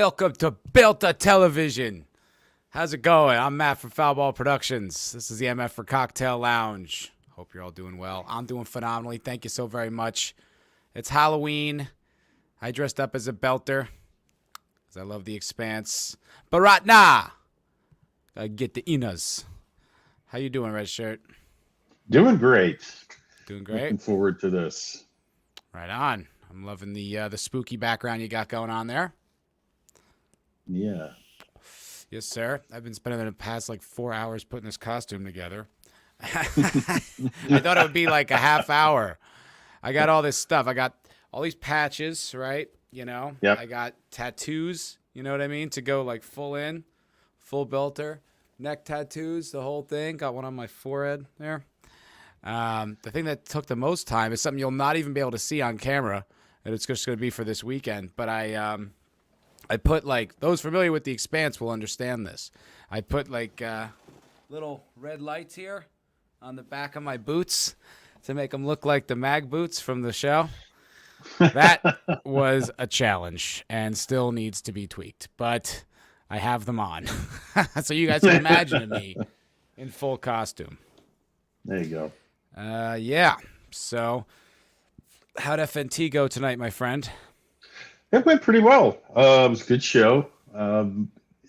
Welcome to Built-A Television. How's it going? I'm Matt from Foul Ball Productions. This is the MFer Cocktail Lounge. Hope you're all doing well. I'm doing phenomenally. Thank you so very much. It's Halloween. I dressed up as a belter because I love The Expanse. But right now, I get the Inas. How you doing, Red Shirt? Doing great. Doing great? Looking forward to this. Right on. I'm loving the spooky background you got going on there. Yeah. Yes, sir. I've been spending the past 4 hours putting this costume together. I thought it would be like a half hour. I got all this stuff. I got all these patches, right? You know, Yep. I got tattoos, you know what I mean? To go full belter, neck tattoos, the whole thing. Got one on my forehead there. The thing that took the most time is something you'll not even be able to see on camera, and it's just going to be for this weekend. But I put those familiar with The Expanse will understand this. I put little red lights here on the back of my boots to make them look like the mag boots from the show. That was a challenge and still needs to be tweaked, but I have them on. So you guys can imagine me in full costume. There you go. Yeah. So how'd FNT go tonight, my friend? It went pretty well. It was a good show. And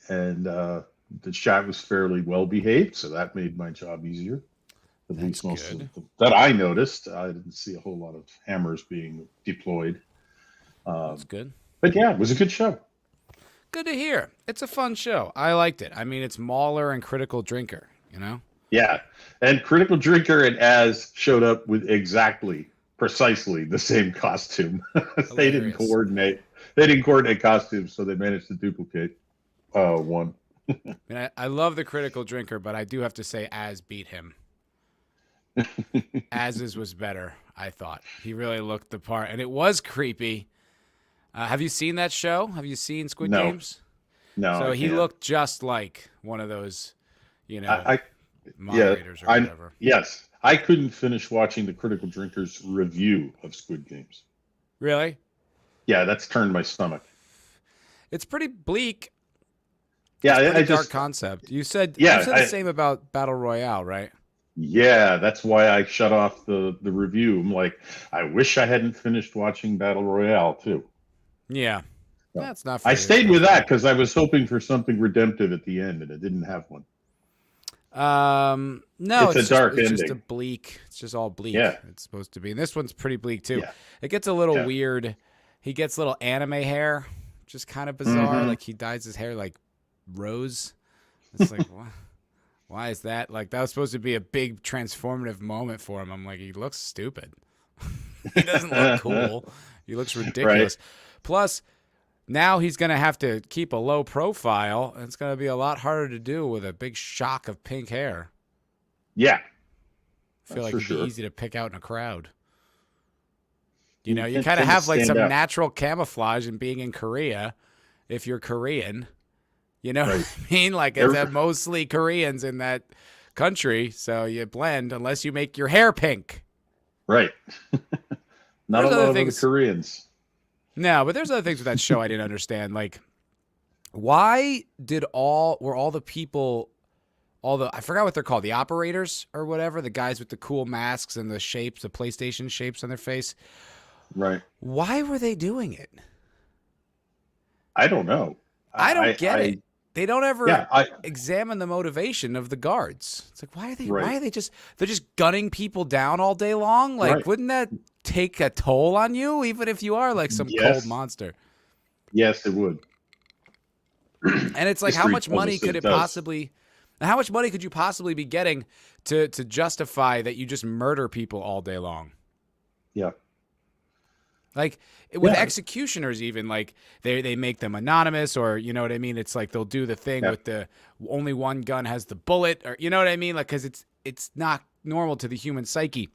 the chat was fairly well behaved, so that made my job easier. At least most of that I noticed. I didn't see a whole lot of hammers being deployed. That's good. But yeah, it was a good show. Good to hear. It's a fun show. I liked it. I mean, it's Mauler and Critical Drinker, you know? Yeah. And Critical Drinker and Az showed up with precisely the same costume. They didn't coordinate. They didn't coordinate costumes, so they managed to duplicate one. I mean, I love the Critical Drinker, but I do have to say Az beat him. Az's was better, I thought. He really looked the part, and it was creepy. Have you seen that show? Have you seen Squid Games? No. So he looked just like one of those, moderators or whatever. Yes. I couldn't finish watching the Critical Drinker's review of Squid Games. Really? Yeah, that's turned my stomach. It's pretty bleak. Yeah, it's a dark concept. You said the same about Battle Royale, right? Yeah, that's why I shut off the review. I'm like, I wish I hadn't finished watching Battle Royale too. Yeah. No. That's not. I stayed with that because I was hoping for something redemptive at the end, and it didn't have one. No, it's a dark ending. It's just a bleak. It's just all bleak. Yeah. It's supposed to be. And this one's pretty bleak too. Yeah. It gets a little weird. He gets little anime hair, which is kind of bizarre. Mm-hmm. Like he dyes his hair like rose. It's like, why is that? Like that was supposed to be a big transformative moment for him. I'm like, he looks stupid. He doesn't look cool. He looks ridiculous. Right. Plus, now he's going to have to keep a low profile, and it's going to be a lot harder to do with a big shock of pink hair. Yeah. I feel like it'd be easy to pick out in a crowd. You know, you kind of have some natural camouflage in being in Korea if you're Korean. You know what I mean? It's mostly Koreans in that country, so you blend unless you make your hair pink. Right. Not a lot of the Koreans. No, but there's other things with that show I didn't understand. Why were all the people, I forgot what they're called, the operators or whatever, the guys with the cool masks and the shapes, the PlayStation shapes on their face. Right. Why were they doing it? I don't know. I don't get it. They don't ever examine the motivation of the guards. It's like, why are they they're just gunning people down all day long? Wouldn't that take a toll on you, even if you are some cold monster? Yes, it would. And it's like, how much money could you possibly be getting to justify that you just murder people all day long? Yeah. With executioners, even they make them anonymous, or you know what I mean. It's like they'll do the thing with the only one gun has the bullet, or you know what I mean. Because it's not normal to the human psyche.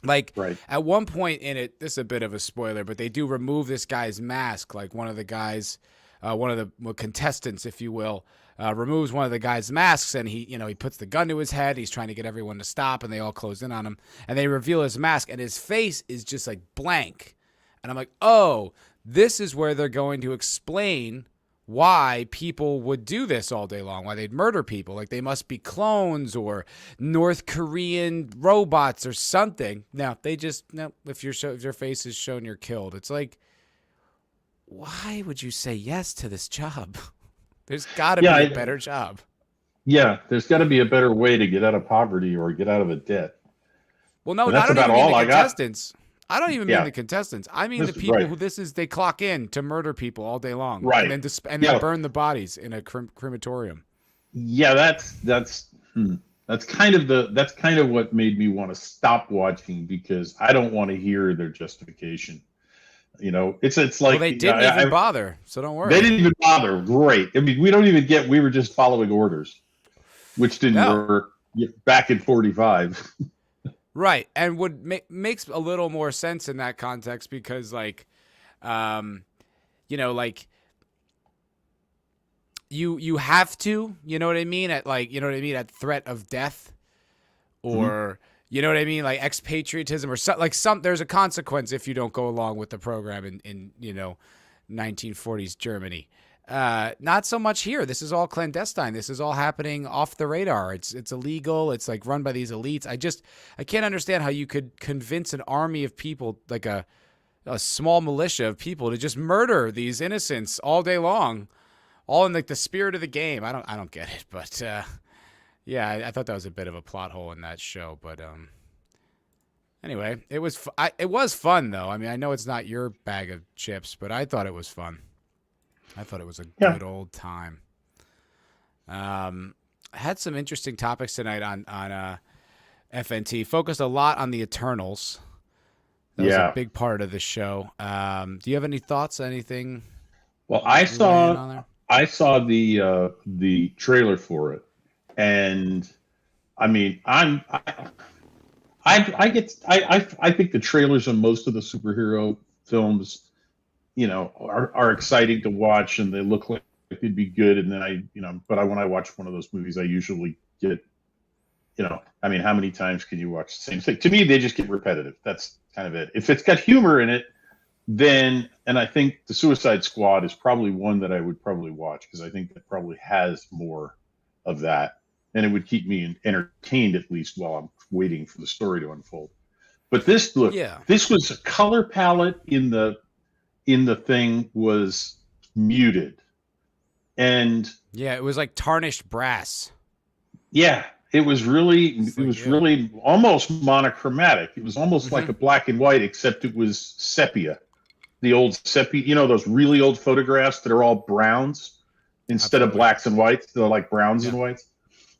At one point in it, this is a bit of a spoiler, but they do remove this guy's mask. One of the guys, one of the contestants, if you will, removes one of the guy's masks, and he puts the gun to his head. He's trying to get everyone to stop, and they all close in on him, and they reveal his mask, and his face is just blank. And I'm like, oh, this is where they're going to explain why people would do this all day long, why they'd murder people. Like they must be clones or North Korean robots or something. No, they just, no, if your face is shown, you're killed. It's like, why would you say yes to this job? There's got to be a better job. Yeah, there's got to be a better way to get out of poverty or get out of a debt. Well, no, that's I don't about even mean all the I got. contestants. I don't even mean the contestants. I mean the people who they clock in to murder people all day long, right? And then burn the bodies in a crematorium. Yeah, that's kind of what made me want to stop watching, because I don't want to hear their justification. You know, it's like, well, they didn't even bother, so don't worry. They didn't even bother. Great. I mean, we don't even get. We were just following orders, which didn't work back in 45. Right, and makes a little more sense in that context because, like, you know, like you have to, you know what I mean, at threat of death, or you know what I mean, like expatriatism, or there's a consequence if you don't go along with the program in 1940s Germany. Not so much here. This is all clandestine. This is all happening off the radar. It's illegal. It's like run by these elites. I can't understand how you could convince an army of people, like a small militia of people, to just murder these innocents all day long, all in like the spirit of the game. I don't get it, but yeah, I thought that was a bit of a plot hole in that show. But anyway, it was fun though. I mean, I know it's not your bag of chips, but I thought it was fun. I thought it was a good old time. I had some interesting topics tonight on FNT. Focused a lot on the Eternals. That was a big part of the show. Do you have any thoughts? Anything? Well, I saw the trailer for it, and I mean, I think the trailers on most of the superhero films, are exciting to watch, and they look like they'd be good. And then when I watch one of those movies, I usually get, I mean, how many times can you watch the same thing? To me, they just get repetitive. That's kind of it. If it's got humor in it, then, and I think the Suicide Squad is probably one that I would probably watch, because I think it probably has more of that, and it would keep me entertained, at least while I'm waiting for the story to unfold. But this was a color palette in the thing was muted, and it was like tarnished brass. It was really almost monochromatic. It was almost like a black and white, except it was sepia, the old sepia, those really old photographs that are all browns instead of blacks and whites. They're like browns and whites.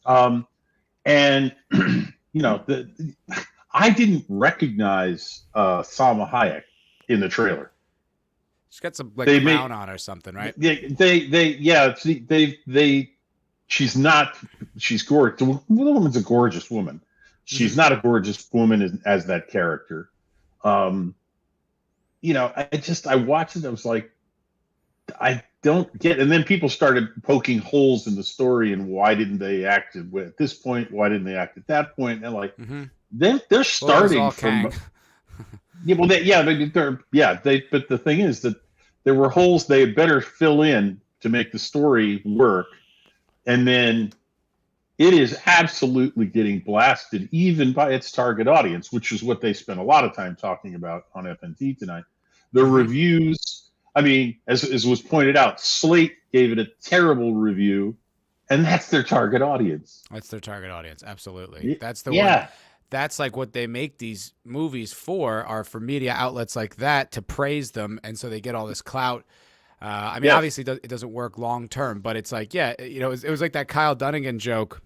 And I didn't recognize Salma Hayek in the trailer. She's got some crown on or something, right? She's gorgeous. The woman's a gorgeous woman. She's not a gorgeous woman as that character. I watched it. I was like, I don't get. And then people started poking holes in the story, and why didn't they act at this point? Why didn't they act at that point? And like, they're starting from. But the thing is that there were holes they had better fill in to make the story work, and then it is absolutely getting blasted even by its target audience, which is what they spent a lot of time talking about on FNT tonight. The reviews, I mean, as was pointed out, Slate gave it a terrible review, and that's their target audience. That's their target audience, absolutely. That's the one. That's like what they make these movies for, are for media outlets like that to praise them, and so they get all this clout. I mean, obviously it doesn't work long term, but it's like, it was like that Kyle Dunnigan joke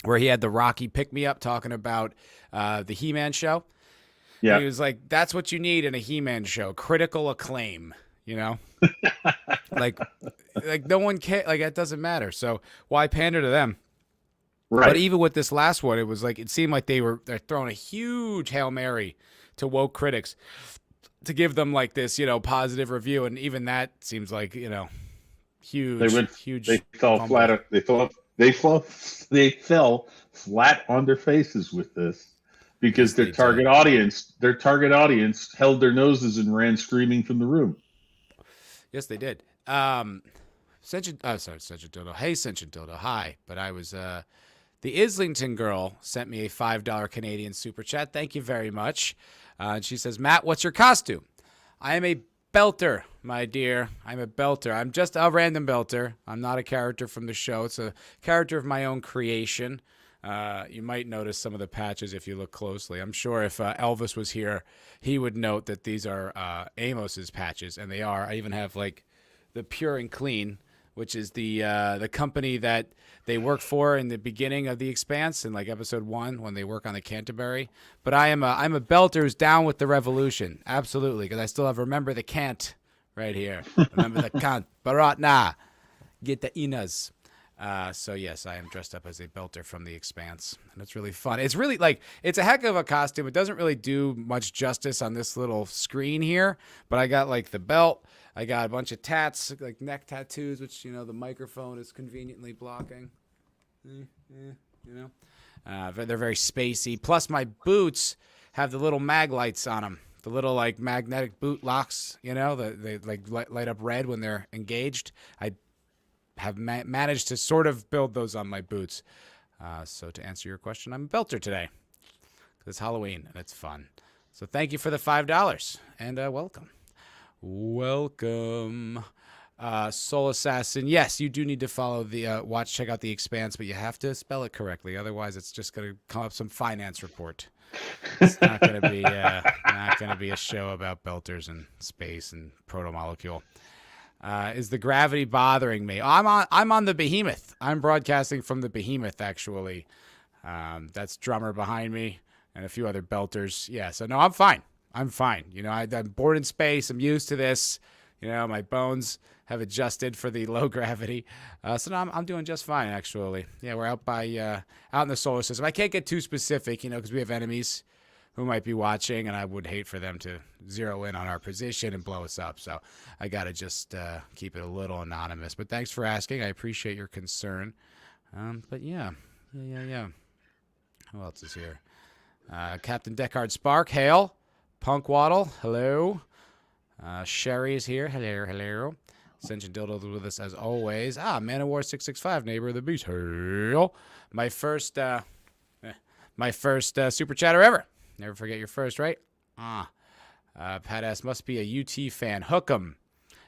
where he had the Rocky pick-me-up talking about the He-Man show. Yeah, he was like, that's what you need in a He-Man show, critical acclaim. Like no one cares. Like, it doesn't matter. So why pander to them? Right. But even with this last one, it was like, it seemed like they're throwing a huge Hail Mary to woke critics to give them like this, positive review. And even that seems like, huge. They fell flat. They fell flat on their faces with this, because their target audience held their noses and ran screaming from the room. Yes, they did. Sentient Dildo. Hey, Sentient Dildo. Hi. But I was, the Islington girl sent me a $5 Canadian super chat. Thank you very much. And she says, Matt, what's your costume? I am a belter, my dear. I'm a belter. I'm just a random belter. I'm not a character from the show. It's a character of my own creation. You might notice some of the patches if you look closely. I'm sure if Elvis was here, he would note that these are Amos's patches, and they are. I even have like the Pure and Clean, which is the company that they work for in the beginning of The Expanse in like episode 1 when they work on the Canterbury. But I'm a belter who's down with the revolution, absolutely, because I still have Remember the Cant right here. Remember the Cant, Baratna, get the Inas. So yes, I am dressed up as a belter from The Expanse, and it's really fun. It's really like, it's a heck of a costume. It doesn't really do much justice on this little screen here, but I got like the belt. I got a bunch of tats, like neck tattoos, which, the microphone is conveniently blocking. They're very spacey. Plus, my boots have the little mag lights on them. The little, like, magnetic boot locks, they like light up red when they're engaged. I have managed to sort of build those on my boots. So to answer your question, I'm a belter today. It's Halloween, and it's fun. So thank you for the $5, and welcome. Welcome. Soul Assassin. Yes, you do need to follow the check out The Expanse, but you have to spell it correctly. Otherwise, it's just going to come up some finance report. It's not going to be a show about belters and space and proto-molecule. Is the gravity bothering me? I'm on the Behemoth. I'm broadcasting from the Behemoth, actually. That's drummer behind me and a few other belters. Yeah, so no, I'm fine. I'm bored in space. I'm used to this. My bones have adjusted for the low gravity. So no, I'm doing just fine, actually. Yeah, we're out in the solar system. I can't get too specific, because we have enemies who might be watching, and I would hate for them to zero in on our position and blow us up. So I got to just keep it a little anonymous. But thanks for asking. I appreciate your concern. But yeah. Who else is here? Captain Deckard Spark, hail. Punk Waddle, hello. Sherry is here, hello. Sentient Dildo with us as always. Man of War 665, neighbor of the beast, hail. My first super chatter ever. Never forget your first, right? Pat S must be a UT fan. Hook 'em.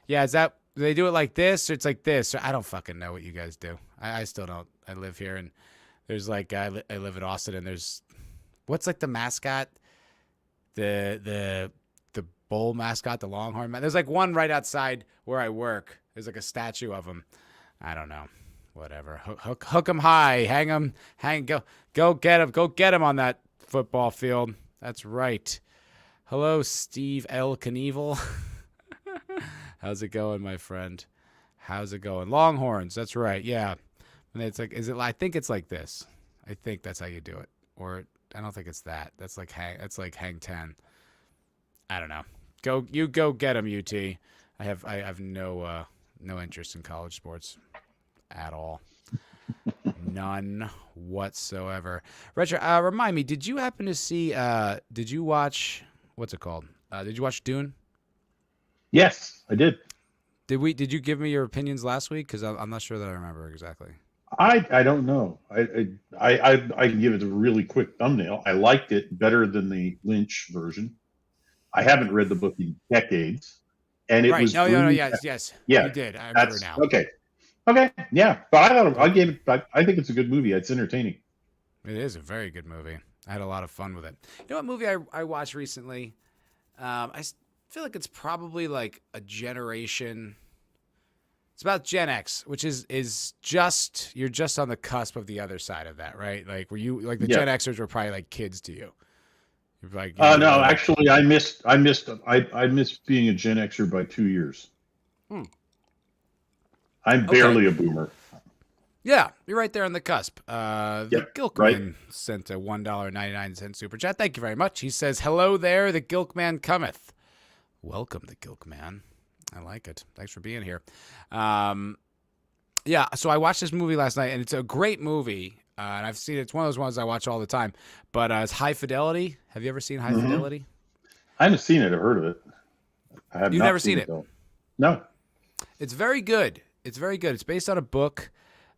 Yeah, is that, do they do it like this, or it's like this? I don't fucking know what you guys do. I still don't. I live here, and there's like, I live in Austin, and there's, what's like the mascot? The bull mascot, the Longhorn man. There's like one right outside where I work. There's like a statue of him. I don't know. Whatever. Hook him high. Hang him. Go get him. Go get him on that football field. That's right. Hello, Steve L. Knievel. How's it going, my friend? How's it going? Longhorns. That's right. Yeah. And it's like, I think it's like this. I think that's how you do it. Or I don't think it's that. That's like hang 10. I don't know. Go get him, UT. I have no interest in college sports at all. None whatsoever. Retro, remind me, did you happen to see did you watch, what's it called? Did you watch Dune? Yes, I did. Did you give me your opinions last week? Because I'm not sure that I remember exactly. I don't know. I can give it a really quick thumbnail. I liked it better than the Lynch version. I haven't read the book in decades, and it was no, yes, yeah, you did. I remember now. Okay, yeah, but I gave it. I think it's a good movie. It's entertaining. It is a very good movie. I had a lot of fun with it. You know what movie I watched recently? I feel like it's probably like a generation. It's about Gen X, which is just, you're just on the cusp of the other side of that, right? Like, were you like the Gen Xers were probably like kids to you? You're like, no, actually, I missed being a Gen Xer by 2 years. I'm barely a boomer. Yeah, you're right there on the cusp. The Gilkman sent a $1.99 super chat. Thank you very much. He says, "Hello there, the Gilkman cometh." Welcome, the Gilkman. I like it. Thanks for being here. Yeah, so I watched this movie last night, and it's a great movie. And I've seen it. It's one of those ones I watch all the time. But it's High Fidelity. Have you ever seen High Fidelity? I haven't seen it. I've heard of it. I have You've never seen it? Though. No. It's very good. It's very good. It's based on a book.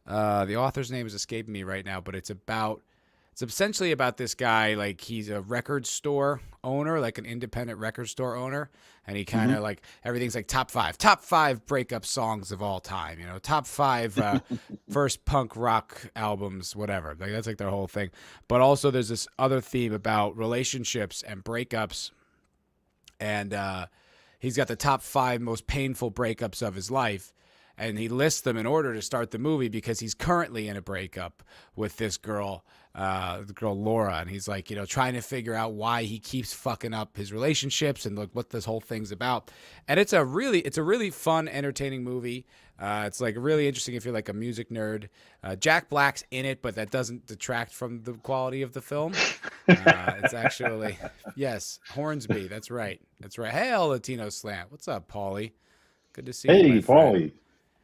The author's name is escaping me right now, but it's essentially about this guy. Like, he's a record store owner, like an independent record store owner, and he kind of like everything's like top five breakup songs of all time. Top five first punk rock albums, whatever. Like, that's like their whole thing. But also, there's this other theme about relationships and breakups, and he's got the top 5 most painful breakups of his life. And he lists them in order to start the movie because he's currently in a breakup with this girl, the girl Laura. And he's like, trying to figure out why he keeps fucking up his relationships and like what this whole thing's about. And it's a really fun, entertaining movie. It's like really interesting if you're like a music nerd. Jack Black's in it, but that doesn't detract from the quality of the film. It's actually, yes, Hornsby. That's right. Hey, El Latino Slant. What's up, Paulie? Good to see you. Hey, Paulie.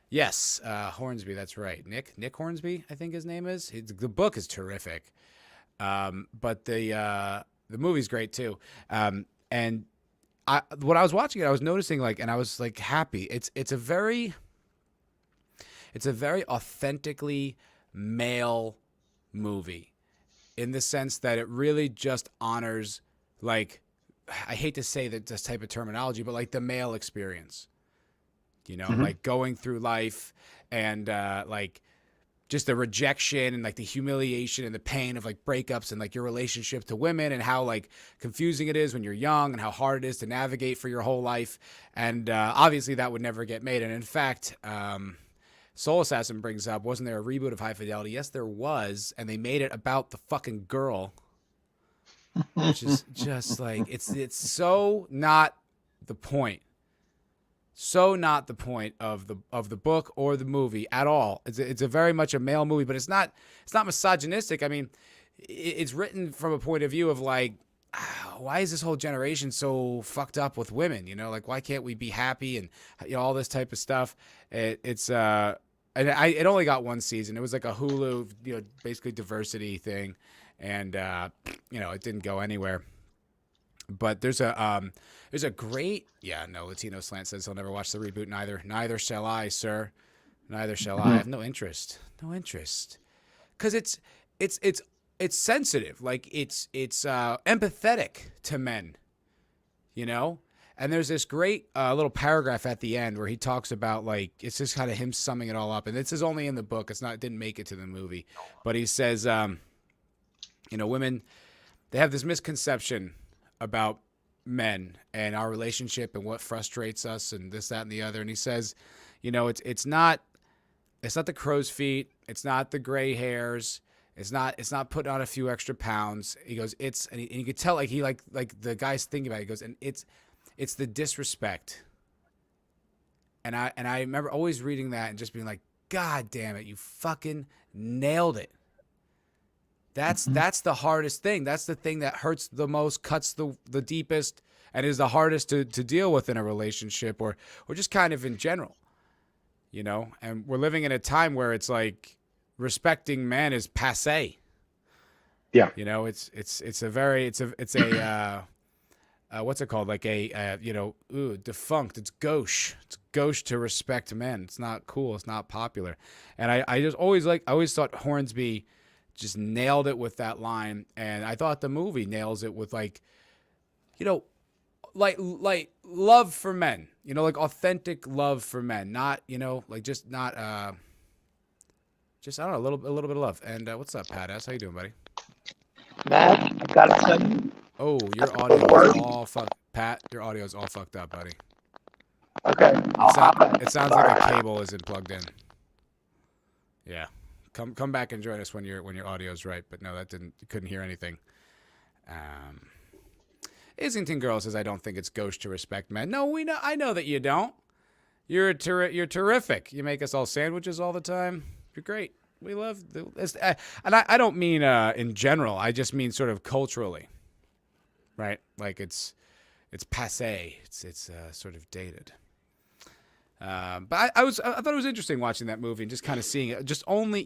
Yes, Hornsby, that's right. Nick Hornsby, I think his name is. The book is terrific, but the movie's great too. And when I was watching it, I was noticing and I was like happy. It's a very authentically male movie, in the sense that it really just honors, like, I hate to say that this type of terminology, but like the male experience. Like going through life and like just the rejection and like the humiliation and the pain of like breakups and like your relationship to women and how like confusing it is when you're young and how hard it is to navigate for your whole life. And obviously that would never get made. And in fact, Soul Assassin brings up, wasn't there a reboot of High Fidelity? Yes, there was. And they made it about the fucking girl, which is just like, it's so not the point. So not the point of the book or the movie at all. It's a very much a male movie, but it's not misogynistic. I mean, it's written from a point of view of like, why is this whole generation so fucked up with women? Like, why can't we be happy and all this type of stuff? It only got 1 season. It was like a Hulu, basically diversity thing, and it didn't go anywhere. But there's a great, Latino Slant says he'll never watch the reboot. Neither shall I, sir. Neither shall I. I have no interest. Because it's sensitive. Like, it's empathetic to men, And there's this great little paragraph at the end where he talks about, like, it's just kind of him summing it all up. And this is only in the book. It didn't make it to the movie. But he says, women, they have this misconception about men and our relationship and what frustrates us and this, that, and the other. And he says, it's not the crow's feet. It's not the gray hairs. It's not putting on a few extra pounds. He goes, and you could tell, like, he like the guy's thinking about it. He goes, and it's the disrespect. And I remember always reading that and just being like, God damn it, you fucking nailed it. That's the hardest thing. That's the thing that hurts the most, cuts the deepest, and is the hardest to deal with in a relationship or just kind of in general, And we're living in a time where it's like respecting men is passé. Yeah. It's a what's it called? Like defunct. It's gauche. It's gauche to respect men. It's not cool. It's not popular. And I always thought Hornsby just nailed it with that line, and I thought the movie nails it with like love for men, like authentic love for men, not like just not just I don't know, a little bit of love. And what's up, Pat S? How you doing, buddy? Matt, I gotta tell you. Oh, your audio is all fucked. Pat, your audio is all fucked up, buddy. Okay. It sounds like a cable isn't plugged in. Yeah. Come back and join us when your audio's right. But no, couldn't hear anything. Islington Girl says, I don't think it's gauche to respect men. No, I know that you don't. You're terrific. You make us all sandwiches all the time. You're great. We love this. And I don't mean in general. I just mean sort of culturally. Right? Like it's passé. It's sort of dated. But I thought it was interesting watching that movie and just kind of seeing it. Just only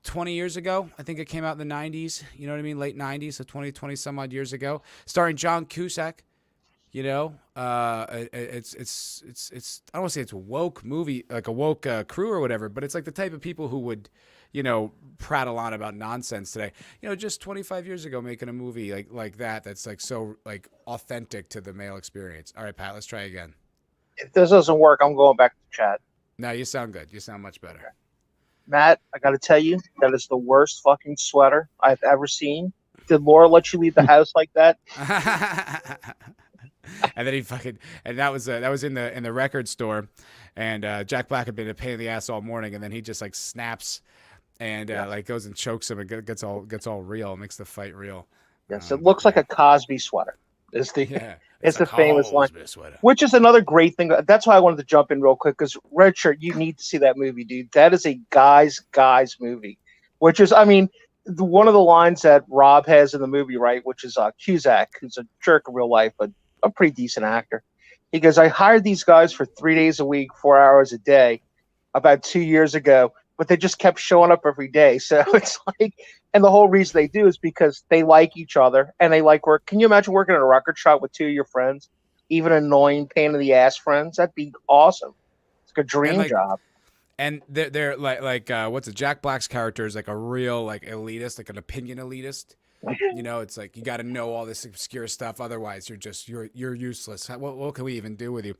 20 years ago, I think it came out in the 90s. You know what I mean? Late 90s, so 20 some odd years ago, starring John Cusack. You know, it's I don't want to say it's a woke movie, like a woke crew or whatever, but it's like the type of people who would, prattle on about nonsense today. Just 25 years ago, making a movie like that that's like so like authentic to the male experience. All right, Pat, let's try again. If this doesn't work, I'm going back to chat. No, you sound good. You sound much better. Okay. Matt, I got to tell you, that is the worst fucking sweater I've ever seen. Did Laura let you leave the house like that? And then that was in the record store, and Jack Black had been a pain in the ass all morning, and then he just like snaps, and like goes and chokes him, and gets all real, makes the fight real. Yes, it looks like a Cosby sweater. It's the famous line, sweater. Which is another great thing. That's why I wanted to jump in real quick, because Red Shirt, you need to see that movie, dude. That is a guys movie, which is, I mean, one of the lines that Rob has in the movie, right, which is Cusack, who's a jerk in real life, but a pretty decent actor. He goes, I hired these guys for 3 days a week, 4 hours a day, about 2 years ago, but they just kept showing up every day. So it's like, and the whole reason they do is because they like each other and they like work. Can you imagine working at a record shop with two of your friends, even annoying pain in the ass friends? That'd be awesome. It's like a dream job. And they're like what's it? Jack Black's character is like a real like elitist, like an opinion elitist. It's like you got to know all this obscure stuff, otherwise you're useless. What can we even do with you?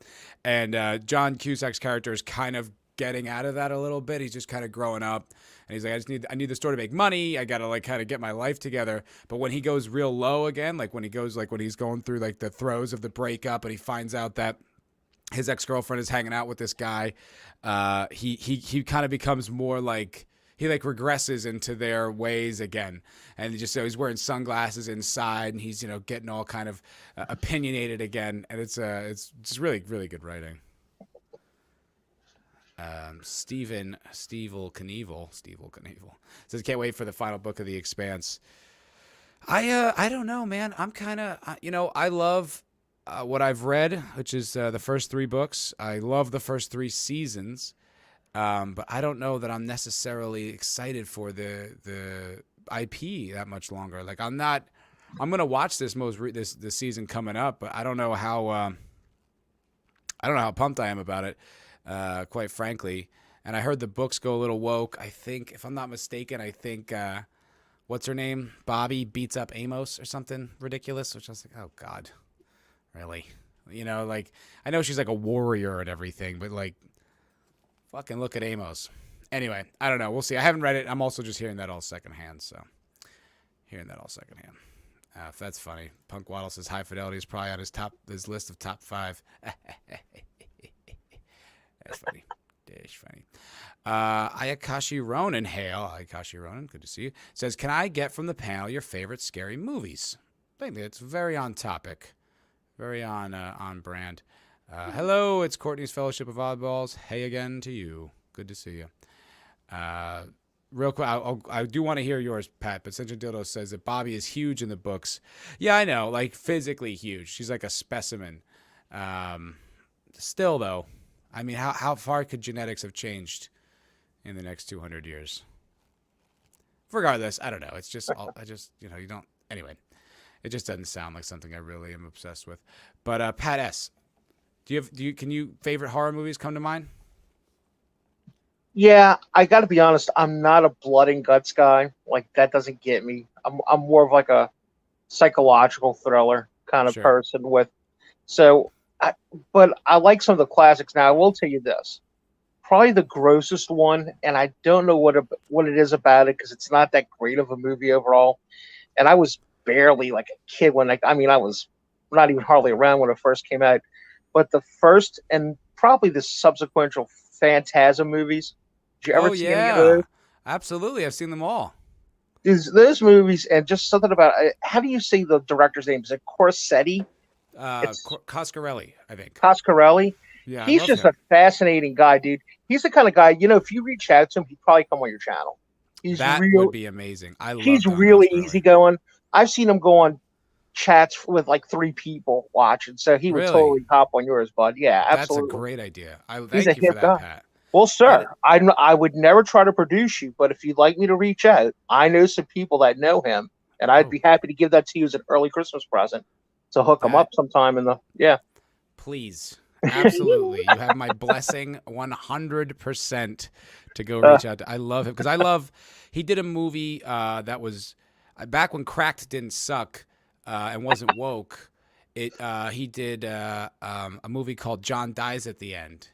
And John Cusack's character is kind of getting out of that a little bit. He's just kind of growing up, and he's like, I need the store to make money. I gotta like kind of get my life together. But when he goes real low again, like when he's going through like the throes of the breakup, and he finds out that his ex-girlfriend is hanging out with this guy, he kind of becomes more like, he like regresses into their ways again, and he's wearing sunglasses inside, and he's getting all kind of opinionated again, and it's just really good writing. Steve Knievel says, can't wait for the final book of The Expanse. I don't know, man. I'm kind of I love what I've read, which is the first 3 books. I love the first 3 seasons. But I don't know that I'm necessarily excited for the IP that much longer. Like I'm going to watch this season coming up, but I don't know how pumped I am about it, quite frankly. And I heard the books go a little woke. I think, if I'm not mistaken, what's her name? Bobby beats up Amos or something ridiculous, which I was like, oh God, really? Like I know she's like a warrior and everything, but like, fucking look at Amos. Anyway, I don't know. We'll see. I haven't read it. I'm also just hearing that all secondhand. If that's funny. Punk Waddle says High Fidelity is probably on his list of top 5. That's funny. Dish funny. Ayakashi Ronan, hail. Ayakashi Ronan, good to see you. Says, can I get from the panel your favorite scary movies? I think that's very on topic. Very on brand. Hello, it's Courtney's Fellowship of Oddballs. Hey again to you. Good to see you. Real quick, I do want to hear yours, Pat, but Central Dildo says that Bobby is huge in the books. Yeah, I know, like physically huge. She's like a specimen. Still, though, I mean, how far could genetics have changed in the next 200 years? Regardless, I don't know. It's just, you don't, anyway, it just doesn't sound like something I really am obsessed with. But Pat S., can you favorite horror movies come to mind? Yeah, I got to be honest. I'm not a blood and guts guy. Like that doesn't get me. I'm more of like a psychological thriller kind of person with. But I like some of the classics. Now I will tell you this, probably the grossest one, and I don't know what it is about it because it's not that great of a movie overall. And I was barely like a kid when I was not even hardly around when it first came out. But the first and probably the subsequent Phantasm movies. Did you ever see any of those? Absolutely. I've seen them all. Those movies, and just something about how do you say the director's name? Is it Corsetti? Coscarelli, I think. Coscarelli? Yeah, he's just a fascinating guy, dude. He's the kind of guy, if you reach out to him, he'd probably come on your channel. That would be amazing. He's really easygoing. I've seen him go on chats with like 3 people watching, so he would totally hop on yours, bud. Yeah, absolutely. That's a great idea. Thank you for that, guy. Pat. Well, sir, I would never try to produce you, but if you'd like me to reach out, I know some people that know him, and I'd be happy to give that to you as an early Christmas present. to hook them That- up sometime in the Please. Absolutely. You have my blessing 100% to go reach out to. I love him because he did a movie that was back when cracked didn't suck and wasn't woke. He did a movie called John Dies at the End.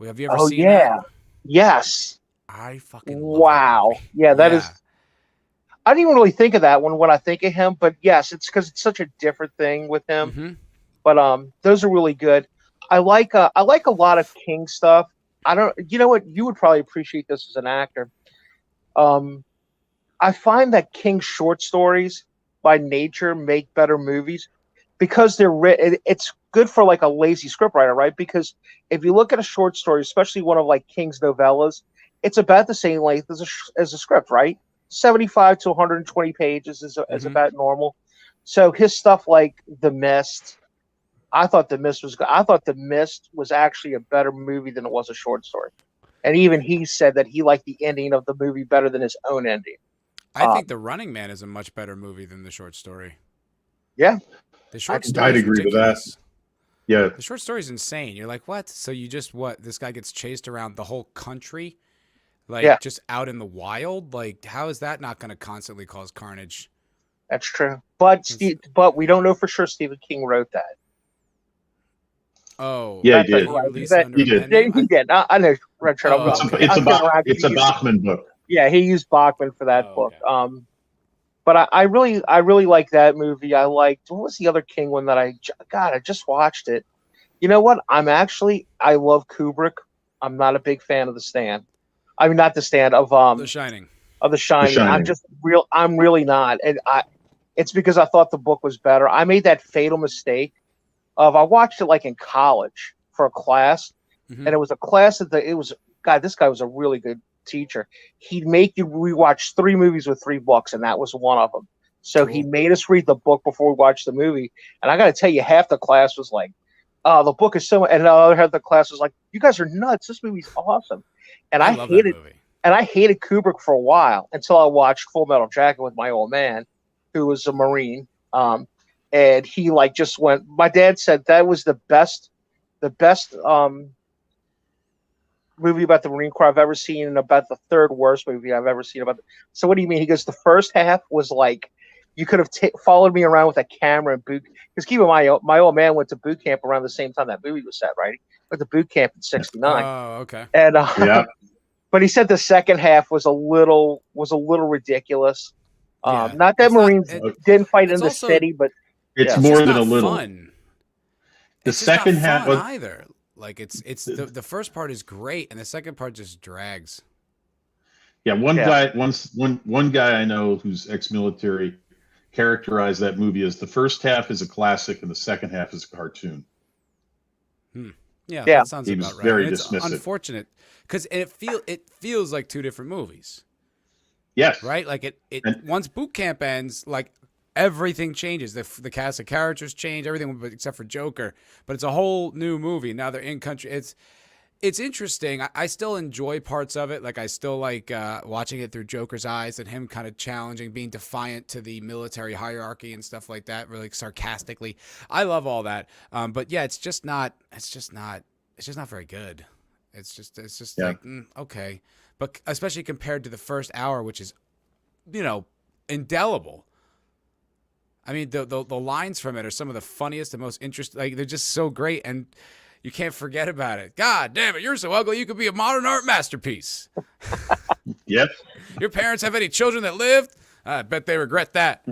Have you ever seen that? Yes. I fucking love Wow. that movie. Yeah, that is. I didn't even really think of that one when I think of him, but yes, it's because it's such a different thing with him. Mm-hmm. But those are really good. I like a lot of King stuff. You know what? You would probably appreciate this as an actor. I find that King short stories by nature make better movies because they're written. It's good for like a lazy scriptwriter, right? Because if you look at a short story, especially one of like King's novellas, it's about the same length as a script, right? 75 to 120 pages is about normal. So his stuff like The Mist, I thought The Mist was good. I thought The Mist was actually a better movie than it was a short story. And even he said that he liked the ending of the movie better than his own ending. I think The Running Man is a much better movie than the short story. Yeah. The short story I'd is agree ridiculous. with that. Yeah. The short story is insane. You're like, what? So you just this guy gets chased around the whole country? Like just out in the wild? Like how is that not going to constantly cause carnage? That's true. But we don't know for sure Stephen King wrote that. Oh. Yeah, he did. He did. He did. I know, Richard. It's a Bachman book. Yeah, he used Bachman for that book. Okay. But I really like that movie. I liked, what was the other King one that I just watched it. You know what? I love Kubrick. I'm not a big fan of The Stand. I mean, not The Stand, of The Shining. Of The Shining. I'm really not. And it's because I thought the book was better. I made that fatal mistake I watched it like in college for a class. And it was a class this guy was a really good teacher. He'd make you rewatch 3 movies with 3 books, and that was one of them. So he made us read the book before we watched the movie. And I got to tell you, half the class was like, "Oh, the book is so," and the other half of the class was like, "You guys are nuts. This movie's awesome." And I hated Kubrick for a while until I watched Full Metal Jacket with my old man, who was a Marine. And he just went. My dad said that was the best movie about the Marine Corps I've ever seen, and about the 3rd worst movie I've ever seen about. So what do you mean? He goes, the first half was like you could have followed me around with a camera and boot. Because keep in mind, my old man went to boot camp around the same time that movie was set, right? He went to boot camp in '69. Oh, okay. And but he said the second half was a little ridiculous. Not that Marines didn't fight in the city, but it's more than a little. Fun. The second half was either. Like it's the first part is great, and the second part just drags. Yeah, one guy I know who's ex-military characterized that movie as the first half is a classic and the second half is a cartoon. Yeah, that sounds he was about right. very it's dismissive. Unfortunate because it feels like 2 different movies. Yes, right. Like once boot camp ends, like everything changes. The cast of characters change, everything except for Joker. But it's a whole new movie. Now they're in country. It's interesting. I still enjoy parts of it. Like I still like watching it through Joker's eyes and him kind of challenging, being defiant to the military hierarchy and stuff like that, really sarcastically. I love all that. But yeah, it's just not very good. It's just like, okay. But especially compared to the first hour, which is, indelible. I mean, the lines from it are some of the funniest and most interesting. Like they're just so great, and you can't forget about it. God damn it, you're so ugly. You could be a modern art masterpiece. Yep. Your parents have any children that lived? I bet they regret that.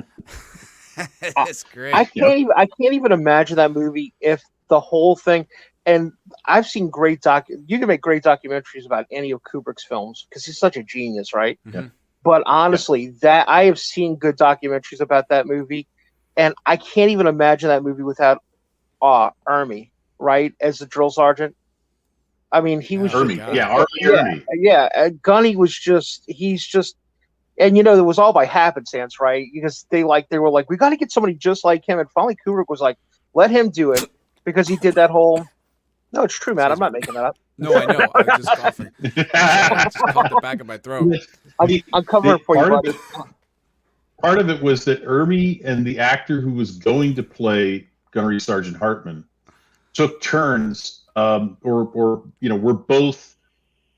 It's great. I can't even imagine that movie if the whole thing. And I've seen you can make great documentaries about any of Kubrick's films because he's such a genius, right? Mm-hmm. But honestly, that I have seen good documentaries about that movie, and I can't even imagine that movie without Ermey, right, as the drill sergeant. I mean, he was Ermey. Ermey. Yeah. Gunny was he's just, and it was all by happenstance, right? Because they were like, we got to get somebody just like him, and finally Kubrick was like, let him do it because he did that whole. No, it's true, man. I'm not making that up. No, I know. I'm just coughing. I just caught the back of my throat. I'm covering for you, buddy. part of it was that Irby and the actor who was going to play Gunnery Sergeant Hartman took turns, or were both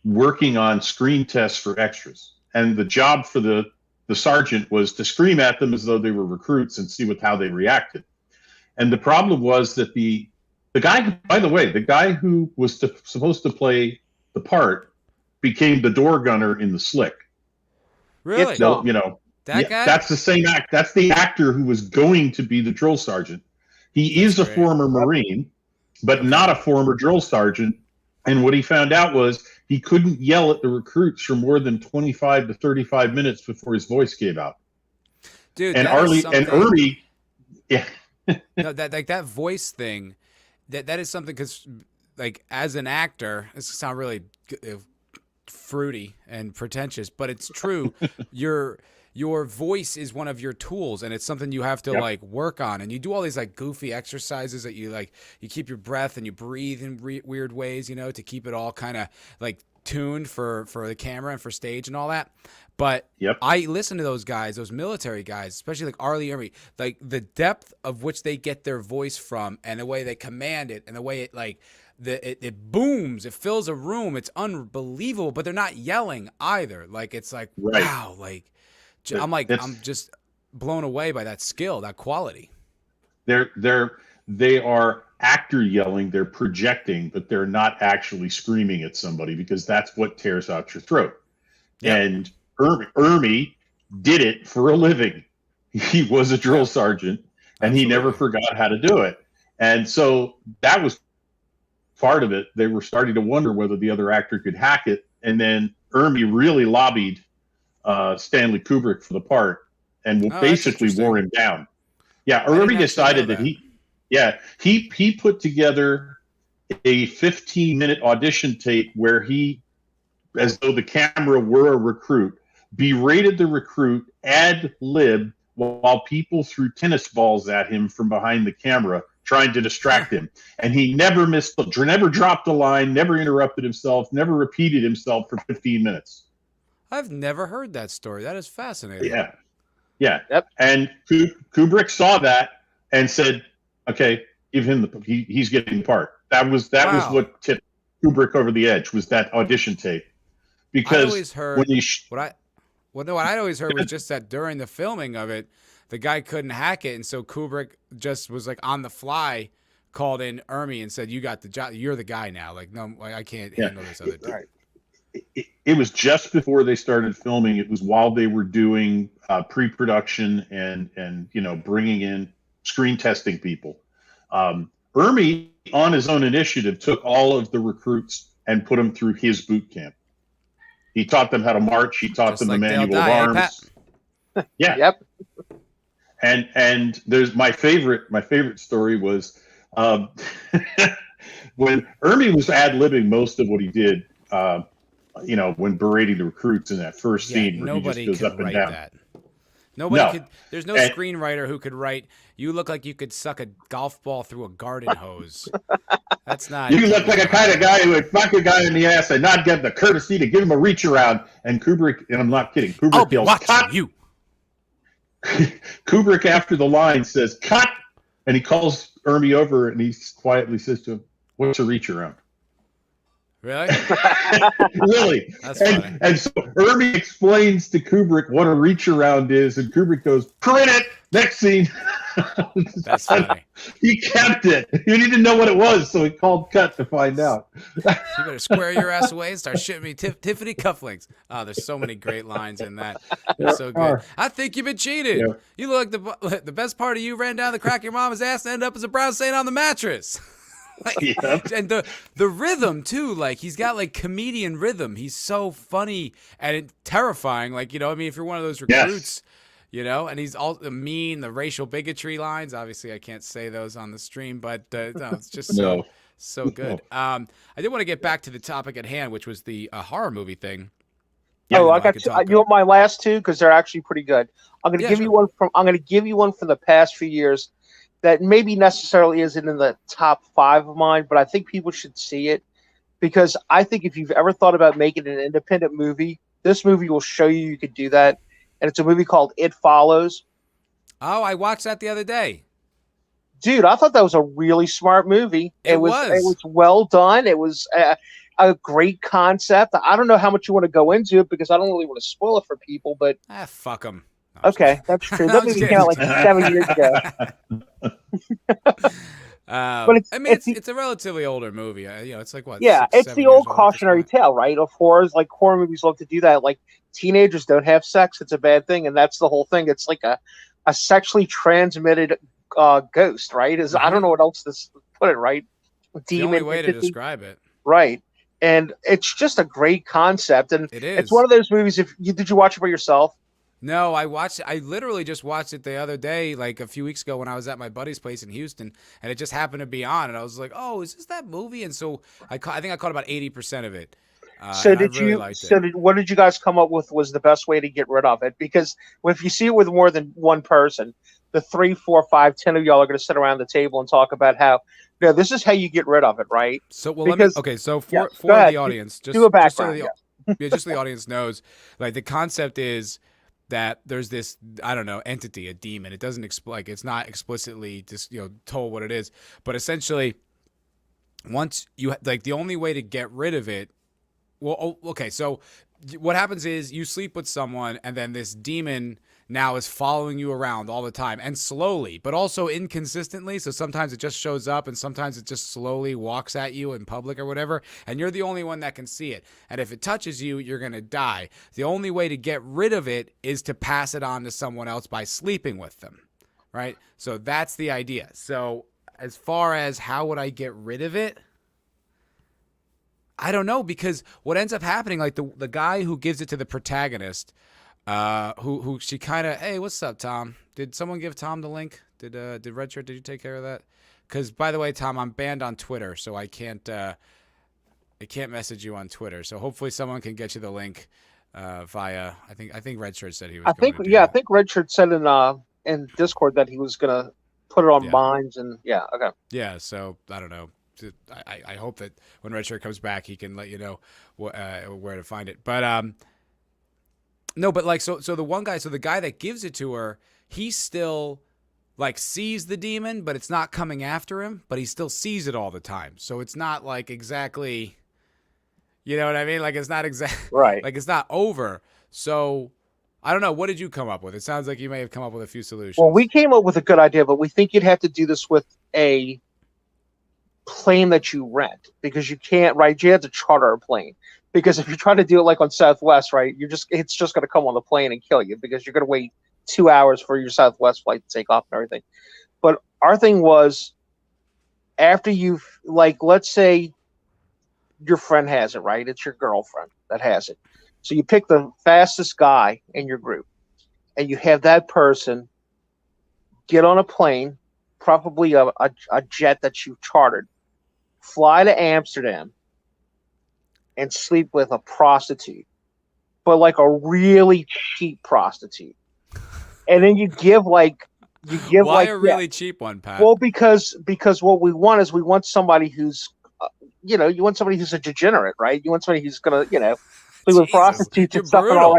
working on screen tests for extras. And the job for the sergeant was to scream at them as though they were recruits and see how they reacted. And the problem was that the guy, by the way, the guy who was supposed to play the part became the door gunner in The Slick. Really? That guy? That's the same act. That's the actor who was going to be the drill sergeant. He is a former Marine, but not a former drill sergeant. And what he found out was he couldn't yell at the recruits for more than 25 to 35 minutes before his voice gave out. Dude, and Irby, yeah. No, that voice thing, that is something, because like as an actor, this sounds really fruity and pretentious, but it's true. Your voice is one of your tools, and it's something you have to like work on. And you do all these like goofy exercises that you keep your breath and you breathe in weird ways, to keep it all kind of like tuned for the camera and for stage and all that. But I listen to those guys, those military guys, especially like Arlie Irby, like the depth of which they get their voice from, and the way they command it, and the way it like it booms, it fills a room. It's unbelievable, but they're not yelling either. Like it's like wow, like. I'm just blown away by that skill, that quality. They are actor yelling, they're projecting, but they're not actually screaming at somebody, because that's what tears out your throat. Yep. And Irby did it for a living. He was a drill sergeant, and he never forgot how to do it. And so that was part of it. They were starting to wonder whether the other actor could hack it, and then Irby really lobbied Stanley Kubrick for the part, and basically wore him down. Yeah, Irby decided that he put together a 15-minute audition tape where he, as though the camera were a recruit, berated the recruit ad-lib while people threw tennis balls at him from behind the camera, trying to distract him. And he never never dropped a line, never interrupted himself, never repeated himself for 15 minutes. I've never heard that story. That is fascinating. Yeah. Yep. And Kubrick saw that and said, "Okay, give him he's getting the part." That was what tipped Kubrick over the edge, was that audition tape. Because I always heard what I always heard was just that during the filming of it, the guy couldn't hack it, and so Kubrick just was like on the fly, called in Irby and said, "You got the job. You're the guy now. Like, no, I can't handle this other dude." Right. It was just before they started filming. It was while they were doing pre-production and bringing in screen testing people. Irby, on his own initiative, took all of the recruits and put them through his boot camp. He taught them how to march. He taught them the manual of arms. Yeah. Yep. And there's my favorite story was when Irby was ad-libbing most of what he did. When berating the recruits in that first scene where he just goes up and down. That. Nobody could. There's no screenwriter who could write, "You look like you could suck a golf ball through a garden hose." That's not. You look like a kind of guy who would fuck a guy in the ass and not get the courtesy to give him a reach around. And Kubrick, and I'm not kidding, Kubrick yells, "Cut!" You. Kubrick, after the line, says, "Cut!" And he calls Irby over and he quietly says to him, "What's a reach around?" Really? Really? That's funny. And so Irby explains to Kubrick what a reach around is, and Kubrick goes, "Print it!" Next scene. That's funny. He kept it. He didn't know what it was, so he called cut to find out. You better square your ass away and start shipping me Tiffany cufflinks. Oh, there's so many great lines in that. They're so good. I think you've been cheated. Yeah. You look like the best part of you ran down the crack of your mama's ass and ended up as a brown stain on the mattress. And the rhythm too, like he's got like comedian rhythm. He's so funny and terrifying. Like, if you're one of those recruits, and he's all mean, the racial bigotry lines. Obviously, I can't say those on the stream, but no, it's just so good. I did want to get back to the topic at hand, which was the horror movie thing. I got two. You want my last two because they're actually pretty good. I'm going to give you one from. I'm going to give you one from the past few years that maybe necessarily isn't in the top 5 of mine, but I think people should see it because I think if you've ever thought about making an independent movie, this movie will show you could do that. and it's a movie called It Follows. Oh, I watched that the other day. Dude, I thought that was a really smart movie. It It was. was well done. It was a great concept. I don't know how much you want to go into it because I don't really want to spoil it for people. But Fuck them. No, okay, that's true. no, That I'm just movie came out like kidding. 7 years ago. But I mean, it's a relatively older movie. It's like what? yeah, 6, it's 7 the years old old at this cautionary point. tale, right? Of horrors, like horror movies love to do that. Like teenagers don't have sex; it's a bad thing, and that's the whole thing. It's like a sexually transmitted ghost, right? I don't know what else to put it, right? It's the only Demon way to entity, describe it. right? And it's just a great concept, and It it's is. one of those movies. Did you watch it by yourself? No, I literally just watched it the other day, like a few weeks ago when I was at my buddy's place in Houston, and it just happened to be on, and I was like, "Oh, is this that movie?" And so I think I caught about 80% of it, So and I did really you? liked So it. what did you guys come up with was the best way to get rid of it? Because if you see it with more than one person, the 3, 4, 5, 10 of y'all are going to sit around the table and talk about how, this is how you get rid of it, right? So well, let me. Because Okay, so yes, go for the ahead. audience, Do a just so background. the Yeah. yeah, just so the audience knows, like the concept is that there's this, I don't know, entity, a demon. It doesn't like it's not explicitly just told what it is, but essentially, once you like the only way to get rid of it. Well, okay, so what happens is you sleep with someone, and then this demon now is following you around all the time, and slowly, but also inconsistently. So sometimes it just shows up, and sometimes it just slowly walks at you in public or whatever, and you're the only one that can see it. And if it touches you, you're going to die. The only way to get rid of it is to pass it on to someone else by sleeping with them, right? So that's the idea. So as far as how would I get rid of it? I don't know, because what ends up happening, like the guy who gives it to the protagonist, who she kind of, hey, what's up, Tom? Did someone give Tom the link? Did Redshirt? Did you take care of that? Because by the way, Tom, I'm banned on Twitter, so I can't message you on Twitter. So hopefully someone can get you the link via. I think Redshirt said he was. I think going to do that. I think Richard said in Discord that he was going to put it on Yeah. Minds, and okay. Yeah, so I don't know. I hope that when Redshirt comes back, he can let you know where to find it. But no, but like so the one guy, so the guy that gives it to her, he still like sees the demon, but it's not coming after him, but he still sees it all the time. So it's not like exactly, you know what I mean? Like it's not Right. like it's not over. So I don't know. What did you come up with? It sounds like you may have come up with a few solutions. Well, we came up with a good idea, but we think you'd have to do this with a plane that you rent, because you can't, right? You have to charter a plane, because if you try to do it like on Southwest, right, it's just going to come on the plane and kill you, because you're going to wait 2 hours for your Southwest flight to take off and everything. But our thing was, after you've, like, let's say your friend has it, right? It's your girlfriend that has it. So you pick the fastest guy in your group, and you have that person get on a plane, probably a jet that you chartered, fly to Amsterdam, and sleep with a prostitute, but like a really cheap prostitute. And then you give why like a really cheap one, Pat? Well, because what we want is somebody who's you want somebody who's a degenerate, right? You want somebody who's gonna sleep with prostitutes and stuff and all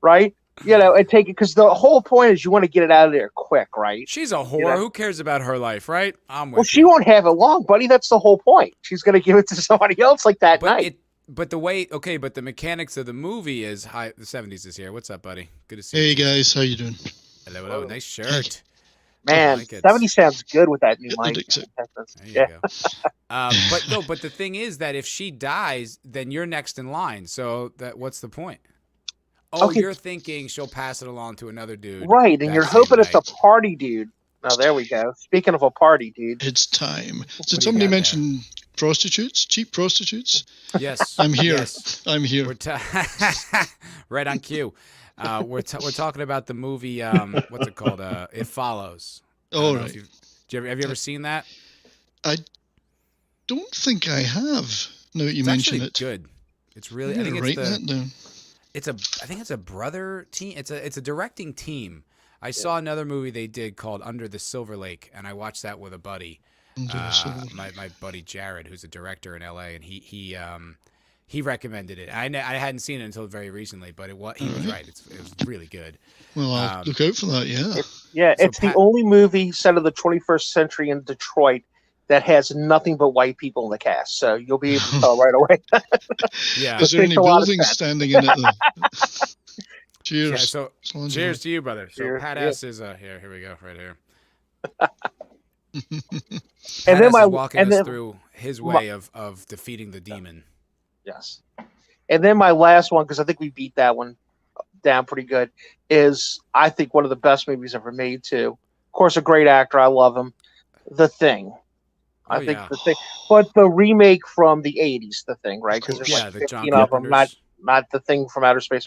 right? And take it, because the whole point is you want to get it out of there quick, right? She's a whore. Who cares about her life, right? I'm with Well, she won't have it long, buddy. That's the whole point. She's going to give it to somebody else like that night. But the mechanics of the movie is high. The 70s is here. What's up, buddy? Good to see you. you. Hey, guys. How you doing? Hello. Nice shirt. Man, 70 sounds good with that new mic. There you go. But the thing is that if she dies, then you're next in line. So what's the point? Oh, okay. You're thinking she'll pass it along to another dude. Right, and you're hoping it's a party dude. Oh, there we go. Speaking of a party dude. It's time. Did somebody mention prostitutes? Cheap prostitutes? Yes. I'm here. Yes. I'm here. Right on cue. We're talking about the movie, what's it called? It Follows. Oh, right. Have you ever seen that? I don't think I have. No, you mentioned it. Good. It's really, I think write that down. I think it's a brother team. It's a directing team. I saw another movie they did called Under the Silver Lake, and I watched that with a buddy. My buddy Jared, who's a director in LA, and he recommended it. I hadn't seen it until very recently, but he was right. It was really good. Well, I'll look out for that. Yeah. It's the only movie set of the 21st century in Detroit that has nothing but white people in the cast, so you'll be able to tell right away. Yeah. Is there any buildings standing in it? Cheers. Yeah, so cheers to you, brother. So Cheers. Pat S is here we go, right here. And then walking us through his way of defeating the demon. Yes. And then my last one, because I think we beat that one down pretty good, is I think one of the best movies ever made too. Of course, a great actor. I love him. The Thing. I think The Thing, but the remake from the '80s, The Thing, right? Because there's like 15 of them, not The Thing from outer space.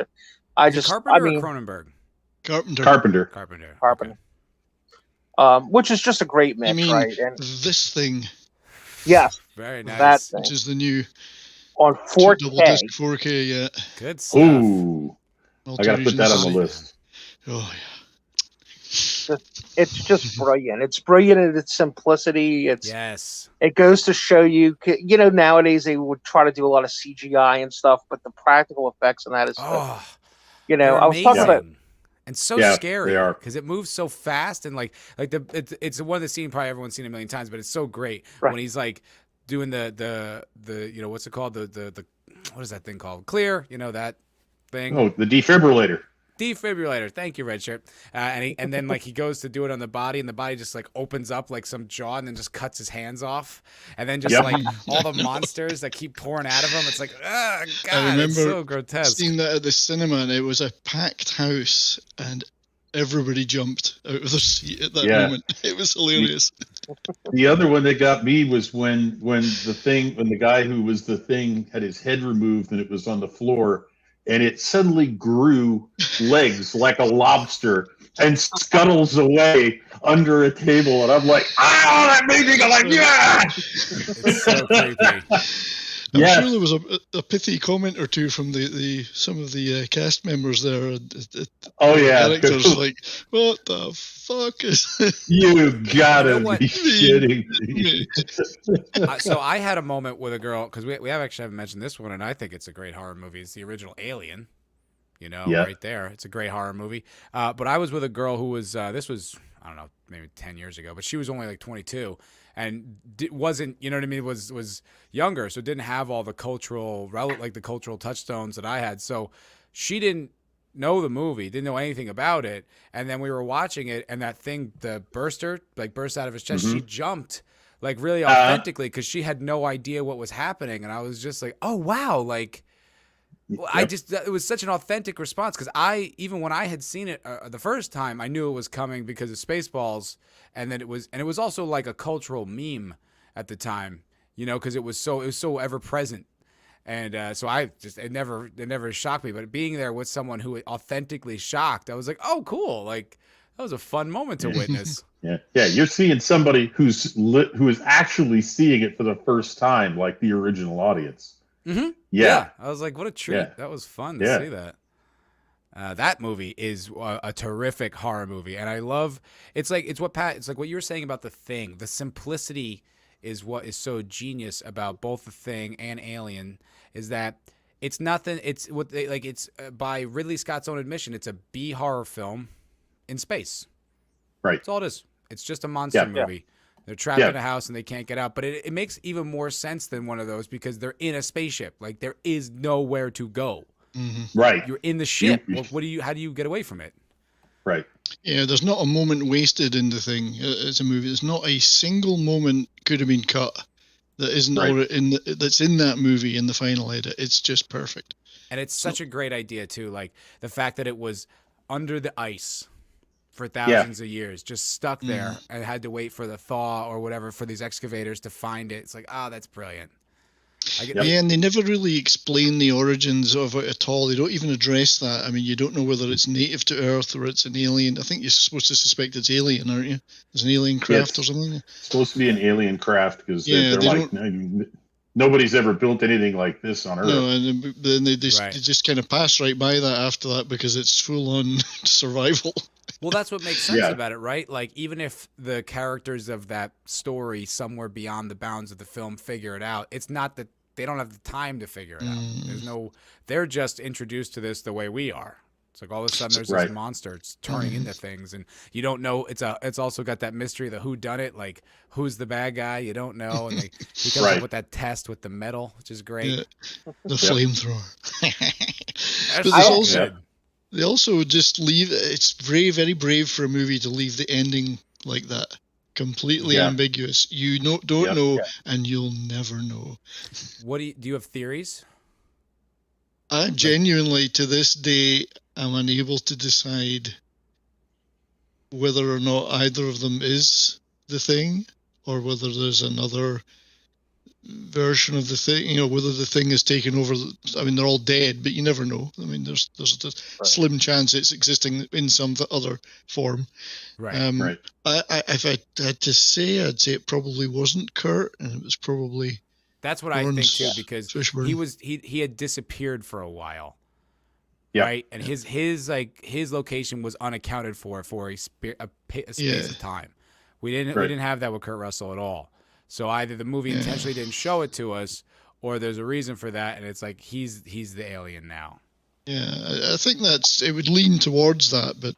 Carpenter or Cronenberg? Carpenter. Okay. Which is just a great mix, right? And This Thing. Yes. Very nice. That thing. Which is the new on 4K. Double disc 4K, yeah. Good stuff. Ooh. I gotta put that on the list. Oh yeah. It's just brilliant. It's brilliant in its simplicity. Yes. It goes to show you, nowadays they would try to do a lot of CGI and stuff, but the practical effects in that is, I was talking about, and so scary because it moves so fast and it's one of the scene probably everyone's seen a million times, but it's so great when he's like doing the what's it called the what is that thing called? Clear, that thing. Oh, the defibrillator. Defibrillator. Thank you, Red Shirt. And then he goes to do it on the body, and the body just opens up like some jaw, and then just cuts his hands off, and then just all the monsters that keep pouring out of him. It's like, oh God, I remember it's so grotesque. Seeing that at the cinema, and it was a packed house, and everybody jumped out of their seat at that moment. It was hilarious. The other one that got me was when the guy who was the Thing had his head removed and it was on the floor. And it suddenly grew legs like a lobster and scuttles away under a table. And I'm like, that made me go like, yeah! It's so creepy. I'm sure there was a pithy comment or two from some of the cast members there. Characters like, what the fuck is this? You gotta be kidding me. So I had a moment with a girl, because we haven't mentioned this one, and I think it's a great horror movie. It's the original Alien, right there. It's a great horror movie. But I was with a girl who was, this was, I don't know, maybe 10 years ago, but she was only 22. And wasn't, was younger, so didn't have all the cultural touchstones that I had. So she didn't know the movie, didn't know anything about it. And then we were watching it, and that thing, the burst out of his chest. She jumped really authentically because she had no idea what was happening. And I was just like, oh, wow. It was such an authentic response because even when I had seen it the first time, I knew it was coming because of Spaceballs. And then it was also like a cultural meme at the time, because it was so ever present. And so it never shocked me, but being there with someone who authentically shocked, I was like, oh, cool. That was a fun moment to witness. Yeah. You're seeing somebody who is actually seeing it for the first time, like the original audience. Mm-hmm. Yeah. I was like, what a treat. Yeah. That was fun to see that. That movie is a terrific horror movie, and I love. It's like what you were saying about The Thing. The simplicity is what is so genius about both The Thing and Alien. Is that it's nothing. It's what they like. It's by Ridley Scott's own admission. It's a B horror film in space. Right. That's all it is. It's just a monster movie. They're trapped in a house and they can't get out. But it makes even more sense than one of those because they're in a spaceship. There is nowhere to go. Mm-hmm. Right. You're in the ship. How do you get away from it? Right. Yeah, there's not a moment wasted in The Thing as a movie. There's not a single moment could have been cut that isn't that's in that movie in the final edit. It's just perfect. And it's such a great idea too, the fact that it was under the ice for thousands of years, just stuck there and had to wait for the thaw or whatever for these excavators to find it. It's like, that's brilliant. And they never really explain the origins of it at all. They don't even address that. I mean, you don't know whether it's native to Earth or it's an alien. I think you're supposed to suspect it's alien, aren't you? It's an alien craft or something. It's supposed to be an alien craft because nobody's ever built anything like this on Earth. No, and then they just kind of pass right by that after that because it's full-on survival. Well, that's what makes sense about it, right? Even if the characters of that story somewhere beyond the bounds of the film figure it out, it's not that they don't have the time to figure it out. They're just introduced to this the way we are. It's like all of a sudden there's this monster. It's turning into things, and you don't know. It's also got that mystery, the who done it, like who's the bad guy. You don't know, and he comes up with that test with the metal, which is great. Yeah. The flamethrower. They also just leave. It's very brave for a movie to leave the ending like that, completely ambiguous. You don't know, and you'll never know. What do you have theories? I genuinely, to this day, am unable to decide whether or not either of them is the Thing, or whether there's another version of the Thing. You know, whether the Thing is taken over. I mean, they're all dead, but you never know. I mean, there's a slim chance it's existing in some other form. Right. If I had to say, I'd say it probably wasn't Kurt, and it was probably. That's what I think too, because Fishburne. he had disappeared for a while, Yep. right? And his location was unaccounted for a space of time. We didn't have that with Kurt Russell at all. So either the movie intentionally didn't show it to us, or there's a reason for that, and it's like he's the alien now. Yeah, I think it would lean towards that, but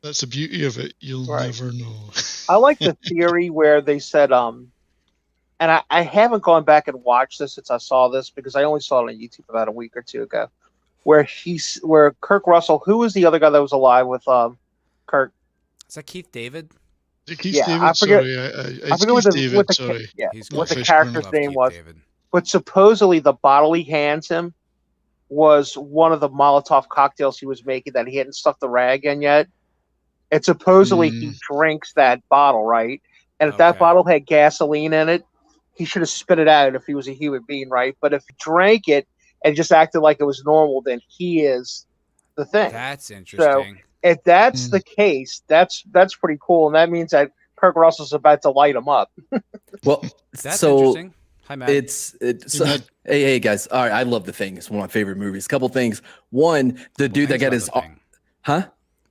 that's the beauty of it. You'll never know. I like the theory where they said, and I haven't gone back and watched this since I saw this, because I only saw it on YouTube about a week or two ago, where Kirk Russell, who was the other guy that was alive with Kirk? Is that Keith David? David, I forget. What the character's name was. But supposedly the bottle he hands him was one of the Molotov cocktails he was making that he hadn't stuck the rag in yet. And supposedly he drinks that bottle, right? And if that bottle had gasoline in it, he should have spit it out if he was a human being, right? But if he drank it and just acted like it was normal, then he is the Thing. That's interesting. So if that's the case, that's pretty cool, and that means that Kirk Russell's about to light him up. Well, that's interesting. Hi, Matt. Hey guys. All right, I love The Thing. It's one of my favorite movies. Couple things. One, the dude that got his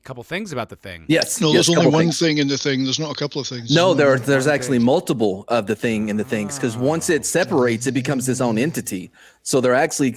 Couple things about The Thing. Yes. No, there's only one thing in The Thing. There's not a couple of things. No, there's actually multiple of The Thing in the things, because once it separates, it becomes its own entity. So they're actually.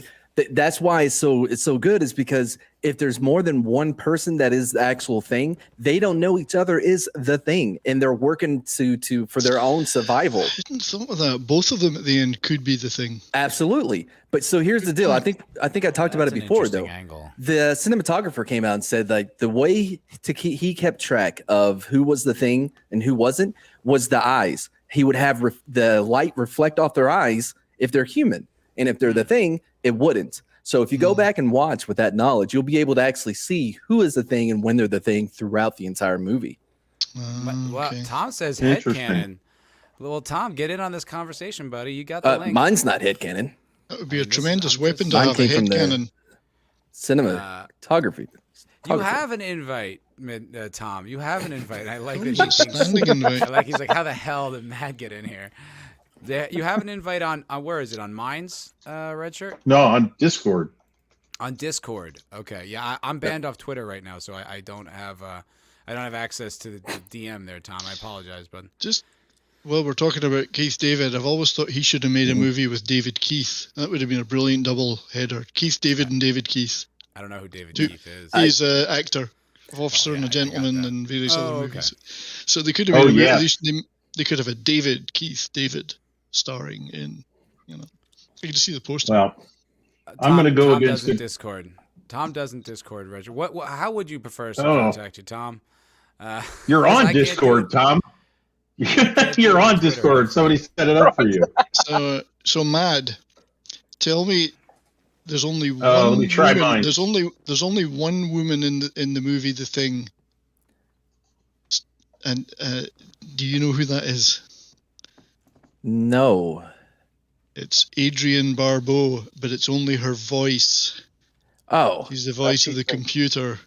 That's why it's so good, is because if there's more than one person that is the actual Thing, they don't know each other is the Thing, and they're working for their own survival. I hadn't thought of that. Both of them at the end could be the Thing. Absolutely. But so here's the deal. I think I talked about it before, though. Angle. The cinematographer came out and said, like, the way he kept track of who was the Thing and who wasn't was the eyes. He would have the light reflect off their eyes if they're human, and if they're the Thing, it wouldn't. So if you go back and watch with that knowledge, you'll be able to actually see who is the Thing and when they're the Thing throughout the entire movie. Well, Tom says headcanon. Well, Tom, get in on this conversation, buddy. You got the link. Mine's not headcanon. That would be a tremendous weapon to have, a headcanon. Cinematography. You have an invite, Tom. You have an invite. I like that he thinks. He's like, how the hell did Matt get in here? You have an invite on where is it? On Mine's Red Shirt? No, on Discord. On Discord. Okay. Yeah, I'm banned off Twitter right now, so I don't have access to the DM there, Tom. I apologize, bud. Well, we're talking about Keith David. I've always thought he should have made a movie with David Keith. That would have been a brilliant double header. Keith David and David Keith. I don't know who David Keith is. He's an actor, Officer and a Gentleman, and various other movies. So they could have made at least they could have a David starring in, you can just see the poster. Well, I'm going to go Tom against Discord. Tom doesn't Discord, Roger. How would you prefer us to contact you, Tom? You're on Discord, Tom. You're on Discord. Somebody set it up for you. So Mad, tell me, there's only one. Let me try mine. There's only one woman in the movie The Thing, and do you know who that is? No. It's Adrienne Barbeau, but it's only her voice. Oh. She's the voice of the computer.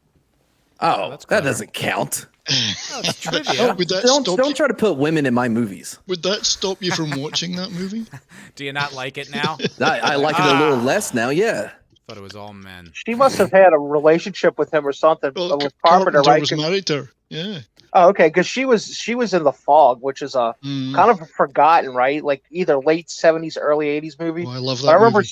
Oh, that doesn't count. That's trivia. Don't try to put women in my movies. Would that stop you from watching that movie? Do you not like it now? I like it a little less now, yeah. Thought it was all men. She must have had a relationship with him or something. Well, with Carpenter, right? was married to her. Yeah. Oh, okay, because she was in The Fog, which is a Mm. kind of forgotten, right? Like either late '70s, early '80s movie. Oh, I love But I that remember movie.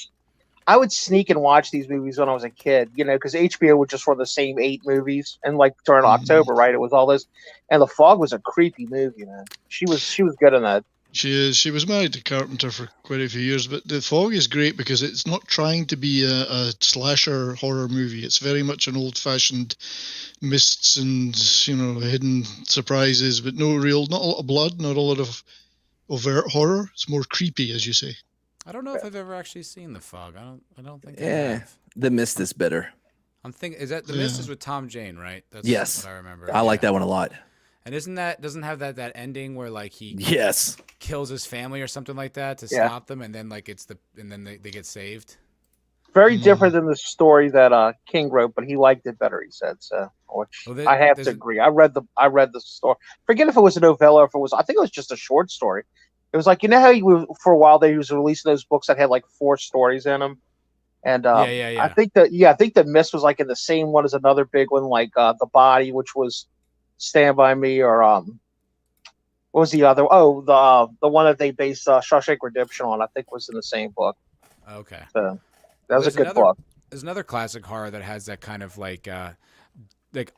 I would sneak and watch these movies when I was a kid, because HBO would just run the same 8 movies, and like during Mhm. October, right? It was all this, and The Fog was a creepy movie, man. She was good in that. She was married to Carpenter for quite a few years, but The Fog is great because it's not trying to be a slasher horror movie. It's very much an old-fashioned mists and hidden surprises, but not a lot of blood, not a lot of overt horror. It's more creepy, as you say. I don't know if I've ever actually seen The Fog. I don't think I Yeah, have. The Mist is better. I'm thinking, is that The Mist is with Tom Jane, right? That's Yes. what I remember. I like Yeah. that one a lot. And doesn't have that ending where like he Yes. kills his family or something like that to Yeah. stop them, and then like they get saved. Very Mm. different than the story that King wrote, but he liked it better. He said so, which Well, I have to there's- agree. I read the story. Forget if it was a novella or if it was. I think it was just a short story. It was like how for a while he was releasing those books that had like 4 stories in them, and Yeah. I think the Mist was like in the same one as another big one, like The Body, which was Stand by Me, or what was the other? Oh, the one that they based Shawshank Redemption on, I think was in the same book. Okay. So that was a There's good another- book. There's another classic horror that has that kind of like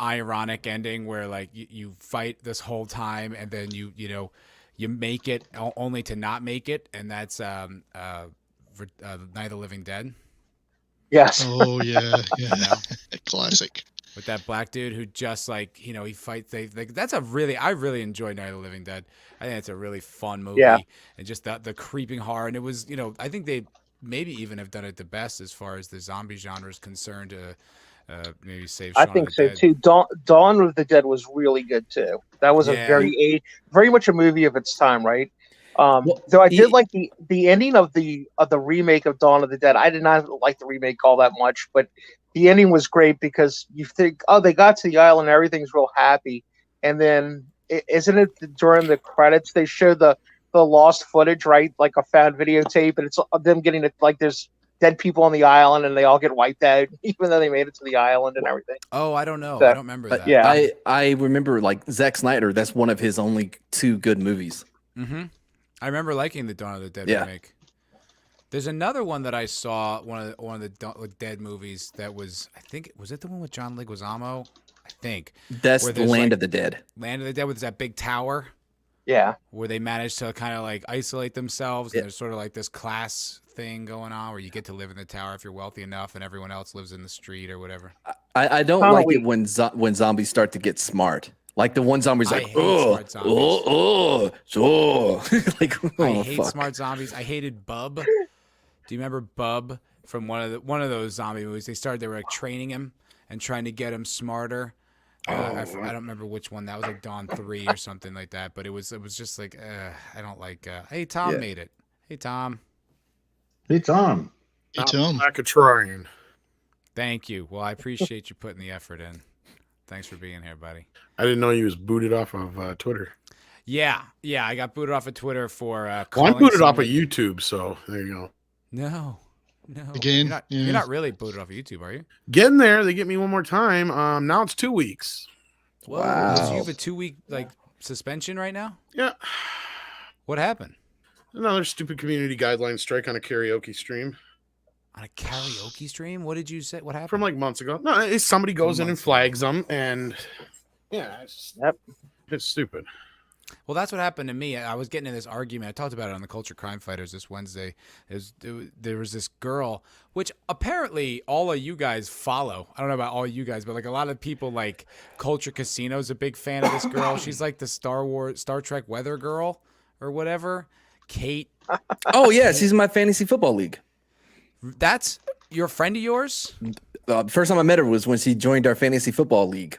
ironic ending where like you fight this whole time and then you make it only to not make it, and that's Night of the Living Dead. Yes. Oh yeah, You yeah, know? classic. With that black dude who just like he fights. I really enjoy Night of the Living Dead. I think it's a really fun movie. Yeah. And just the creeping horror, and it was I think they maybe even have done it the best as far as the zombie genre is concerned. Maybe save. I Shaun think of the so Dead. too. Dawn of the Dead was really good too. That was Yeah. very much a movie of its time, right? Well, Though I did like the ending of the remake of Dawn of the Dead. I did not like the remake all that much, but the ending was great because you think, oh, they got to the island, everything's real happy, and then isn't it during the credits they show the lost footage, right? Like a found videotape, and it's them getting it like there's dead people on the island and they all get wiped out, even though they made it to the island and everything. Oh, I don't know. So- I don't remember that. yeah. I remember like Zack Snyder. That's one of his only 2 good movies. Mm-hmm. I remember liking the Dawn of the Dead Yeah. remake. There's another one that I saw, one of the Dead movies that was, I think, was it the one with John Leguizamo? I think. That's Where the there's, Land like- of the Dead. Land of the Dead with that big tower Yeah. where they manage to kind of like isolate themselves. Yeah. And there's sort of like this class thing going on where you get to live in the tower if you're wealthy enough and everyone else lives in the street or whatever. I don't Kinda like weak. it when zombies start to get smart. Like the one zombie's I like, hate oh, smart zombies. like, I oh, hate fuck. smart zombies. I hated Bub. Do you remember Bub from one of those zombie movies? They were like training him and trying to get him smarter. I don't remember which one. That was like Dawn 3 or something like that. But it was just like I don't like. Hey, Tom Yeah. made it. Hey, Tom. Hey, Tom. Hey, Tom. Lack of trying. Thank you. Well, I appreciate you putting the effort in. Thanks for being here, buddy. I didn't know you was booted off of Twitter. Yeah. I got booted off of Twitter for. Well, I'm calling booted off of somebody- YouTube, so there you go. No. Again, you're yeah. not really booted off of YouTube, are you? Getting there. They get me one more time. Now it's 2 weeks. Whoa, Wow. So you have a 2-week like suspension right now? Yeah. What happened? Another stupid community guideline strike on a karaoke stream On a karaoke stream? What did you say? What happened? from like months ago. No, it's somebody goes in and months ago. flags them, and yeah, Yep. it's stupid. Well, that's what happened to me. I was getting in this argument. I talked about it on the Culture Crime Fighters this Wednesday. There was this girl, which apparently all of you guys follow. I don't know about all you guys, but like a lot of people, like Culture Casino's a big fan of this girl. She's like the Star Trek weather girl or whatever. Kate, Oh yeah, she's in my fantasy football league. that's your friend of yours? First time I met her was when she joined our fantasy football league.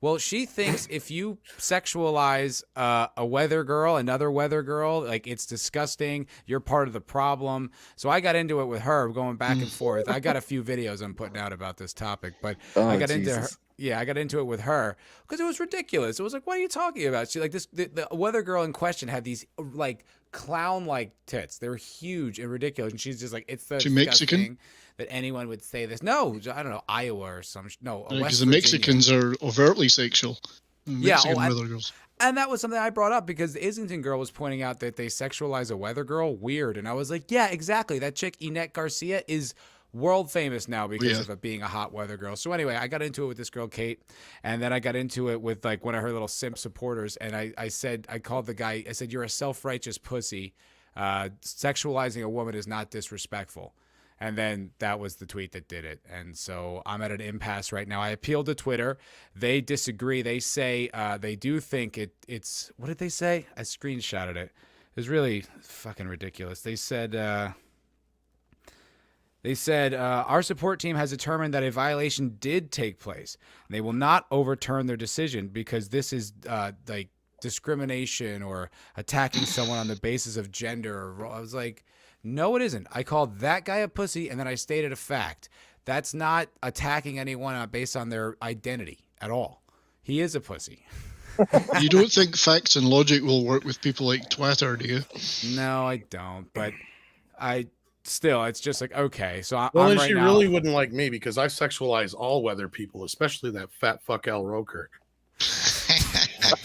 Well, she thinks if you sexualize a weather girl, another weather girl, like it's disgusting. You're part of the problem. So I got into it with her, going back and forth. I got a few videos I'm putting out about this topic, but Oh, I got into her. Jesus. Yeah, I got into it with her because it was ridiculous. It was like, what are you talking about? She like this. The weather girl in question had these like clown-like tits. They were huge and ridiculous, and she's just like, it's the She Mexican? disgusting that anyone would say this. No, I don't know, Iowa or some. No, Because West the Virginia. Mexicans are overtly sexual. Mexican and- weather girls. And that was something I brought up because the Islington girl was pointing out that they sexualize a weather girl. Weird. And I was like, yeah, exactly. That chick, Inette Garcia, is world famous now because of it being a hot weather girl. So anyway, I got into it with this girl, Kate. And then I got into it with like one of her little simp supporters. And I called the guy, I said, you're a self-righteous pussy. Sexualizing a woman is not disrespectful. And then that was the tweet that did it. And so I'm at an impasse right now. I appealed to Twitter. They disagree. They say they do think it's – what did they say? I screenshotted it. It was really fucking ridiculous. They said our support team has determined that a violation did take place. They will not overturn their decision because this is like discrimination or attacking someone on the basis of gender. I was like – no, it isn't. I called that guy a pussy, and then I stated a fact. That's not attacking anyone based on their identity at all. He is a pussy. You don't think facts and logic will work with people like Twitter, do you? No, I don't. But it's just like, okay. So Well, I'm then right she now, really wouldn't like me because I sexualize all weather people, especially that fat fuck Al Roker.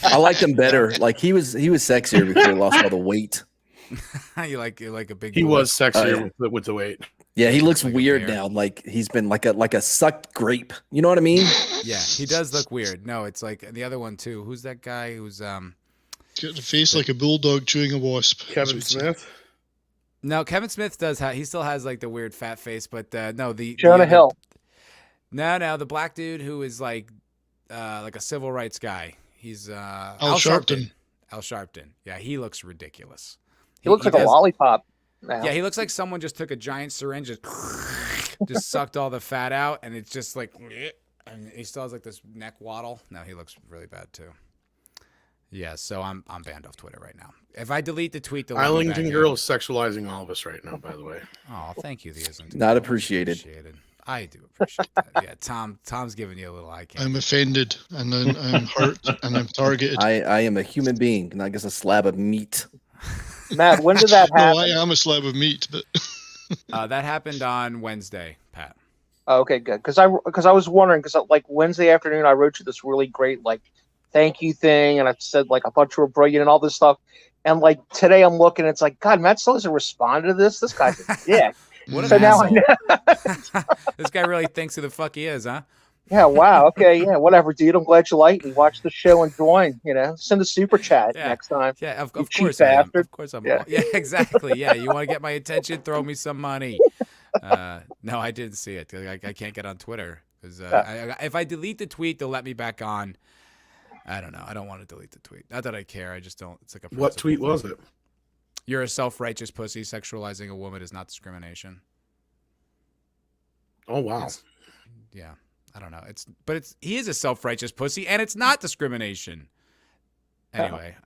I liked him better. Like he was sexier before he lost all the weight. you like a big. He boy. was sexier with the weight. Yeah, he looks like a weird bear. now. Like he's been like a sucked grape. You know what I mean? Yeah, he does look weird. No, it's like the other one too. Who's that guy? Who's Got a face like a bulldog chewing a wasp. Kevin Smith. No, Kevin Smith does. He still has like the weird fat face, but no, the Jonah other- Hill. No, the black dude who is like a civil rights guy. He's Al Sharpton. Al Sharpton. Yeah, he looks ridiculous. He looks like a lollipop now. Yeah, he looks like someone just took a giant syringe, just sucked all the fat out, and it's just like, and he still has like this neck waddle. No, he looks really bad too. Yeah, so I'm banned off Twitter right now. If I delete the tweet, the Islington girl is sexualizing all of us right now. By the way. Oh, thank you, the Islington. Not girl. appreciated. I do appreciate that. Yeah, Tom's giving you a little eye candy. I'm offended and I'm hurt and I'm targeted. I am a human being, not just a slab of meat. Matt, when did that No, happen? I am a slab of meat, but That happened on Wednesday, Pat. Oh, okay, good. Because I was wondering, because like Wednesday afternoon, I wrote you this really great like thank you thing, and I said like I thought you were brilliant and all this stuff. And like today, I'm looking, it's like God, Matt still hasn't responded to this. This guy's yeah. What an So now I asshole. know. This guy really thinks who the fuck he is, huh? Yeah, wow. Okay, yeah, whatever, dude. I'm glad you like and watch the show and join. You know, send a super chat Yeah. next time. Yeah, of You course cheap I am. bastard. Of course I'm. Yeah. Yeah, exactly. Yeah, you want to get my attention? Throw me some money. No, I didn't see it. I can't get on Twitter because if I delete the tweet, they'll let me back on. I don't know. I don't want to delete the tweet. Not that I care. I just don't. It's like a. What principle tweet thing. was it? You're a self-righteous pussy. Sexualizing a woman is not discrimination. Oh wow. Yeah, I don't know. He is a self-righteous pussy, and it's not discrimination. Anyway,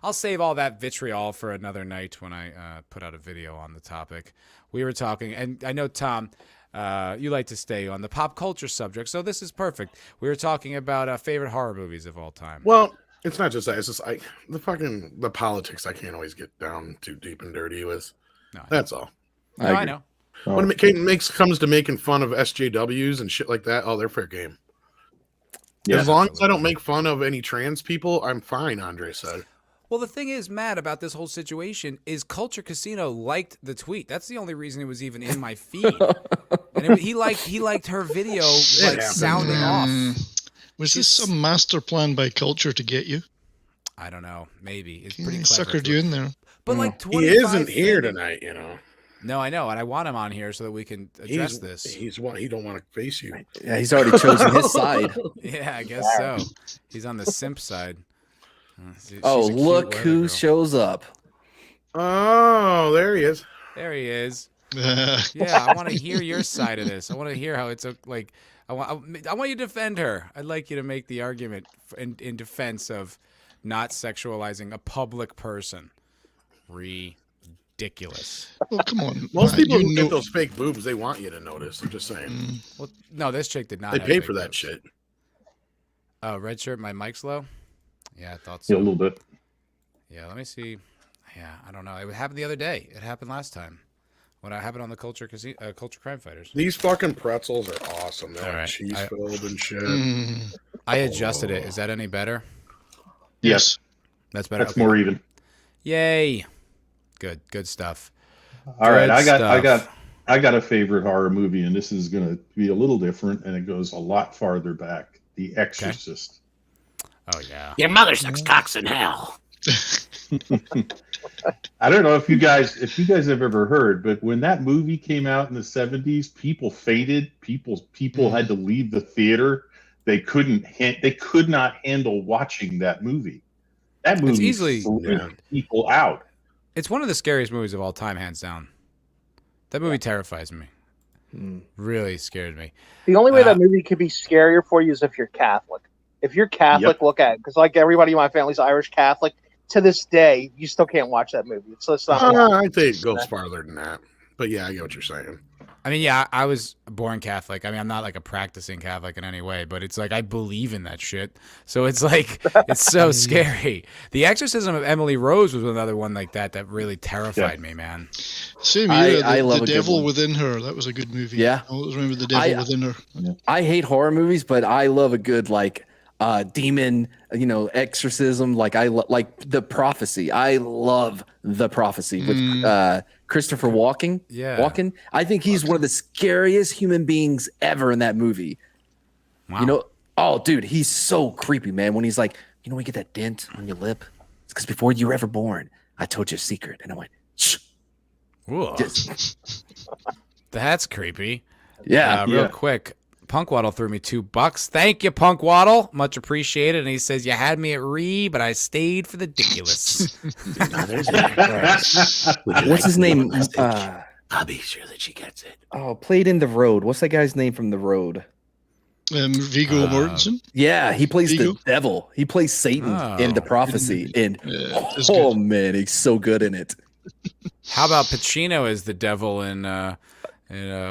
I'll save all that vitriol for another night when I put out a video on the topic. We were talking, and I know Tom, you like to stay on the pop culture subject, so this is perfect. We were talking about favorite horror movies of all time. Well, it's not just that. It's just the politics. I can't always get down too deep and dirty with. No, That's all. I know. When it comes to making fun of SJWs and shit like that, oh, they're fair game. Yeah, as long as I don't make fun of any trans people, I'm fine, Andre said. Well, the thing is, Matt, about this whole situation is Culture Casino liked the tweet. That's the only reason it was even in my feed. And he liked her video like happens, sounding off. was this some master plan by culture to get you? I don't know. Maybe it's He pretty clever. suckered you in there. But like He 25 isn't here things- tonight, you know. No, I know, and I want him on here so that we can address this. He don't want to face you. Yeah, he's already chosen his side. Yeah, I guess so. He's on the simp side. She's Oh, a cute look weather who girl. shows up. Oh, there he is. There he is. Yeah, I want to hear your side of this. I want to hear how it's like. I want you to defend her. I'd like you to make the argument in defense of not sexualizing a public person. Ridiculous. Well, come on. Most Matt, people you who know- get those fake boobs, they want you to notice. I'm just saying. Well, no, this chick did not. They have pay big for that boobs. shit. Oh, red shirt. My mic's low. Yeah, I thought Yeah, so. a little bit. Yeah, let me see. Yeah, I don't know. It happened the other day. It happened last time when I happened on the Culture Crime Fighters. These fucking pretzels are awesome. They're All like right. cheese filled and shit. I adjusted it. Is that any better? Yes, That's better. that's Okay. more even. Yay! Good stuff. All right, Good I got a favorite horror movie, and this is going to be a little different, and it goes a lot farther back. The Exorcist. Oh yeah. Your mother sucks cocks in hell. I don't know if you guys have ever heard, but when that movie came out in the 70s, people fainted. People had to leave the theater. They could not handle watching that movie. That movie easily freaked people out. It's one of the scariest movies of all time, hands down. That movie terrifies me. Really scared me. The only way that movie could be scarier for you is if you're Catholic. If you're Catholic, look at it. Because like everybody in my family's Irish Catholic, to this day, you still can't watch that movie. So it's not. I think it goes farther than that. But yeah, I get what you're saying. I mean, yeah, I was born Catholic. I mean, I'm not like a practicing Catholic in any way, but it's like I believe in that shit. So it's like it's so scary. The Exorcism of Emily Rose was another one like that really terrified me, man. Same here. I love The a good Devil one. Within Her. That was a good movie. Yeah. I always remember The Devil Within Her. I hate horror movies, but I love a good demon, exorcism. Like like The Prophecy. I love The Prophecy with Christopher Walken. Yeah. Walken. I think he's one of the scariest human beings ever in that movie. Wow. Oh, dude, he's so creepy, man. When he's like, when you get that dent on your lip, it's because before you were ever born, I told you a secret, and I went, shh. Ooh. That's creepy. Yeah. Real quick. Punk Waddle threw me $2. Thank you, Punk Waddle. Much appreciated. And he says, you had me at but I stayed for the ridiculous. What's his name? I'll be sure that she gets it. Played in The Road. What's that guy's name from The Road? Viggo Mortensen. Yeah, he plays Viggo? the devil. He plays Satan in The Prophecy. And it's oh good. man, he's so good in it. How about Pacino as the devil in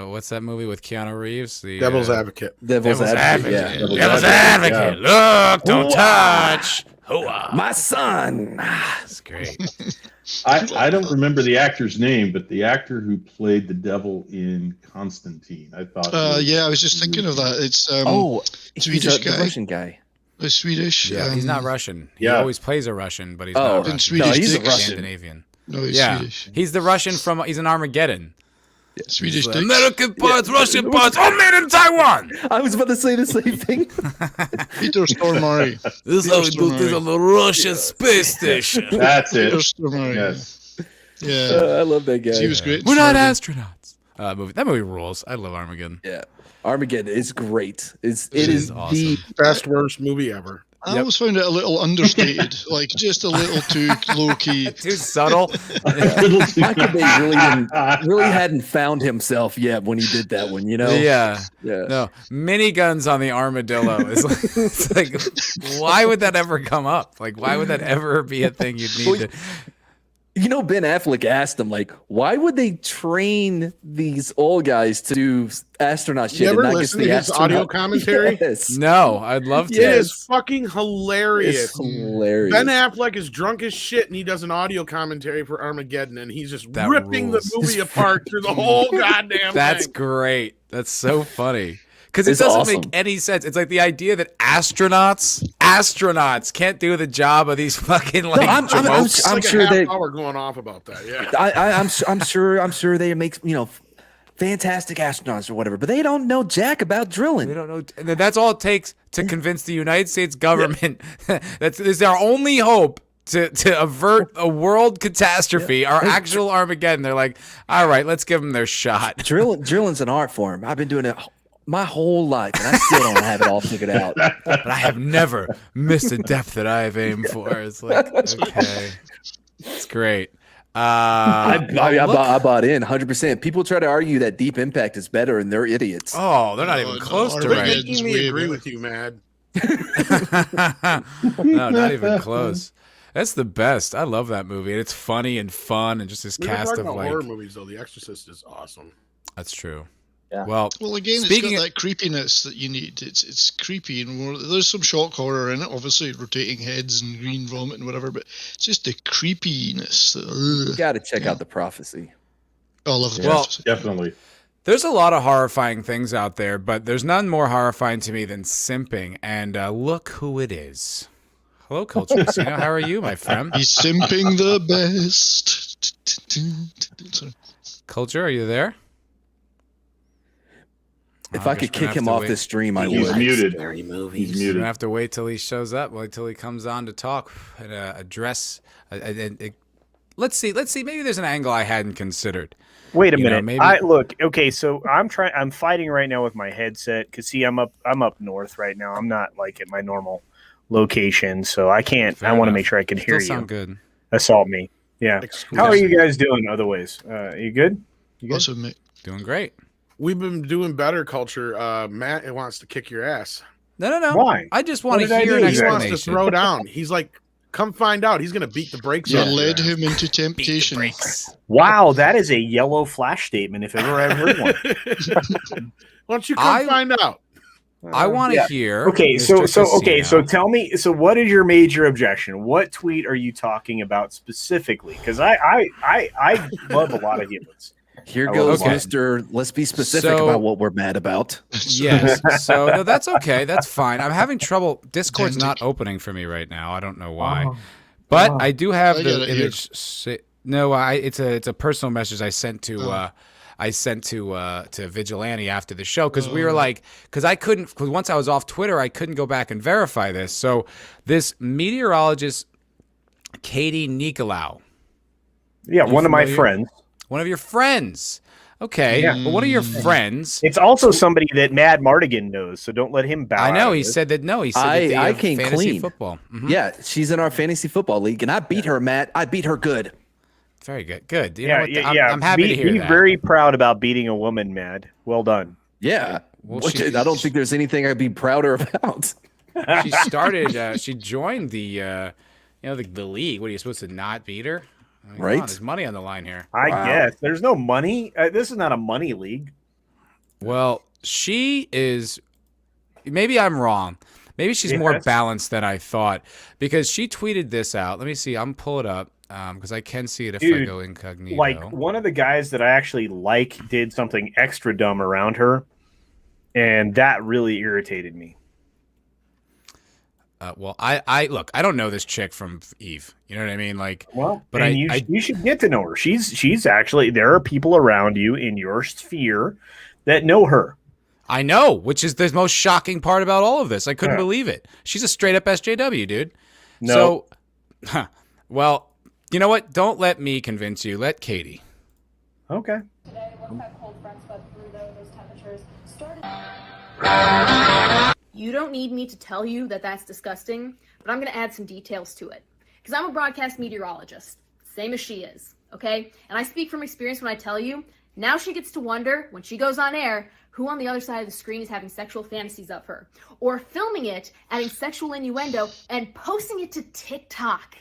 what's that movie with Keanu Reeves? The Devil's Advocate. Devil's Advocate. Yeah. Devil's Advocate. Look, don't touch. Hooah. My son. That's great. I don't remember the actor's name, but the actor who played the devil in Constantine, I thought. I was just thinking of that. It's He's Swedish the guy. Russian guy. A Swedish. Yeah, he's not Russian. He yeah. always plays a Russian, but he's Oh, not in Russian. Swedish No, he's a Dicks. Russian. Scandinavian. No, he's Yeah, Swedish. he's the Russian he's in Armageddon. Swedish He's Dicks. American parts, Russian parts, all made in Taiwan. I was about to say the same thing. Peter Stormare. This is how we do this on the Russian space station. That's Peter it. Stormare. Yes. Yeah. I love that guy. He was great. in We're not Smallville. astronauts. That movie rules. I love Armageddon. Yeah. Armageddon is great. It is is awesome. the Best worst movie ever. I always found it a little understated, like just a little too low key. Too subtle. Michael Bay really hadn't found himself yet when he did that one, Yeah. Yeah. No, miniguns on the armadillo is like, it's like, why would that ever come up? Like, why would that ever be a thing you'd need to? Ben Affleck asked him, like, why would they train these old guys to do astronaut shit? You ever and not listen get to the his audio astronaut- commentary? Yes. No, I'd love to. It Yes. is fucking hilarious. It's hilarious. Ben Affleck is drunk as shit, and he does an audio commentary for Armageddon, and he's just That ripping rules. the movie apart through the whole goddamn That's thing. great. That's so funny. Because it It's doesn't awesome. make any sense. It's like the idea that astronauts can't do the job of these fucking like I'm jamokes. It's I'm like sure a half they- hour going off about that. Yeah, I'm sure they make fantastic astronauts or whatever, but they don't know jack about drilling. They don't know. And that's all it takes to convince the United States government that is our only hope to avert a world catastrophe, our actual Armageddon. They're like, all right, let's give them their shot. Drilling's an art form. I've been doing it my whole life, and I still don't have it all figured out. But I have never missed a depth that I have aimed for. It's like, okay, it's great. I bought in 100%. People try to argue that Deep Impact is better, and they're idiots. Oh, they're not even no, close to Armageddon. right. making me way agree better. with you, Mad. No, not even close. That's the best. I love that movie. And it's funny and fun and just this We were cast talking of about like. horror movies, though. The Exorcist is awesome. That's true. Yeah. Well, Well, again, Speaking it's of- got that creepiness that you need. It's creepy and more. There's some shock horror in it, obviously rotating heads and green vomit and whatever. But it's just the creepiness. You got to check out The Prophecy. I love the Well, prophecy. Definitely. There's a lot of horrifying things out there, but there's none more horrifying to me than simping. And look who it is. Hello, Culture Casino. How are you, my friend? He's simping the best. Sorry. Culture, are you there? If I could kick him off the stream, I He's would. muted. Scary He's movies. We're muted. gonna have to wait till he shows up. Wait till he comes on to talk and address. Let's see. Maybe there's an angle I hadn't considered. Wait a You know, minute. maybe- Look. Okay, so I'm fighting right now with my headset because see, I'm up north right now. I'm not like at my normal location, so I can't. Fair I want to enough. make sure I can hear Still you. sound good. Assault me. Yeah. Excuse How are me. you guys doing? Otherwise, you good? You good? Awesome, mate. Doing great. We've been doing better, Culture. Matt wants to kick your ass. No. Why? I just want What to did I hear do? an He wants to explanation. throw down. He's like, come find out. He's gonna beat the brakes You off your led ass. him into Beat the temptation. brakes. Wow, that is a yellow flash statement if ever I've heard one. Why don't you come I- find out? I want to Yeah. hear. Okay, Mr. so Casino. tell me. So, what is your major objection? What tweet are you talking about specifically? Because I love a lot of humans. Here I goes will- Okay. Mr. Let's be specific So- about what we're mad about. Yes. So no, that's okay. That's fine. I'm having trouble. Discord's not Authentic. opening for me right now. I don't know why. But I do have I get the it here. image. No, it's a personal message I sent to to Vigilante after the show because we were like, because once I was off Twitter, I couldn't go back and verify this. So this meteorologist, Katie Nicolau, Yeah, one of my familiar? friends. one of your friends. Okay, Yeah. but one of your friends. It's also somebody that Mad Mardigan knows, so don't let him bow. I know out of he this. said that. No, he said that I- they I have came fantasy clean. football. Mhm. Yeah, she's in our fantasy football league, and I beat her, Matt. I beat her good. Very good. Good. You know Yeah, what? yeah. I'm happy to hear be that. very proud about beating a woman, Mad. Well done. Yeah. Well, Which she- I don't think there's anything I'd be prouder about. She started. She joined the league. What are you supposed to not beat her? I mean, come Right. on, there's money on the line here. I Wow. guess there's no money. This is not a money league. Well, she is. Maybe I'm wrong. Maybe she's more Yes. balanced than I thought because she tweeted this out. Let me see. I'm pull it up because I can see it if I Dude, go incognito. Like one of the guys that I actually like did something extra dumb around her, and that really irritated me. Well, I look. I don't know this chick from Eve. You know what I mean? Like, Well, But and I- you should get to know her. She's actually there are people around you in your sphere that know her. I know, which is the most shocking part about all of this. I couldn't Yeah. believe it. She's a straight up SJW, dude. No. So, well, you know what? Don't let me convince you. Let Katie. Okay. Today, we're quite cold fronts swept through those temperatures started. You don't need me to tell you that that's disgusting, but I'm going to add some details to it. Because I'm a broadcast meteorologist, same as she is, okay? And I speak from experience when I tell you, now she gets to wonder, when she goes on air, who on the other side of the screen is having sexual fantasies of her, or filming it, adding sexual innuendo, and posting it to TikTok,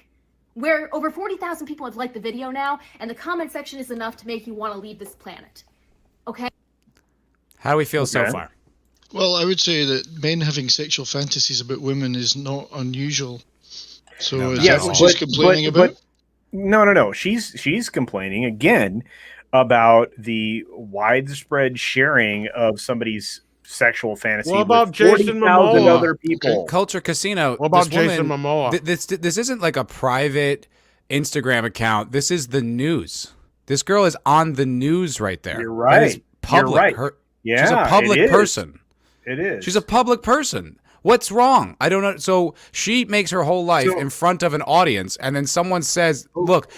where over 40,000 people have liked the video now, and the comment section is enough to make you want to leave this planet. Okay? How do we feel so Okay. far? Well, I would say that men having sexual fantasies about women is not unusual. So No, is not that at all. what she's complaining about? No. She's complaining again about the widespread sharing of somebody's sexual fantasy. What about with Jason 40,000 Momoa? other people? Culture Casino. What about this woman- Jason Momoa? This isn't like a private Instagram account. This is the news. This girl is on the news right there. You're That is right. public. You're right. Her- Yeah, she's a public it is. person. It is. She's a public person. What's wrong? I don't know. So she makes her whole life So- in front of an audience, and then someone says, "Look,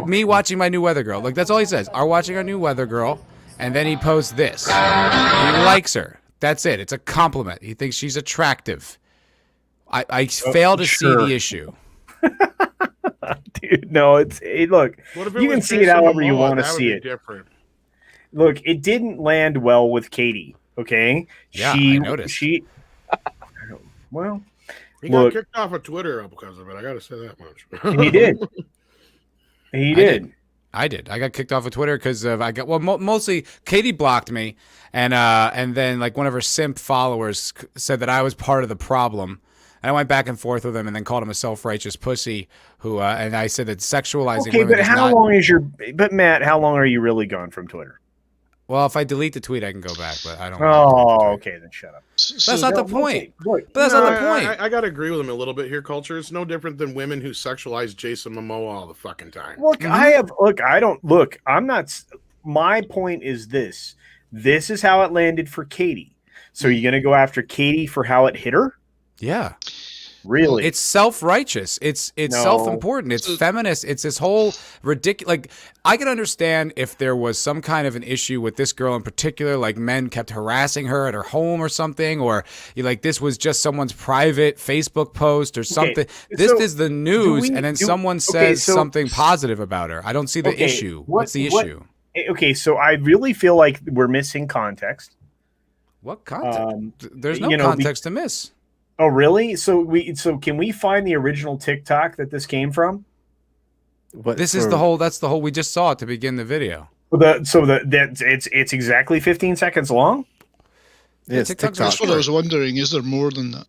me watching my new Weather Girl." Like that's all he says. Are watching our new Weather Girl, and then he posts this. He likes her. That's it. It's a compliment. He thinks she's attractive. I fail to see sure. the issue. Dude, no, look. What if it You was can see it Jason however you Momoa? want to That would see be it. Different. Look, it didn't land well with Katie. Okay. Yeah, I noticed. Well, He Look. got kicked off of Twitter because of it. I got to say that much. he did. He did. I did. I got kicked off of Twitter because mostly Katie blocked me, and then like one of her simp followers said that I was part of the problem. And I went back and forth with him, and then called him a self-righteous pussy. And I said that sexualizing Okay, women but is how not. long is your? But Matt, how long are you really gone from Twitter? Well, if I delete the tweet, I can go back, but I don't. Oh, okay, then shut up. That's not the point. But that's No, not the point. I gotta agree with him a little bit here. Culture. It's no different than women who sexualize Jason Momoa all the fucking time. Look, I'm not. My point is this. This is how it landed for Katie. So you're gonna go after Katie for how it hit her? Yeah. Really? It's self-righteous. It's No. self-important. It's feminist. It's this whole ridiculous. Like, I can understand if there was some kind of an issue with this girl in particular, like men kept harassing her at her home or something, or like this was just someone's private Facebook post or something. This so is the news, and then someone says something positive about her. I don't see the issue. What's the issue? Okay, so I really feel like we're missing context. What context? There's no context to miss. Oh, really? So can we find the original TikTok that this came from? That's the whole we just saw it to begin the video. It's exactly 15 seconds long? Yes, TikTok's That's what I was wondering. Is there more than that?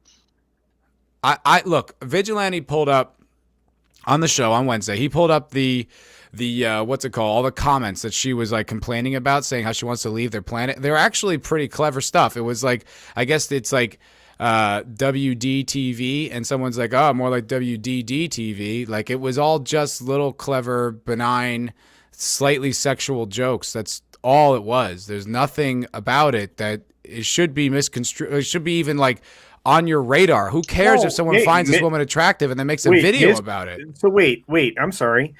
I look, Vigilante pulled up on the show on Wednesday. He pulled up the what's it called? All the comments that she was like complaining about, saying how she wants to leave their planet. They're actually pretty clever stuff. It was like, I guess it's like WDTV, and someone's like, oh, more like WDDTV. Like, it was all just little clever, benign, slightly sexual jokes. That's all it was. There's nothing about it that it should be misconstrued. It should be even like on your radar. Who cares if someone finds this woman attractive and then makes a video about it? So wait, I'm sorry.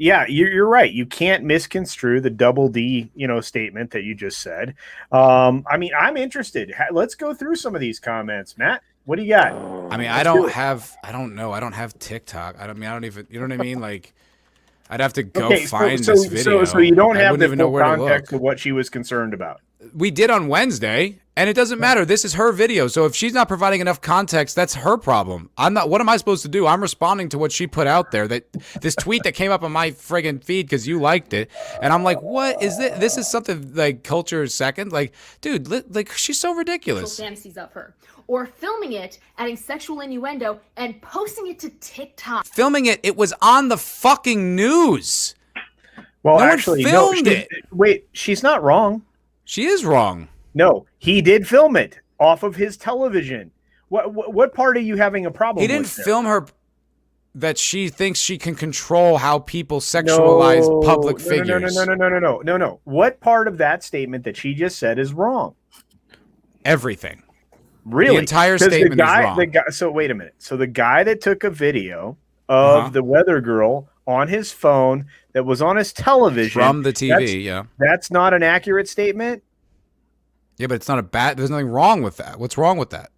Yeah, you're right. You can't misconstrue the double D, statement that you just said. I mean, I'm interested. Let's go through some of these comments, Matt. What do you got? I mean, I don't know. I don't have TikTok. I don't even, you know what I mean? Like, I'd have to go find this video. So you don't have the even know full where to context look. of what she was concerned about. We did on Wednesday, and it doesn't matter. This is her video. So if she's not providing enough context, that's her problem. I'm not. What am I supposed to do? I'm responding to what she put out there. That this tweet that came up on my friggin' feed because you liked it, and I'm like, what is this? This is something like culture second. Like, dude, like she's so ridiculous. Fantasies of her, or filming it, adding sexual innuendo, and posting it to TikTok. Filming it. It was on the fucking news. Well, no actually, one filmed it. Wait, she's not wrong. She is wrong. No, he did film it off of his television. What part are you having a problem with? He didn't film her that she thinks she can control how people sexualize public figures. No. What part of that statement that she just said is wrong? Everything. Really? The entire statement is wrong. So wait a minute. So the guy that took a video of the weather girl on his phone that was on his television from the TV, that's not an accurate statement. Yeah, but it's not a bad. There's nothing wrong with that. What's wrong with that?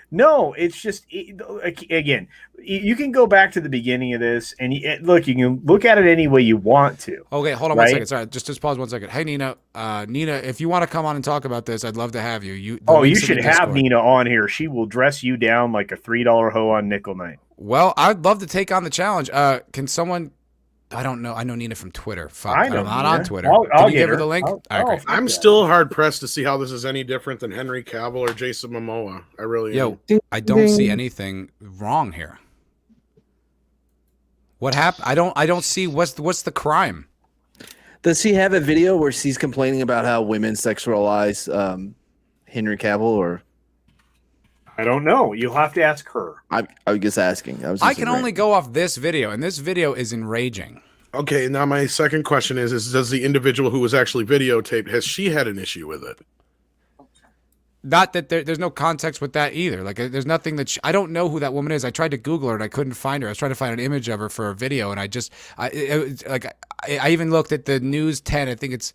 No, it's just again, you can go back to the beginning of this and look. You can look at it any way you want to. Okay, hold on 1 second. Sorry, just pause 1 second. Hey, Nina, if you want to come on and talk about this, I'd love to have you. You should have Nina on here. She will dress you down like a $3 hoe on nickel night. Well, I'd love to take on the challenge. Can someone? I don't know. I know Nina from Twitter. Fuck, I'm not on Twitter. I'll Can you give her the link? I'm still hard pressed to see how this is any different than Henry Cavill or Jason Momoa. I really am. I don't see anything wrong here. What happened? I don't see what's the crime. Does he have a video where she's complaining about how women sexualize Henry Cavill? Or I don't know. You'll have to ask her. I was just asking. I can only go off this video, and this video is enraging. Okay, now my second question is does the individual who was actually videotaped, has she had an issue with it? Not that there's no context with that either. Like, there's nothing that I don't know who that woman is. I tried to Google her and I couldn't find her. I was trying to find an image of her for a video, and I even looked at the News 10. I think it's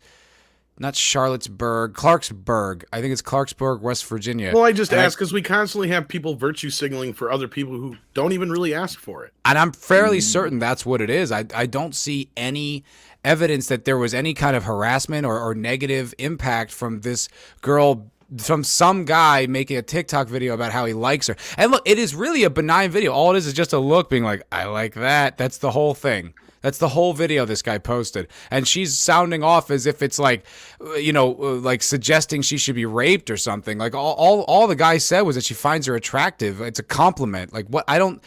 not Charlottesburg, Clarksburg. I think it's Clarksburg, West Virginia. Well, I just asked because we constantly have people virtue signaling for other people who don't even really ask for it. And I'm fairly certain that's what it is. I don't see any evidence that there was any kind of harassment or negative impact from this girl from some guy making a TikTok video about how he likes her. And look, it is really a benign video. All it is just a look being like, I like that. That's the whole thing. That's the whole video this guy posted. And she's sounding off as if it's like, like suggesting she should be raped or something. Like all the guy said was that she finds her attractive. It's a compliment. Like what? I don't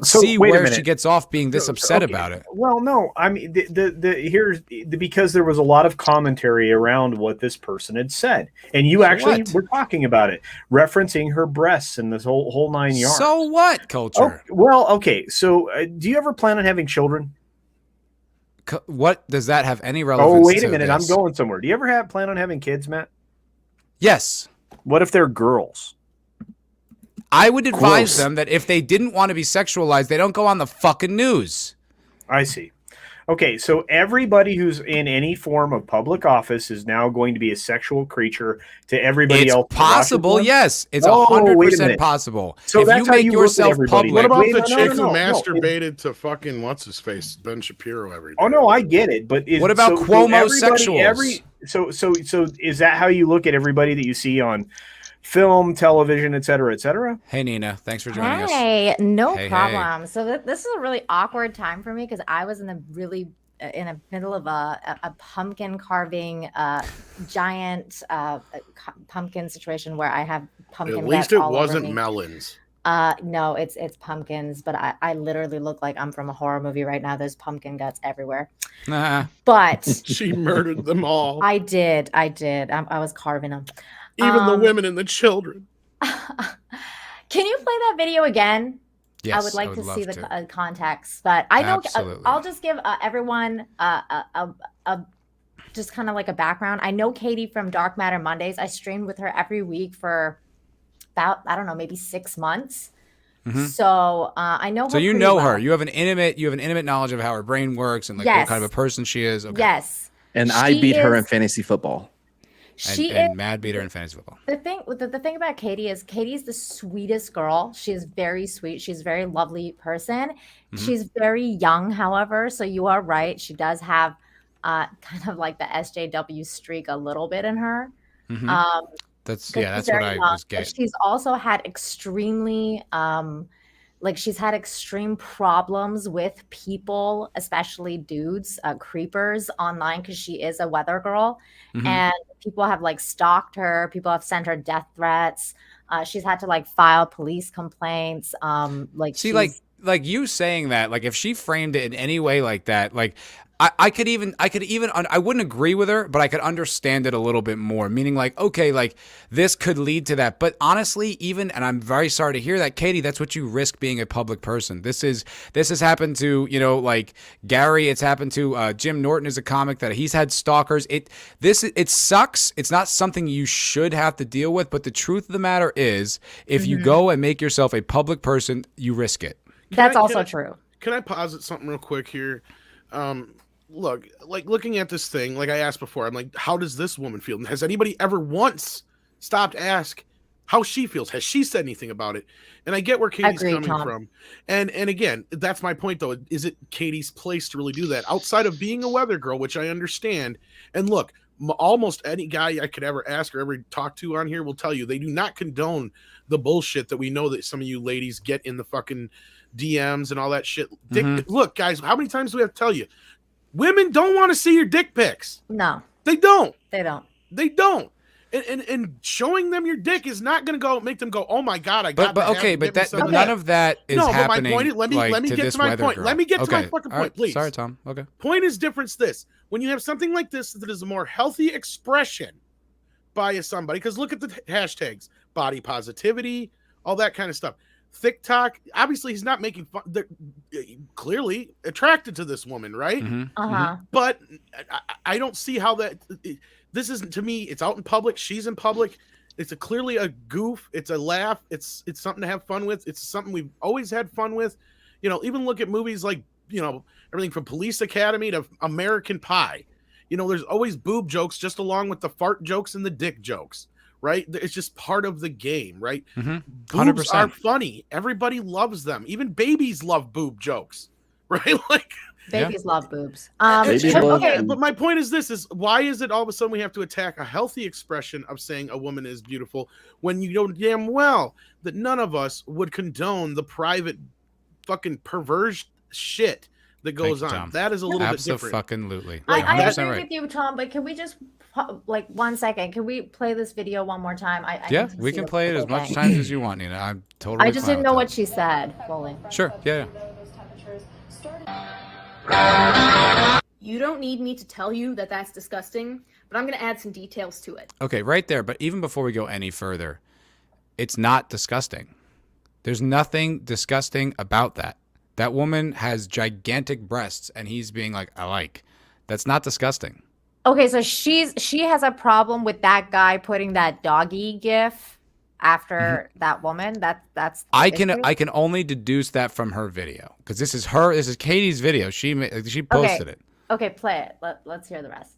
So, see wait a where minute. she gets off being this upset Okay. about it. Well, no, I mean, because there was a lot of commentary around what this person had said, and you actually what? were talking about it, referencing her breasts and this whole 9 yards. So what, Oh, culture? well, okay. So, do you ever plan on having children? What does that have any relevance Oh, wait a to minute, this? I'm going somewhere. Do you ever plan on having kids, Matt? Yes. What if they're girls? I would advise Gross. them that if they didn't want to be sexualized, they don't go on the fucking news. I see. Okay, so everybody who's in any form of public office is now going to be a sexual creature to everybody It's else. possible, yes. It's Oh, wait a 100% minute. possible. So if that's you how make you look at yourself everybody. public, What about Wait, the no, chick no, who no. masturbated to fucking what's his face, Ben Shapiro every day? Oh no, I get it, but What about Cuomo-sexuals? So is that how you look at everybody that you see on film, television, et cetera, et cetera? Hey, Nina, thanks for joining us. Hey, no Hey, problem. So this is a really awkward time for me because I was in the middle of a pumpkin carving, giant pumpkin situation where I have pumpkin. At least guts it all over wasn't me. melons. No, it's pumpkins, but I literally look like I'm from a horror movie right now. There's pumpkin guts everywhere. Nah. But She murdered them all, I did. I was carving them. even the women and the children. Can you play that video again? Yes, I would like to love see the context, but I know Absolutely. I'll just give everyone a just kind of like a background. I know Katie from Dark Matter Mondays. I streamed with her every week for about, I don't know, maybe 6 months. Mhm. So I know her. So you pretty know well. her. You have an intimate knowledge of how her brain works and like Yes. what kind of a person she is. Okay. Yes. And I She beat her in is- fantasy football. She and is Mad beater in fantasy football. the thing about Katie is Katie's the sweetest girl. She is very sweet. She's a very lovely person. Mhm. She's very young, however. So you are right. She does have kind of like the SJW streak a little bit in her. Mhm. Because That's she's what very I young, was but getting. she's also had extremely she's had extreme problems with people, especially dudes, creepers online because she is a weather girl. Mhm. And people have like stalked her, people have sent her death threats. She's had to like file police complaints. See, like you saying that, like if she framed it in any way like that, like I could even I wouldn't agree with her, but I could understand it a little bit more. Meaning like, okay, like this could lead to that. But honestly, and I'm very sorry to hear that, Katie, that's what you risk being a public person. This has happened to, like Gary. It's happened to Jim Norton is a comic that he's had stalkers. It sucks. It's not something you should have to deal with. But the truth of the matter is, if you go and make yourself a public person, you risk it. That's also true. Can I posit something real quick here? Look, like looking at this thing, like I asked before, I'm like, how does this woman feel? Has anybody ever once stopped to ask how she feels? Has she said anything about it? And I get where Katie's Agreed, coming Tom. from. And again, that's my point though. Is it Katie's place to really do that outside of being a weather girl, which I understand? And look, almost any guy I could ever ask or ever talk to on here will tell you they do not condone the bullshit that we know that some of you ladies get in the fucking DMs and all that shit. Look, guys, how many times do we have to tell you? Women don't want to see your dick pics. No, They don't. they don't. They don't. And showing them your dick is not going to make them go, oh my god, I got. But okay, but none of that is no, happening. But my point is, let me to get this to my weather point. girl. Let me get to my Okay. fucking All right. point, please. Sorry, Tom. Okay. Point is difference this. When you have something like this that is a more healthy expression by somebody, because look at the hashtags, body positivity, all that kind of stuff. TikTok, obviously he's not making fun. They're clearly attracted to this woman, right? Mhm. But I don't see how that. This isn't, to me. It's out in public. She's in public. It's clearly a goof. It's a laugh. It's something to have fun with. It's something we've always had fun with. Even look at movies like everything from Police Academy to American Pie. There's always boob jokes just along with the fart jokes and the dick jokes. Right? It's just part of the game, right? Mhm. Boobs 100%. are funny. Everybody loves them. Even babies love boob jokes, right? Like Babies love boobs. Babies love okay. boobs. But my point is this: is why is it all of a sudden we have to attack a healthy expression of saying a woman is beautiful when you know damn well that none of us would condone the private fucking perverse shit that goes Thank you, on. Tom. That is a little bit different. Absolutely. Like, I that's agree right. with you, Tom, but can we just like 1 second? Can we play this video one more time? I Yeah, need to we see can the play it full as much thing. times as you want, Nina. I'm totally I just fine didn't know with what she said fully. that. Sure. Yeah. You don't need me to tell you that that's disgusting, but I'm going to add some details to it. Okay, right there. But even before we go any further, it's not disgusting. There's nothing disgusting about that. That woman has gigantic breasts, and he's being like, I like. That's not disgusting. Okay, so she has a problem with that guy putting that doggy gif after that woman. That's the I issue? can only deduce that from her video because this is Katie's video. She posted it. Okay, play it. Let's hear the rest.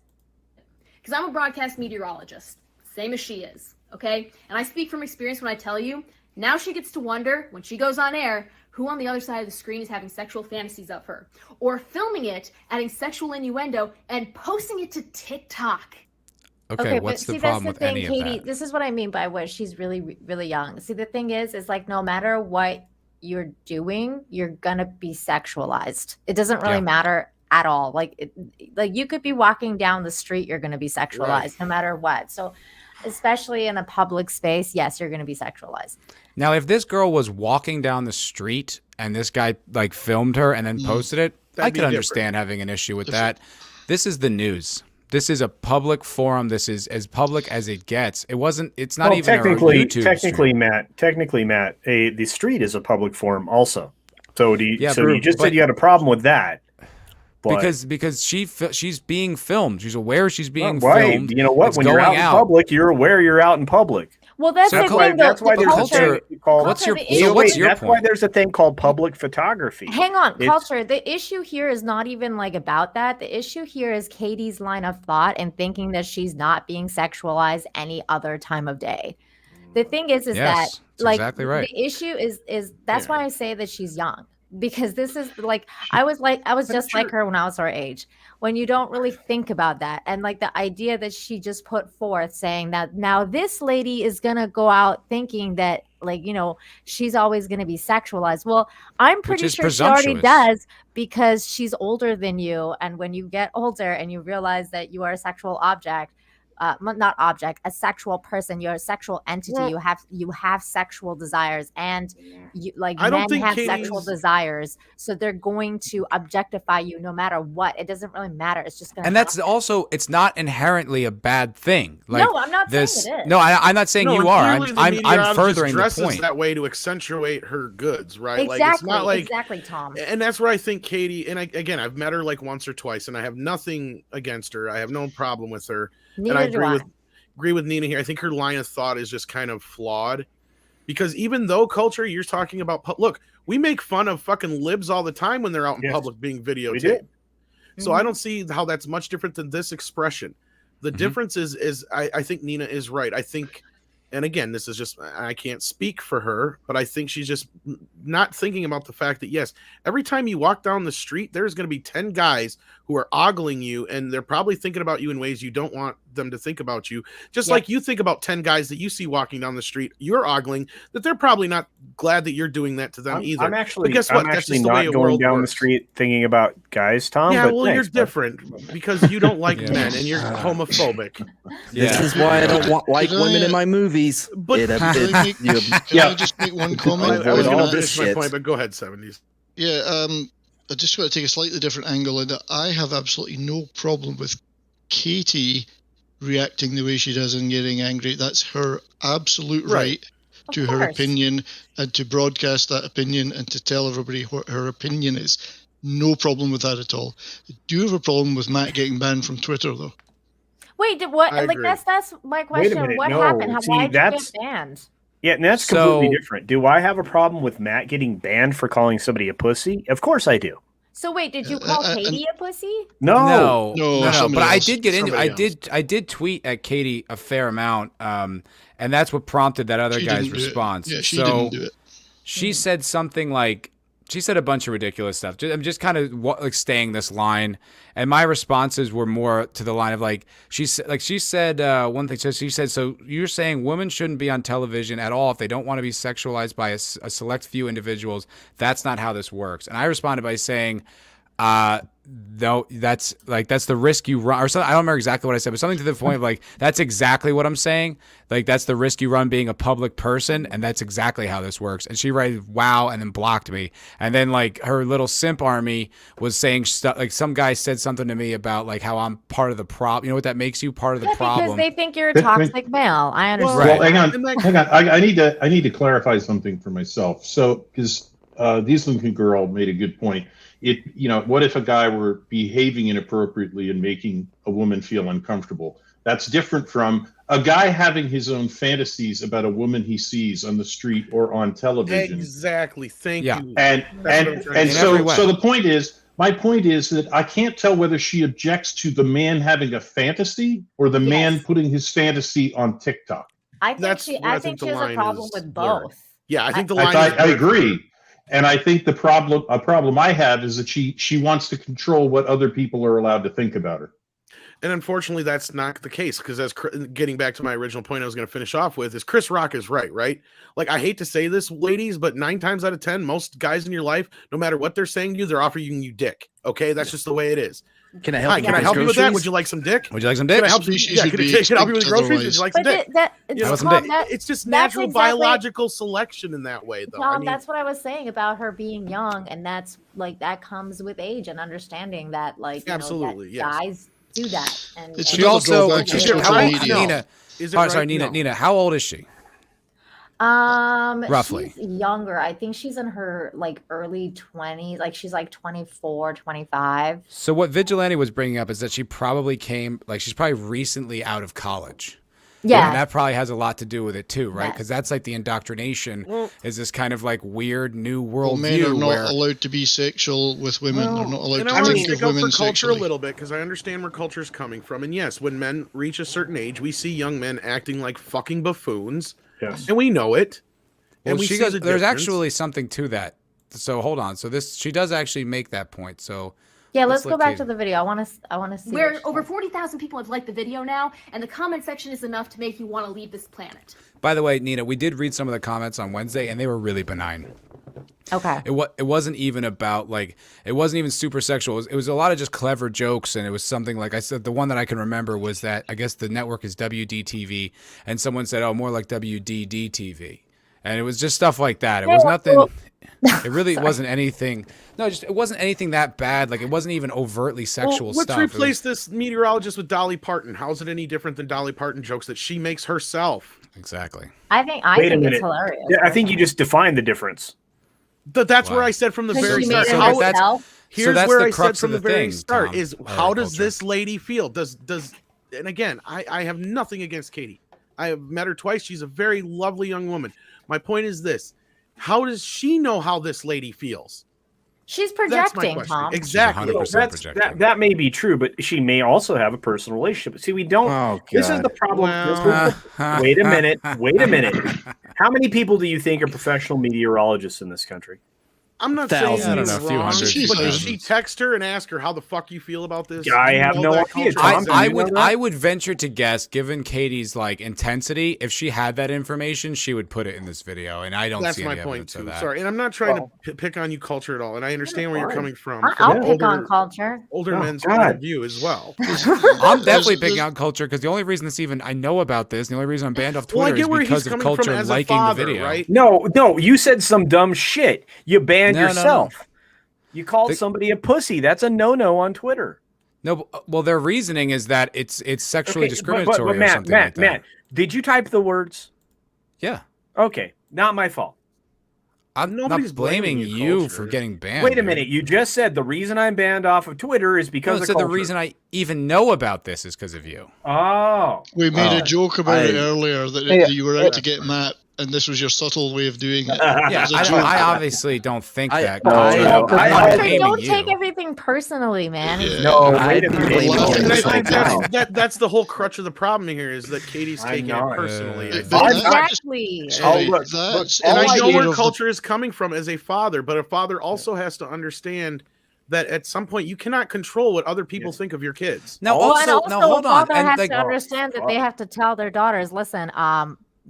Because I'm a broadcast meteorologist, same as she is, okay? And I speak from experience when I tell you, now she gets to wonder, when she goes on air, who on the other side of the screen is having sexual fantasies of her, or filming it, adding sexual innuendo, and posting it to TikTok. Okay, what's the problem with any Katie, of that? this is what I mean by what she's really, really young. See, the thing is like no matter what you're doing, you're gonna be sexualized. It doesn't really matter at all. Like you could be walking down the street, you're gonna be sexualized no matter what. So, especially in a public space, yes, you're gonna be sexualized. Now, if this girl was walking down the street and this guy like filmed her and then posted it, I could understand having an issue with that. This is the news. This is a public forum. This is as public as it gets. It's not even technically, a YouTube technically, stream. Matt, the street is a public forum also. So you just but- said you had a problem with that. But, Because she's being filmed. She's aware she's being right. filmed. You know what? It's When you're going out in public, you're aware you're out in public. Well, that's So the cul- thing. That's why the there's culture. a thing called. What's your the so issue- what's your That's point? why there's a thing called public photography. Hang on, It's- culture. The issue here is not even like about that. The issue here is Katie's line of thought and thinking that she's not being sexualized any other time of day. The thing is Yes, that that's like exactly right. the issue is that's why I say that she's young, because this is like I was just like her when I was her age, when you don't really think about that. And like the idea that she just put forth saying that now this lady is gonna go out thinking that like, you know, she's always gonna be sexualized. Well, I'm pretty is sure she already presumptuous. does, because she's older than you, and when you get older and you realize that you are a sexual object, not object, a sexual person, you're a sexual entity. Well, you have sexual desires, and you like I don't men think have sexual Katie's- desires, so they're going to objectify you no matter what. It doesn't really matter. It's just gonna. And that's happen. also, it's not inherently a bad thing. Like No, I'm not saying it is. No, I'm not saying you and are. clearly the I'm meteorologist furthering the dresses point. that way to accentuate her goods, right? Exactly, Like it's not like exactly, Tom. And that's where I think Katie, and again, I've met her like once or twice, and I have nothing against her. I have no problem with her. Neither and I do I. agree with Nina here. I think her line of thought is just kind of flawed, because even though culture, you're talking about, look, we make fun of fucking libs all the time when they're out in Yes, public being we do. videotaped. So I Mhm. don't see how that's much different than this expression. The difference is I think Nina is right. I think, and again, this is just, I can't speak for her, but I think she's just not thinking about the fact that, yes, every time you walk down the street, there's going to be 10 guys who are ogling you, and they're probably thinking about you in ways you don't want them to think about you. Just Yep. like you think about 10 guys that you see walking down the street, you're ogling, that they're probably not glad that you're doing that to them either. I'm actually, But guess what? I'm That's actually just the way not the going world down the works. street thinking about guys, Tom. Yeah, but well, thanks, you're bud. different because you don't like Yeah. men and you're homophobic. This is why I don't like Could I- women in my movies. But- Can I just make one I, comment? I was Avoid going all to this finish my shit. point, but go ahead, 70s. Yeah, I just want to take a slightly different angle in that I have absolutely no problem with Katie reacting the way she does and getting angry. That's her absolute right Of to her course. opinion, and to broadcast that opinion and to tell everybody what her opinion is. No problem with that at all. I do have a problem with Matt getting banned from Twitter, though. Wait, what? I Like agree. that's my question. minute, What no, happened? see, Why did you that's- get banned? Yeah, and that's So- completely different. Do I have a problem with Matt getting banned for calling somebody a pussy? Of course I do. So wait, did you call and- Katie a pussy? No. No. somebody But I else. did get into. Somebody I did tweet at Katie a fair amount, and that's what prompted that other She guy's didn't do it. response. Yeah, she so didn't do it. she said something like she said a bunch of ridiculous stuff. I'm just kind of like staying this line, and my responses were more to the line of like she said one thing. So she said, "So you're saying women shouldn't be on television at all if they don't want to be sexualized by a select few individuals? That's not how this works." And I responded by saying, no, that's the risk you run, or something. I don't remember exactly what I said, but something to the point of like, that's exactly what I'm saying. Like, that's the risk you run being a public person, and that's exactly how this works. And she wrote, wow, and then blocked me. And then like her little simp army was saying stuff, like some guy said something to me about like how I'm part of the problem. You know what that makes you part of the problem? Because they think you're a toxic male. I understand. Well, hang on. I need to clarify something for myself. So, because These Lincoln Girl made a good point. What if a guy were behaving inappropriately and making a woman feel uncomfortable? That's different from a guy having his own fantasies about a woman he sees on the street or on television. Exactly. Thank you. And so my point is that I can't tell whether she objects to the man having a fantasy or the man putting his fantasy on TikTok. I think she has a problem with both. Yeah, I think the line. I agree. And I think a problem I have is that she wants to control what other people are allowed to think about her. And unfortunately, that's not the case, because getting back to my original point I was going to finish off with is Chris Rock is right? Like, I hate to say this, ladies, but 9 times out of 10, most guys in your life, no matter what they're saying to you, they're offering you dick. Okay, that's just the way it is. Can I help you? Can I help you with that? Would you like some dick? Would you like some dick? Can I help you? Yeah, can I help you with groceries? Would you like some dick? It's just natural biological selection in that way, though. Tom, that's what I was saying about her being young, and that's like that comes with age and understanding that, like, absolutely, that guys do that. And she also Nina. Nina, how old is she? Roughly. She's younger. I think she's in her like early 20s. Like she's like 24, 25. So what Vigilante was bringing up is that she probably she's probably recently out of college. Yeah. And that probably has a lot to do with it too, right? Because that's like the indoctrination is this kind of like weird new world men view are not allowed to be sexual with women. They're not allowed to think of women for culture sexually. a little bit, because I understand where culture's coming from. And yes, when men reach a certain age, we see young men acting like fucking buffoons. Yes. And we know it. Well, and we see there's difference. actually something to that. So hold on. So she does actually make that point. So yeah, let's go back to the video. I want to see. Where over 40,000 people have liked the video now, and the comment section is enough to make you want to leave this planet. By the way, Nina, we did read some of the comments on Wednesday, and they were really benign. Okay. It wasn't even about it wasn't even super sexual. It was a lot of just clever jokes, and it was something like I said. The one that I can remember was that I guess the network is WDTV, and someone said, "Oh, more like WDDTV," and it was just stuff like that. It was nothing. It really wasn't anything. No, it wasn't anything that bad. Like, it wasn't even overtly sexual stuff. Let's replace this meteorologist with Dolly Parton. How's it any different than Dolly Parton jokes that she makes herself? Exactly. I think it's hilarious. Yeah, I think you just defined the difference. That's where I said from the very start. Here's where I said from the very start is how does this lady feel? And again, I have nothing against Katie. I have met her twice. She's a very lovely young woman. My point is this: how does she know how this lady feels? She's projecting, Tom. Exactly. That may be true, but she may also have a personal relationship. See, we don't. Oh, this is the problem. Wait a minute. How many people do you think are professional meteorologists in this country? I'm not saying I don't know, a few hundred. But did she text her and ask her how the fuck you feel about this? I have no idea. I would venture to guess, given Katie's intensity, if she had that information, she would put it in this video, and I don't see any evidence of that. Sorry, and I'm not trying to pick on you culture at all, and I understand where you're coming from. I'll pick on culture. Older men's point of view as well. I'm definitely picking on culture, because the only reason I know about this, the only reason I'm banned off Twitter is because of culture liking the video. Right? No, you said some dumb shit. You banned yourself. No. You called somebody a pussy. That's a no-no on Twitter. No, well, their reasoning is that it's sexually discriminatory or something like that. Matt, did you type the words? Yeah. Okay, not my fault. I'm not blaming you for getting banned. Wait a minute. You just said the reason I'm banned off of Twitter is because of culture. The reason I even know about this is because of you. Oh. We made a joke about it earlier that you were out to get Matt. and this was your subtle way of doing it. Yeah, As a joke. I obviously don't think that. no, Culture. no, I'm not Culture, blaming don't you. take everything personally, man. Yeah. No, I wait a think minute. we're laughing And I at the think same time. that's the whole crutch of the problem here is that Katie's I'm taking not. it personally. I But think. that- Exactly. Sorry, look, that's And I know indicator where of the- culture is coming from as a father, but a father also has to understand that at some point you cannot control what other people think of your kids. Now, Well, and also, now hold a on. father And has like, to understand that they have to tell their daughters, listen,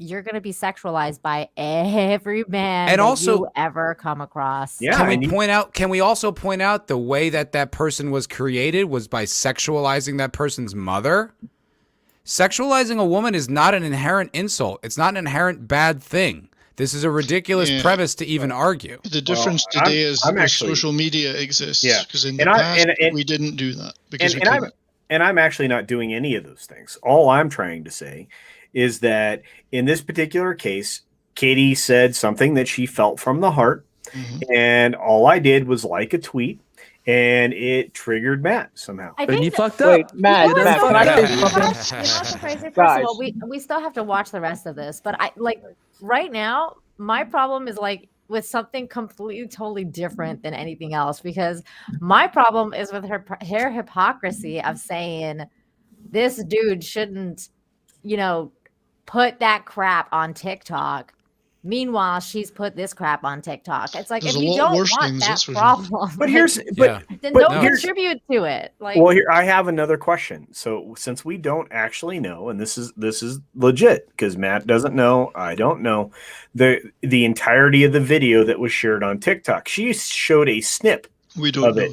you're gonna be sexualized by every man And that also- you ever come across. Yeah, can and we you- point out? Can we also point out the way that that person was created was by sexualizing that person's mother? Sexualizing a woman is not an inherent insult. It's not an inherent bad thing. This is a ridiculous Yeah. premise to even argue. The difference Well, today is I'm that actually- social media exists. Yeah. Because in the And I- past, and- we didn't do that. Because we and couldn't. I'm actually not doing any of those things. All I'm trying to say is that in this particular case, Katie said something that she felt from the heart, Mhm. and all I did was like a tweet, and it triggered Matt somehow. I Then think you that- fucked Wait, up. Matt, You know Matt, what's can I so say crazy? something? You know what's so crazy? First Guys. of all, we still have to watch the rest of this, but I like right now. My problem is like with something completely, totally different than anything else because my problem is with her hypocrisy of saying this dude shouldn't, put that crap on TikTok. Meanwhile, she's put this crap on TikTok. It's like There's if a you lot don't worse want things, that that's for sure. problem, But like, here's, Yeah. then but don't here's- contribute to it. Like, well, here I have another question. So since we don't actually know, and this is legit because Matt doesn't know, I don't know the entirety of the video that was shared on TikTok. She showed a snip We don't of know. it.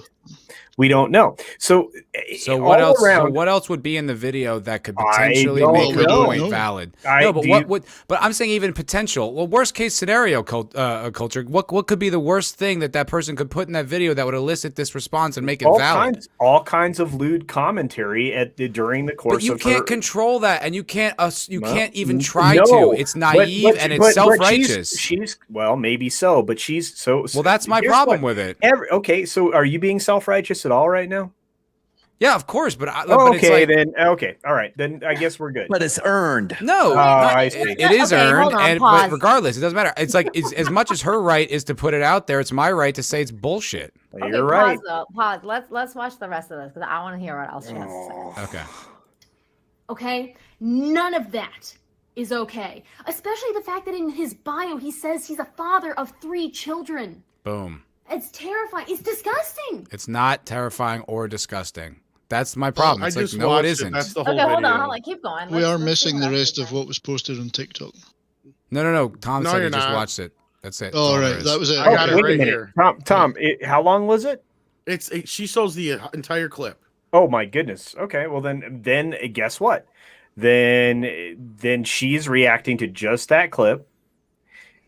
We don't know. So So what all else? So around- what else would be in the video that could I potentially don't make her know. point valid? I- No, but do what you- would? But I'm saying even potential. Well, worst case scenario, culture. What could be the worst thing that person could put in that video that would elicit this response and make it valid? all kinds of lewd commentary during the course But you of can't her. control that, and you can't. You Well, can't even try no, to. It's but- naive and it's but self-righteous. She's well, maybe so, but she's so. Well, that's my here's problem what- with it. Okay, so are you being self-righteous at all right now? Yeah, of course, but it's Okay, like, then. Okay, all right, then I guess we're good. But it's earned. no, I see. it is Okay, earned, hold on, and but pause. regardless, it doesn't matter. It's like as much as her right is to put it out there, it's my right to say it's bullshit. okay, You're right. pause though. Pause. Let's watch the rest of this because I want to hear what else she has to say. Okay. Okay? None of that is okay. Especially the fact that in his bio he says he's a father of 3 children. Boom. It's terrifying. It's disgusting. It's not terrifying or disgusting. That's my problem. I It's like, just no, it watched isn't. That's the whole Okay, hold video. on. Keep going. We are missing the see rest what of what was posted on TikTok. No. Tom No, said he you're just not. watched it. That's it. Oh, That's all right. there is. That was it. I got Oh, it wait a right minute. here. Tom, how long was it? She shows the entire clip. Oh my goodness. Okay, well then guess what? Then she's reacting to just that clip.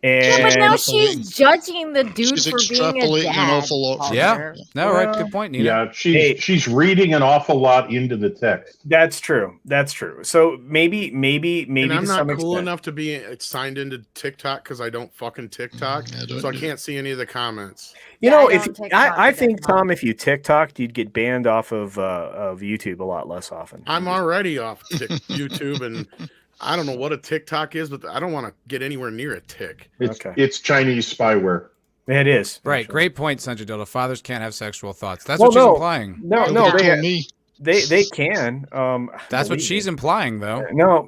And Yeah, but now Extrapolating. she's judging the dude She's for being a extrapolating dad. an awful lot from Yeah. Culture. No, right. Well, Good point, Nina. Yeah, Hey. she's reading an awful lot into the text. that's true. So maybe And I'm to not some cool extent. enough to be signed into TikTok because I don't fucking TikTok, I don't so I do can't see any of the comments. You Yeah, know, I if don't TikTok I either, think Tom. Tom, if you TikToked, you'd get banned off of YouTube a lot less often. I'm already off YouTube, and I don't know what a TikTok is, but I don't want to get anywhere near a tick. Okay. It's Chinese spyware. It is Right. actually. Great point, Sanjay Dilla. Fathers can't have sexual thoughts. That's Well, what she's no. implying. No, Yeah, no, yeah. They they told me. they can. That's what believe she's me. implying, though. No.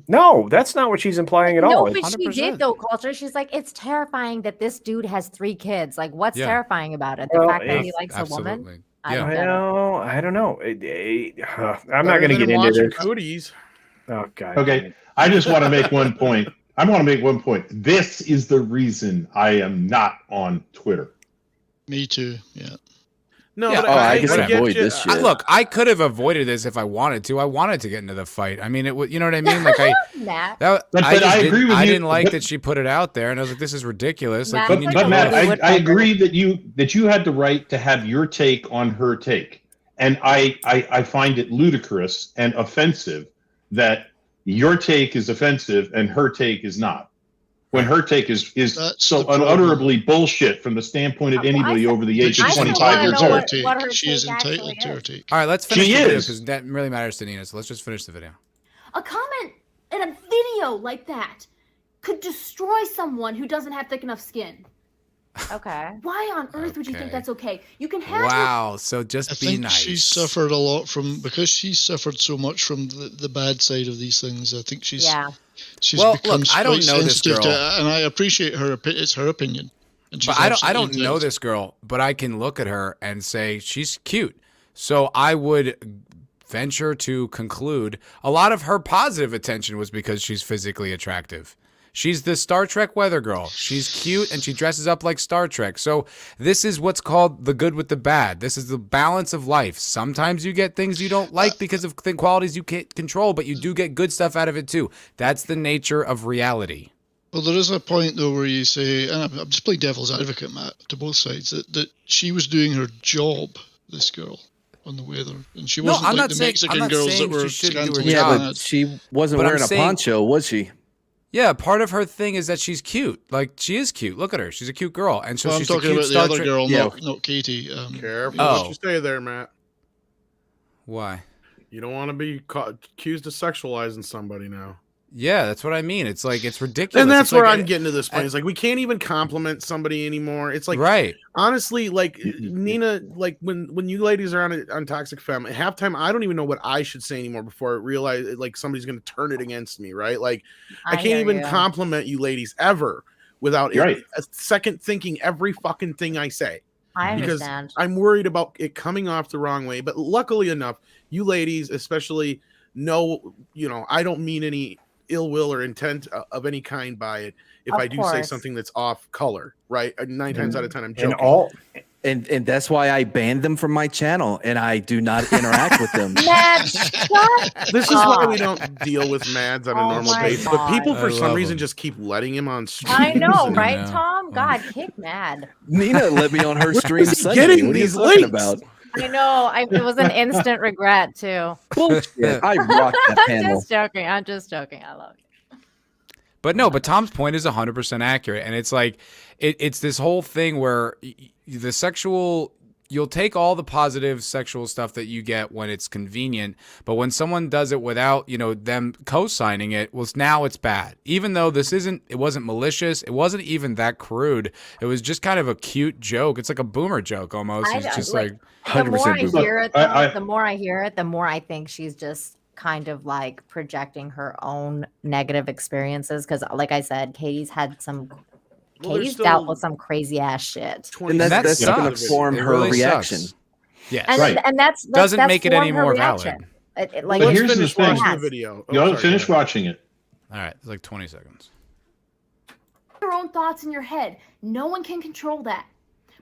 No, that's not what she's implying at No, all. but she 100%. did though, culture. She's like, it's terrifying that this dude has 3 kids. Like, what's Yeah. terrifying about it? The Well, fact that he it's- likes a woman? Absolutely. I Yeah. don't get it. Well, I don't know. I'm not Better going to than get into watching this. Cooties. Oh God. Okay, I just want to make one point. I want to make one point. This is the reason I am not on Twitter. Me too. Yeah. No, Yeah, but I can get avoid you. this shit. Look, I could have avoided this if I wanted to. I wanted to get into the fight. I mean, it would. You know what I mean? Like Matt. But I I just agree with I you, didn't like but- that she put it out there, and I was like, "This is ridiculous." Like, Matt, you it's need like to a But Matt, Hollywood I woodpecker. agree that you had the right to have your take on her take, and I find it ludicrous and offensive that your take is offensive and her take is not. When her take is That's so the problem. unutterably bullshit from the standpoint of Well, anybody over the age of I still 25 wanna years know old. what her She is take entitled actually to her is. take. All right, let's finish She the video is. because that really matters to Nina. So let's just finish the video. A comment in a video like that could destroy someone who doesn't have thick enough skin. Okay. Why on earth would you think that's okay? You can have Wow. So just I be think nice. she's suffered a lot because she's suffered so much from the bad side of these things. I think she's Well, become look, I don't quite know this sensitive girl. to it, and I appreciate her. It's her opinion. And she's But I absolutely don't know entitled. this girl, but I can look at her and say she's cute. So I would venture to conclude a lot of her positive attention was because she's physically attractive. She's the Star Trek weather girl. She's cute and she dresses up like Star Trek. So this is what's called the good with the bad. This is the balance of life. Sometimes you get things you don't like because of qualities you can't control, but you do get good stuff out of it too. That's the nature of reality. Well, there is a point though where you say, and I'm just playing devil's advocate, Matt, to both sides, that she was doing her job. This girl on the weather, and she wasn't like the Mexican girls that were scantily but clad. she wasn't But I'm wearing a saying- poncho, was she? Yeah, part of her thing is that she's cute. Like, she is cute. Look at her. She's a cute girl. And so Well, I'm she's a talking cute about the Star other Trek- girl, Yeah. not Katie. Careful Oh. what you say there, Matt. Why? You don't want to be accused of sexualizing somebody now. Yeah, that's what I mean. It's like, it's ridiculous. And that's It's where like, I'm getting to this point. It's like we can't even compliment somebody anymore. It's like, right. honestly, like Nina, like when you ladies are on Toxic Femme, at halftime, I don't even know what I should say anymore before I realize like somebody's going to turn it against me, right? Like I can't even compliment you ladies ever without a second thinking every fucking thing I say. I because understand. I'm worried about it coming off the wrong way. But luckily enough, you ladies especially know, I don't mean any ill will or intent of any kind by it if Of I do say course. something that's off color, right? 9 times out of 10 I'm joking. And that's why I banned them from my channel and I do not interact with them. This is why we don't deal with Mads on a normal my basis. But people God. for I some love reason him. just keep letting him on stream. I know, I right, know. Tom? God, kick mad. Nina let me on her stream is he Sunday. getting What are you these talking links? about? I know. It was an instant regret too. Bullshit. I rocked that I'm panel. just joking. I'm just joking. I love you. But no, but Tom's point is 100% accurate. And it's like, it's this whole thing where the sexual, you'll take all the positive sexual stuff that you get when it's convenient, but when someone does it without, them co-signing it, well, now it's bad. Even though it wasn't malicious, it wasn't even that crude. It was just kind of a cute joke. It's like a boomer joke almost. It's just like the more I 100% boomer. hear it, I- the more I hear it, the more I think she's just kind of like projecting her own negative experiences. Because, like I said, Katie's had some. Well, there's Katie's still dealt with some crazy ass shit. And that that's going to sucks. form It her really reaction. sucks. Yes. And, Right. and that's Doesn't make it any formed her more reaction. valid. Like But Let's here's the finish thing. watching the Yes. video. You gotta sorry, finish go ahead. watching it. All right. It's like 20 seconds. Your own thoughts in your head. No one can control that.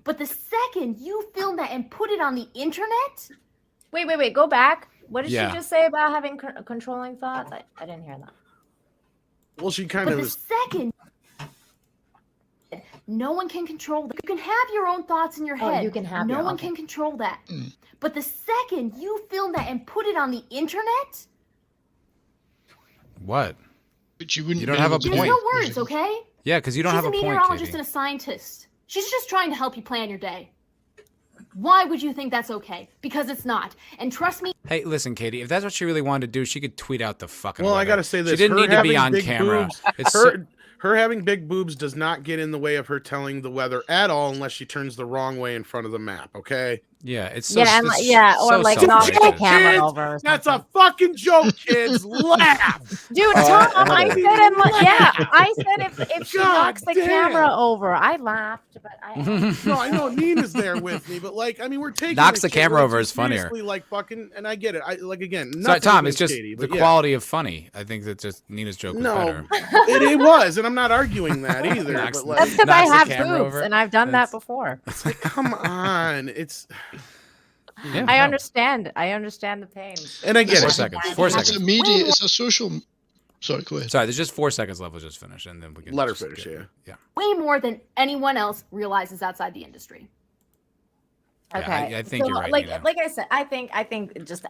But the second you film that and put it on the internet, wait, go back. What did Yeah. she just say about having controlling thoughts? I didn't hear that. Well, she kind but of the is. second no one can control that. You can have your own thoughts in your Oh, head. you can have no your- one okay. can control that. But the second you film that and put it on the internet, What? But you wouldn't. You don't be have able a to there's point. no words, okay? Yeah, because you don't She's have a a point, meteorologist Katie. and a scientist. She's just trying to help you plan your day. Why would you think that's okay? Because it's not. And trust me, Hey, listen, Katie, if that's what she really wanted to do, she could tweet out the fucking Well, I weather. gotta say this. She didn't her need to be having on big camera. boobs- It's so- her having big boobs does not get in the way of her telling the weather at all unless she turns the wrong way in front of the map, okay? yeah, it's so Yeah, and it's or so like knock the self-righteous. camera Kids, over. Or That's something. a fucking joke, kids. Laugh. Dude, Tom, I said I said if she God knocks the damn. camera over, I laughed, but I No, I know Nina's there with me, but like, I mean, we're taking Knocks this the shit camera way over too is funnier. seriously, like fucking, and I get it. I like again. Sorry, nothing Tom, it's against just Katie, the but yeah. quality of funny. I think that just Nina's joke was No, better. it was, and I'm not arguing that either. Knocks- but like, that's because I knocks the have camera boobs over. and I've done That's- that before. it's like, come on, it's. Yeah, I no. understand. I understand the pain. And I get 4 it. seconds. It's 4 It's seconds. immediate. It's a social. Sorry, go ahead. Sorry, there's just 4 seconds left. We'll just finish, and then we can Let her just finish, get- yeah. way more than anyone else realizes outside the industry. Yeah, Okay, I think so, you're right, Like, Nina. like I said, I think just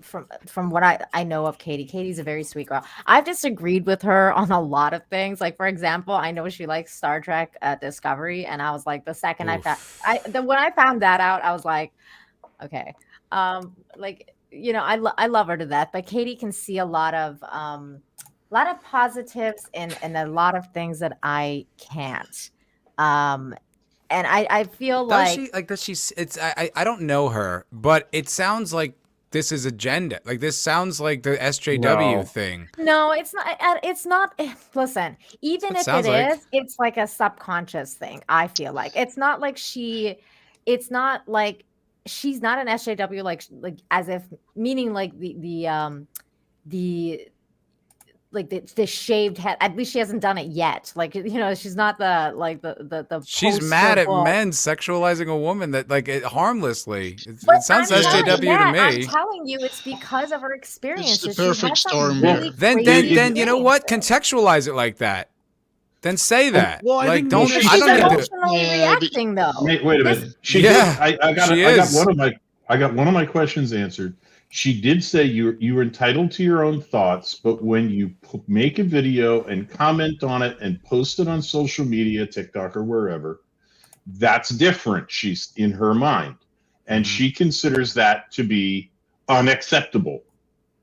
from what I know of Katie, Katie's a very sweet girl. I've disagreed with her on a lot of things. Like, for example, I know she likes Star Trek Discovery, and I was like, the second when I found that out, I was like, okay, like, I love her to death, but Katie can see a lot of lot of positives and a lot of things that I can't. And I feel I don't know her, but it sounds like this is agenda. Like this sounds like the SJW thing. No, it's not. It's not. Listen, even if it is, it's like a subconscious thing. I feel like it's not like it's not like she's not an SJW. Like as if meaning like the shaved head. At least she hasn't done it yet. Like she's not the. She's mad at men sexualizing a woman that harmlessly. It sounds SJW to me. I'm telling you, it's because of her experiences. It's the perfect storm. Really then you know what? Contextualize it like that. Then say that. Well, I think don't. She's I don't emotionally reacting though. Wait a minute. I got one of my questions answered. She did say you're entitled to your own thoughts, but when you make a video and comment on it and post it on social media, TikTok or wherever, that's different. She's in her mind, and she considers that to be unacceptable.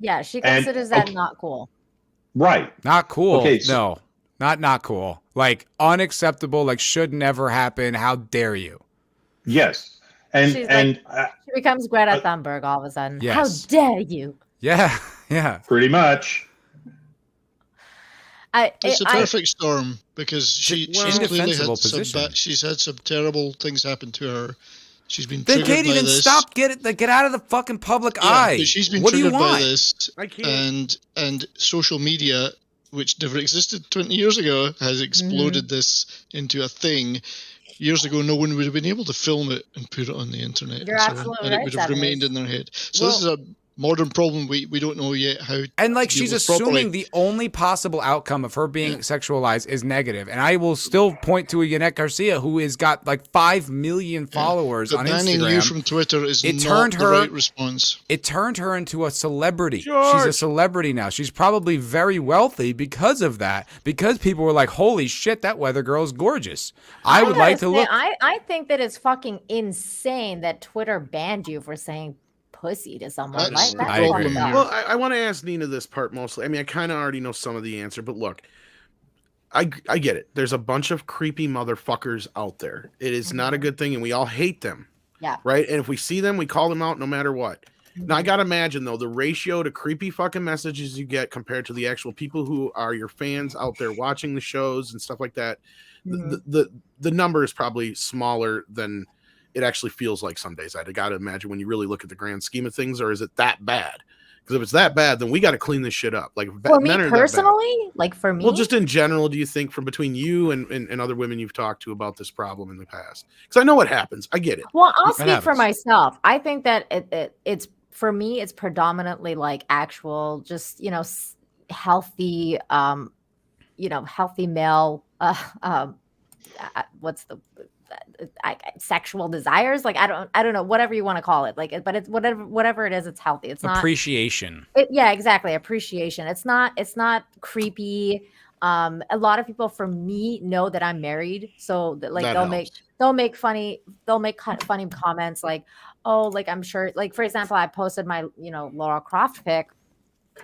Yeah, she considers that not cool. Right. Not cool. Okay, so, no, not cool. Like unacceptable. Like should never happen. How dare you? Yes. And she becomes Greta Thunberg all of a sudden. Yes. How dare you? Yeah. Pretty much. It's a perfect storm because she's clearly had she's had some terrible things happen to her. She's been triggered by this. Then Katie, stop. Get out of the fucking public eye. But she's been triggered by this, and social media, which never existed 20 years ago, has exploded this into a thing. Years ago, no one would have been able to film it and put it on the internet. You're absolutely and it would have remained in their head. So this is a modern problem. We don't know yet how. And she's assuming the only possible outcome of her being sexualized is negative. And I will still point to a Yannick Garcia who has got 5 million followers on Instagram. Banning you from Twitter is not the right response. It turned her into a celebrity. George. She's a celebrity now. She's probably very wealthy because of that. Because people were like, "Holy shit, that weather girl's gorgeous." I would like to look. I think that it's fucking insane that Twitter banned you for saying pussy to someone. I agree. Well, I want to ask Nina this part mostly. I mean, I kind of already know some of the answer, but look, I get it. There's a bunch of creepy motherfuckers out there. It is not a good thing, and we all hate them. Yeah. Right? And if we see them, we call them out no matter what. Now, I got to imagine, though, the ratio to creepy fucking messages you get compared to the actual people who are your fans out there watching the shows and stuff like that, the number is probably smaller than it actually feels like some days. I got to imagine when you really look at the grand scheme of things, or is it that bad? Because if it's that bad, then we got to clean this shit up. For me personally, for me, well, just in general, do you think from between you and other women you've talked to about this problem in the past? Because I know what happens. I get it. Well, I'll speak for myself. I think that it's for me, it's predominantly actual, just healthy, healthy male. What's the sexual desires? I don't know, whatever you want to call it. But it's whatever it is, it's healthy. It's not appreciation. Yeah, exactly. Appreciation. It's not creepy. A lot of people from me know that I'm married, so they'll make funny comments I'm sure, for example, I posted my Laura Croft pic,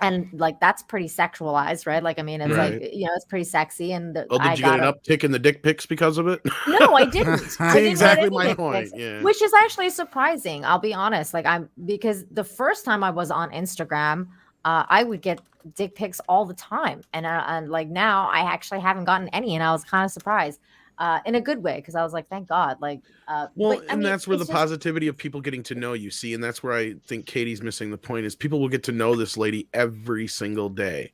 and that's pretty sexualized, right? It's right. It's pretty sexy. And did you get an uptick in the dick pics because of it? No, I didn't. Exactly my point. Yeah. Which is actually surprising. I'll be honest. Because the first time I was on Instagram, I would get dick pics all the time, and now I actually haven't gotten any, and I was kind of surprised. In a good way, because I was like, thank God. That's where the positivity of people getting to know you see, and that's where I think Katie's missing the point, is people will get to know this lady every single day,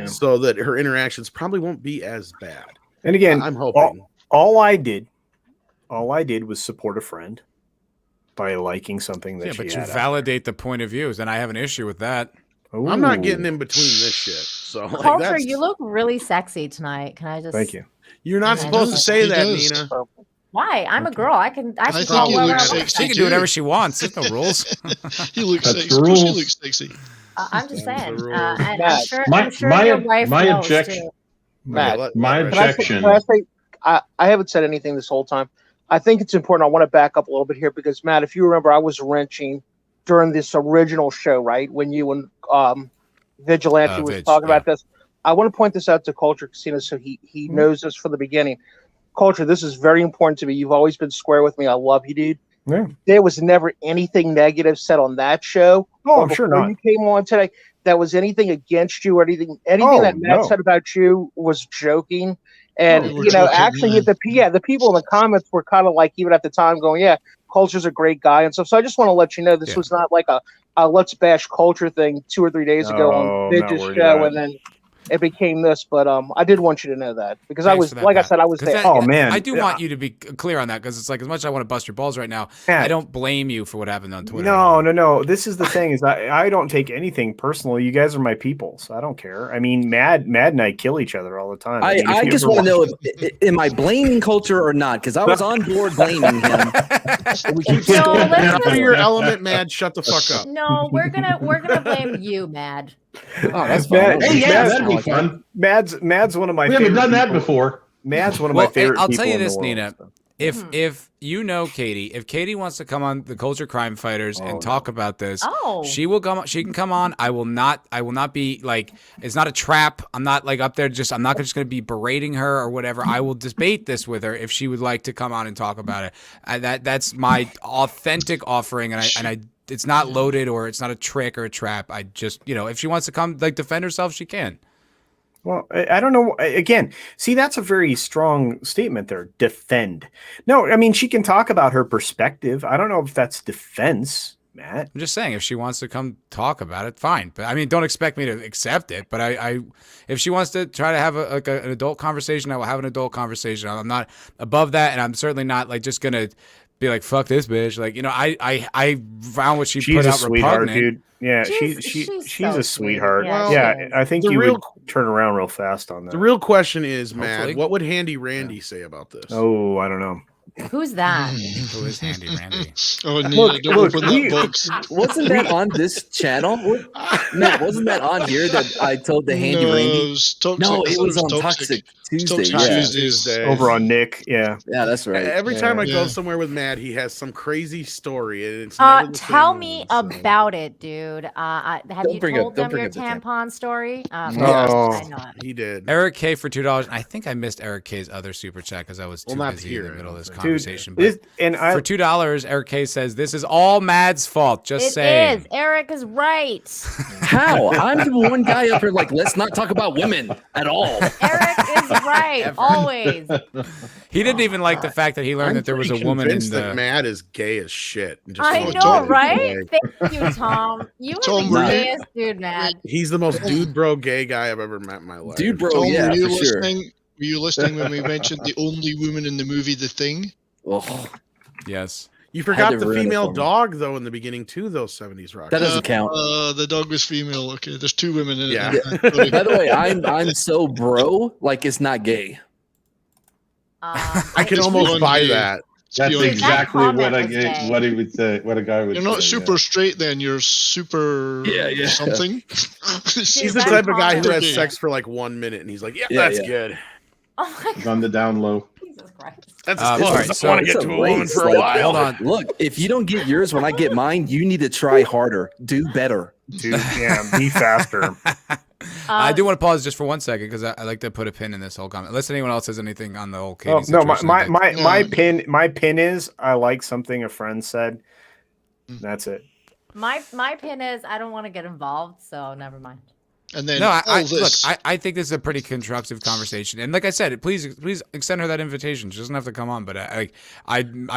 so that her interactions probably won't be as bad. And again, I'm hoping all I did was support a friend by liking something that she but had. You validate the point of views, and I have an issue with that. Ooh. I'm not getting in between this shit. So, Culture, you look really sexy tonight. Can I just? Thank you. You're not supposed to say that, Nina. Why? I'm a girl. I can think call you whatever look I want. sexy. She can do whatever she wants. There's no rules. You look That's sexy. the rules. She looks sexy. I'm just saying. the rules. And My- I'm sure my- your wife my knows, objection- too. Matt, My Can I objection. say, I haven't said anything this whole time. I think it's important. I want to back up a little bit here because, Matt, if you remember, I was wrenching during this original show, right? When you and Vigilante was talking about this. I want to point this out to Culture Casino so he knows this from the beginning. Culture, this is very important to me. You've always been square with me. I love you, dude. Yeah. There was never anything negative said on that show. Oh, or I'm sure before not. You came on today. That was anything against you or anything that Matt said about you was joking. And We were joking, actually, the people in the comments were kind of like, even at the time, going, "Yeah, Culture's a great guy," and stuff. So I just want to let you know this was not like a let's bash Culture thing 2 or 3 days ago on Vidge's show, and then it became this. But I did want you to know that because I was, like I said, I was there. I do want you to be clear on that because it's like as much as I want to bust your balls right now, I don't blame you for what happened on Twitter. No. This is the thing is I don't take anything personal. You guys are my people, so I don't care. I mean, Mad and I kill each other all the time. I just want to know am I blaming Culture or not? Because I was on board blaming him. We keep After your element, Mad, shut the fuck up. No, we're gonna blame you, Mad. Oh, that's fun. fine. That'd be fun. Mad's one of my. We haven't done that before. Mad's one of my favorite. I'll tell you people this, in the Nina. world, If you know Katie, if Katie wants to come on the Culture Crime Fighters and talk about this, she will come. She can come on. I will not be like. It's not a trap. I'm not like up there. I'm not just going to be berating her or whatever. I will debate this with her if she would like to come on and talk about it. That's my authentic offering, and I. It's not loaded or it's not a trick or a trap. I just, if she wants to come like defend herself, she can. Well, I don't know. Again, see, that's a very strong statement there. Defend. No, I mean, she can talk about her perspective. I don't know if that's defense, Matt. I'm just saying, if she wants to come talk about it, fine. But I mean, don't expect me to accept it. But if she wants to try to have an adult conversation, I will have an adult conversation. I'm not above that, and I'm certainly not like just gonna be like, fuck this bitch. Like, I found what she's put out repugnant. Dude. Yeah, she's so a sweetheart. Yeah, I think you would turn around real fast on that. The real question is, Matt, Hopefully. what would Handy Randy say about this? Oh, I don't know. Who's that? Who is Handy Randy? Oh, no, don't open that box. Wasn't that on this channel? Matt, wasn't that on here that I told the Handy Randy? It was on Toxic Tuesday. Over on Nick. Yeah, that's right. Every time I go somewhere with Matt, he has some crazy story, and it's never the tell same me one, so. about it, dude. Have you told them your tampon story? I know it. He did. Eric K for $2. I think I missed Eric K's other super chat because I was too not busy here, in the middle of this Dude, conversation. for $2, Eric K says this is all Mad's fault. Just saying. It is. Eric is right. How? I'm the one guy up here like, let's not talk about women at all. Eric is right. Always. He didn't even like the fact that he learned that there was a woman in that the. Matt is gay as shit. I know, right? Thank you, Tom. You are the gayest dude, man. He's the most dude bro gay guy I've ever met in my life. Dude bro, Tom, yeah, were you for sure. listening? Were you listening when we mentioned the only woman in the movie The Thing? Oh, yes. You forgot to the ruin it female for me. dog though in the beginning too. Those 70s rock. that doesn't count. The dog was female. Okay, there's 2 women in Yeah. it. By the way, I'm so bro, like it's not gay. I can Just almost beyond buy gay. that. That's That exactly comment what I was get. gay. What he would say. What a guy would. You're not say, super straight then. You're super Yeah. something. He's the that type of guy who has comment. sex for like 1 minute and he's like, yeah, Yeah, that's yeah. good. Oh my He's on the down low. Jesus Christ. That's all as close right, as so I want to It's get a to a woman race, for a like, while. Hold on. Look, if you don't get yours when I get mine, you need to try harder. Do better. dude, yeah, be faster. I do want to pause just for 1 second because I like to put a pin in this whole comment. Unless anyone else has anything on the whole Katie Oh, no, situation. my pin is I like something a friend said. That's it. My pin is I don't want to get involved, so never mind. And then No, all this. I think this is a pretty constructive conversation, and like I said, please extend her that invitation. She doesn't have to come on, but I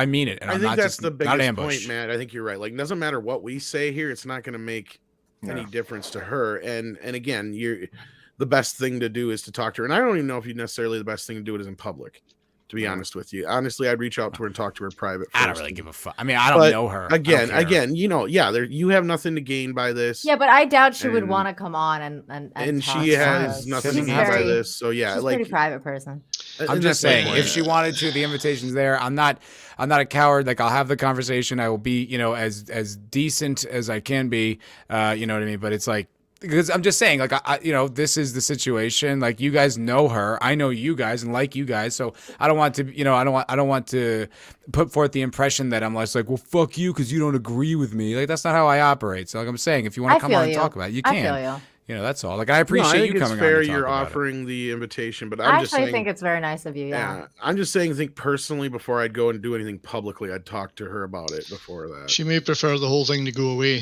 mean it, and I I'm think not that's just the not biggest ambush. point, Matt. I think you're right. Like, it doesn't matter what we say here; it's not going to make any difference to her. And again, the best thing to do is to talk to her. And I don't even know if necessarily the best thing to do it is in public. To be honest with you, honestly, I'd reach out to her and talk to her private. I don't first. really give a fuck. I mean, I don't know her. Again, you have nothing to gain by this. Yeah, but I doubt she would And- want to come on and talk she to has us. nothing She's to gain by very- this. So yeah, she's a like pretty private person. I'm and just that's my saying, point. if she wanted to, the invitation's there. I'm not a coward. Like, I'll have the conversation. I will be, as decent as I can be. You know what I mean? But it's like, because I'm just saying, like, this is the situation. Like, you guys know her. I know you guys and like you guys. So I don't want to, I don't want to put forth the impression that I'm like, well, fuck you because you don't agree with me. Like, that's not how I operate. So like I'm saying, if you want to come on and talk about it, you can. I feel you. That's all. Like, I No, appreciate I think you it's coming fair on to talk you're about it. offering the invitation, but I I'm just actually saying. think it's very nice of you. Yeah. Yeah, I'm just saying. I think personally, before I'd go and do anything publicly, I'd talk to her about it before that. She may prefer the whole thing to go away.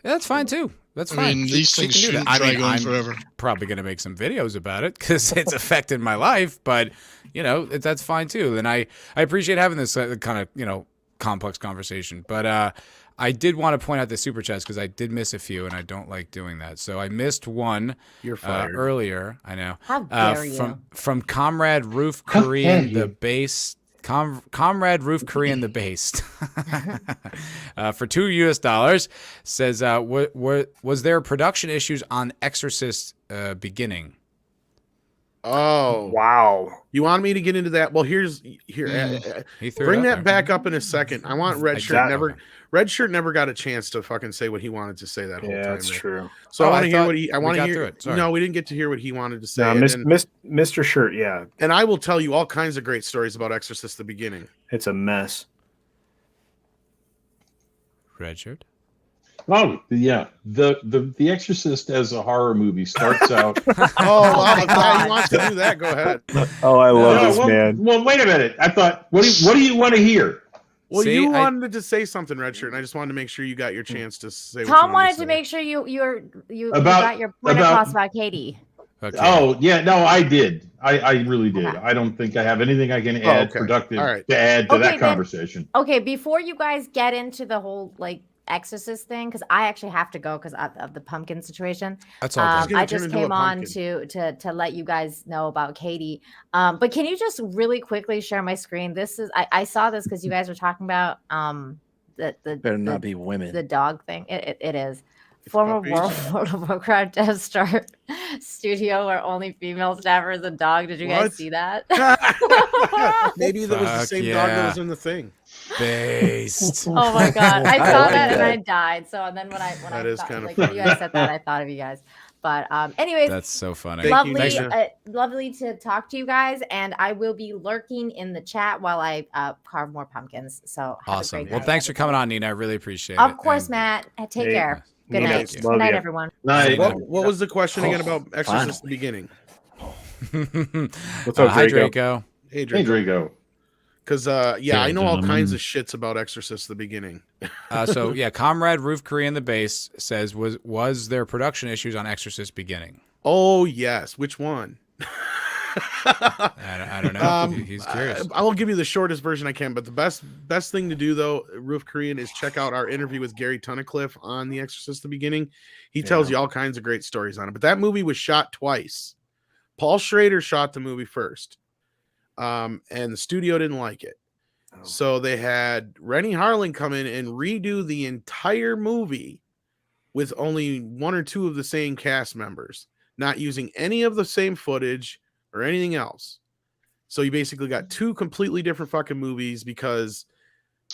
Yeah, that's fine too. That's I fine. mean, She- these she things can do shouldn't that. drag on I'm forever. probably going to make some videos about it because it's affected my life. But that's fine too. And I appreciate having this kind of complex conversation. But I did want to point out the super chats because I did miss a few, and I don't like doing that. So I missed one You're fired. earlier. I know. How dare you? From Comrade Roof How Korean dare the you. base. Comrade Roof Korean the Based for $2 says, was there production issues on Exorcist beginning? Oh, Wow. you want me to get into that? Well, here. He threw Bring it out that there. back up in a second. I want Red I Shirt got never. it. Red Shirt never got a chance to fucking say what he wanted to say that whole Yeah, time. that's there. true. So Oh, I want I to hear thought what he. I we want to got hear. through it. Sorry. No, we didn't get to hear what he wanted to say. No, Mr. Shirt, yeah, and I will tell you all kinds of great stories about Exorcist the beginning. it's a mess. Red Shirt. Oh yeah, the Exorcist as a horror movie starts out. Oh, wow, my if God. he wants to do that, go ahead. Oh, I love No, this man. well, wait a minute. I thought, what do you want to hear? Well, See, you I- wanted to say something, Red Shirt, and I just wanted to make sure you got your chance to say. what Tom you wanted to say. make sure you About- got your point about- across about Katie. Okay. Oh yeah, no, I did. I really did. Okay. I don't think I have anything I can add okay. productive All right. to add to Okay, that then- conversation. Okay, before you guys get into the whole Exorcist thing, because I actually have to go because of the pumpkin situation. That's all. gonna I turn just into a came on pumpkin. to let you guys know about Katie. But can you just really quickly share my screen? This is I saw this because you guys were talking about Better not be women. the dog thing. It is. Former puppies? World of Warcraft dev start studio where only female staffers and dog. Did you What? guys see that? Maybe that was the Fuck same dog that yeah. was in the thing. Based. Oh my god, I I saw like that and I that. died. So and then when That I is thought, kinda when you guys said that, I thought of you guys. But anyways, That's so funny. Thank you, lovely, Nina. lovely to talk to you guys, and I will be lurking in the chat while I carve more pumpkins. So have a Awesome. great Well, night, thanks for coming everybody. on, Nina. I really appreciate it. Of course, And- Matt. Take Hey, care. Good Nina, night. you. Good love night, you. everyone. Night. What was the question again Oh, about Exorcist the beginning? What's up, Hi, Draco? Draco. Hey, Hey, Draco. Draco. Because yeah, I know all gentlemen. kinds of shits about Exorcist the beginning. So yeah, Comrade Roof Korean the Base says, was there production issues on Exorcist beginning? Oh yes, which one? I don't know. He's curious. I will give you the shortest version I can, but the best thing to do though, Roof Korean, is check out our interview with Gary Tunnicliffe on The Exorcist the beginning. He tells you all kinds of great stories on it. But that movie was shot twice. Paul Schrader shot the movie first, and the studio didn't like it. So they had Rennie Harlan come in and redo the entire movie with only one or two of the same cast members, not using any of the same footage or anything else. So you basically got two completely different fucking movies because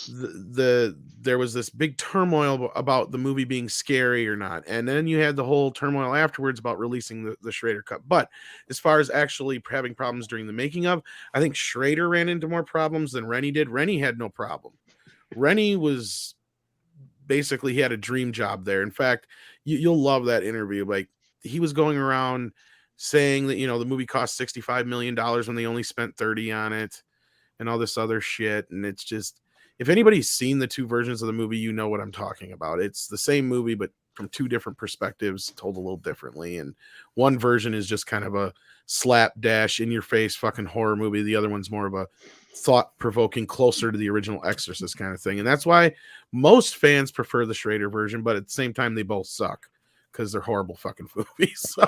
there was this big turmoil about the movie being scary or not. And then you had the whole turmoil afterwards about releasing the Schrader cut. But as far as actually having problems during the making of, I think Schrader ran into more problems than Rennie did. Rennie had no problem. Rennie was basically, he had a dream job there. In fact, you'll love that interview. Like, he was going around saying that, the movie cost $65 million when they only spent 30 on it and all this other shit. And it's just, if anybody's seen the two versions of the movie, you know what I'm talking about. It's the same movie, but from two different perspectives, told a little differently. And one version is just kind of a slapdash in your face fucking horror movie. The other one's more of a thought provoking, closer to the original Exorcist kind of thing. And that's why most fans prefer the Schrader version, but at the same time, they both suck because they're horrible fucking movies. So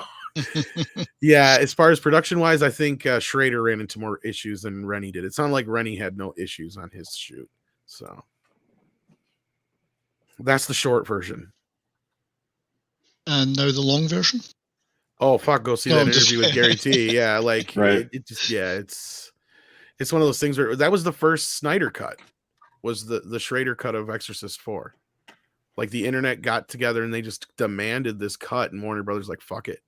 yeah, as far as production wise, I think Schrader ran into more issues than Rennie did. It sounded like Rennie had no issues on his shoot. So that's the short version. And now the long version. Oh fuck, go see No, that I'm just- interview with Gary T. Yeah, like Right. it just, yeah, it's one of those things where that was the first Snyder cut, was the Schrader cut of Exorcist 4. Like, the internet got together and they just demanded this cut, and Warner Brothers like, fuck it.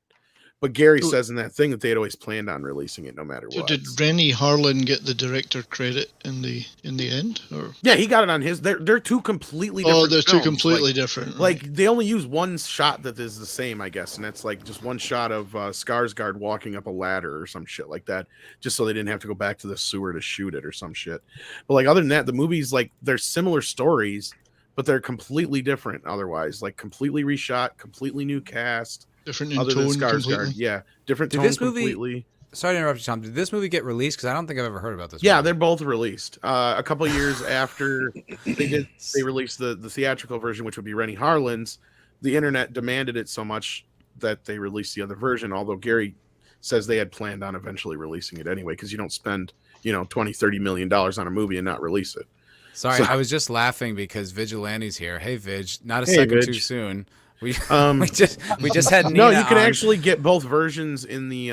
But Gary says in that thing that they had always planned on releasing it no matter So what. did Rennie Harlan get the director credit in the end? Or Yeah, he got it on his. They're two completely different. oh, they're two films. completely different. Like they only use one shot that is the same, I guess, and that's like just one shot of Skarsgård walking up a ladder or some shit like that, just so they didn't have to go back to the sewer to shoot it or some shit. But like other than that, the movies like they're similar stories, but they're completely different. Otherwise, like completely reshot, completely new cast. Different in other tone than Skarsgård, completely. yeah, different Did tone this movie- completely. Sorry to interrupt you, Tom. Did this movie get released? Because I don't think I've ever heard about this. Yeah, movie. they're both released. A couple of years after they released the theatrical version, which would be Rennie Harlan's. The internet demanded it so much that they released the other version. Although Gary says they had planned on eventually releasing it anyway, because you don't spend $20-30 million on a movie and not release it. Sorry, So- I was just laughing because Vigilante's here. Hey, Vig, not a Hey, second Vig. too soon. We Um, we just had Nina No, you can on. actually get both versions in the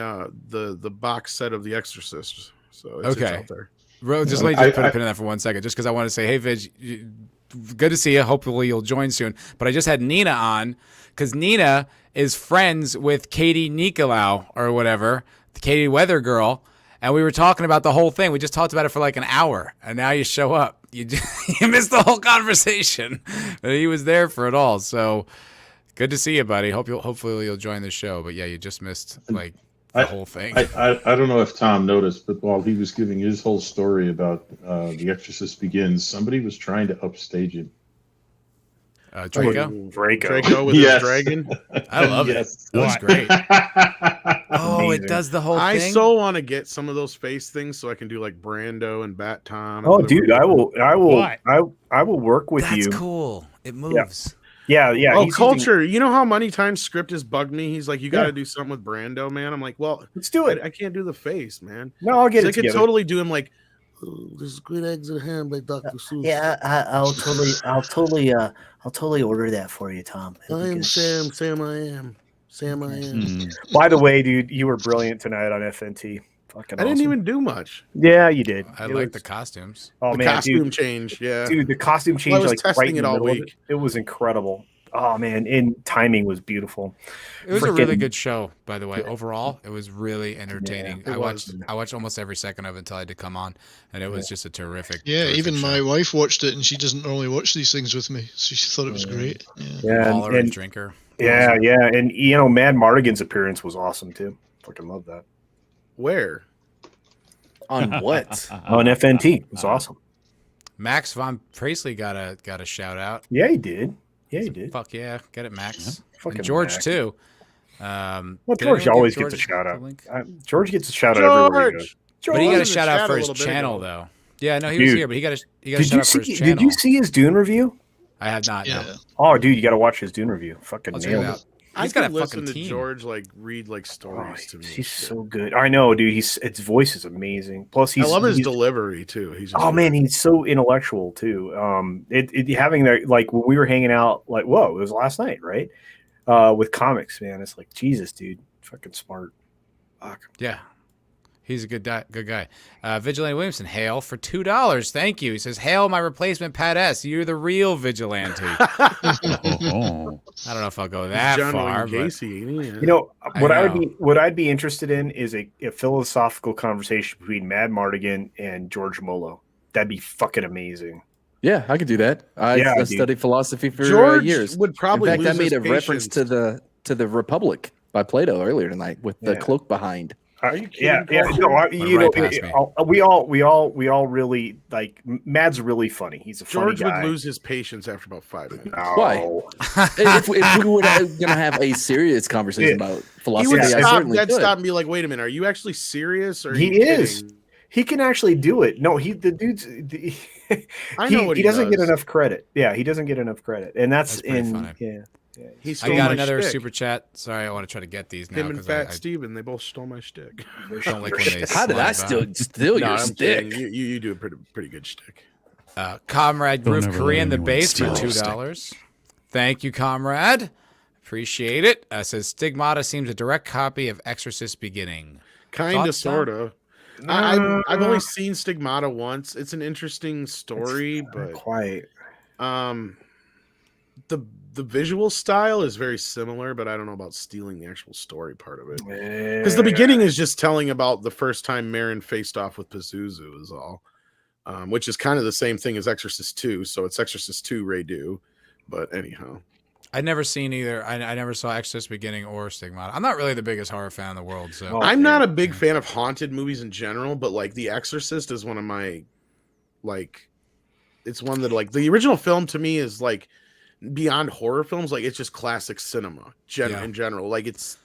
box set of The Exorcist. So it's Okay. out there. Just let me just put a pin in that for 1 second, just because I want to say, hey, Vig, good to see you. Hopefully you'll join soon. But I just had Nina on because Nina is friends with Katie Nicolau or whatever, the Katie Weather girl, and we were talking about the whole thing. We just talked about it for like an hour, and now you show up. You missed the whole conversation. But he was there for it all. So good to see you, buddy. Hopefully you'll join the show. But yeah, you just missed like the whole thing. I don't know if Tom noticed, but while he was giving his whole story about The Exorcist Begins, somebody was trying to upstage him. Draco? Draco with Yes. his dragon. I love it. That was great. Oh, Amazing. it does the whole I thing. so want to get some of those face things so I can do like Brando and Bat Tom. and Oh, whatever. dude, I will, What? I will work with That's you. cool. It moves. Yeah. Oh, he's using- culture. You know how many times script has bugged me? He's like, you got to Yeah. do something with Brando, man. I'm like, well, Let's do it. I can't do the face, man. No, I'll get So it I could together. totally do him like, oh, this is Great Eggs in Ham by Dr. Seuss. Yeah, I'll totally order that for you, Tom. It'll I be am good. Sam. Sam, I am. Sam, I am. By the way, dude, you were brilliant tonight on FNT. Fucking I didn't awesome. even do much. Yeah, you did. I It like was- the costumes. Oh The man, costume change. Yeah. dude, the costume change was like testing right in it the all middle of week. it. It was incredible. Oh man, and timing was beautiful. It was a really Freaking- good show, by the way. Overall, it was really entertaining. it I watched was. I watched almost every second of it until I had to come on, and it was just a terrific. Yeah, terrific even show. my wife watched it, and she doesn't normally watch these things with me, so she thought it was great. Yeah. Yeah, baller and and drinker. yeah, and Mad Mardigan's appearance was awesome too. Fucking love that Where? On what? on FNT. It's awesome. Max von Priestley got a shout out. Yeah, he did. Yeah, he did. Fuck yeah, get it, Max. Fucking And George Max. too. Well, did George anyone always give gets a George shout the out. link? George gets a shout out everywhere he goes. George! But he got a was in the shout out chat for a his little bit channel ago. though. Yeah, no, he was Dude, here, but he got a shout Did out you for his see? channel. Did you see his Dune review? I had not. Yeah. No. Oh, dude, you got to watch his Dune review. Fucking I'll check nailed it it. out. I He's got could a listen fucking to team. George like read like Oh, stories to me. he's so good. I know, dude. His voice is amazing. Plus, I love his he's- delivery too. He's just Oh man, he's so intellectual too. Having that, like when we were hanging out, like whoa, it was last night, right? With comics, man, it's like Jesus, dude, fucking smart. Fuck. Yeah. He's a good guy. Vigilante Williamson, hail for $2. Thank you. He says, hail my replacement Pat S. You're the real vigilante. I don't know if I'll go that John far. Wayne But Gacy. ain't he? You know what I I would know. be I'd be interested in is a philosophical conversation between Mad Mardigan and George Molo. That'd be fucking amazing. Yeah, I could do that. I dude. studied philosophy for George years. would probably In fact, I lose made his a reference patience. to the Republic by Plato earlier tonight with the Yeah. cloak behind. Are you kidding? Yeah. No, you right know, past me. we all really like. Mad's really funny. He's a George funny guy. would lose his patience after about 5 minutes. No. Why? if we were gonna have a serious conversation about He philosophy, would I stop. certainly That'd could. stop and be like, "Wait a minute, are you actually serious?" Or are He you is. kidding? He can actually do it. No, the dude's. I know what he he doesn't get does. enough credit. Yeah, he doesn't get enough credit, and that's, That's pretty in funny. yeah. He I stole got my another shtick. super chat. Sorry, I want to try to get these now Him and because Fat I Steven, they both stole my shtick. don't like when they How did I slide steal No, your I'm stick? kidding. You do a pretty good shtick. by. Comrade Don't Roof ever let Korean the anyone base for steal your $2. Thank you, comrade. Appreciate it. Says Stigmata seems a direct copy of Exorcist Beginning. Kind of, Thoughts, Tom? sort of. I've only seen Stigmata once. It's an interesting story, Not but quite. the visual style is very similar, but I don't know about stealing the actual story part of it. Because the beginning is just telling about the first time Marin faced off with Pazuzu is all, which is kind of the same thing as Exorcist 2. So it's Exorcist 2 redo. But anyhow. I'd never seen either. I never saw Exorcist beginning or Stigmata. I'm not really the biggest horror fan in the world. So I'm not a big fan of haunted movies in general, but like The Exorcist is one of my, like, it's one that, like, the original film to me is like beyond horror films. Like, it's just classic cinema in general. Like, it's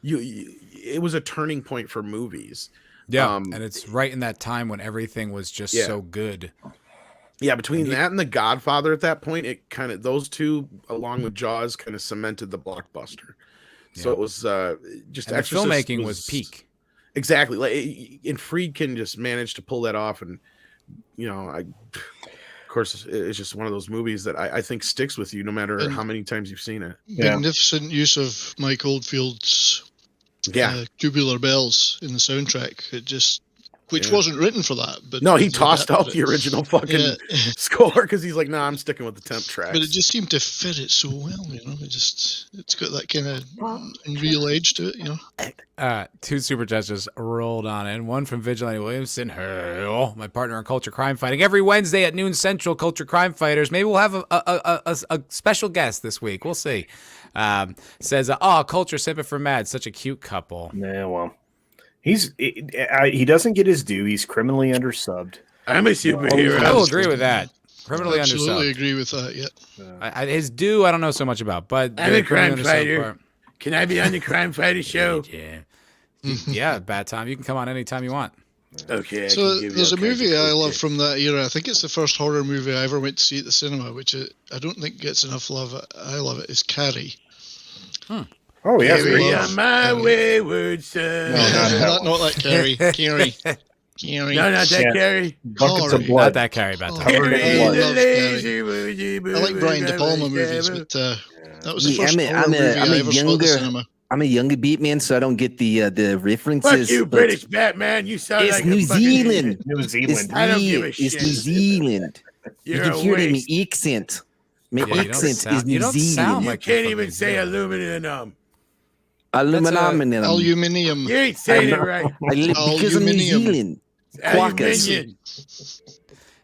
it was a turning point for movies. Yeah, and it's right in that time when everything was just so good. Yeah, between that and The Godfather at that point, it kind of, those two, along with Jaws, kind of cemented the blockbuster. So it was just, and the filmmaking was peak. Exactly. Like, and Friedkin just managed to pull that off. And, you know, of course, it's just one of those movies that I think sticks with you no matter how many times you've seen it. Magnificent use of Mike Oldfield's Tubular Bells in the soundtrack. It just, which wasn't written for that, but no, he tossed out the original fucking score because he's like, "Nah, I'm sticking with the temp tracks." But it just seemed to fit it so well, you know. It's got that kind of unreal edge to it, you know. 2 super chats just rolled on in. One from Vigilante Williamson. My partner in culture crime fighting every Wednesday at noon Central. Culture Crime Fighters. Maybe we'll have a special guest this week. We'll see. Says, culture sipping for Mad. Such a cute couple. Yeah, well. He doesn't get his due. He's criminally undersubbed. I'm a superhero. I will agree with that. Criminally Absolutely undersubbed. Agree with that. Yeah. His due, I don't know so much about, but I'm a crime fighter. Can I be on the Crime Fighter show? Yeah, Bad Time. You can come on anytime you want. Okay. So there's a movie I love from that era. I think it's the first horror movie I ever went to see at the cinema, which I don't think gets enough love. I love it. It's Carrie. Oh, yeah. Carry on my wayward son. No, not that Carrie. Carrie. No, not that Carrie. Buckets of blood. Not that Carrie, Bad Time. I like Brian De Palma movies, but that was the first horror movie I ever saw at the cinema. I'm a younger beat man, so I don't get the references. Fuck you, British Batman. You sound like New Zealand. New Zealand. I don't give a shit. It's New Zealand. You can hear it in the accent. My accent is New Zealand. You can't even say aluminum. Aluminium. You ain't saying it right. Because of New Zealand. Aluminium.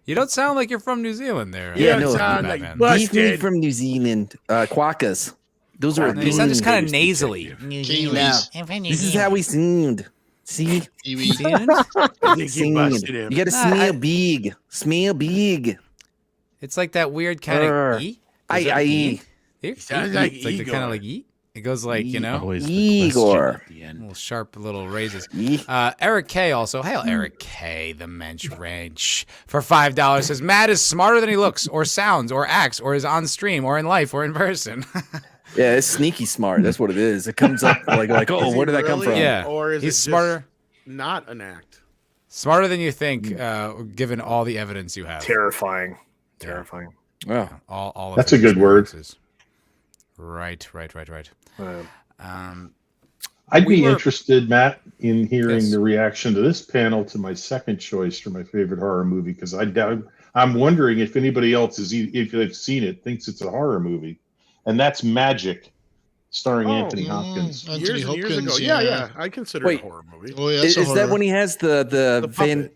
You don't sound like you're from New Zealand there. Yeah, You no. sound like Definitely busted. from New Zealand. Quackers. Those are. He sounds just kind of nasally. This is how we sound. See? Kiwi. I think you busted him. You gotta smell big. Smell big. It's like that weird kind of I Sounds like it's like the Igor. kind of like eat. It goes like, you know, Igor. little sharp little raises. Eric K also. Hail Eric K, the mensch wrench. For $5 says, Matt is smarter than he looks or sounds or acts or is on stream or in life or in person. Yeah, it's sneaky smart. That's what it is. It comes up like oh, where did that come from? Yeah. Or is He's it smarter. Not an act? Smarter than you think, given all the evidence you have. Terrifying. Wow. All That's a good word. Right. I'd be interested, Matt, in hearing the reaction to this panel to my second choice for my favorite horror movie, because I'm wondering if anybody else if they've seen it, thinks it's a horror movie, and that's Magic, starring Anthony Hopkins. Anthony Years ago. Hopkins. Yeah. I consider it a horror movie. Oh, yeah, Is that when he has the puppet.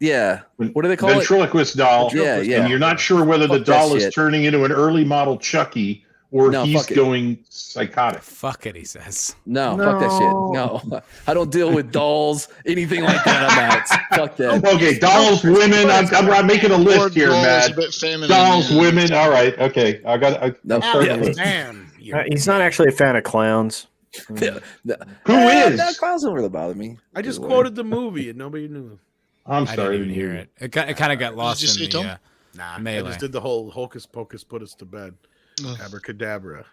Yeah. What do they call it? Ventriloquist doll. Yeah. And you're not sure whether the Fuck that doll is shit. turning into an early model Chucky or No, he's fuck it. going psychotic. Fuck it, he says. No, fuck that shit. No, I don't deal with dolls, anything like that. I'm out. Fuck that. Okay, dolls, women. I'm making a list here, Doll is Matt. a bit feminine, Dolls, yeah. women. All right. Okay. No, starting yeah. a list. Man, He's not actually a fan of clowns. Who is? That crossover that bothered me. I just quoted the movie and nobody knew. I'm I sorry. didn't even hear it. It kind of got lost you say, in Tom? the Nah, melee. I just did the whole hocus pocus put us to bed. Abracadabra.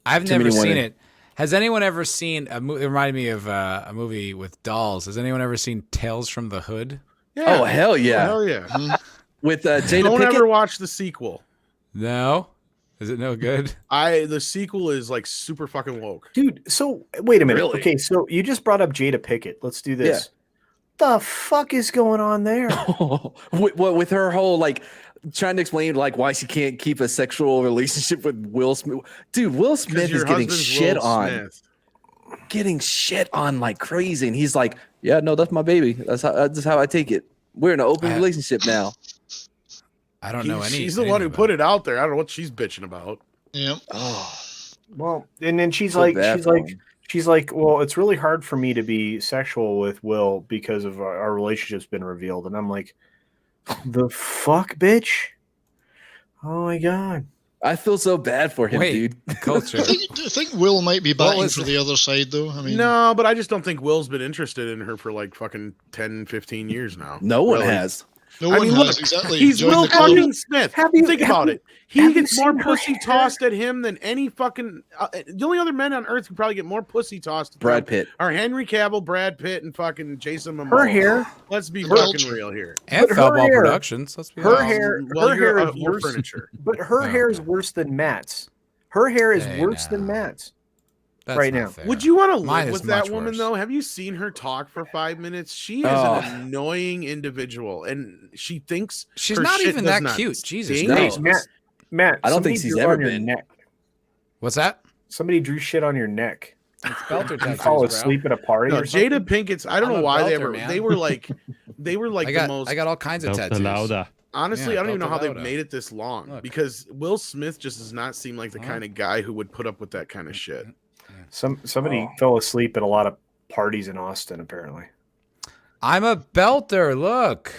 I've Too never many seen women. it. Has anyone ever seen a movie? It reminded me of a movie with dolls. Has anyone ever seen Tales from the Hood? Yeah. Oh hell yeah! Hell yeah. With Jada Don't Pinkett. ever watch the sequel. No. Is it no good? The sequel is like super fucking woke. Dude, so wait a minute. Really? Okay, so you just brought up Jada Pinkett. Let's do this. The fuck is going on there? With her whole like trying to explain like why she can't keep a sexual relationship with Will Smith. Dude, Will Smith is getting shit on. Getting shit on like crazy, and he's like, "Yeah, no, that's my baby. That's how I take it. We're in an open relationship now." I don't know any. She's the one who put it out there. I don't know what she's bitching about. Yeah. Oh, well, and then she's So like, bad for him. she's like, well, it's really hard for me to be sexual with Will because of our relationship's been revealed, and I'm like, the fuck, bitch. Oh my god. I feel so bad for him, Wait, dude. Culture. I think Will might be batting for the other side, though. I mean, No, but I just don't think Will's been interested in her for like fucking 10, 15 years now. No one Really. has. no I one mean, has look, exactly. He's Join Will the club. fucking Smith. Think about it. He have gets you more seen her pussy hair? tossed at him than any fucking. The only other men on earth who probably get more pussy tossed at Brad them Pitt. are Henry Cavill, Brad Pitt, and fucking Jason Momoa. Her hair, Let's be Her- fucking real here. And But her Foulball hair- Productions. Let's be her honest. hair, Well, her you're hair is your worse. furniture. But her Oh, hair is okay. worse than Matt's. Her hair is Hey, worse than now. Matt's. That's right not now. fair. Would you want to Mine live is with that much woman worse. though? Have you seen her talk for 5 minutes? She is Oh. an annoying individual, and she thinks She's her not shit even does that not cute. Jesus stink. No. Christ. Matt, I don't somebody think she's drew ever on your been. neck. What's that? Somebody drew shit on your neck. It's belter You tattoos, fall bro. asleep at a party No, or something? Jada Pinkett's. I don't I'm know a why they belter, ever. man. They were like the most. I got all kinds of tattoos. Honestly, Yeah, I don't even know how they've Belter. made it this long Look. because Will Smith just does not seem like the Huh? kind of guy who would put up with that kind of shit. Somebody fell asleep at a lot of parties in Austin, apparently. I'm a belter. Look,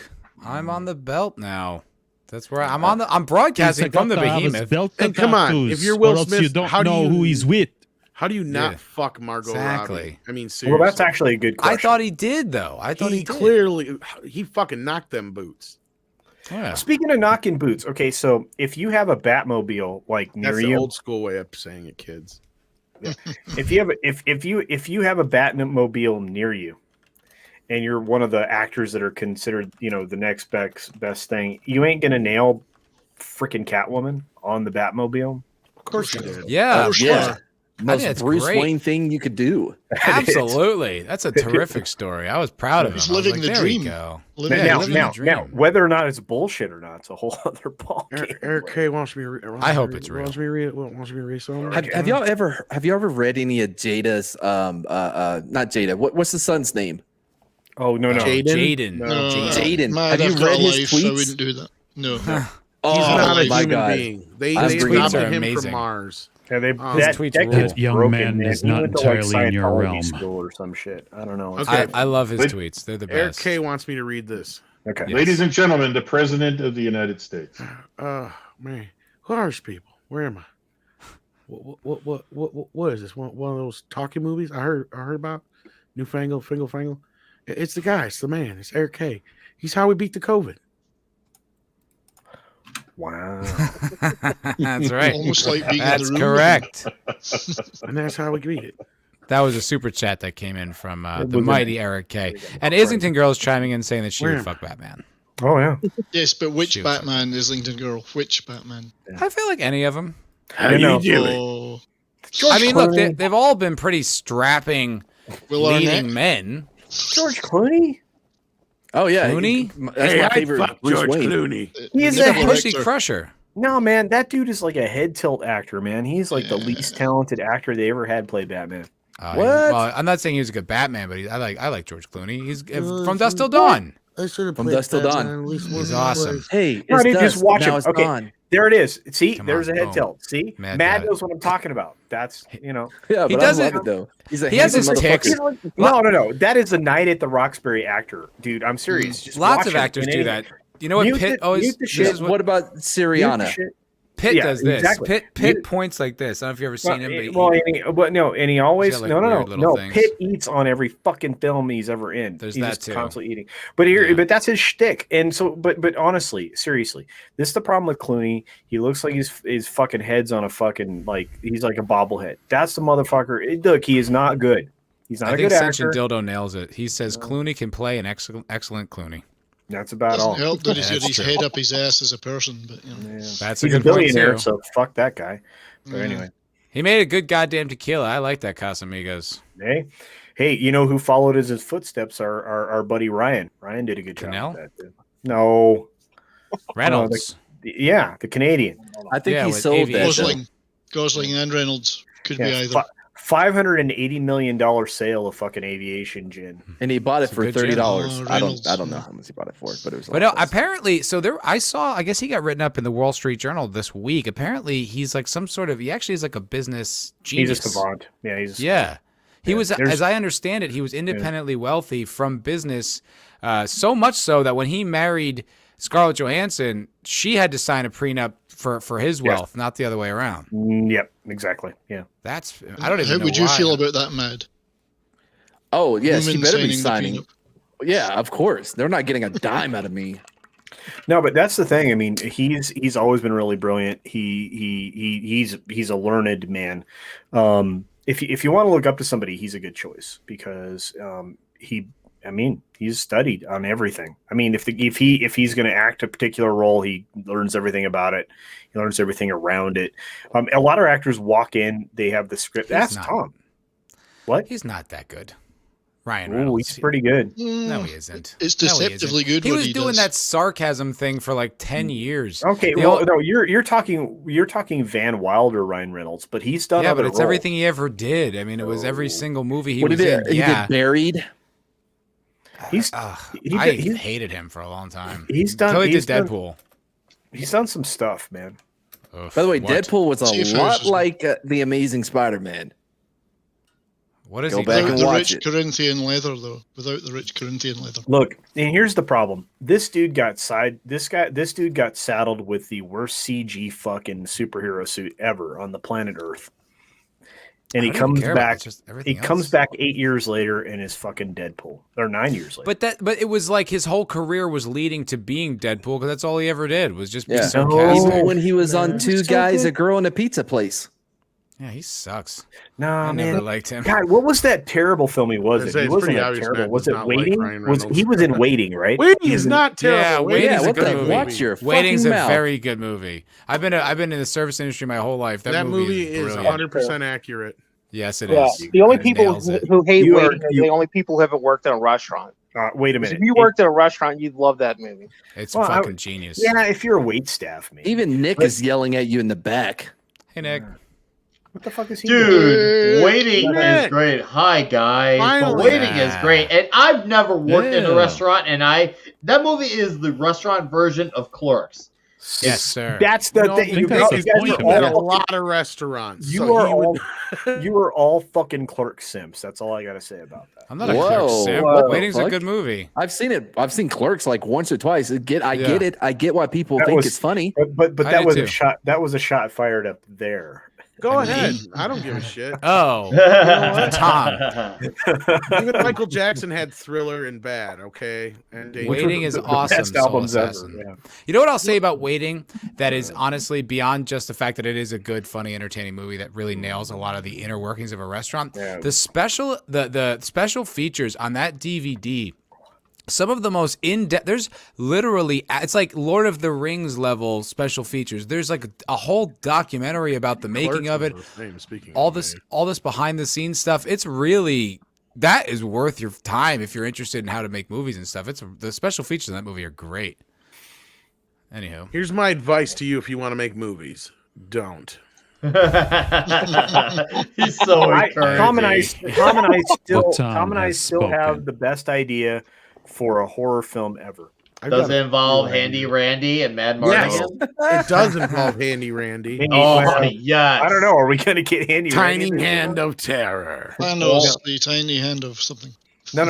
I'm on the belt now. That's where I'm on the. I'm broadcasting from the behemoth. And come on, if you're Will Smith, you don't how do know you, who he's with. How do you not Yeah. fuck Margot Exactly. Robbie? I mean, seriously. Well, that's actually a good question. I thought he did though. I thought he, did. clearly he fucking knocked them boots. Yeah. Speaking of knocking boots, okay, so if you have a Batmobile like near That's the you, old school way of saying it, kids. if you have if you have a Batmobile near you, and you're one of the actors that are considered, the next best thing, you ain't gonna nail freaking Catwoman on the Batmobile. Of course you did. Yeah. Yeah. I think Most it's Bruce great. Wayne thing you could do. Absolutely. That's a terrific story. I was proud of him. He's I was living like, the there we dream. go. Living Yeah, now, living the now, dream. now, whether or not it's bullshit or not, it's a whole other ball game. Eric K wants me. I hope it's real. Wants me to read something. Have y'all ever read any of Jada's not Jada, what's the son's name? Oh no, Jaden. No. No, Jaden. man, Have you I've got read a his life, I tweets? wouldn't do that. No. Oh He's not a my human god. being. They I'm adopted tweets are him amazing. from Mars. Yeah, His that tweets kid's rule. That young broken, man is He not went to, entirely in your Scientology realm. school or some shit. I don't know. Okay. I love his But- tweets. They're the Eric best. K wants me to read this. Okay. Yes. Ladies and gentlemen, the President of the United States. Man, who are these people? Where am I? What is this? One of those talking movies I heard about? Newfangled, Fingle. It's the guy. It's the man. It's Eric K. He's how we beat the COVID. Wow. That's right. Almost like being in That's the room. correct. And that's how we beat it. That was a super chat that came in from It the was mighty Eric K. And Islington Girl's chiming in saying that she Where would am I? fuck Batman. Oh yeah. Yes, but which She was Batman is Islington Girl? Which Batman? I feel like any of them. How You you know. doing? Oh, I mean, look, Clooney. they've all been pretty strapping, Will leading Arnett? men. George Clooney. Oh yeah. Clooney? That's my I'd favorite fuck Bruce George Wayne. Clooney. He is Nick a Pussy Lecter. crusher. No man, that dude is like a head tilt actor, man. He's like the Yeah. least talented actor they ever had play Batman. What? What? Well, I'm not saying he was a good Batman, but I like George Clooney. He's from Dusk Till Dawn. I should have From played Dusk Till Batman Dawn. at least He's once. awesome. Hey, No, it's dude, just dust. watch Now him. it's Okay. gone. There it is. See, Come there's on, a head boom. tilt. See, Mad Matt got it. knows what I'm talking about. That's Yeah, He but does I love it- it though. He's a he has handsome his ticks. motherfucker. No. That is the Night at the Roxbury actor, dude. I'm serious. Just Lots watch of him actors in do anything. that. You know what Mute Pitt the- always mute the this shit. is What about Mute the Syriana? shit. Pitt Yeah, does this. exactly. Pitt points like this. I don't know if you've ever seen him, And he always He's got, like, no. weird little things. Pitt eats on every fucking film he's ever in. There's he's that just too. constantly eating. But Yeah. but that's his shtick. And so, but honestly, seriously, this is the problem with Clooney. He looks like his fucking head's on a fucking he's like a bobblehead. That's the motherfucker. Look, he is not good. He's not I a think good Senshin actor. Dildo nails it. He says Clooney can play an excellent Clooney. That's about Doesn't all. help that he's Yeah, got that's his true. head up his ass as a person, but you know. Yeah. That's a He's a good point billionaire, too. so fuck that guy. But Yeah. anyway, He made a good goddamn tequila. I like that Casamigos. hey, you know who followed his footsteps? Our buddy Ryan. Ryan did a good job. Cannell? With that, too. No, Reynolds. Yeah, the Canadian. I think Yeah, he with sold aviation. that. Gosling and Reynolds could be Yeah, either. $580 million sale of fucking aviation gin. And he bought it It's a for good gin. $30. Oh, I Reynolds, don't know yeah. how much he bought it for, but it was. But no, apparently, so there. I guess he got written up in the Wall Street Journal this week. Apparently, he's like some sort of. He actually is like a business genius. He's a savant. Yeah, he's Yeah. He was, there's- as I understand it, he was independently wealthy from business, so much so that when he married Scarlett Johansson, she had to sign a prenup for his wealth, not the other way around. Yep, exactly. Yeah. That's I don't even How know would you why. feel about that, Mad? Oh yeah, she Women better be signing the signing. prenup. Yeah, of course. They're not getting a dime out of me. No, but that's the thing. I mean, he's always been really brilliant. He's a learned man. If you want to look up to somebody, he's a good choice because he's studied on everything. I mean, if he's going to act a particular role, he learns everything about it. He learns everything around it. A lot of actors walk in, they have the script. That's Tom. What? He's not that good. Ryan Ooh, Reynolds. he's pretty good. No, he isn't. It's No, he isn't. deceptively good. He what was doing does. that sarcasm thing for like 10 years. Okay, The well, ol- no, you're talking Van Wilder, Ryan Reynolds, but he's done. yeah, other but it's roles. everything he ever did. I mean, it was every single movie he What was did in. he Yeah. did Buried? He's I he's- hated him for a long time. he's done. Until he he's did done- Deadpool. He's done some stuff, man. Oof, By the way, what? Deadpool was a Seafarers lot is- like the Amazing Spider-Man. What is Go he back doing? and Without the watch rich it. Corinthian leather, though. Without the rich Corinthian leather. Look, and here's the problem. This dude got saddled with the worst CG fucking superhero suit ever on the planet Earth. And I he don't even comes care about it, back. it's just everything He comes else. back 8 years later and is fucking Deadpool, or 9 years later. But it was like his whole career was leading to being Deadpool because that's all he ever did was just be Yeah. sarcastic. Even when he was on Two So Guys, good. a Girl, and a Pizza Place. Yeah, he sucks. Nah, I man. never liked him. God, what was that terrible film he was I'd in? say He it's wasn't pretty that obvious terrible. Matt Was does it not like Waiting? Ryan Was Reynolds. he was in Waiting, right? Wait, He he's was in- not terrible. Yeah, Wait, Waiting's Yeah, a what good the? movie. Watch your Waiting's fucking a mouth. very good movie. I've been in the service industry my whole life. that movie is brilliant. 100% accurate. Yes, it Yeah, is. the only It people nails it. who hate You are- Waiting are the only people who haven't worked in a restaurant. Wait a 'Cause minute. If you worked at a restaurant, you'd love that movie. It's Well, fucking genius. Yeah, if you're a wait staff, man. Even Nick But- is yelling at you in the back. Hey, Nick. What the fuck is he doing? Dude, Waiting Nick. is great. Hi guys. Finally. Waiting is great. And I've never worked in a Ew. restaurant and that movie is the restaurant version of Clerks. Yes, sir. That's the No, thing. because You he's guys been are at a all, lot of restaurants. you so are he would- all you are all fucking clerk simps. That's all I gotta say about that. I'm not a Whoa, clerk simp. what the Waiting's a fuck? good movie. I've seen it. I've seen Clerks like once or twice. I get Yeah. it. I get why people That think was- it's funny. But I that did was too. a shot. That was a shot fired up there. Go I mean- ahead. I don't give a shit. Oh, Tom. Even Michael Jackson had Thriller and Bad, okay? And Danger. Waiting is awesome. Best Soul albums ever. Assassin. Yeah. You know what I'll say about Waiting? That is honestly beyond just the fact that it is a good, funny, entertaining movie that really nails a lot of the inner workings of a restaurant. Yeah. The special features on that DVD. Some of the most in-depth. There's literally, it's like Lord of the Rings level special features. There's like a whole documentary about the making Clerks of it. was the same, speaking of All me. this behind the scenes stuff. It's really, that is worth your time if you're interested in how to make movies and stuff. The special features in that movie are great. Anywho, Here's my advice to you if you want to make movies. Don't. He's so Tom and I encouraging. still The time Tom and I has still spoken. have the best idea for a horror film ever. I've Does got it a involve few Handy ideas. Randy and Mad Yes. Mardigan? It does involve Handy Randy. Handy- Oh, well, yes. I don't know. Are we going to get Handy? Tiny Randy? Hand of Terror. Thanos, the tiny hand of something. No.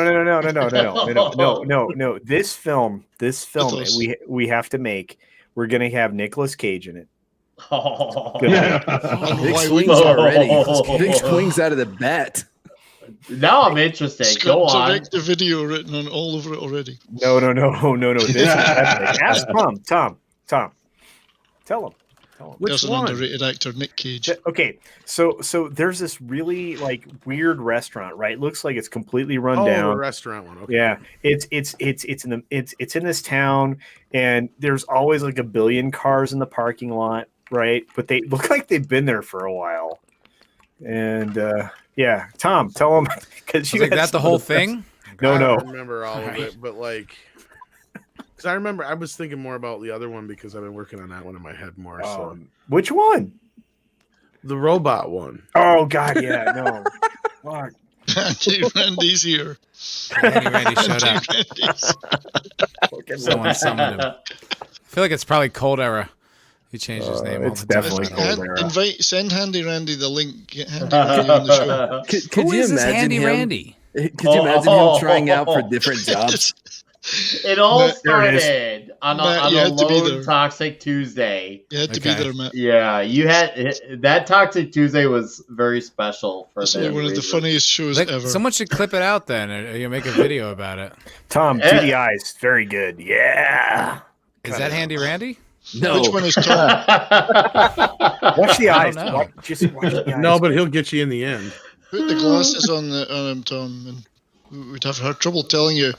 This film, Mythos. we have to make. We're going to have Nicolas Cage in it. Oh. Good. Big Why swings wouldn't you? already. Big swings out of the bat. Now I'm interested. It's Go got on. direct video written on all over it already. No. This is epic. Ask Tom. Tell him. Which There's an one? underrated actor, Nick Cage. Okay, so there's this really like weird restaurant, right? Looks like it's completely run Oh, down. the restaurant one. Okay. Yeah, it's in this town, and there's always like a billion cars in the parking lot, right? But they look like they've been there for a while. And yeah, Tom, tell them because was like that the whole thing. No, I no. don't remember all of it, but like Because I remember I was thinking more about the other one because I've been working on that one in my head more. So Which one? the robot one. Oh God, yeah, no. Fuck. Andy Randy's here. Andy Randy showed up. Randy's. Someone summoned him. I feel like it's probably Cold Era. He changed his name all It's the time. definitely Cold Era. Send Handy Randy the link. Get Handy Randy on the show. Could Who you is this imagine Handy him? Randy? Could you imagine him trying out for different jobs? It all Matt, there it is. started on Matt, you a had to be lone there. Toxic Tuesday. You had to be Okay. there, Matt. Yeah, you had that Toxic Tuesday was very special for It's that one of the reason. funniest shows Like, ever. someone should clip it out then, or you make a video about it. Tom, Eh. to the eyes, very good. Yeah. Is that Handy Randy? No. Which one is Tom? Watch the eyes. know. Just watch the eyes. No, but he'll get you in the end. Put the glasses on him, Tom, and we'd have hard trouble telling you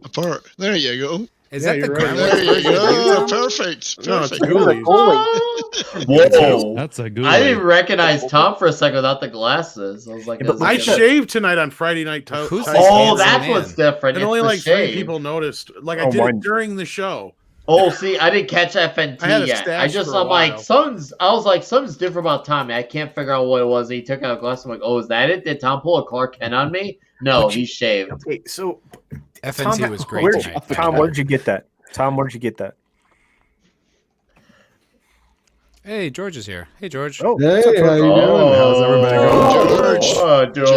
apart. There you go. Is Yeah, that the you're right. Gremlins There you version of you, go. Tom? Perfect. No, it's Perfect. Ghoulies. Whoa! That's a good I didn't recognize Tom for a second without the glasses. I was like, Yeah, but is I this- shaved tonight on Friday night. Who's this Oh, handsome that's man? what's different. And It's only the like shave. 3 people noticed. Like I Oh, did mine- it during the show. Oh, see, I didn't catch FNT I had a yet. I stash just, for a I'm like, while. I was like, something's different about Tommy. I can't figure out what it was. He took out a glass. I'm like, oh, is that it? Did Tom pull a Clark Kent on me? No, But he shaved. Okay, so FNT Tom, was great where'd tonight. Tom, where'd you get that? Tom, where'd you get that? Hey, George is here. Hey, George. Oh, Hey, how you doing? How's everybody going? George.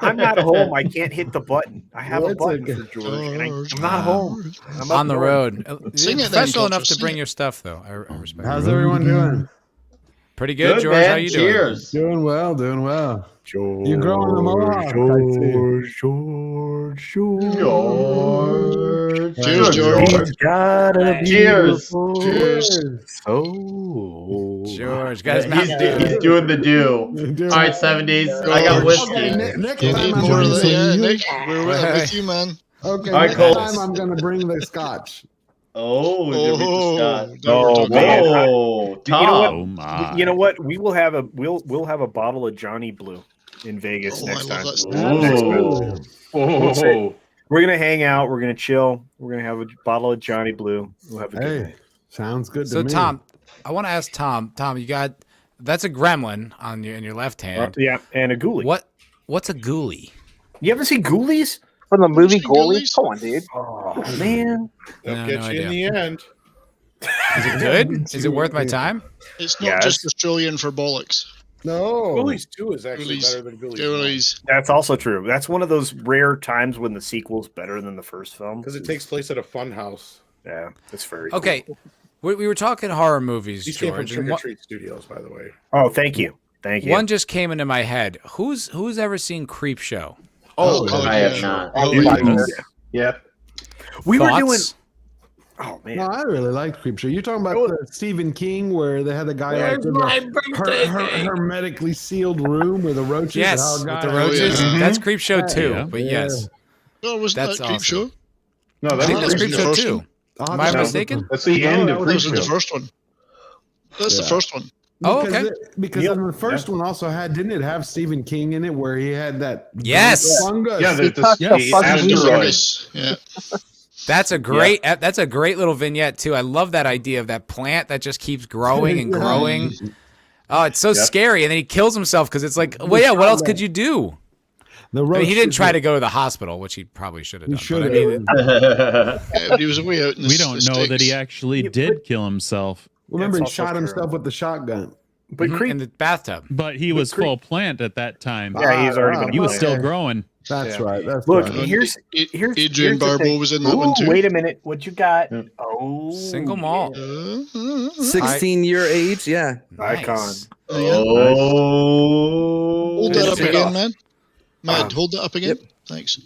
I'm not home. I can't hit the button. I have a What's button it- for George, and I'm not home. I'm up On the north. road. Sing You're it then, professional Culture, enough to sing bring it. your stuff, though. I respect How's it. everyone doing? Pretty good, George. man. How you doing? Cheers. Doing well, doing well. George, You're growing them all off, I see. George. Cheers, George. He's got a Cheers. beautiful Cheers. soul. George, guys. He's doing the do. All right, 70s. I got George. whiskey. Okay, next You time need I'm more of gonna that, yeah, bring you- Nick. We're with you, man. Okay, All right, next Cole. time I'm gonna bring the scotch. Oh, Oh, Scott. now we're Oh, talking. man. Oh, You know what? Tom. Oh my! You know what? We will have a we'll have a bottle of Johnny Blue in Vegas Oh, next I time. love that stuff. Oh. We're gonna hang out. We're gonna chill. We're gonna have a bottle of Johnny Blue. We'll have a good Hey, night. sounds good So, to me. Tom, I want to ask Tom. Tom, you got that's a gremlin on your in your left hand. Yeah, and a ghoulie. What's a ghoulie? You ever see Ghoulies? From the movie Seen Goalie? Ghoulies? Come on, dude. Oh man, They'll No, get no you in idea. the end. Is it good? Is it worth my time? It's not Yes. just Australian for bollocks. No. Ghoulies 2 is actually Ghoulies. better than Ghoulies Ghoulies. that's also true. That's one of those rare times when the sequel's better than the first film. because it takes place at a fun house. Yeah, that's very Okay, cool. we were talking horror movies, These came from George. Trick And or one, Treat Studios, by the way. Oh, thank you, thank you. one just came into my head. Who's ever seen Creep Show? Oh, I yeah. have not. Oh, Yeah. yeah. Yep. we were Thoughts? doing. Oh man, No, I really like Creepshow. You're talking about the Stephen King where they had the guy like in the hermetically sealed room with the roaches. Yes, how a with guy the roaches. yeah. That's Creep Show too. Yeah. But Yeah. yes, No, wasn't That's that Creep awesome. Show? No, I that's, think that's was Creep the Show first too. one. I'll Am I have to mistaken? look that's the No, end that of was Creep This was the Show. first one. That's the Yeah. first one. Oh, because okay. because Yep. then the first one also didn't it have Stephen King in it where he had that Yes. fungus? Yeah, the Yes. asteroid. Yeah. That's a great. That's a great little vignette too. I love that idea of that plant that just keeps growing and growing. Oh, it's so scary, and then he kills himself because it's like, well, yeah. What else could you do? The I mean, roach he didn't was- try to go to the hospital, which he probably should have He done. should But I have. mean, Yeah, but he was away out in the We don't know that he sticks. actually Yeah, did but- kill himself, Remember, he That's also shot true. himself with the shotgun. but mhm, Creep. in the bathtub. but he was full plant at that time. Yeah, he's already been. He was playing. still growing. That's Yeah. right. That's Look, right. here's Adrian here's the Barbeau thing. was in that one Ooh, too. wait a minute, what you got? Yeah. Oh, Single malt. 16-year age, yeah. Icon. Nice. Oh. Hold that up Finish it again, off. man. Matt, hold that up again. Thanks.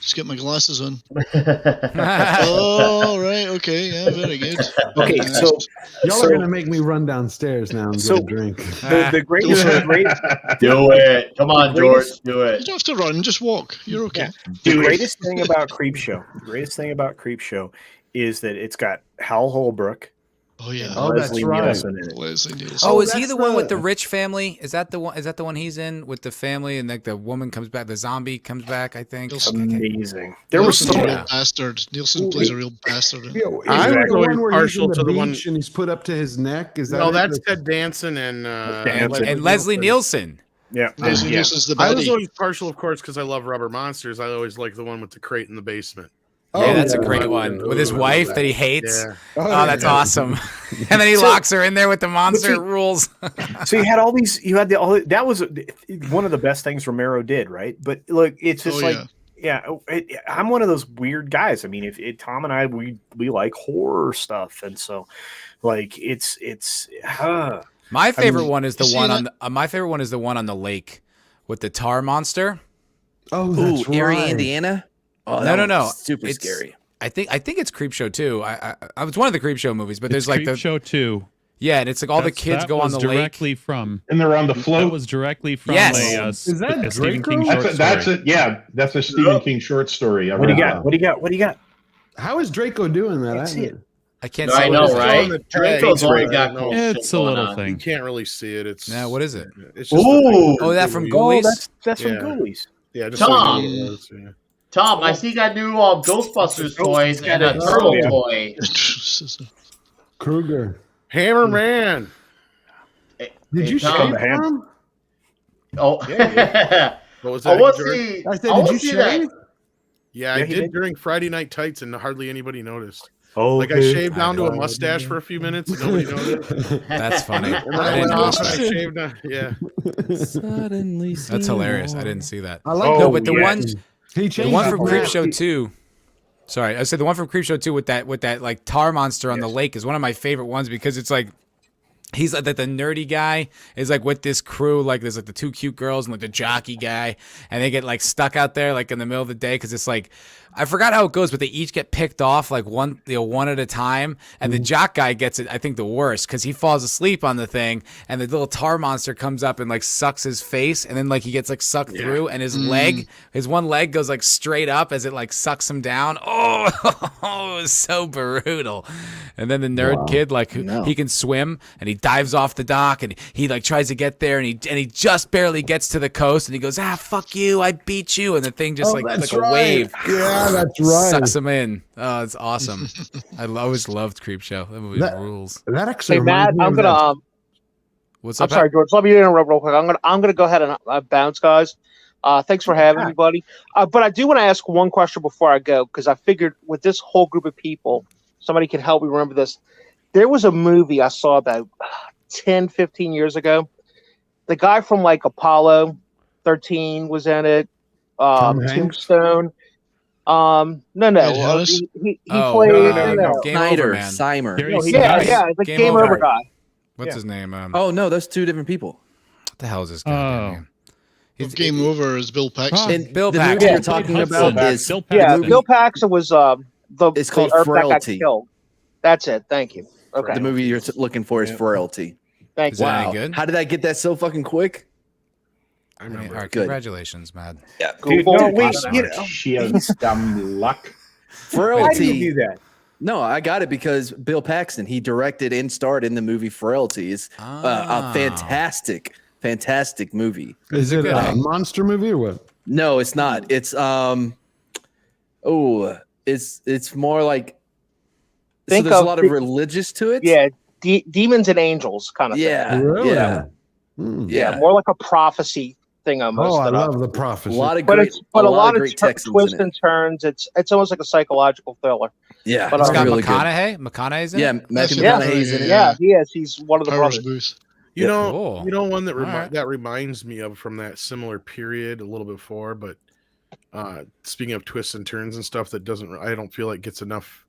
Just get my glasses on. Oh, right. Okay. Yeah, very good. Okay, Nice. so Y'all so- are gonna make me run downstairs now and So- get a drink. the greatest, Do it. Come on, The George. greatest- Do You it. don't have to run. Just walk. You're okay. the greatest thing about Creepshow, is that it's got Hal Holbrook, Oh yeah. Oh, that's Leslie right. Nielsen in it. Leslie Nielsen. Oh, is he that's the one with the the- rich family? Is that the one? Is that the one he's in with the family and like the woman comes back, the zombie comes back? I think. Nielsen. Amazing. There was Nielsen's some. a real bastard. Nielsen plays a real bastard. Yeah, is I that was the always one where he's partial in the to the one- beach and he's put up to his neck? Is that No, it? that's Ted Danson and And Leslie Nielsen. Yeah. Leslie yeah. Nielsen's the I was baddie. always partial, of course, because I love Rubber Monsters. I always like the one with the crate in the basement. Yeah, that's a yeah. great one with his wife that he hates. Yeah. Oh, that's awesome. And then he locks her in there with the monster. It rules. So you had all these. You had that was one of the best things Romero did, right? But look, it's just I'm one of those weird guys. I mean, if Tom and I we like horror stuff, and so like it's. My favorite mean, one is the you one seen on my favorite one is the one on the lake with the tar monster. Oh, Ooh, that's Erie, right. Indiana. Oh, No, that no, no. one's super It's- scary. I think it's Creepshow too. I was one of the Creepshow movies, but there's It's like the Show 2. yeah, and it's like all the kids That go on was the lake. directly from. And they're on the That float. was directly from Yes. Is that a Stephen Draco? King short That's story. it. Yeah, that's a Stephen King short story. I What do you read got? that. What do you got? What do you got? How is Draco doing that? Can't see it. I can't I see know, what it is. right? On the Draco's tag, always I got don't know. cool It's shit a going little on. You thing. can't really see it. It's Now, what is it? It's just Ooh. Oh, that from Oh, Ghoulies? that's Yeah. from Ghoulies. yeah, just Tom. so you know, it's, yeah. Tom, I see you got new Ghostbusters toys and a Oh, turtle yeah. toy. Kruger. Hammerman. Did Hey, you Tom. shave for him? Oh, What was I that? want to George? see. I said, I did want you to see that. shave? Yeah, I Yeah, he did did. during Friday Night Tights, and hardly anybody noticed. Oh, Like I shaved down to a I- mustache for a few minutes, and nobody noticed. That's funny. And then I I didn't went off notice and I that. shaved down. Yeah. Suddenly, That's hilarious. I didn't see that. I like Oh, No, but the yeah. one He the changed one the from format. Creepshow 2. Sorry, I said the one from Creepshow 2 with that like tar monster on the lake is one of my favorite ones because it's like he's like the nerdy guy is like with this crew, like there's like the two cute girls and like the jockey guy, and they get like stuck out there like in the middle of the day because it's like I forgot how it goes, but they each get picked off like one at a time, and the jock guy gets it I think the worst because he falls asleep on the thing, and the little tar monster comes up and like sucks his face, and then like he gets like sucked through, and his one leg goes like straight up as it like sucks him down. Oh, it was so brutal. And then the nerd kid like he can swim and he dives off the dock and he like tries to get there and he just barely gets to the coast and he goes, fuck you, I beat you, and the thing just like that's a wave. Yeah, that's right. Sucks him in. Oh, it's awesome. I always loved Creepshow. That movie rules. That actually Hey Matt, reminds me I'm of that- gonna What's I'm up? sorry, George. Let me interrupt real quick. I'm gonna go ahead and bounce, guys. Thanks for having me, buddy. But I do want to ask one question before I go because I figured with this whole group of people, somebody can help me remember this. There was a movie I saw about 10, 15 years ago. The guy from like Apollo 13 was in it. Tom Hanks? Tombstone. No. Ed Harris? He Oh, played. no. Game Over Snyder, Man. Simer. Gary No, he- Yeah, Sinise. yeah, the Game Game Over. Over guy. What's Yeah. his name? Oh no, those two different people. What the hell is this Oh. guy? name? Game Over is Bill Paxton. And Bill the Paxton. movie you're Yeah. talking Hudson. about is Bill Yeah, Paxton. Bill Paxton was It's called the Earth that got Frailty. killed. That's it. Thank you. Okay. the movie you're looking for is Frailty. Thank Is you. that Wow, any good? how did I get that so fucking quick? I I mean, remember. all right, Good. congratulations, man. Dude, Google no, wait. Paxton. You know, She has dumb luck. why do Frailty. you do that? No, I got it because Bill Paxton, he directed and starred in the movie Frailty. It's a fantastic movie. Is it good, a eh? monster movie or what? No, it's not. It's it's more like Think so there's a of lot of religious to it. Yeah, demons and angels kind of thing. Yeah. Really? Yeah. Hmm. Yeah. More like a prophecy thing almost. Oh, I than a- love the A prophecy. lot of but great, it's but a lot of great Texans twists in it. and turns. It's almost like a psychological thriller. Yeah, but It's I'm got really good. McConaughey. McConaughey's in Yeah, it? Matthew Yeah. McConaughey's in it. Yeah, he is. He's one of the Powers brothers. Booth. You know, Cool. one that All right. that reminds me of from that similar period a little before, but speaking of twists and turns and stuff that I don't feel like gets enough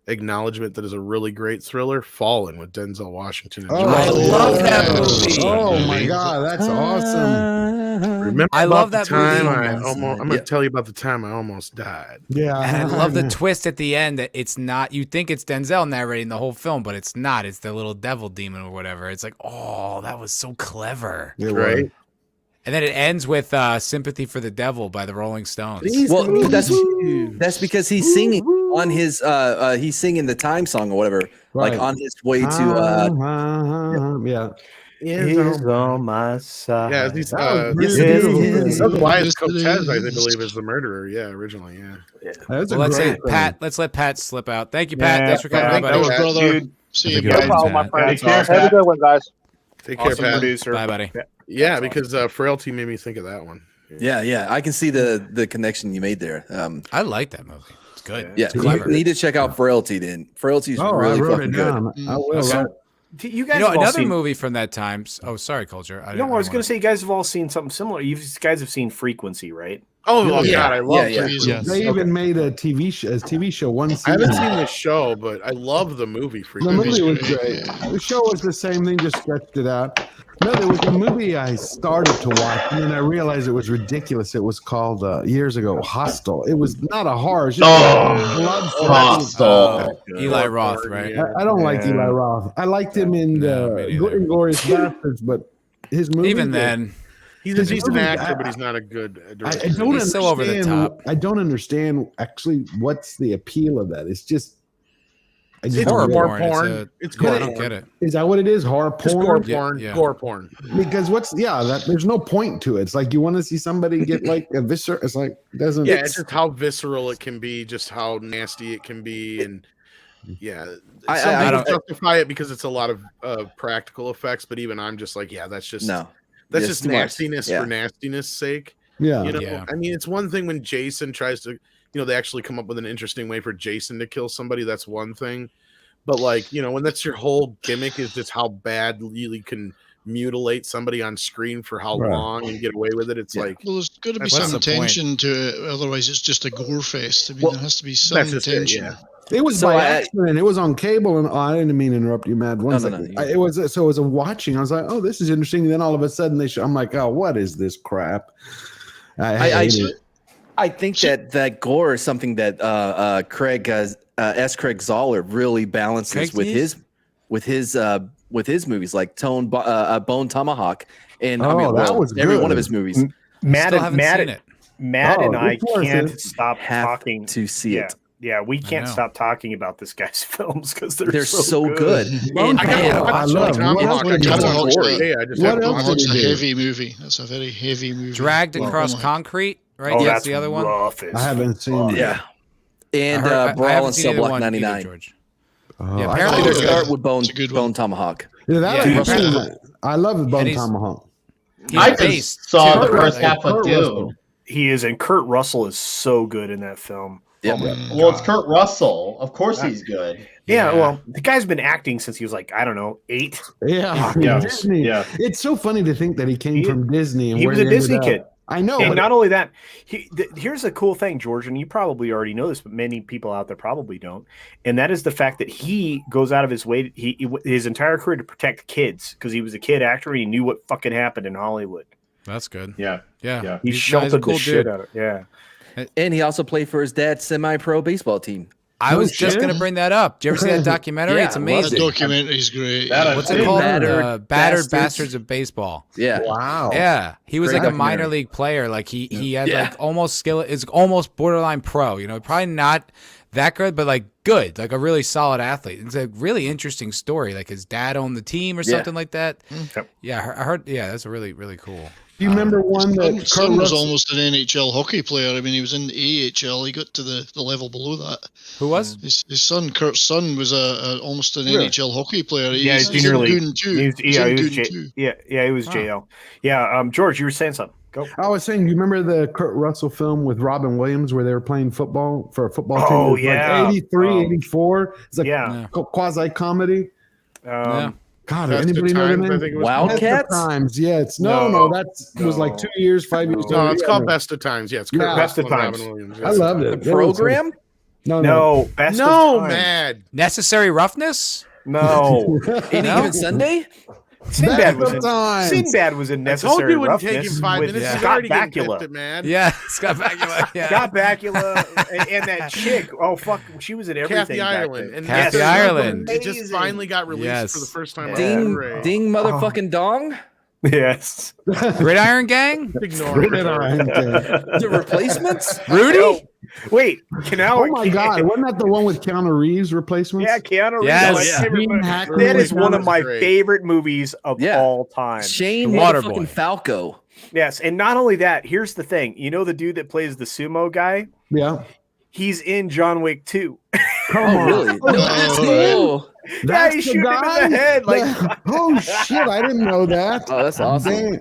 acknowledgement that is a really great thriller, Fallen with Denzel Washington. And Oh, I love that yes. movie. Oh my god, that's awesome. Remember I about love the that movie. time I'm going Yeah. to tell you about the time I almost died. Yeah, And I love the twist at the end that it's not, you think it's Denzel narrating the whole film, but it's not. It's the little devil demon or whatever. It's like, oh, that was so clever. It Right? was. And then it ends with Sympathy for the Devil by the Rolling Stones. Well, that's because he's singing. on his he's singing the time song or whatever, Right. like on his way to yeah. Is on my side. Yeah, these That was really beautiful. Elias Cortez, I believe, is the murderer. Yeah, originally, yeah. That's a Well, great film. let's let Pat slip out. Thank you, Pat. Thanks for coming Pat, on, buddy. thanks, brother. Dude, See you, No guys. problem, my friend. Take care, Have a good one, guys. Take care, awesome Pat. producer. Bye, buddy. Yeah, because Frailty made me think of that one. yeah. I can see the connection you made there. I like that movie. It's good. Yeah, It's clever. you need to check out Frailty. Then Frailty's Oh, really I wrote fucking it good. down. I will. So, you guys You know, have all another seen, movie from that time. Oh, sorry, Culture. No, I was going to say you guys have all seen something similar. You guys have seen Frequency, right? Oh, Yeah. God, I love Yeah. Frequency. Yes. They even made a TV show one season. I haven't seen the show, but I love the movie. The Frequency. movie was great. The show was the same thing, just stretched it out. No, there was a movie I started to watch, and then I realized it was ridiculous. It was called years ago, Hostel. It was not a horror. It's just blood. Hostel. Eli Roth, right? I don't like Eli Roth. I liked him in No, me neither. Inglourious Bastards, but his movie. Even then, He's a decent actor, but he's not a good I director. don't He's understand. so over the top. I don't understand actually what's the appeal of that. It's just. I just It's horror don't get it. gore porn. porn. It's Yeah, gore I don't porn. get it. Is that what it is? Horror It's gore porn? porn. Yeah. Gore porn. Because there's no point to it. It's like you want to see somebody get like a viscer. It's like doesn't. Yeah, it's just how visceral it can be, just how nasty it can be, and yeah, I some people don't- justify it because it's a lot of practical effects. But even I'm just like, yeah, that's just No, that's it's just too much. nastiness Yeah. for nastiness sake. yeah. You know, Yeah. I mean, it's one thing when Jason tries to, they actually come up with an interesting way for Jason to kill somebody. That's one thing. But like, when that's your whole gimmick is just how bad you can mutilate somebody on screen for how Right. long and get away with it. It's Yeah. like, Well, there's got to be What's some the point? intention to it. Otherwise, it's just a gore fest. I mean, Well, there has to be some that's just it, intention. yeah. It was So by I- accident. It was on cable, and I didn't mean to interrupt you, Mad. One No, no, second. no, It was so it was a watching. I was like, oh, this is interesting. And then all of a sudden they show. I'm like, oh, what is this crap? I hate it. I think that gore is something that Craig Craig Zoller really balances Craig with his movies like Bone Tomahawk, and Oh, that was every good. one of his movies. Matt Still and haven't Matt, seen it. Matt Oh, and I it's worth can't it. stop Have talking. to see Yeah, it. yeah, we can't know. stop talking about this guy's films because they're, They're so good. Bone And- I gotta Tomahawk, watch I love. Tomahawk. What else I did he gotta do? Tomahawk's watch a- it. Yeah, I just What have to else watch did It's he a do? heavy movie. That's a very heavy movie. Dragged Well, Across oh my- Concrete, right? Oh, That's the other one. rough as I haven't seen fuck. it. Yeah, and I Brawl haven't and seen Cell either Block one either, 99. George. Oh, Yeah, I apparently thought- Let's there's start with It's a good one. Bone Tomahawk. Yeah, that Yeah, I've seen that. I love Bone And he's- Tomahawk. He's I just based saw too, the first right? half of Kurt Dune. Russell. He is, and Kurt Russell is so good in that film. Yep. Oh my Well, it's God. Kurt Russell. Of course he's good. Yeah, well, the guy's been acting since he was like, I don't know, 8. Yeah, Yeah. Disney. Yeah. It's so funny to think that he came He- from Disney. And he where was a ended Disney up. kid. I know. And but not only that, here's a cool thing, George, and you probably already know this, but many people out there probably don't. And that is the fact that he goes out of his way, his entire career to protect kids because he was a kid actor and he knew what fucking happened in Hollywood. That's good. Yeah. Yeah. Yeah. He He's sheltered a cool the shit dude. out of it. Yeah. And he also played for his dad's semi-pro baseball team. I was just shit. going to bring that up. Did you ever see that documentary? Yeah, it's love The amazing. documentary's great. That I- What's I it didn't called? Battered Battered Bastards. Bastards of Baseball. Yeah. Wow. Yeah, he was Great like a documentary. minor league player. Like he had Yeah. like almost skill. Is almost borderline pro. Probably not that good, but like good, like a really solid athlete. It's a really interesting story. Like his dad owned the team or Yeah. something like that. Yep. Yeah, I heard. Yeah, that's really really cool. Do you remember one that His son was Russell- almost an NHL hockey player. I mean, he was in the AHL. He got to the level below that. Who was? His son, Kurt's son, was almost an Really? NHL hockey player. Yeah, He's junior in league. Goon too. He was, He's yeah, in he was Goon J- too. yeah, he was Huh. JL. Yeah, George, you were saying something. Go. I was saying, you remember the Kurt Russell film with Robin Williams where they were playing football for a football team? Oh, It was yeah. like 83, 84. It's like Yeah. quasi comedy. Yeah. God, Best of anybody know the Times, I name? think it was Wow. called. Wildcats? Times, yeah. It's No, no, that was like no. 2 years, 5 years. No, it's yeah, called no. Best of Times. Yeah, it's Kurt Yeah. Russell Best of and Robin Times. Williams. I loved it. The program? No, best No, of Times. mad. Necessary Roughness. No, Any No? Given Sunday? Sinbad was in. Times. Sinbad was in I told Necessary you it wouldn't take Roughness him 5 with minutes. Yeah. He's Scott already getting Bakula. pissed at mad. Yeah, Scott Bakula. Yeah. Scott Bakula and that chick. Oh fuck, she was in everything. Kathy back Ireland. then. And Kathy yes, Ireland. It just Amazing. finally got released Yes. for the first time. Yeah. on Ding, Blu-ray. ding, motherfucking dong. Yes. Gridiron Gang? Ignore it. Gridiron Gang. The Replacements? Rudy? Wait, Canal. Oh my God! Wasn't that the one with Keanu Reeves replacements? Yeah, Keanu Reeves. Yes. My Yeah. favorite Gene movie. Hackman That is was one of my great. favorite movies of Yeah. all time. Shane Water motherfucking Boy. Falco. Yes, and not only that, here's the thing. You know the dude that plays the sumo guy? Yeah. He's in John Wick 2. Come Oh, on. really? Oh, No, that's oh, him? That's he the shoot him in guy? the head. Like, Oh shit! I didn't know that. Oh, that's awesome. Dang.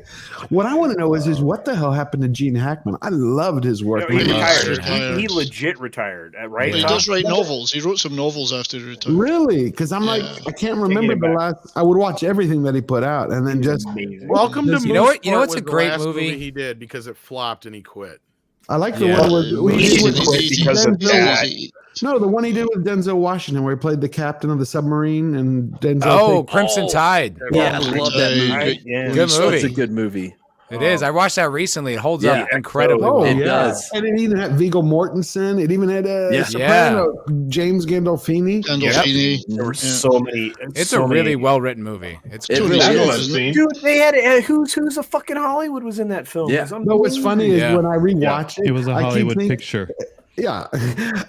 What I want to know is what the hell happened to Gene Hackman? I loved his work. he Like, retired. retired. He legit retired, right? He Tom? does write novels. He wrote some novels after he retired. Really? Because I'm like, I can't remember the last. I would watch everything that he put out, and then just Welcome to just- You know what? You know Mooseport what's a was the great last movie? he did because it flopped and he quit. I like the Yeah. one with He did didn't with quit because of Denzel- that. No, the one he did with Denzel Washington, where he played the captain of the submarine, and Denzel. Oh, takes- Crimson Tide. Yeah, I love that movie. Right? Yeah. Good movie. It's a good movie. It is. I watched that recently. It holds Yeah. up incredibly Oh, well. It yeah. does. And it even had Viggo Mortensen. It even had Yeah. Soprano, James Gandolfini. Gandolfini. There were Yeah. so many. It's so a really many. well written movie. It's It good. really That's is. what I've seen. Dude, they had who's a fucking Hollywood was in that film. Yeah. It was No, what's funny is Yeah. when I rewatch it, It was a I keep Hollywood thinking- picture. Yeah,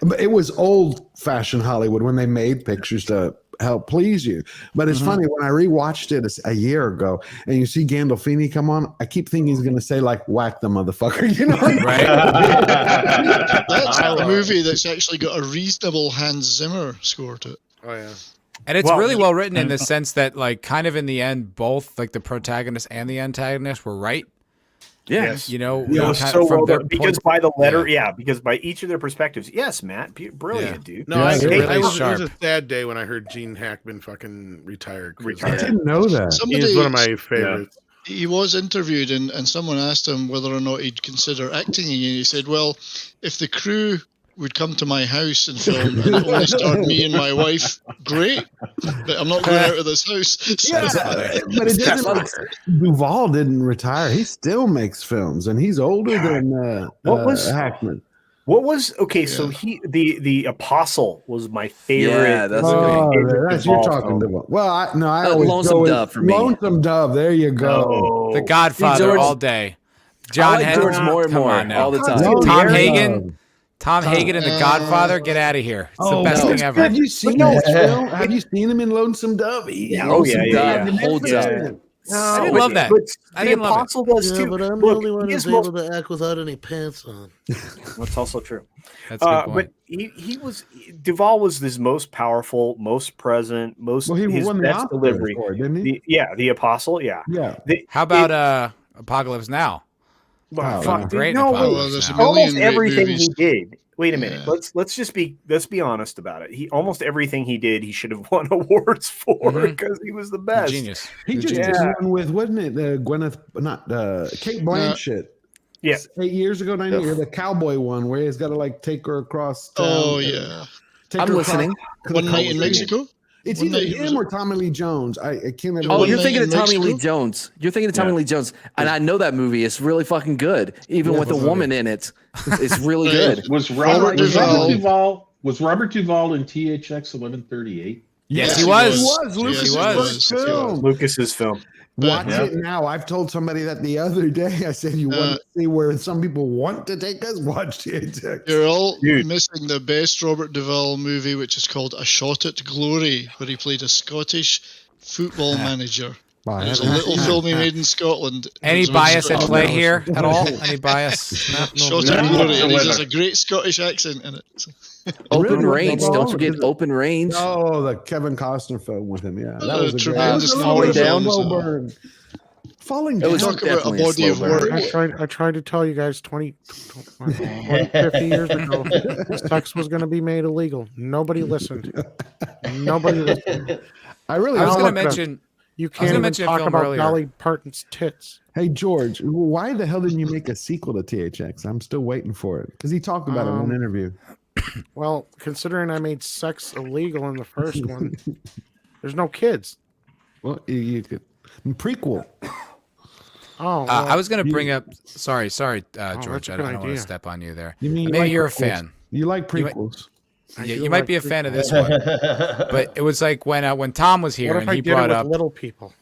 but it was old-fashioned Hollywood when they made pictures to help please you. But it's funny when I rewatched it a year ago, and you see Gandolfini come on. I keep thinking he's going to say like "whack the motherfucker," you know? Right? That's a movie that's actually got a reasonable Hans Zimmer score to it. Oh yeah. And it's Well, really well written in the sense that, like, kind of in the end, both like the protagonist and the antagonist were right. Yeah. Yes. You know, It you know, was kind so of from well their done, because point- by the letter, because by each of their perspectives. Yes, Matt, brilliant, dude. No, Yeah, I, it's it, really it was sharp. a sad day when I heard Gene Hackman fucking retired. 'cause I didn't know that. He's one of my favorites. He was interviewed, and someone asked him whether or not he'd consider acting again. He said, "Well, if the crew would come to my house and film and it only starred me and my wife, great. But I'm not going out of this house." Yeah, but it didn't. Duvall didn't retire. He still makes films, and he's older than What was- Hackman. What was okay? So the Apostle was my favorite. Yeah, that's Oh, favorite that's you're Duvall talking film. Duvall. Well, I always Lonesome go with Dove for me. Lonesome Dove. There you go. Oh. The Godfather George- all day. I John like Henry. George more and Come more on now. all the time. Oh, Tom yeah. Hagen. Tom Hagen and The Godfather. Get out of here. It's the best no. thing ever. Have you seen this film? Have you seen him in Lonesome Dove? Lonesome Dove holds up. I didn't love that. But I the didn't love it. Apostle does too. but I'm Look, the only one he who's is most- able to act without any pants on. That's also true. That's a good point. But he was Duvall was his most powerful, most present, most Well, he his won the best Oscar delivery. for it, didn't he? The Apostle, yeah. Yeah. How about Apocalypse Now? Oh, Fuck, wow. dude, Great no, Apocalypse Well, there's a Now. million almost great everything movies. he did. Wait a minute. Yeah. Let's be honest about it. He almost everything he did, he should have won awards for Mhm. because he was the best. Genius. He just Yeah. did one with, wasn't it? Gwyneth, not Kate Blanchett. Yeah. 8 years ago, 9 years, the cowboy one where he's got to like take her across. Town, Oh, yeah. take I'm her across listening. to the One Night in country. Mexico? It's One either Night in him or Tommy Lee Jones. I can't remember. Oh, One you're Night thinking in of Tommy Lee Mexico? Jones. You're thinking of Tommy Lee Jones, and I know that movie is really fucking good, even with a woman in it. It's really good. Was Robert Robert Duvall. Duvall? Was Robert Duvall in THX 1138? Yes, he He was. was. Lucas' He was. first film. Lucas's film. Watch Yeah. it now. I've told somebody that the other day. I said, you want to see where some people want to take us? Watch THX. You're all Dude. missing the best Robert Duvall movie, which is called A Shot at Glory, where he played a Scottish football manager. Wow, There's a I haven't little seen film he that. made in Scotland. Any It was about bias at Scotland. play here at all? Any bias? Shot No, at Glory, and he whatsoever. has a great Scottish accent in it. Open Really? Range. No, Don't forget because- Open Range. Oh, the Kevin Costner film with him. Yeah, that Oh, was a great. tremendous That was a Falling little Down. slow burn. Falling It down. was Talk about a definitely a body of slow burn. work. I tried to tell you guys 20, 50 years ago, sex was going to be made illegal. Nobody listened. Nobody listened. I really I was Now going to look at mention. You I was can't gonna even mention a talk film about earlier. Dolly Parton's tits. Hey George, why the hell didn't you make a sequel to THX? I'm still waiting for it because he talked about it in one interview. Well, considering I made sex illegal in the first one, there's no kids. Well, you could prequel. Oh, I was going to bring up. Sorry, that's George. a I good don't want idea. to step on you there. You mean Maybe like you're a prequels? fan. You like You might- prequels? I Yeah, do you might like be a fan of prequels. this one. But it was like when Tom was here What if and I he did it brought with up. little people?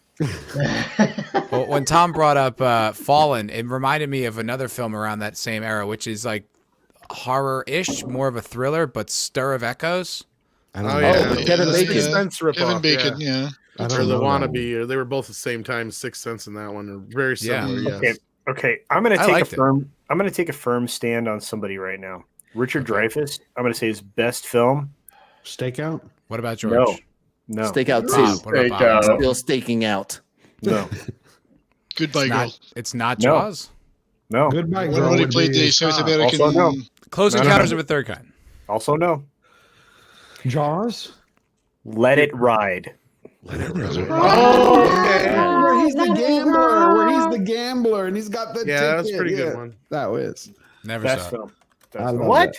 Well, when Tom brought up Fallen, it reminded me of another film around that same era, which is like horror-ish, more of a thriller, but Stir of Echoes. I don't Oh, know. yeah. the Kevin The Bacon. Sixth Sense ripoff, Kevin Bacon, yeah. I Or don't the know that wannabe. They were both the same time. Sixth Sense in that one. They're very similar. Yeah. Yes. Okay. I'm gonna I take liked it. I'm gonna take a firm stand on somebody right now. Richard Dreyfuss. I'm gonna say his best film. Stakeout. What about George? No. Stakeout Bob, 2. what about Bob? Stakeout. Still staking out. No. Goodbye, It's girl. not, it's not No. Jaws. No. Goodbye, One girl. where he would played be the a South cop. American. Also, no. Close No, no, Encounters no. of a Third Kind. Also no. Jaws. Let It Ride. Oh, okay. Where he's the gambler. And he's got the Yeah, ticket. that's a pretty good one. That was. Never Best saw it. film. I love What?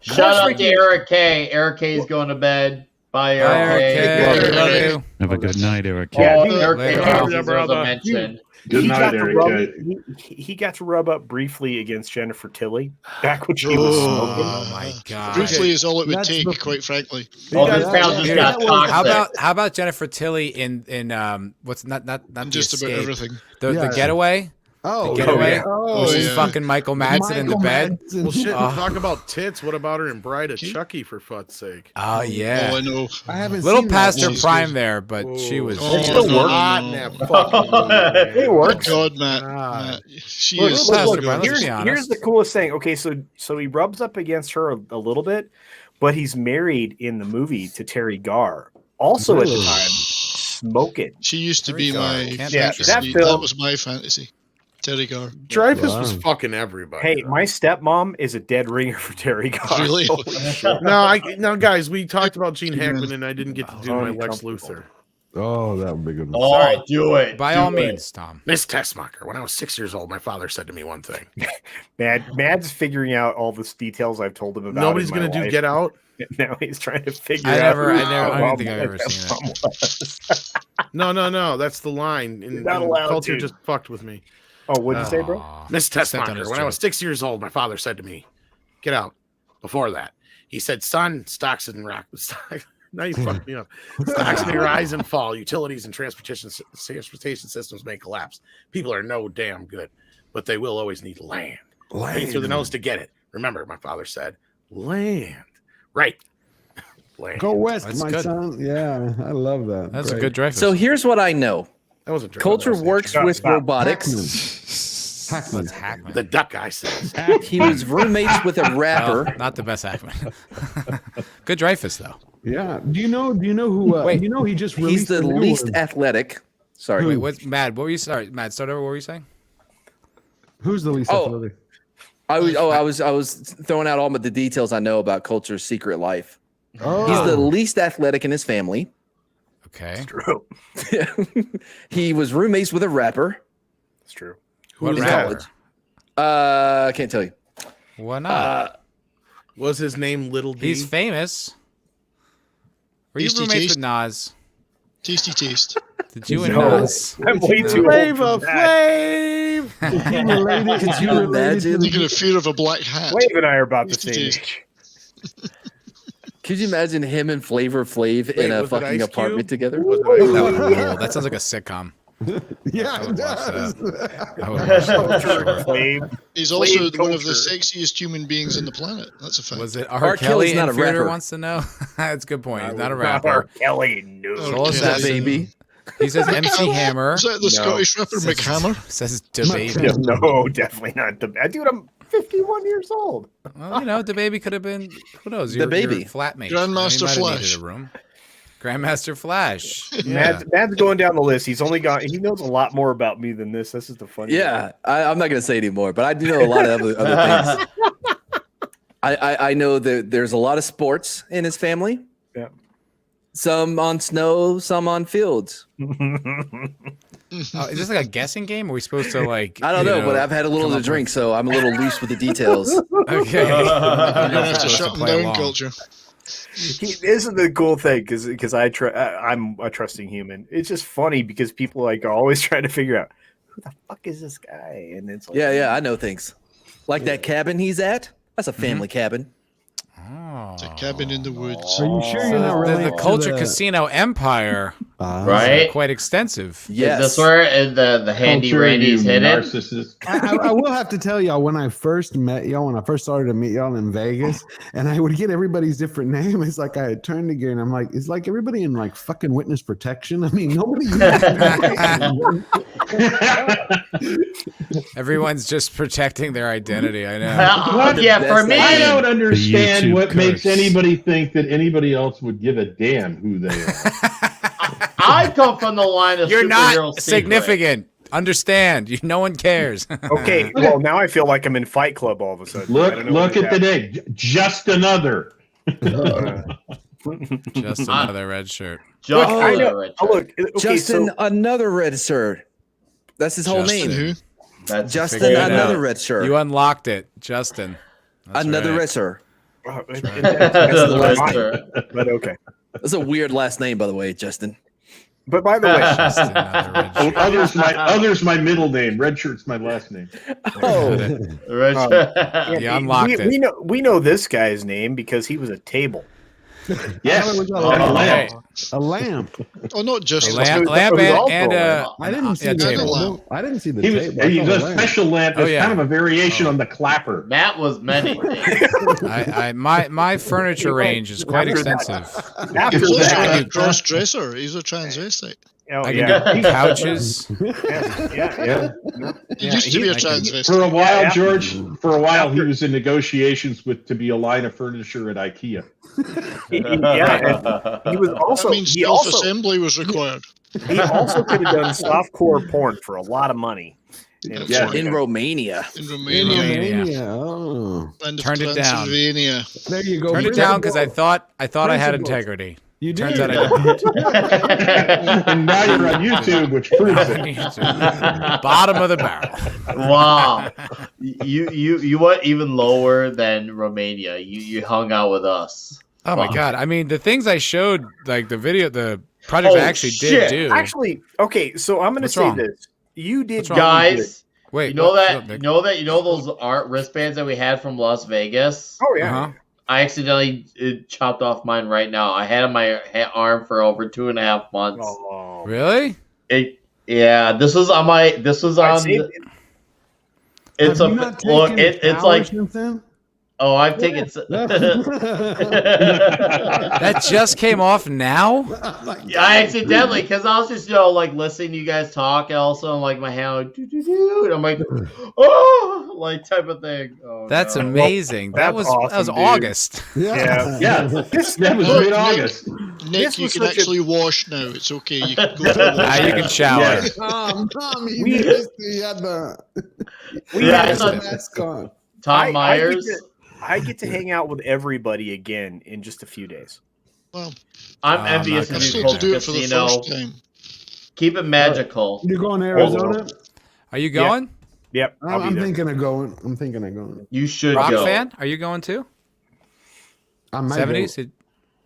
Shout out to Ricky. Eric K. Eric K's going to bed. Bye, Bye, Eric Eric K. K. Love you. Have a good night, Eric. Yeah, Oh, dude. Eric K. Later, deserves brother. a mention. Good He night, got to Eric rub- K. He got to rub up briefly against Jennifer Tilly back when she was smoking. Oh my god. Briefly is all it would That's take, the- quite frankly. Oh, Yeah, this pal just Dude, got toxic. how about Jennifer Tilly in what's not the Just about Escape, everything. the Yeah. Getaway? Oh, The Getaway? yeah. Oh, Where she's yeah. fucking Michael Madsen in the bed. Well, shit. Oh. Talk about tits. What about her in Bride of Chucky? For fuck's sake. Oh yeah. Oh, I know. I haven't Little seen past that. her She's prime good. there, but she was. Oh, It still no, works. Hot no, in no. that fucking movie, man. It Oh, works. God, Matt. God. Matt. She Look, is. Little past look, her prime, let's here's, be here's honest. the coolest thing. Okay, so he rubs up against her a little bit, but he's married in the movie to Terry Garr, also at the time smoking. She used to Terry be Garr, my can't Yeah, picture that her. film- That was my fantasy. Terry Garr. Dreyfus Wow. was fucking everybody. Hey, my stepmom is a dead ringer for Terry Garr. Really? Holy shit. No, guys, we talked about Gene Hackman, and I didn't get to do my Lex Uncomfortable. Luthor. Oh, that would be good. Oh, Sorry. do it. By Do all it. means, Tom. Miss Tessmacher, when I was 6 years old, my father said to me one thing. Mad's figuring out all the details I've told him about. Nobody's in my going to do life. Get Out. Now he's trying to figure I out. don't think I've ever seen it. No. That's the line. And, not and allowed culture to. just fucked with me. Oh, what'd you say, bro? Aw. Miss Stepped on Tessmacher, his when I was joke. 6 years old, my father said to me, "Get out." Before that, he said, "Son, stocks and rock." Now you fucked me up. Stocks may rise and fall. Utilities and transportation systems may collapse. People are no damn good, but they will always need land. Pay through the nose to get it. Remember, my father said, "Land." Right. Land. Go west, That's my good. son. Yeah, I love that. That's a Great. good Dreyfus. So here's what I know. That wasn't true. Culture That was works Stop, with stop. robotics. Hackman. That's Hackman. the duck guy says. He was roommates with a rapper. Well, not the best Hackman. Good Dreyfus though. Yeah. Do you know who? Wait. You know he just He's released the a new least one. athletic. Sorry. Wait, what's Mad? What were you? Sorry, Mad. Start over. What were you saying? Who's the least Oh. athletic? I was throwing out all of the details I know about Culture's secret life. Oh, He's the least athletic in his family. Okay. True. He was roommates with a rapper. It's true. What was rapper? that? I can't tell you. Why not? Was his name Little D? He's famous. Were you Tasty roommates Taste. with Nas? Tasty taste. Did you and No. Nas? I'm way too old Flavor for that. Flav. Could you imagine? Thinking of Fear of a Black Hat. Wave and I are about the Tasty same taste. age. Could you imagine him and Flavor Flav in a was it fucking Ice apartment Cube? together? Was it That Ice would Cube? be cool. That sounds like a sitcom. yeah, I it would watch does. I would watch that for sure. Wave. He's also Blade one of the culture. sexiest human beings on the planet. That's a fact. Was it R. R. Kelly's Kelly? not a Inferior rapper. wants to know. That's a good point. He's not a R. rapper. Kelly, no. Oh, Soul okay. says Baby. He says MC Hammer. Is that the Scottish rapper Says- McHammer? Says DeBaby. Yeah, no, definitely not. Dude, I'm 51 years old. Well, DeBaby could have been. Who knows? DaBaby. Your flatmate. Grandmaster He might have Flash. needed a room. Grandmaster Flash. Yeah. Matt's going down the list. He's only got. He knows a lot more about me than this. This is the funny. Yeah, I'm not going to say anymore, but I do know a lot of other things. I know that there's a lot of sports in his family. Yeah. Some on snow, some on fields. Oh, is this like a guessing game? Are we supposed to like? I don't know, but I've had a little come to up drink, so I'm a little loose with the details. Okay. You're gonna have to Supposed shut him play down, along. Culture. This is the cool thing because I'm a trusting human. It's just funny because people like are always trying to figure out who the fuck is this guy, and it's like, Yeah, I know things. Like that cabin he's at. That's a family cabin. Oh. It's a cabin in the woods. Are you sure you're not The related Culture to the Casino Empire Right? is quite extensive. Yes. Is this where the handy Culture, Randy's you hidden? narcissist. I will have to tell y'all, when I first met y'all, when I first started to meet y'all in Vegas, and I would get everybody's different name, it's like I had turned again. I'm like, it's like everybody in like fucking witness protection. I mean, nobody. Everyone's just protecting their identity. I know. What? Yeah, for me, I don't understand YouTube what makes curse. anybody think that anybody else would give a damn who they are. I come from the line of You're superhero not secret. significant. Understand? No one cares. Okay, well now I feel like I'm in Fight Club all of a sudden. I don't know Look what at the name. Just another. Just another red shirt. Just Look, I know. Richard. Oh, look, okay, Justin, so another red shirt. That's his whole Justin name. Who? That's Justin, Figure it another out. red shirt. You unlocked it, Justin. That's Another right. red shirt. that's the last Richard. but okay. That's a weird last name, by the way, Justin. But by the way, Just another red shirt. Others my middle name. Red shirt's my last name. Oh, Richard. You unlocked it. we know this guy's name because he was a table. Yes. I was a Oh, lamp. Hey, A lamp. Oh, not just a lamp, was- lamp it was and, also and I didn't see a the table. table. I didn't see the He was table. I he's saw a the lamp. special lamp. Oh, It's yeah. kind of a variation on the clapper. Matt was many things. My furniture range is quite After that- extensive. After He's also that, a cross dresser. He's a transvestite. oh, I yeah. can do couches. yeah. He used to be a For transvestite. a while, after- George. For a while, he was in negotiations to be a line of furniture at IKEA. Yeah, and he was That also means he also self-assembly was required. he also could have done softcore porn for a lot of money. Yeah. in Romania. In In Romania. Romania. Oh. Land of Turned it down. Transylvania. There you go. Turned it down because I Principal. thought I had Principles. integrity. You did. Turns out I don't. And now you're on YouTube, which proves it. Bottom of the barrel. Wow. You went even lower than Romania. You hung out with us. Oh my Wow. god! I mean, the things I showed, like the video, the projects I Oh, actually shit. did do. Actually, okay, so I'm going to What's say wrong? this: you did, What's wrong? Guys, Wait, you know what- that what- you know those art wristbands that we had from Las Vegas? Oh yeah, Uh-huh. I accidentally chopped off mine right now. I had it on my arm for over 2.5 months. Oh. Really? This was on I the, saved it. it's Have a you not look. taken a It's shower like since then? oh, I've taken. That just came off now? Yeah, I accidentally, because I was just, like listening to you guys talk, and also I'm like my hand, like, doo-doo-doo, and I'm like, oh, like type of thing. Oh, That's no. amazing. That That's was awesome, dude. August. Yeah. Yeah, that was Look, mid-August. Nick, This you was can such a- actually wash now. It's okay. You can go for a Now wash. you can shower. Yeah. Tom, he We- missed it. He had the Yeah, I it's a- mask on. Tom Myers. I get to hang out with everybody again in just a few days. Well, I'm I'm envious not of I gonna you, still to Coke do it for the Casino. first time. Keep it magical. You going to Arizona? Are you going? Yep, I'll I'm be there. thinking of going. I'm thinking of going. You should Rock go. fan? Are you going too? I might go. 70s?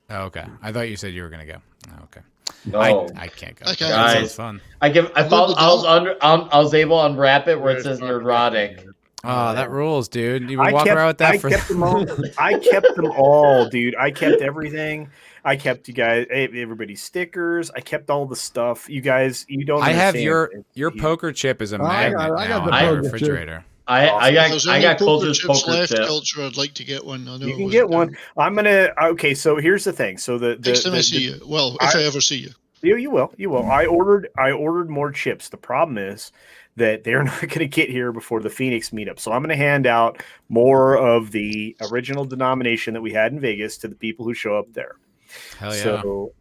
Oh, okay. I thought you said you were gonna go. Oh, okay. No. I can't go. I can't That go. sounds fun. I was able to unwrap it where it says neurotic. Oh, that rules, dude. You I walk kept, around with that I for kept them all. I kept them all, dude. I kept everything. I kept you guys, everybody's stickers. I kept all the stuff. You guys, you don't. I have understand. your poker chip is a Oh, I magnet got now the in my poker chip. refrigerator. I If there's got any poker Culture's chips poker left, chip. Culture, I'd like to get one. I know You it can wasn't get one. done. I'm gonna. Okay, so here's the thing. So the Next time I see you. Well, if I ever see you. You will. You will. I ordered more chips. The problem is that they're not going to get here before the Phoenix meetup. So I'm going to hand out more of the original denomination that we had in Vegas to the people who show up there. Hell yeah. So,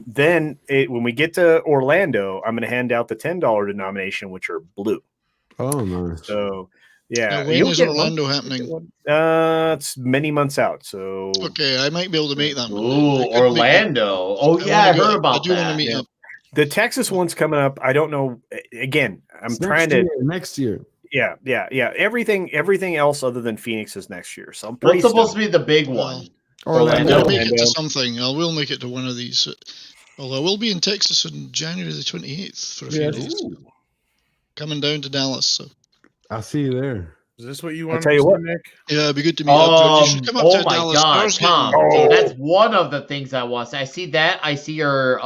then when we get to Orlando, I'm going to hand out the $10 denomination, which are blue. Oh, nice. So, yeah. Now, when you'll is get one. Orlando happening? It's many months out. So, Okay, I might be able to make that one. Ooh, I couldn't make it. Orlando. Oh yeah, I heard about I do want to that. meet Yeah. up. the Texas one's coming up. I don't know. Again, I'm It's trying to. next year. Yeah. Everything else other than Phoenix is next year. So I'm What's pretty supposed stoked. to be the big one? Orlando. Orlando. I'll make it to something. I will make it to one of these. Well, I will be in Texas on January the 28th for a few Yes. days. Coming down to Dallas. So I'll see you there. Is this what you I'll want tell to you see, what. Nick? Yeah, it'd be good to meet up, George. You should come up to Oh a my Dallas God, Stars game. Tom! Oh. That's one of the things I want. I see that. I see your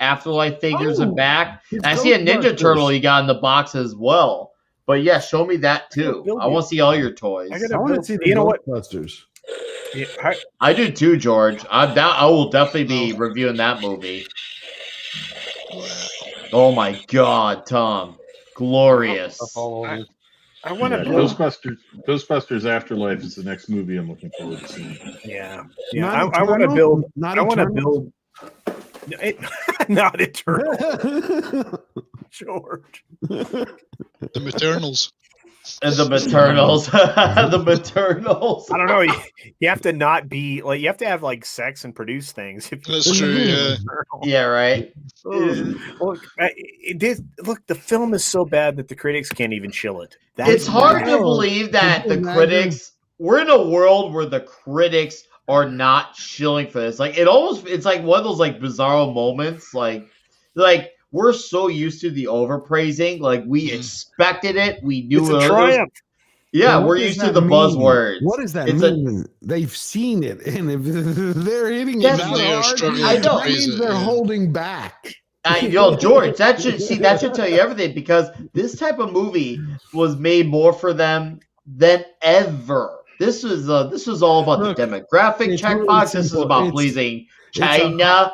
Afterlife figures in back. it's I see a Ninja Ghostbusters. Turtle you got in the box as well. But yeah, show me that too. build I want to see all your toys. I I gotta want to build. see the You know what? Ghostbusters. Yeah, I do too, George. I will definitely be reviewing that movie. Oh my God, Tom! Glorious. I want to Yeah, build. Ghostbusters Afterlife is the next movie I'm looking forward to seeing. Yeah. Not I want to Eternal? build. Not I want to Eternal? build. Not eternal, George. The Maternals. And the maternals. The maternals. I don't know. You have to not be like you have to have like sex and produce things. If That's true. Yeah. Yeah, right. Look, look. The film is so bad that the critics can't even chill it. It's hard to believe that the critics. We're in a world where the critics are not shilling for this. Like it's like one of those like bizarro moments. Like we're so used to the overpraising. Like we expected it. We knew It's it a was. triumph. Yeah, What we're does used to that the mean? buzzwords. What does that It's mean? They've seen it, and if they're hitting it That's that what they are hard, struggling I to know. that praise means it. they're Yeah. holding back. George, that should tell you everything because this type of movie was made more for them than ever. This was all about Look, the demographic it's really checkbox. This is simple. about It's- pleasing it's a- China.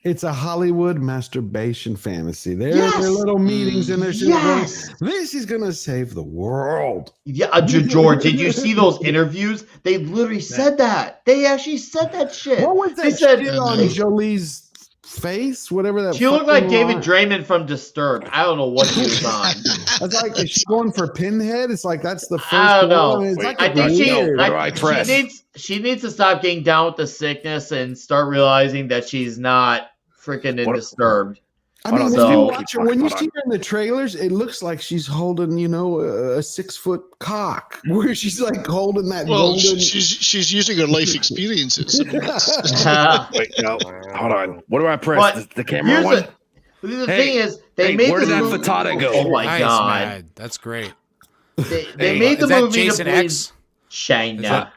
It's a Hollywood masturbation fantasy. They're Yes! their little meetings, and they're sitting there going, Yes. "This is gonna save the world." Yeah, George, did you see those interviews? They literally said that. They actually said that shit. What was They that said shit on Jolie's face? Whatever that. she looked like fucking David line- Draymond from Disturbed. I don't know what he was on. It's like, is she going for Pinhead? It's like that's the first I don't know. one. It's like I think weird. she needs to stop getting down with the sickness and start realizing that she's not freaking Disturbed. I mean, So- when you watch her, when you see her in the trailers, it looks like she's holding, a 6-foot cock, where she's like holding that Well, golden. she's using her life experiences. I mean, Wait, no, hold on. What do I press? But The camera here's one? the Hey, thing is, they hey, made where this did that movie. frittata go? Oh my Nice, God! man. That's great. They made the Is that movie Jason to please X? China.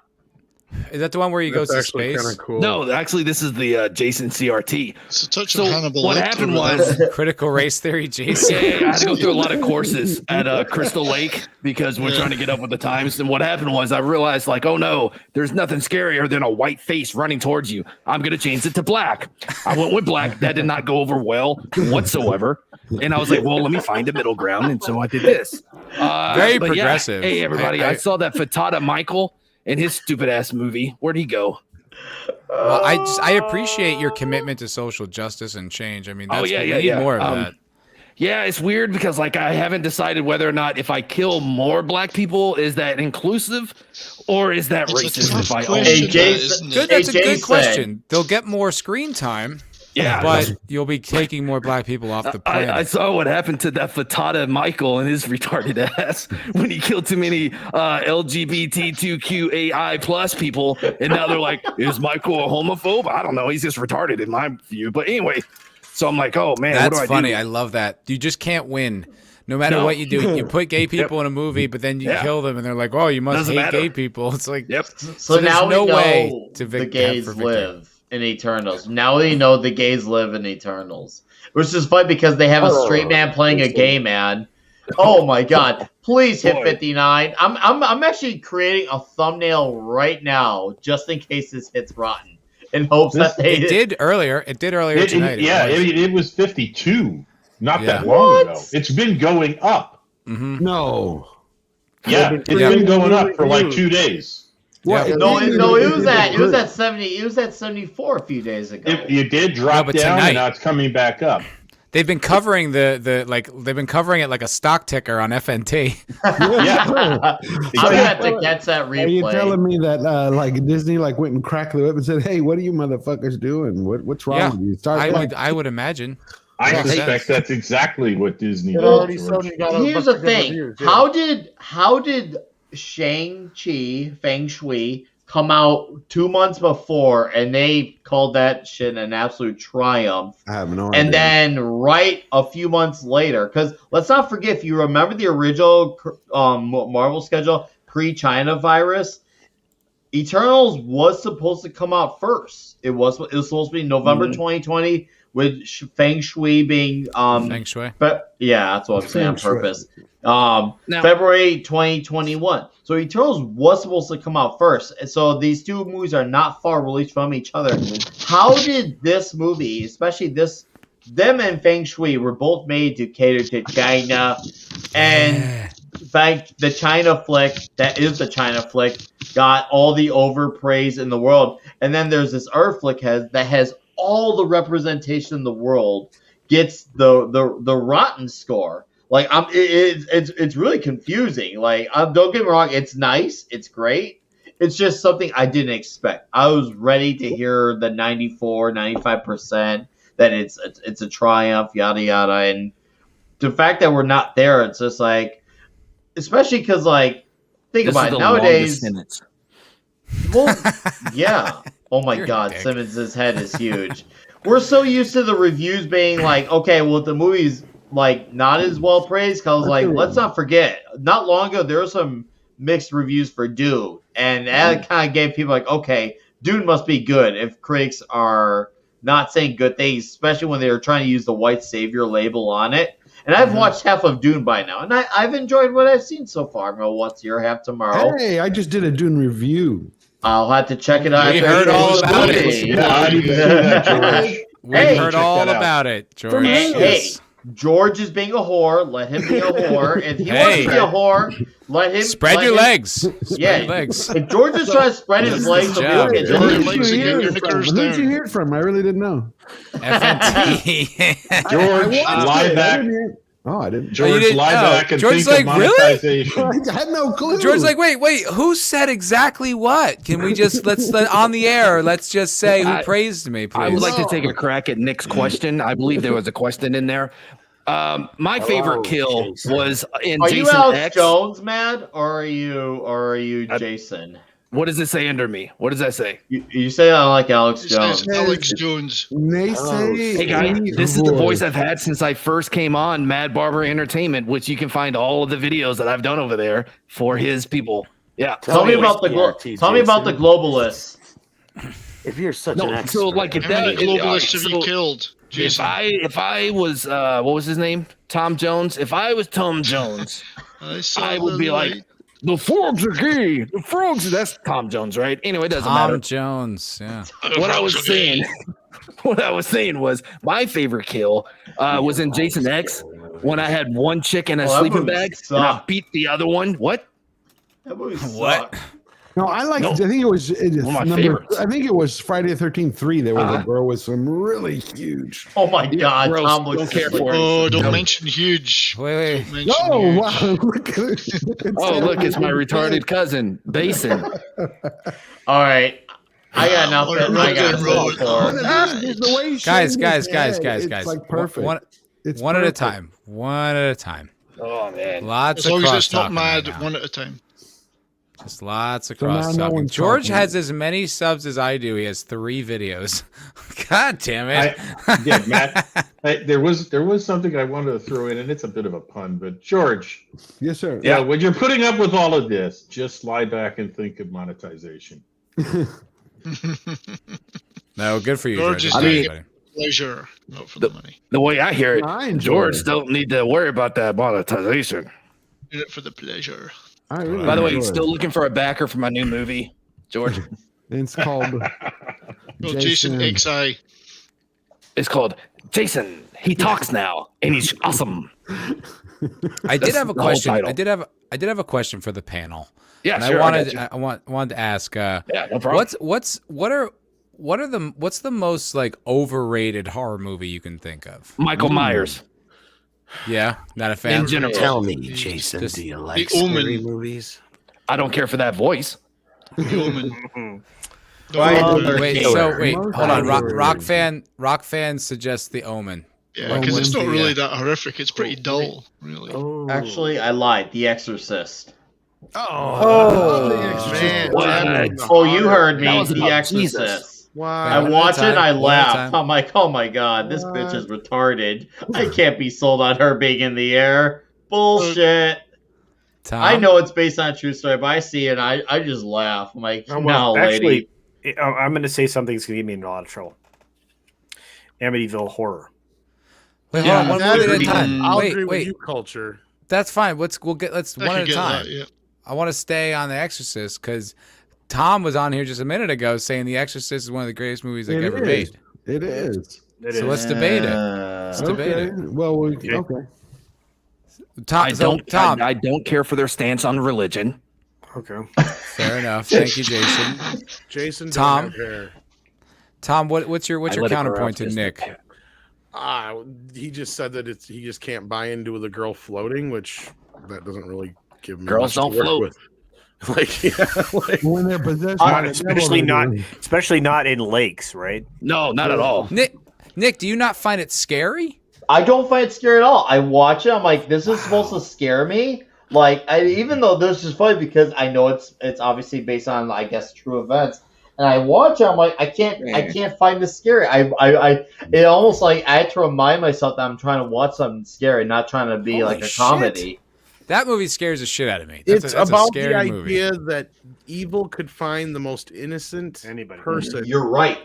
Is that the one where he goes to space? Cool. No, actually, this is the Jason CRT. it's a touch So of Hannibal. what Lecter happened with was, that. Critical race theory, Jason. I had to go through a lot of courses at Crystal Lake because we're trying to get up with the times. And what happened was I realized, like, oh no, there's nothing scarier than a white face running towards you. I'm going to change it to black. I went with black. That did not go over well whatsoever. And I was like, well, let me find a middle ground. And so I did this. Very but yeah, progressive. hey, everybody, I saw that Fatata Michael and his stupid ass movie. Where'd he go? Well, I appreciate your commitment to social justice and change. I mean, that's, yeah, we yeah, need yeah. more of that. Yeah, it's weird because like I haven't decided whether or not if I kill more black people, is that inclusive or is that It's a racist tough if I question, Hey, that, Jason- isn't Good, it? that's a Hey, good Jason. question. They'll get more screen time, yeah, but you'll be taking more black people off the planet. I saw what happened to that Fatata Michael and his retarded ass when he killed too many LGBTQAI plus people, and now they're like, is Michael a homophobe? I don't know. He's just retarded in my view. But anyway, so I'm like, oh man, That's what do funny. I I do? love that. You just can't win. No matter No. what you do, you put gay people in a movie, but then you Yeah. kill them, and they're like, "Oh, you must Doesn't hate matter. gay people." It's like, Yep. So there's now no we know way to the gays for victory. live in Eternals. Now we know the gays live in Eternals, which is funny because they have a straight man playing a gay man. Oh my God! Please hit Boy. 59. I'm actually creating a thumbnail right now just in case this hits rotten, in hopes that they It did earlier. It did earlier tonight. It was 52 not Yeah. that long ago. It's been going up. Mm-hmm. No. Yeah, it's been going up for like 2 days. Yeah. No, it was at 70. It was at 74 a few days ago. It did drop but down, tonight- and now it's coming back up. They've been covering they've been covering it like a stock ticker on FNT. Yeah, I'm gonna have to catch that Are you replay. telling me that like Disney like went and cracked the whip and said, "Hey, what are you motherfuckers doing? What's wrong Yeah. with you?" Start I would imagine. I Yeah. suspect that's exactly what Disney It did. already George. sold you got a Here's bunch the of good thing: reviews, yeah. how did Shang-Chi, Feng Shui, come out 2 months before, and they called that shit an absolute triumph? I have no idea. And then right a few months later, because let's not forget, if you remember the original Marvel schedule, pre-China virus, Eternals was supposed to come out first. It was supposed to be November 2020 with Feng Shui being Feng Shui. But yeah, that's what I'm saying on Feng Shui. purpose. Now- February 2021. So Eternals was supposed to come out first. And so these two movies are not far released from each other. How did this movie, especially them and Feng Shui were both made to cater to China, and in fact, the China flick, that is the China flick, got all the overpraise in the world. And then there's this Earth flick that has all the representation in the world, gets the rotten score. Like it's really confusing. Like don't get me wrong, it's nice, it's great. It's just something I didn't expect. I was ready to hear the 94, 95% that it's a triumph, yada yada, and the fact that we're not there, it's just like, especially because like think about it nowadays. Well, yeah. Oh my God, Simmons' head is huge. We're so used to the reviews being like, okay, well, the movie's like not as well praised. Cause like, let's not forget, not long ago there were some mixed reviews for Dune, and that kind of gave people like, okay, Dune must be good if critics are not saying good things, especially when they were trying to use the white savior label on it. And I've watched half of Dune by now, and I've enjoyed what I've seen so far. I'm gonna watch your half tomorrow. Hey, I just did a Dune review. I'll have to check it out. We heard all about it. Yeah, I didn't see that, George. We Hey, heard check all that out. about it, George. Hey, George is being a whore. Let him be a whore. If he wants to be a whore, let him Spread your legs. Yeah. Your legs. If George is trying to spread his legs, so job, we can George. George. Legs and get your Who'd knickers you down. hear it from? I really didn't know. FNT. George, lie back. I didn't. George, didn't lie know. back and George's think of like, really? monetization. I had no clue. George's like, wait, who said exactly what? Can we just let's on the air? Let's just say who praised me, please. I would like to take a crack at Nick's question. I believe there was a question in there. My favorite kill was in Are Jason you Alex X. Jones, Matt, or are you Jason? What does it say under me? What does that say? You say I like Alex It Jones. says Alex Jones. They say, Hey guys, this is the voice I've had since I first came on Mad Barber Entertainment, which you can find all of the videos that I've done over there for his people. Yeah. Tell me about the globalists. If you're such No, an expert, so like if How that many globalists have you killed, Jason? if I was what was his name? Tom Jones. If I was Tom Jones, I would be like, the frogs are gay. The frogs. That's Tom Jones, right? Anyway, it doesn't matter. Tom Jones, yeah. What I was saying was my favorite kill was in Jason X when I had one chick in a sleeping bag and I beat the other one. What? That movie What? No, I like. I think it was. One of my favorites. I think it was Friday the 13th 3. There was a girl with some really huge. Oh my God, gross. Tom looks Don't care for it. Oh, don't mention huge. Wait. Don't mention Oh huge. wow! Look at Oh, look, it's my retarded cousin, Basin. All right, I got nothing. I got The way he Guys, shakes guys, his guys, head, guys, it's guys. like perfect. One at a time. One at a time. Oh man. Lots As of long as cross it's not talking mad, right now. one at a time. Just lots of So now cross no talking. one's George talking. has as many subs as I do. He has 3 videos. God damn it. Yeah, Matt. There was something I wanted to throw in, and it's a bit of a pun, but George. Yes, sir. Yeah, when you're putting up with all of this, just lie back and think of monetization. No, good for you, George George. is That's doing everybody. it pleasure, not for the money. The way I hear it, I enjoy George it. don't need to worry about that monetization. Doing it for the pleasure. I really By the way, enjoy it. still looking for a backer for my new movie, George. It's called No, Jason XI. It's called Jason. He talks now, and he's awesome. I did have a the whole question. title. I did have a question for the panel. Yeah, and sure. I wanted to ask. Yeah, no problem. What's the most like overrated horror movie you can think of? Michael Myers. Yeah, not a fan. In general. Tell me, Jason, Just do you like The Omen. scary movies? I don't care for that voice. The Omen. Wait, hold on. Killer. Rock fan suggests The Omen. Yeah, because it's not Omen's really the, that horrific. It's pretty dull, really. Oh. Actually, I lied. The Exorcist. Man, Oh, you heard me. That was The about Exorcist. Jesus. I One at a watch it and I time, one at a laugh. time. I'm like, oh my God, this bitch is retarded. I can't be sold on her being in the air. Bullshit. I know it's based on a true story, but I see it and I just laugh. I'm like, no, actually, lady. I'm going to say something that's going to get me in a lot of trouble. Amityville Horror. Wait, hold on, one that movie at a is- time. I'll wait, agree with wait. you, Culture. That's fine. Let's one at a get time. that, yeah. I want to stay on The Exorcist because Tom was on here just a minute ago saying The Exorcist is one of the greatest movies they've ever made. It is. So let's debate it. Let's debate it. Well, okay. I don't care for their stance on religion. Okay. Fair enough. Thank you, Jason. Jason, Tom. don't have hair. Tom, what's your counterpoint to Nick? He just said that he just can't buy into the girl floating, which that doesn't really give me Girls much don't to work float. with. Like when they're possessed, by the devil, especially not in lakes, right? No, not at all. Nick, do you not find it scary? I don't find it scary at all. I watch it. I'm like, this is supposed to scare me. Like, even though this is funny because I know it's obviously based on, I guess, true events. And I watch it. I'm like, I can't find this scary. It almost like I had to remind myself that I'm trying to watch something scary, not trying to be like a comedy. That movie scares the shit out of me. It's that's about a scary the movie. idea that evil could find the most innocent person. You're right.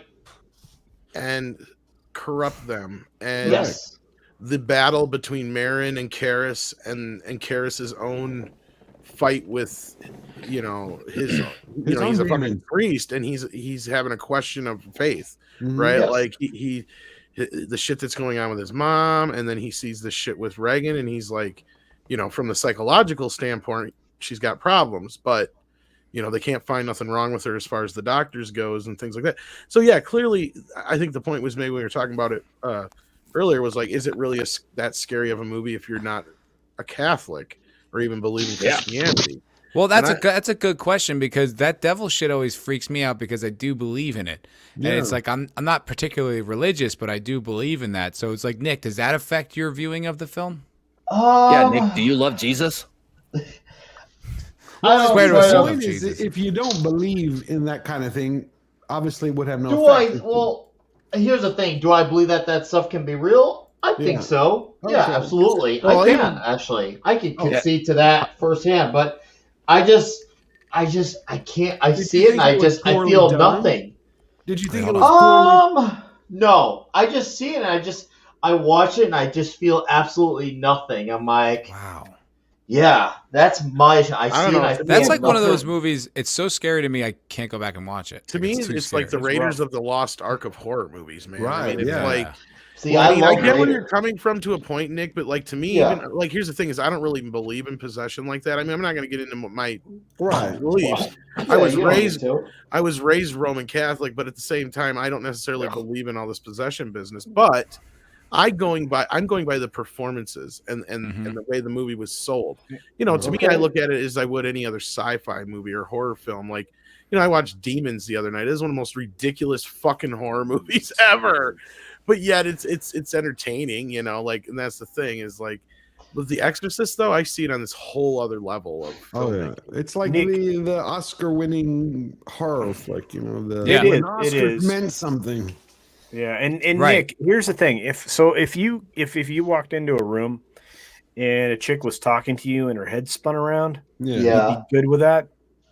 And corrupt them. And yes. The battle between Marin and Karis and Karis's own fight with, his he's a fucking priest and he's having a question of faith, right? Yes. Like he the shit that's going on with his mom, and then he sees the shit with Reagan, and he's like, from the psychological standpoint, she's got problems, but they can't find nothing wrong with her as far as the doctors goes and things like that. So yeah, clearly, I think the point was made when we were talking about it earlier was like, is it really that scary of a movie if you're not a Catholic or even believe in Christianity? Well, that's a good question because that devil shit always freaks me out because I do believe in it, and it's like I'm not particularly religious, but I do believe in that. So it's like, Nick, does that affect your viewing of the film? Yeah, Nick, do you love Jesus? If you don't believe in that kind of thing, obviously it would have no effect. Well, here's the thing. Do I believe that stuff can be real? I think so. Okay. Yeah, absolutely. Well, I can, actually. I can concede to that firsthand, but I can't. I see it and I feel nothing. Did you think it was No. I just see it and I watch it and I just feel absolutely nothing. I'm like, wow. Yeah, that's my. That's like one of those movies. It's so scary to me, I can't go back and watch it. To me, it's like the Raiders of the Lost Ark of horror movies, man. Right, I mean, it's like. See, I get where Raiders. you're coming from to a point, Nick, but like to me, even like here's the thing: is I don't really believe in possession like that. I mean, I'm not going to get into my beliefs. I was raised Roman Catholic, but at the same time, I don't necessarily believe in all this possession business. But I'm going by the performances and the way the movie was sold. To me, I look at it as I would any other sci-fi movie or horror film. Like, I watched Demons the other night. It is one of the most ridiculous fucking horror movies ever. But yet it's entertaining, and that's the thing is like with The Exorcist though, I see it on this whole other level of filmmaking. It's like the Oscar-winning horror flick, the Oscars meant something. Yeah, and Nick, here's the thing: if you walked into a room and a chick was talking to you and her head spun around, you'd be good with that.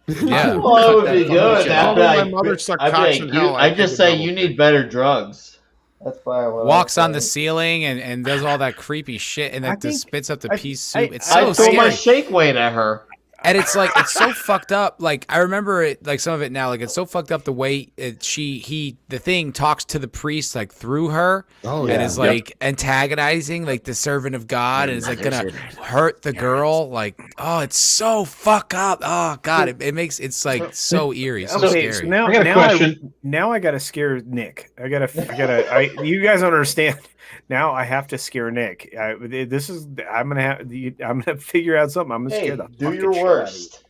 Yeah, well, it would be good. My mother sucked cocks in hell. I just say you need better drugs. That's probably what walks on the ceiling and does all that creepy shit and that just spits up the pea soup. It's so I scary. throw my shake weight at her. And it's like it's so fucked up. Like I remember it, like some of it now. Like it's so fucked up the way the thing talks to the priest like through her, and is like antagonizing like the servant of God, and is like gonna hurt the girl. Like it's so fuck up. Oh god, it's like so eerie, so scary. So I got a question. Now I gotta scare Nick. You guys don't understand. Now I have to scare Nick. I'm gonna figure out something. I'm gonna scare the do fucking your shit worst.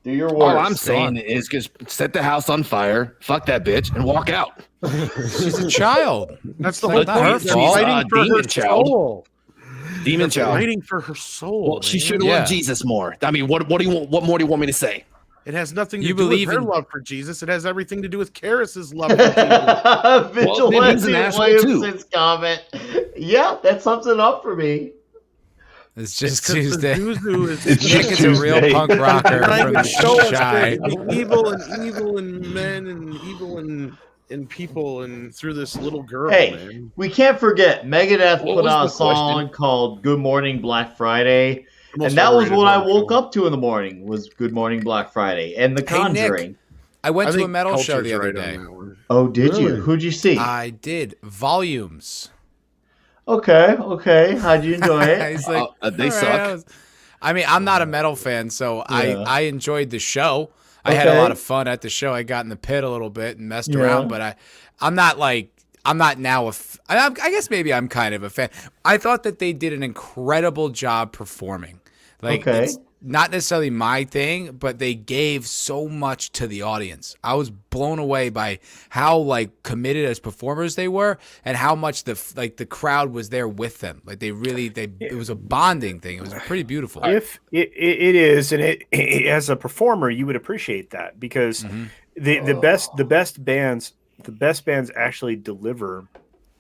Do your worst. All I'm saying is just set the house on fire, fuck that bitch, and walk out. She's a child. That's the whole not her point. fault. Fighting for her soul. Demon child. Fighting for her soul. Well, she should have loved Jesus more. I mean, what do you want? What more do you want me to say? It has nothing to You do with believe her in- love for Jesus. It has everything to do with Karis's love for Jesus. Vigilante an asshole Williamson's comment. Yeah, that sums it up for me. It's just 'cause the Tuesday. Zuzu is It's Nick just is a real Tuesday. punk rocker trying from to the show us shy. the evil and men and evil and people and through this little girl, Hey, man. we can't forget Megadeth What put was out a the question? song called "Good Morning Black Friday," The most and that was overrated what I horror woke film. up to in the morning was "Good Morning Black Friday" and The Hey, Nick. Conjuring. I went I to a think metal show Culture's the other right on day. that one. Oh, did you? Really? Who'd you see? I did. Volumes. Okay. How'd you enjoy it? He's like, they "All suck." I mean, I'm not a metal fan, so Yeah. I enjoyed the show. I had a Okay. lot of fun at the show. I got in the pit a little bit and messed Yeah. around, but I'm not now I guess maybe I'm kind of a fan. I thought that they did an incredible job performing. Like, Okay. it's not necessarily my thing, but they gave so much to the audience. I was blown away by how like committed as performers they were, and how much the crowd was there with them. Like it was a bonding thing. It was pretty beautiful. If it is, and it as a performer, you would appreciate that because the best bands actually deliver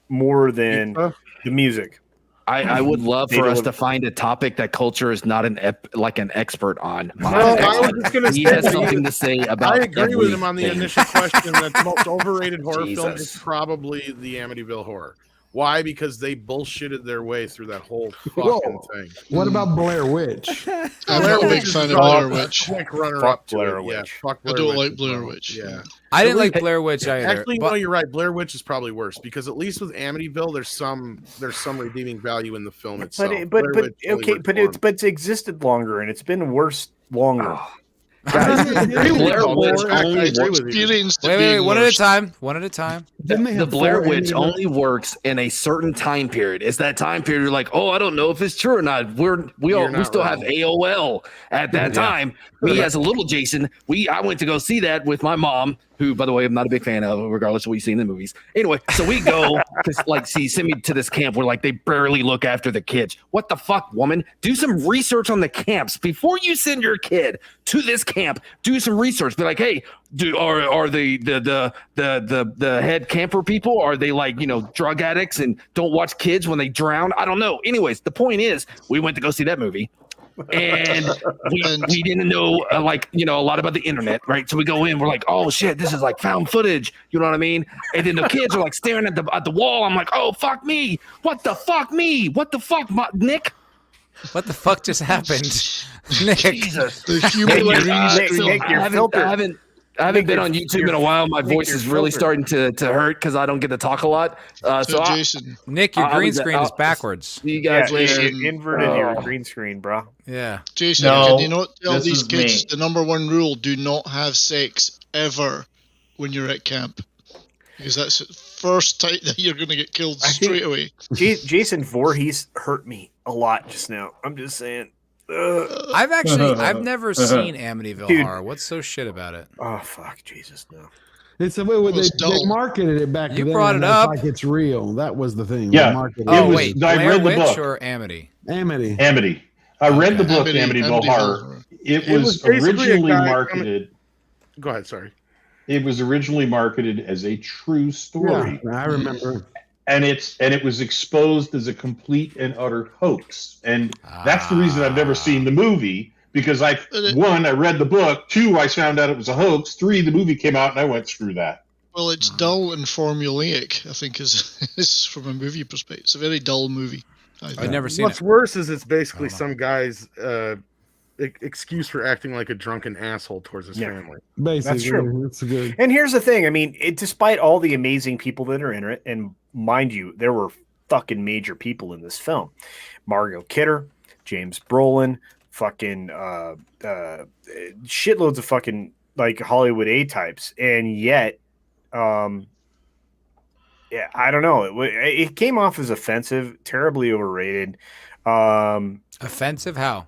more than the music. I would love They for us deliver. to find a topic that Culture is not an expert on. Well, I was just gonna He say, has something to say about. I agree with him on the everything. initial question that the most overrated horror film is Jesus. probably the Amityville Horror. Why? Because they bullshitted their way through that whole Whoa. fucking thing. What about Blair Witch? I'm not a big is fan of probably Blair a Witch. Quick runner Fuck up to Blair it. Yeah, Witch. fuck I Blair don't Witch like as Blair well. Witch. Yeah. I didn't like Blair Witch either. Actually, but no, you're right. Blair Witch is probably worse because at least with Amityville, there's some redeeming value in the film itself. But Blair Witch only okay, but reformed. it's existed longer and it's been worse longer. Guys, Blair Witch I only agree works. with you. Experienced it wait, being one at a worse. time. One at a time. Didn't they The have Blair 4 Witch Amityville? only works in a certain time period. It's that time period you're like, oh, I don't know if it's true or not. We not still have wrong. AOL at that time. Me as a little Jason, I went to go see that with my mom, who, by the way, I'm not a big fan of, regardless of what you see in the movies. Anyway, so we go to send me to this camp where like they barely look after the kids. What the fuck, woman? Do some research on the camps before you send your kid to this camp. Do some research. Be like, hey, are the head camper people? Are they like drug addicts and don't watch kids when they drown? I don't know. Anyways, the point is, we went to go see that movie. And we didn't know a lot about the internet, right? So we go in, we're like, oh shit, this is like found footage, you know what I mean? And then the kids are like staring at the wall. I'm like, oh fuck me, what the fuck, Nick? What the fuck just happened, Nick? Jesus, The human Nick, your filter. I haven't been on YouTube in a while. My voice is really starting to hurt because I don't get to talk a lot. Jason. Nick, your green was- screen is backwards. See you guys later. You inverted your green screen, bro. Yeah. Jason, No, can you not tell this these is kids me. the number one rule: do not have sex ever when you're at camp, because that's the first time that you're going to get killed straight away. Jason Voorhees hurt me a lot just now. I'm just saying. I've never seen Amityville Dude. Horror. What's so shit about it? Oh fuck, Jesus, no. It's the way when It's they dull. marketed it back You then. brought and it it's up. like it's real. That was the thing. Yeah. They marketed Oh was- wait, I Blair read the Witch book. or Amity? Amity. Amity. I read the book Amityville Amityville Horror. Horror. It It was was basically a originally guy marketed. Go ahead, sorry. It was originally marketed as a true story. Yeah, I remember. And it was exposed as a complete and utter hoax. And that's the reason I've never seen the movie, because I read the book, 2, I found out it was a hoax, 3, the movie came out and I went, screw that. Well, it's dull and formulaic, I think, is from a movie perspective. It's a very dull movie. I've never seen What's it. worse is it's basically some guy's excuse for acting like a drunken asshole towards his family. Basically, That's true. It's good. And here's the thing. I mean, despite all the amazing people that are in it, and mind you, there were fucking major people in this film. Margot Kidder, James Brolin, fucking shitloads of fucking like Hollywood A-types. And yet, yeah, I don't know. It came off as offensive, terribly overrated. Offensive? How?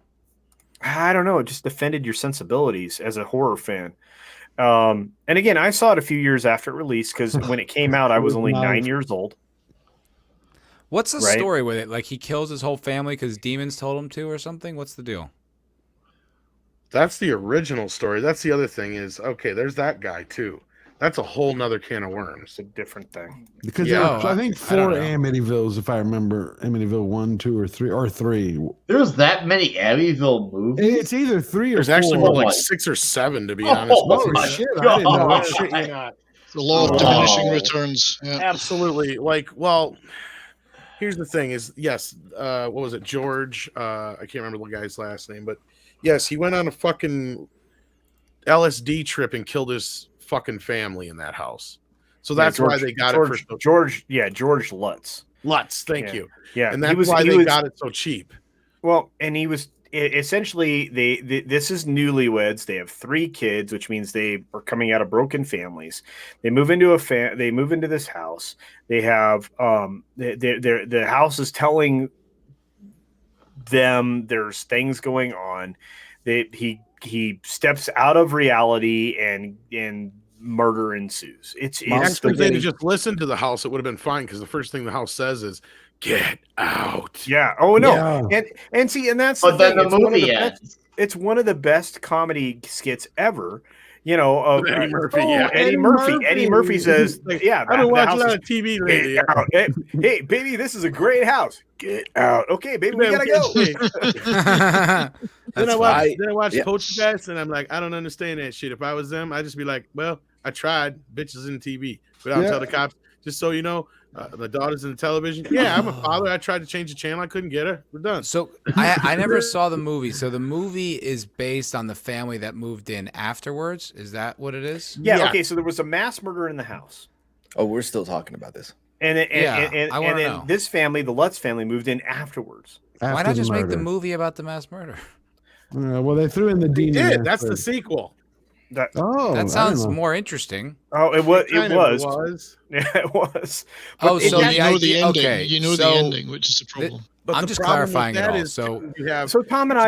I don't know. It just offended your sensibilities as a horror fan. And again, I saw it a few years after it released because when it came out, I was only 9 years old. What's the Right. story with it? Like he kills his whole family because demons told him to, or something? What's the deal? That's the original story. That's the other thing is, okay, there's that guy too. That's a whole nother can of worms. It's a different thing. Because Yeah. there were, I think I don't 4 know. Amityvilles, if I remember. Amityville 1, 2, or 3, or 3. There's that many Amityville movies. It's either 3 or There's 4. actually more Oh like my- 6 or 7 to be Oh honest. with Holy you. shit! I didn't know God. that. Shit, you not. The law of Oh. diminishing returns. Yeah. Absolutely. Like, well, here's the thing: is yes, what was it, George? I can't remember the guy's last name, but yes, he went on a fucking LSD trip and killed his fucking family in that house. So that's why they got it for so George Lutz. Lutz. Thank you. Yeah, And that's why they got it so cheap. Well, and he was essentially this is newlyweds. They have 3 kids, which means they are coming out of broken families. They move into they move into this house. They have the house is telling them there's things going on. He steps out of reality and murder ensues. It's Actually, if they'd just listened to the house, it would have been fine because the first thing the house says is "Get out." Yeah. Oh no. Yeah. And see, and that's But the then thing. the movie ends. It's one of the best comedy skits ever. You know, of Eddie Murphy. oh, Yeah. Eddie Murphy. Eddie Murphy says, "Yeah, I've been the watching house a lot is- of TV Get lately. out. Hey, baby, this is a great house. Get out. Okay, baby, we gotta go." Then I fine. watched Yeah. Poltergeist, and I'm like, I don't understand that shit. If I was them, I'd just be like, well, I tried. Bitches in TV. But I'll Yeah. tell the cops, just so you know, the daughter's in the television. Yeah, I'm a father. I tried to change the channel. I couldn't get her. We're done. So I never saw the movie. So the movie is based on the family that moved in afterwards. Is that what it is? Yeah, Yeah. okay, so there was a mass murder in the house. Oh, we're still talking about this. And I wanna then know. this family, the Lutz family, moved in afterwards. Why After not just make the murder. movie about the mass murder? Well, they threw in the They demon. did. That's the aspect. sequel. That, Oh, I That don't sounds know. more interesting. oh, it was. Kind It of was. Yeah, it was. Oh, it- so you the know the idea. ending. Okay, You know so the ending, which is the problem. But I'm the just problem with clarifying it that all. is So you have So Tom and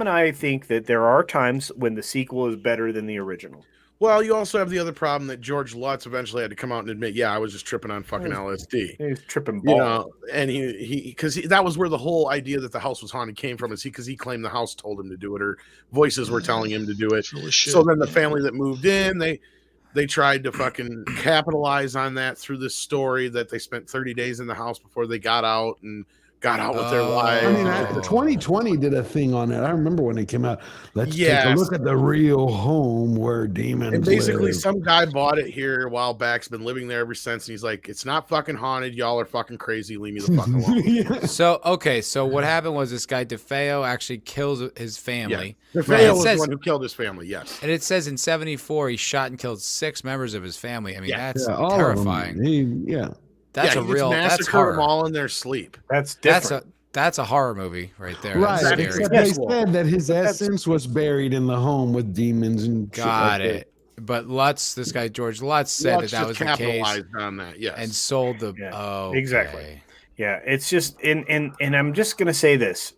I think that there are times when the sequel is better than the original. well, you also have the other problem that George Lutz eventually had to come out and admit, yeah, I was just tripping on fucking LSD. He's tripping You balls. know, and because that was where the whole idea that the house was haunted came from, is because he claimed the house told him to do it, or voices were telling him to do it. Full of shit. So then the family that moved in, they tried to fucking capitalize on that through this story that they spent 30 days in the house before they got out with their wives. I mean, Oh. 2020 did a thing on it. I remember when it came out. Let's take a Yes. look at the real home where demons And basically, live. some guy bought it here a while back. Has been living there ever since. And he's like, "It's not fucking haunted. Y'all are fucking crazy. Leave me the fuck alone." Yeah. so what happened was this guy DeFeo actually kills his family. The And Feo it was says- the one who killed his family. Yes. And it says in 1974 he shot and killed 6 members of his family. I mean, Yeah. that's Yeah, all of them. terrifying. Yeah. That's yeah, a he just real. That's massacred horror. them all in their sleep. That's different. That's a horror movie right there. Right. That's Exactly. scary. Except Yes, they well, said that his that's- essence was buried in the home with demons and shit Got like it. But Lutz, this guy George Lutz said Lutz that was just the case capitalized on that. Yes. and sold the. Yeah, Oh, exactly. Yeah, it's just and I'm just gonna say this.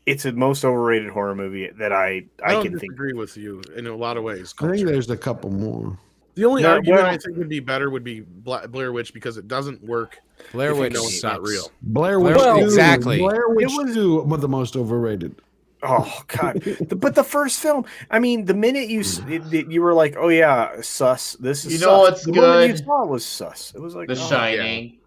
It's the most overrated horror movie that I don't can think. disagree with you in a lot of ways. that. I think Culture. there's a couple more. The only No, argument well- I think would be better would be Blair Witch, because it doesn't work. Blair if you Witch know it's not sucks. real. Blair Blair Witch Witch- 2. exactly. Blair Witch was- 2 was the most overrated. Oh God! But the first film, I mean, the minute you were like, "Oh yeah, sus," this is You know sus. what's the moment you good? saw was sus. It was like The oh, Shining.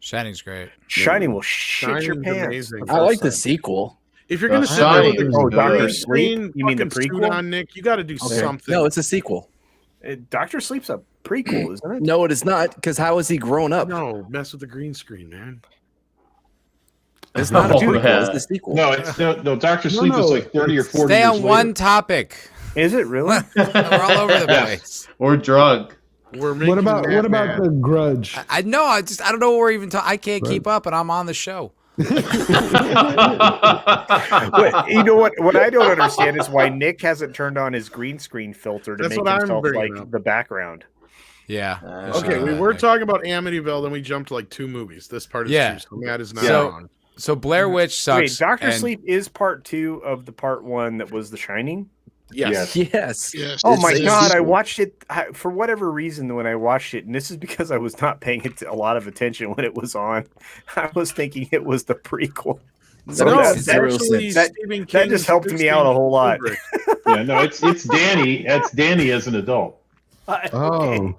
Shining's great. Shining will shit your Shining's pants. amazing. I like the sequel. If you're gonna The sit there Shining with is a good. Dr. green Sleep? screen You mean the fucking suit prequel? on, Nick, you got to do something. No, it's a sequel. Doctor Sleep's a prequel, isn't it? No, it is not. Because how is he grown up? No, mess with the green screen, man. It's not a Oh, prequel. man. It's the sequel. No, it's no. Dr. Sleep is like 30 or 40 Stay years on one later. topic. Is it really? We're all over the Yeah. place. Or drug. We're making What about Matt mad. the Grudge? I know. I don't know what we're even talking. I can't keep up, and I'm on the show. Wait, you know what? What I don't understand is why Nick hasn't turned on his green screen filter to That's make what I'm himself like bringing up. the background. Yeah. Okay, we were talking about Amityville, then we jumped to like 2 movies. This part is Yeah. 2, so Matt is not So- on. So Blair Witch sucks. Wait, Doctor and- Sleep is part 2 of the part 1 that was The Shining. Yes. Yes. Yes. Oh It's my a god! I sequel. watched it for whatever reason. When I watched it, and this is because I was not paying it a lot of attention when it was on, I was thinking it was the prequel. So No, that, it's that, zero actually sense. Stephen that King just helped me out a whole lot. Yeah, no, it's Danny. That's Danny as an adult. Oh.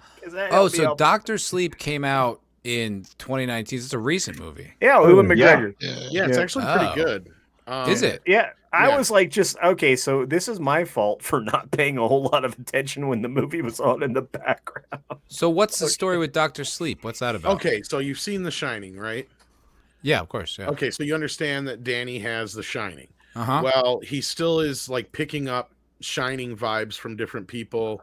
So Doctor Sleep came out in 2019. It's a recent movie. Yeah, Ewan McGregor. Yeah, it's actually pretty good. Is it? Yeah, I Yeah. was like, okay, so this is my fault for not paying a whole lot of attention when the movie was on in the background. So what's the story with Doctor Sleep? What's that about? Okay, so you've seen The Shining, right? Yeah, of course. Yeah. Okay, so you understand that Danny has The Shining. Uh-huh. Well, he still is like picking up Shining vibes from different people,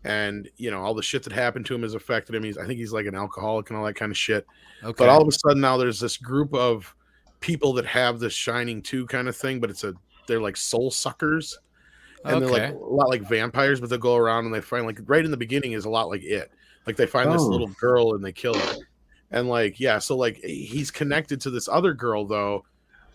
and all the shit that happened to him has affected him. I think he's like an alcoholic and all that kind of shit. Okay. But all of a sudden now there's this group of people that have the Shining 2 kind of thing, but they're like soul suckers, and they're like a lot like vampires, but they'll go around and they find, like, right in the beginning is a lot like it. Like they find this little girl and they kill her, and so like he's connected to this other girl though,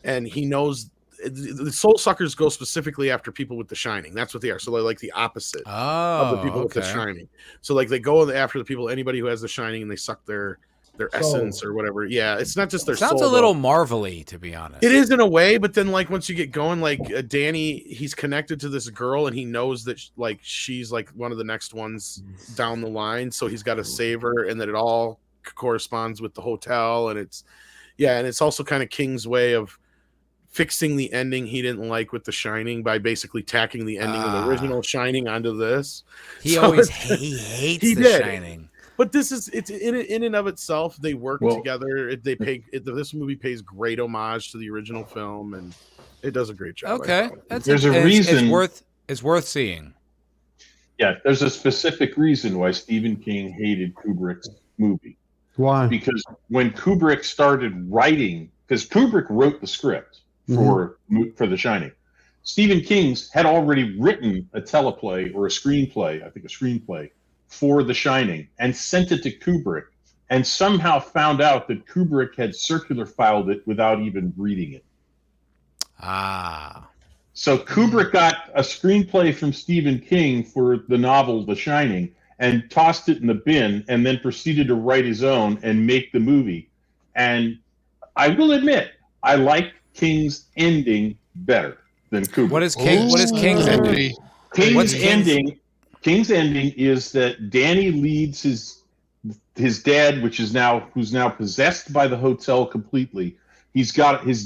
and he knows the soul suckers go specifically after people with the Shining. That's what they are. So they're like the opposite of the people with the Shining. So like they go after the people, anybody who has the Shining, and they suck their essence or whatever. Yeah, it's not just their sounds soul, a little Marvel-y, to be honest. It is in a way, but then like once you get going, like Danny, he's connected to this girl, and he knows that like she's like one of the next ones down the line, so he's got to save her, and that it all corresponds with the hotel, and it's also kind of King's way of fixing the ending he didn't like with The Shining by basically tacking the ending of the original Shining onto this. He hates The Shining. But this is it's in and of itself. They work together. This movie pays great homage to the original film, and it does a great job. Okay, There's a reason it's worth seeing. Yeah, there's a specific reason why Stephen King hated Kubrick's movie. Why? Because when Kubrick started writing, because Kubrick wrote the script for The Shining, Stephen King had already written a teleplay or a screenplay for The Shining and sent it to Kubrick, and somehow found out that Kubrick had circular filed it without even reading it. So Kubrick got a screenplay from Stephen King for the novel The Shining and tossed it in the bin, and then proceeded to write his own and make the movie. And I will admit, I like King's ending better than Kubrick. What is King's ending? King's ending is that Danny leads his dad, who's now possessed by the hotel completely. His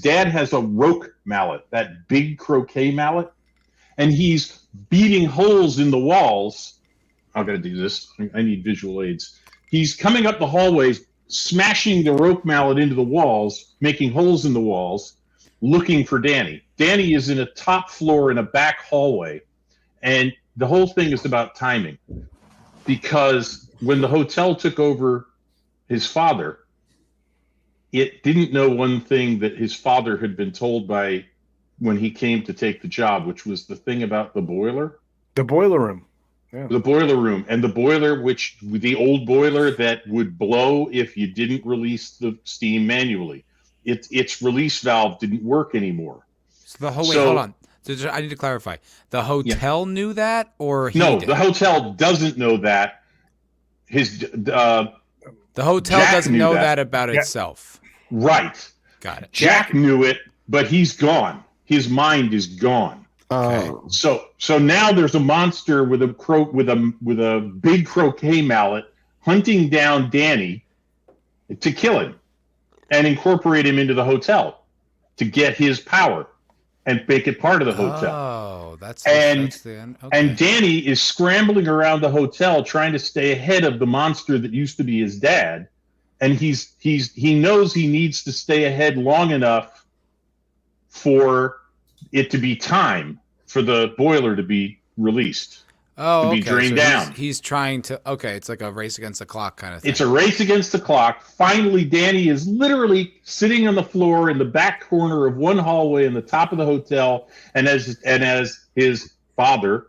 dad has a roque mallet, that big croquet mallet, and he's beating holes in the walls. I'm going to do this. I need visual aids. He's coming up the hallways, smashing the roque mallet into the walls, making holes in the walls, looking for Danny. Danny is in a top floor in a back hallway, and the whole thing is about timing, because when the hotel took over his father, it didn't know one thing that his father had been told by when he came to take the job, which was the thing about the boiler. The boiler room. Yeah. The boiler room, and the boiler, the old boiler that would blow if you didn't release the steam manually. Its release valve didn't work anymore. Hold on. I need to clarify. The hotel knew that, or no? did? The hotel doesn't know that. The hotel Jack doesn't knew know that about itself. Right. Got it. Jack knew it, but he's gone. His mind is gone. Okay. So now there's a monster with a big croquet mallet hunting down Danny to kill him and incorporate him into the hotel to get his power and make it part of the hotel. Oh, that's the end. Okay. And Danny is scrambling around the hotel trying to stay ahead of the monster that used to be his dad, and he knows he needs to stay ahead long enough for it to be time for the boiler to be released, to be drained down. He's trying to. Okay, it's like a race against the clock kind of thing. It's a race against the clock. Finally, Danny is literally sitting on the floor in the back corner of one hallway in the top of the hotel, and as his father,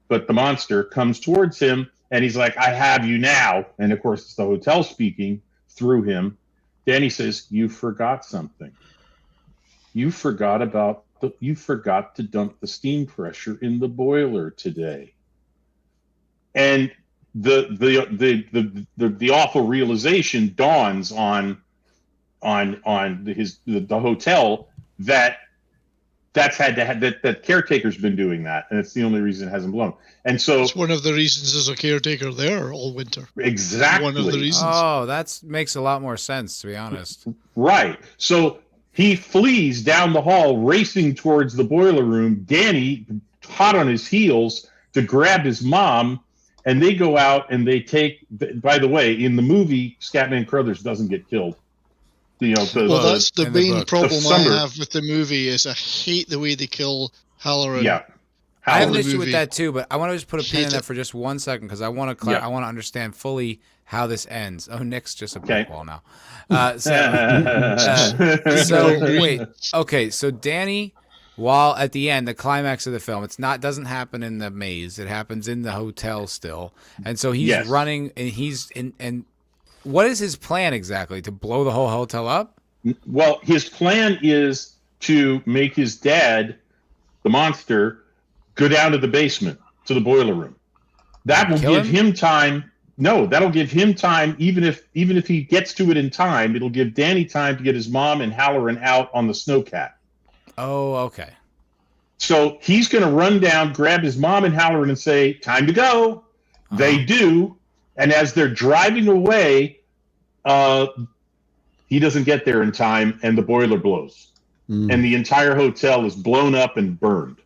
but the monster, comes towards him, and he's like, "I have you now." And of course, it's the hotel speaking through him. Danny says, "You forgot something. You forgot to dump the steam pressure in the boiler today." And the awful realization dawns on the hotel that that's had to have that caretaker's been doing that, and it's the only reason it hasn't blown. And so It's one of the reasons there's a caretaker there all winter. exactly One of the reasons. Oh, that makes a lot more sense, to be honest. right. So he flees down the hall, racing towards the boiler room. Danny, hot on his heels, to grab his mom, and they go out and they take. By the way, in the movie, Scatman Crothers doesn't get killed. You know, Well, that's the main problem I Summer. have with the movie is I hate the way they kill Halloran. Yeah. I have an the issue with movie. that too, but I want to just put a pin in Hate that it. for just 1 second because I want to I want to understand fully how this ends. Oh, Nick's just a brick wall now. So wait, okay, so Danny, while at the end, the climax of the film, doesn't happen in the maze. It happens in the hotel still, and so he's Yes. running, and he's and what is his plan exactly? To blow the whole hotel up? Well, his plan is to make his dad, the monster, go down to the basement to the boiler room. That will Kill give him time. No, that'll give him time. Even if he gets to it in time, it'll give Danny time to get his mom and Halloran out on the snowcat. Oh, okay. So he's going to run down, grab his mom and Halloran, and say, "Time to go." They do, and as they're driving away, he doesn't get there in time, and the boiler blows, and the entire hotel is blown up and burned.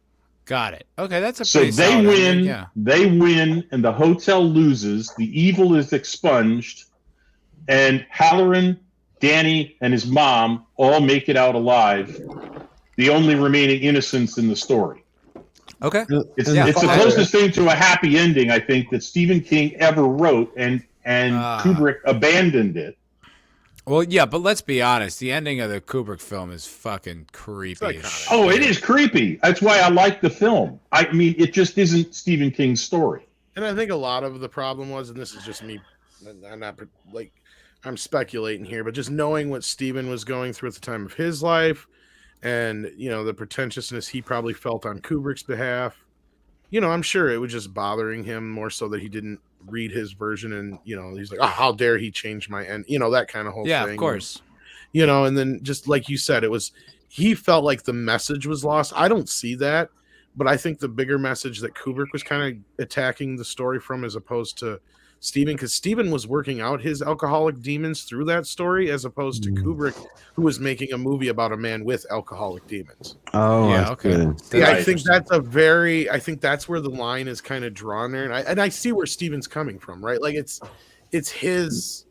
Got it. Okay, that's a So pretty they solid win. ending, yeah. They win, and the hotel loses. The evil is expunged, and Halloran, Danny, and his mom all make it out alive. The only remaining innocents in the story. Okay, it's the closest thing to a happy ending I think that Stephen King ever wrote, and Kubrick abandoned it. Well, yeah, but let's be honest. The ending of the Kubrick film is fucking creepy. as shit. Oh, it is creepy. That's why I like the film. I mean, it just isn't Stephen King's story. And I think a lot of the problem was, and this is just me, I'm speculating here, but just knowing what Stephen was going through at the time of his life, and the pretentiousness he probably felt on Kubrick's behalf. I'm sure it was just bothering him more so that he didn't read his version, and he's like, "Oh, how dare he change my end?" That kind of whole thing. Yeah, of course. And then just like you said, he felt like the message was lost. I don't see that, but I think the bigger message that Kubrick was kind of attacking the story from, as opposed to Stephen, because Stephen was working out his alcoholic demons through that story, as opposed to Kubrick, who was making a movie about a man with alcoholic demons. Oh, yeah, that's okay. good. Yeah, I think that's where the line is kind of drawn there, and I see where Stephen's coming from, right? Like it's his.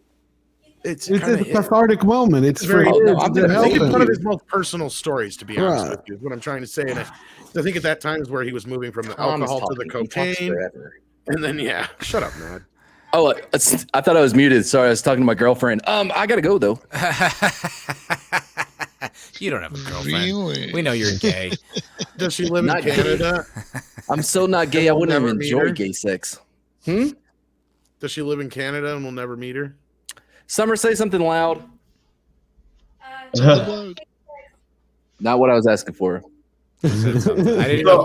It's a cathartic moment. It's very. for I think it's one of him. his most personal stories, to be honest with you. Is what I'm trying to say, and I think at that time is where he was moving from the alcohol to the cocaine, and then shut up, man. Oh, I thought I was muted. Sorry, I was talking to my girlfriend. I gotta go though. You don't have a girlfriend. Really? We know you're gay. Does she live Not in Canada? I'm so not gay. I We'll wouldn't never even meet enjoy her? gay sex. Does she live in Canada and we'll never meet her? Summer, say something loud. Not what I was asking for. I didn't know.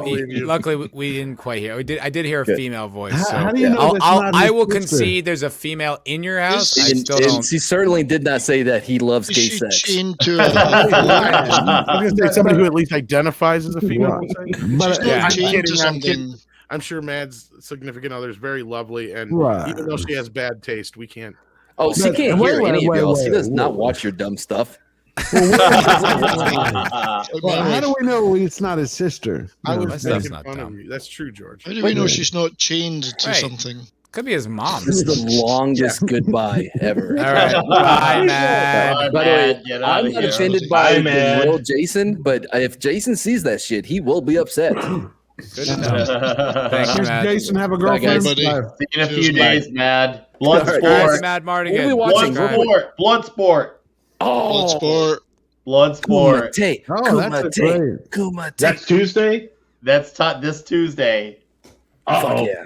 Luckily, we didn't quite hear. I did hear a Good. female voice. How- So how do you know that's not I his will sister? concede there's a female in your house. I And, still and don't. she certainly did not say that he loves Is gay she sex. chained to I was gonna say somebody who at least identifies as a female. Right. would say. But She's not I'm chained kidding, to I'm something. kidding. I'm sure Mad's significant other is very lovely, and Right. even though she has bad taste, we can't. Oh, she But- can't wait, hear wait, any of wait, y'all. She wait, does not wait. watch your dumb stuff. Well, how do we know it's not his sister? I No. was stuff's making not fun dumb. of you. That's true, George. How do we know she's not chained to Right. something? Could be his mom. This is the longest goodbye ever. All right. Bye, man. By the way, Mad, get outta I'm not here. offended by Bye, the man. real Jason, but if Jason sees that shit, he will be upset. Good to know. Thank you, Does Matt. Jason have a Bye, girlfriend? guys. Buddy. Bye. See you in a Cheers, few bye. days, Mad. Blood All right, Guys, sport. Matt We'll be Mardigan. watching. Blood Subscribe. sport. Blood sport. Oh, Bloodsport. Blood sport. Kumite. Oh, that's a great. Kumite. That's Tuesday. That's this Tuesday. Fuck yeah.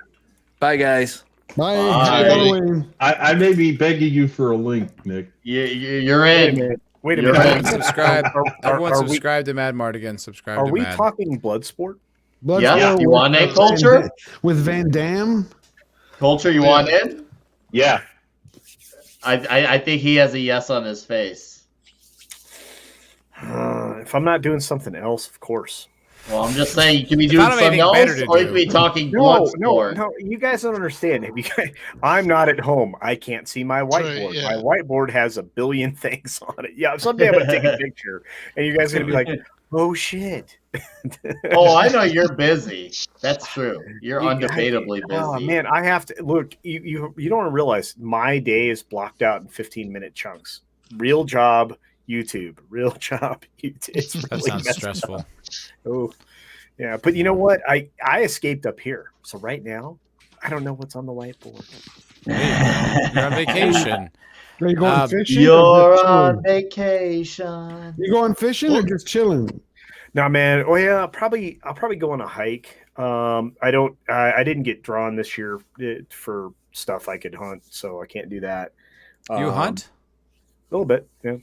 Bye, guys. Bye. Bye. Happy Halloween. I may be begging you for a link, Nick. You're in. Wait a You're minute. right. Subscribe. Everyone are we- subscribe to Mad Mardigan. Subscribe Are to we Mad. talking Bloodsport? Yeah, you want that culture? With Van Damme? Culture, you want in? Yeah. I think he has a yes on his face. If I'm not doing something else, of course. Well, I'm just saying, you can be If doing I don't have something anything better else, to or you do. can be talking No, Bloodsport. no, you guys don't understand. I'm not at home. I can't see my whiteboard. yeah. My whiteboard has a billion things on it. Yeah, someday I'm gonna take a picture, and you guys are gonna be like, "Oh shit!" Oh, I know you're busy. That's true. You're undebatably busy. Oh man, I have to look. You don't realize my day is blocked out in 15-minute chunks. Real job, YouTube. Real job, YouTube. It's That really sounds messed stressful. up. Oh, yeah. But you know what? I escaped up here, so right now I don't know what's on the whiteboard. You're on vacation. Are you going fishing? You're on vacation. You going fishing or just chilling? No, man. Oh yeah, I'll probably go on a hike. I didn't get drawn this year for stuff I could hunt, so I can't do that. You hunt? A little bit, yeah.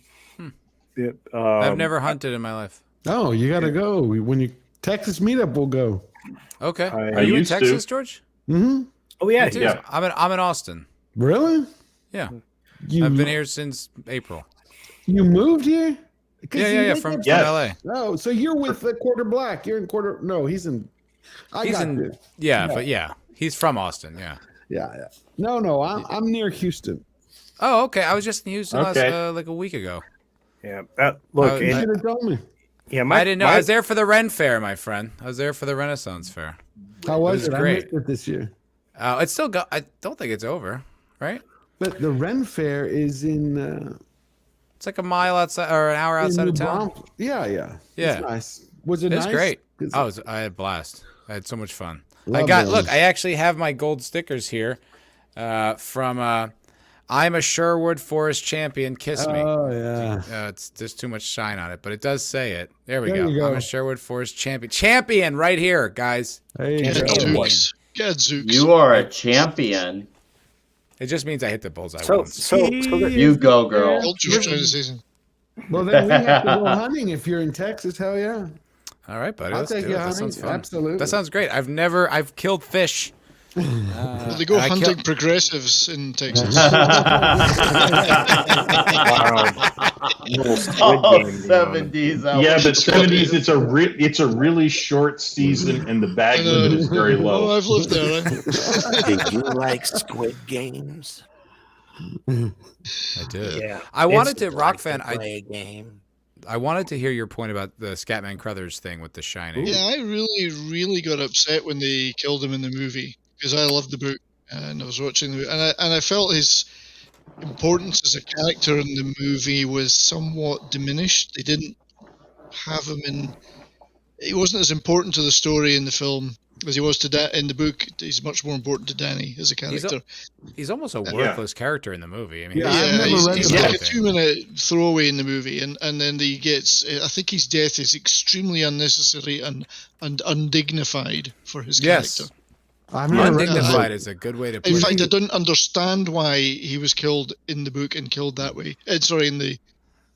Yeah, I've never hunted in my life. Oh, you got to go. When you Texas meetup, we'll go. Okay. I Are you in used to. Texas, George? Mm-hmm. Oh yeah, Me too. yeah. I'm in Austin. Really? Yeah. You, I've been here since April. You moved here? 'Cause you Yeah. live From in- Yes. LA. Oh, so you're with the Quarter Black. You're in Quarter. No, he's in. He's in. you. Yeah, but yeah, he's from Austin. Yeah. Yeah. No. I'm near Houston. Oh, okay. I was just in Houston Okay. last like a week ago. yeah. Look, You I- should have told me. yeah. I didn't know. I was there for the Ren Fair, my friend. I was there for the Renaissance Fair. How was was it? I great. missed it this year. It's still go. I don't think it's over, right? But the Ren Fair is in. It's like a mile outside or an hour outside in of New town. Braunfels. Yeah. Yeah. It's nice. Was it It's nice? great. 'Cause I had a blast. I had so much fun. Love Look, those. I actually have my gold stickers here from I'm a Sherwood Forest champion. Kiss me. Oh yeah. There's too much shine on it, but it does say it. There we There go. you go. I'm a Sherwood Forest champion. Champion right here, guys. There you go. Gadzooks. Gadzooks. You are a champion. It just means I hit the bullseye So once. You go, girl. Culture's trying to say something. Well, then we have to go hunting if you're in Texas. Hell yeah. All right, buddy. I'll Let's take do you it. That hunting. sounds fun. Absolutely. That sounds great. I've killed fish. Well, they go I hunting killed- progressives in Texas. Little squid Oh, game going on. 70s. Yeah, but 70s, it's a really short season, and the bag limit is very Oh, low. I've lived there. Right? Did you like Squid Games? I did. Yeah. I wanted to Like rock to fan. play a game. I wanted to hear your point about the Scatman Crothers thing with The Shining. Yeah, I really got upset when they killed him in the movie because I loved the book and I was watching the movie and I felt his importance as a character in the movie was somewhat diminished. They didn't have him in. He wasn't as important to the story in the film as he was to in the book. He's much more important to Danny as a character. He's almost a worthless character in the movie. I mean, Yeah, I've never he's, read he's the like a book. 2-minute throwaway in the movie, and then he gets. I think his death is extremely unnecessary and undignified for his Yes. character. I've never read the Undignified book. is a good way to put In it. fact, I don't understand why he was killed in the book and killed that way. Sorry, in the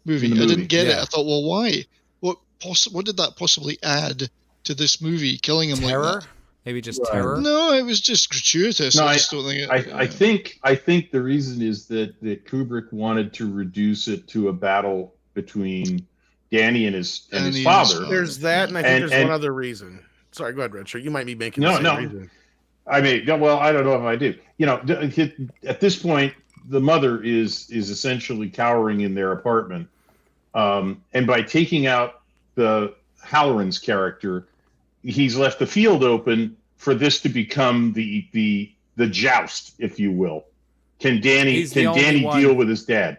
movie. In the I movie, didn't get it. yeah. I thought, well, why? What did that possibly add to this movie? Killing him Terror? like that? Maybe just terror? No, it was just gratuitous. No, I just don't think it. I think the reason is that Kubrick wanted to reduce it to a battle between Danny and his father. There's that, and I think there's And- one other reason. Sorry, go ahead, Redshirt. You might be making No, the same no. reason. I mean, well, I don't know if I do. You know, at this point, the mother is essentially cowering in their apartment, and by taking out the Halloran's character, he's left the field open for this to become the joust, if you will. Can Danny He's the only one- deal with his dad?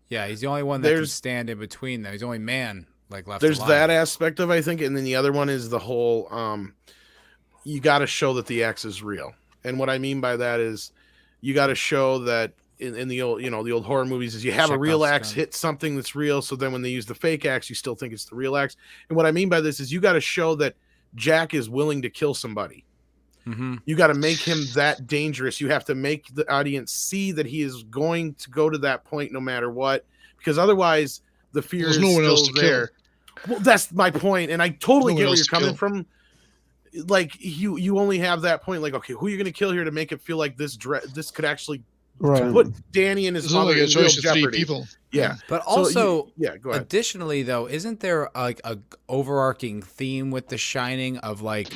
Yeah, he's the only one that can There's- stand in between them. He's the only man left There's alive. that aspect of, I think, and then the other one is the whole you got to show that the axe is real. And what I mean by that is you got to show that in the old, the old horror movies is you have a real Chekhov's axe gun. hit something that's real. So then when they use the fake axe, you still think it's the real axe. And what I mean by this is you got to show that Jack is willing to kill somebody. Mm-hmm. You got to make him that dangerous. You have to make the audience see that he is going to go to that point no matter what, because otherwise the fear There's is no one still else to kill. there. Well, that's my point, and I totally No get one where else you're to coming from. Like you only have that point. Like, okay, who are you going to kill here to make it feel like this could actually Right. put Danny and his There's mother only a in real choice of 3 jeopardy. people. Yeah, But So also, yeah, go ahead. additionally, though, isn't there like a overarching theme with The Shining of like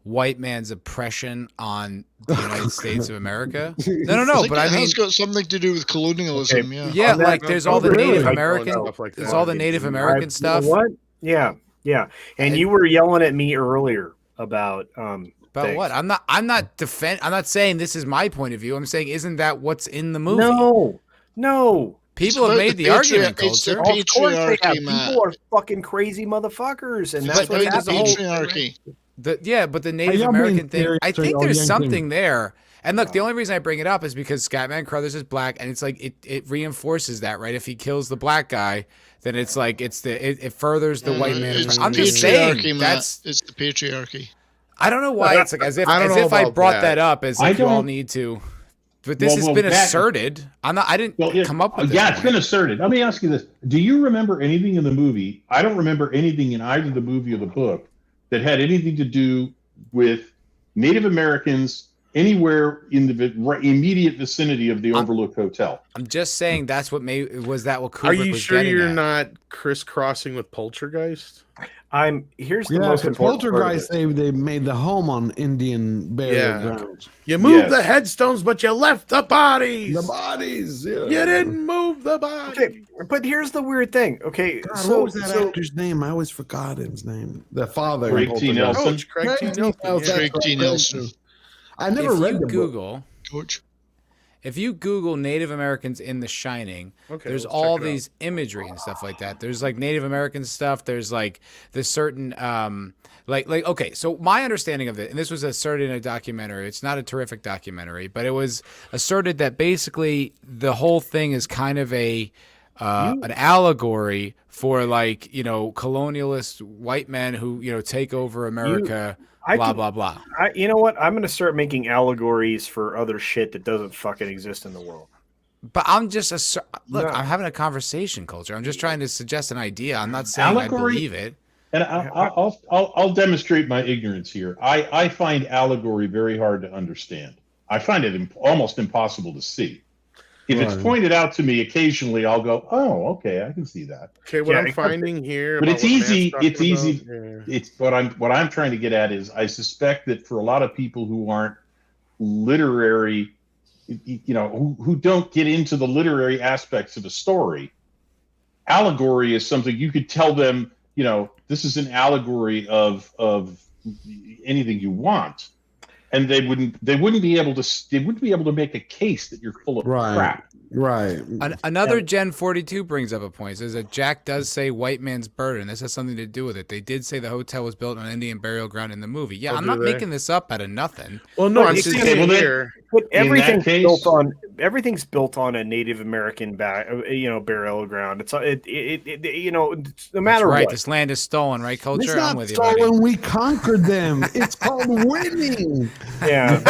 white man's oppression on the United States of America? No. But I it mean, has got something to do with colonialism. Okay. Yeah. yeah, On that- like there's all the Really? Native Like, American, stuff like there's that. all the Native American stuff. You know what? Yeah. And you were yelling at me earlier about About things. what? I'm not saying this is my point of view. I'm saying, isn't that what's in the movie? No. People have made the argument, It's the Culture. Of course they have. patriarchy, Matt. People are fucking crazy motherfuckers, and It's that's what's about the happening. patriarchy. But the Native y'all American being thing, serious I or think y'all there's yanking? something there. And look, the only reason I bring it up is because Scatman Crothers is black, and it's like it reinforces that, right? If he kills the black guy, then it's like it furthers the white man. It's I'm the just saying patriarchy, Matt. that's. it's the patriarchy. I don't know why it's like as if I don't know I about brought that. that up as I if you all don't- need to. But this has Well, been that- asserted. I didn't come up with this. Yeah, it's been asserted. Let me ask you this: do you remember anything in the movie? I don't remember anything in either the movie or the book that had anything to do with Native Americans anywhere in the immediate vicinity of the Overlook Hotel. I'm just saying that's what was that what Kubrick Are you was sure getting you're at. not crisscrossing with Poltergeist? Here's the Yeah, most the important part of Poltergeist, it. they made the home on Indian burial Yeah. grounds. You moved Yes. the headstones, but you left the bodies. The bodies, yeah. You didn't move the bodies. Okay, but here's the weird thing. Okay, God, so what was that actor's name? I always forgot his name. The father. in Craig T. Poltergeist. Nelson. Coach Craig T. Nelson. Nelson, Yeah. Craig T. Nelson. I never If read you the book. Google, Coach. if you Google Native Americans in The Shining, Okay, there's let's all check it out. these imagery and stuff like that. There's like Native American stuff. There's like this certain like okay. So my understanding of it, and this was asserted in a documentary. It's not a terrific documentary, but it was asserted that basically the whole thing is kind of an allegory for like colonialist white men who take over America. Blah blah blah. You know what? I'm going to start making allegories for other shit that doesn't fucking exist in the world. But I'm just look. No. I'm having a conversation, Culture. I'm just trying to suggest an idea. I'm not saying Allegory? I believe it. And I'll demonstrate my ignorance here. I find allegory very hard to understand. I find it almost impossible to see. If it's Right. pointed out to me occasionally, I'll go, "Oh, okay, I can see that." Okay, what Yeah, I'm except- finding here, But about it's what Matt's easy. talking It's easy. about, yeah. It's what I'm trying to get at is I suspect that for a lot of people who aren't literary, who don't get into the literary aspects of a story, allegory is something you could tell them. This is an allegory of anything you want, and they wouldn't be able to make a case that you're full of Right. crap. Right. Another Gen 42 brings up a point. Says that Jack does say white man's burden. This has something to do with it. They did say the hotel was built on Indian burial ground in the movie. Yeah, Oh, I'm do not they? making this up out of nothing. Well, no, I'm This is- seeing well, it then- here. But In that everything's built on a Native American burial ground. It's no That's matter right. what. This land is stolen, right, It's Culture? I'm not with you, buddy. stolen. We conquered them. It's called winning. Yeah. The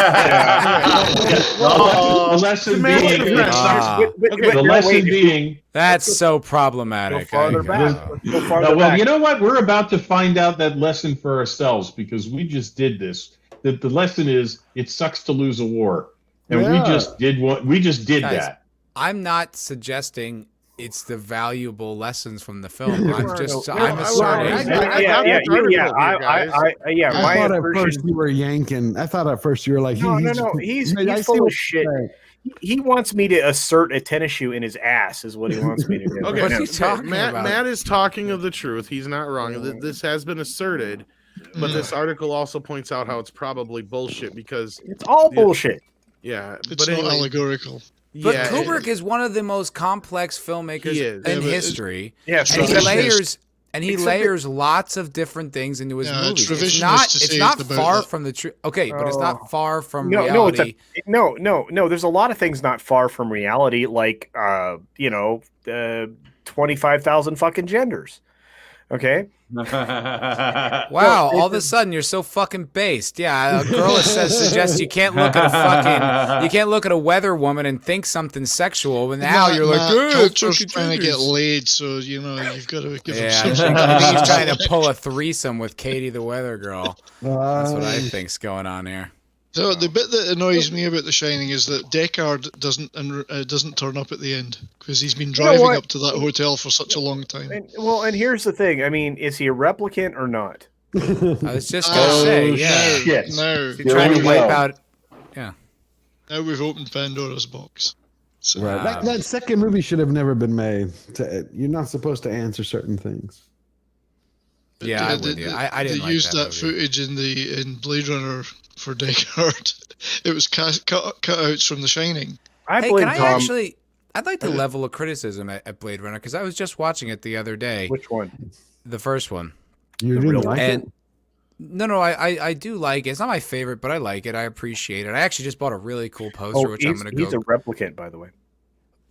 lesson Imagine being, that. the lesson being. That's so problematic. Go farther I back. know. Go farther Well, back. you know what? We're about to find out that lesson for ourselves because we just did this. The lesson is it sucks to lose a war, and we Yeah. just did Guys, that. I'm not suggesting it's the valuable lessons from the film. I'm No, just no, I'm I- asserting. I- Yeah. I My thought at version. first you were yanking. I thought at first you were like, No. I He's see full what of shit. you're saying. He wants me to assert a tennis shoe in his ass. Is what he wants me to do. Okay, What right are you now. talking Matt, about? Matt is talking of the truth. He's not wrong. This has been asserted, but this article also points out how it's probably bullshit because It's all bullshit. yeah. It's but not anyway, allegorical. But yeah, Kubrick is one of the most complex filmmakers He is. in Yeah, but history. Yeah, And he Except- layers and he except layers lots of different things into his Yeah, movies. it's It's revisionist not to say it's not it's about far that. from the truth. Okay, but it's not far from No, reality. no. There's a lot of things not far from reality, like 25,000 fucking genders. Okay. Wow, all of a sudden you're so fucking based. Yeah, a girl suggests you can't look at a weather woman and think something sexual, and now you're like, good. Culture's fucking trying to get genders." laid, so you've got to give him Yeah, something. I think he's trying to pull a threesome with Katie the weather girl. That's what I think's going on here. So the bit that annoys me about The Shining is that Deckard doesn't turn up at the end because he's been driving up to that hotel for such a long time. And here's the thing. I mean, is he a replicant or not? I was just gonna say, yeah. Shit. No. Is he trying to wipe out? Yeah. Now we've opened Pandora's box. So, Right. That second movie should have never been made. You're not supposed to answer certain things. Yeah, I'm with you. I didn't they like used that movie. footage in Blade Runner for Deckard. It was cutouts from The Shining. Hey, can I actually? I'd like to level a criticism at Blade Runner because I was just watching it the other day. Which one? The first one. You didn't like it? No, I do like it. It's not my favorite, but I like it. I appreciate it. I actually just bought a really cool poster, which I'm going to go. He's a replicant, by the way.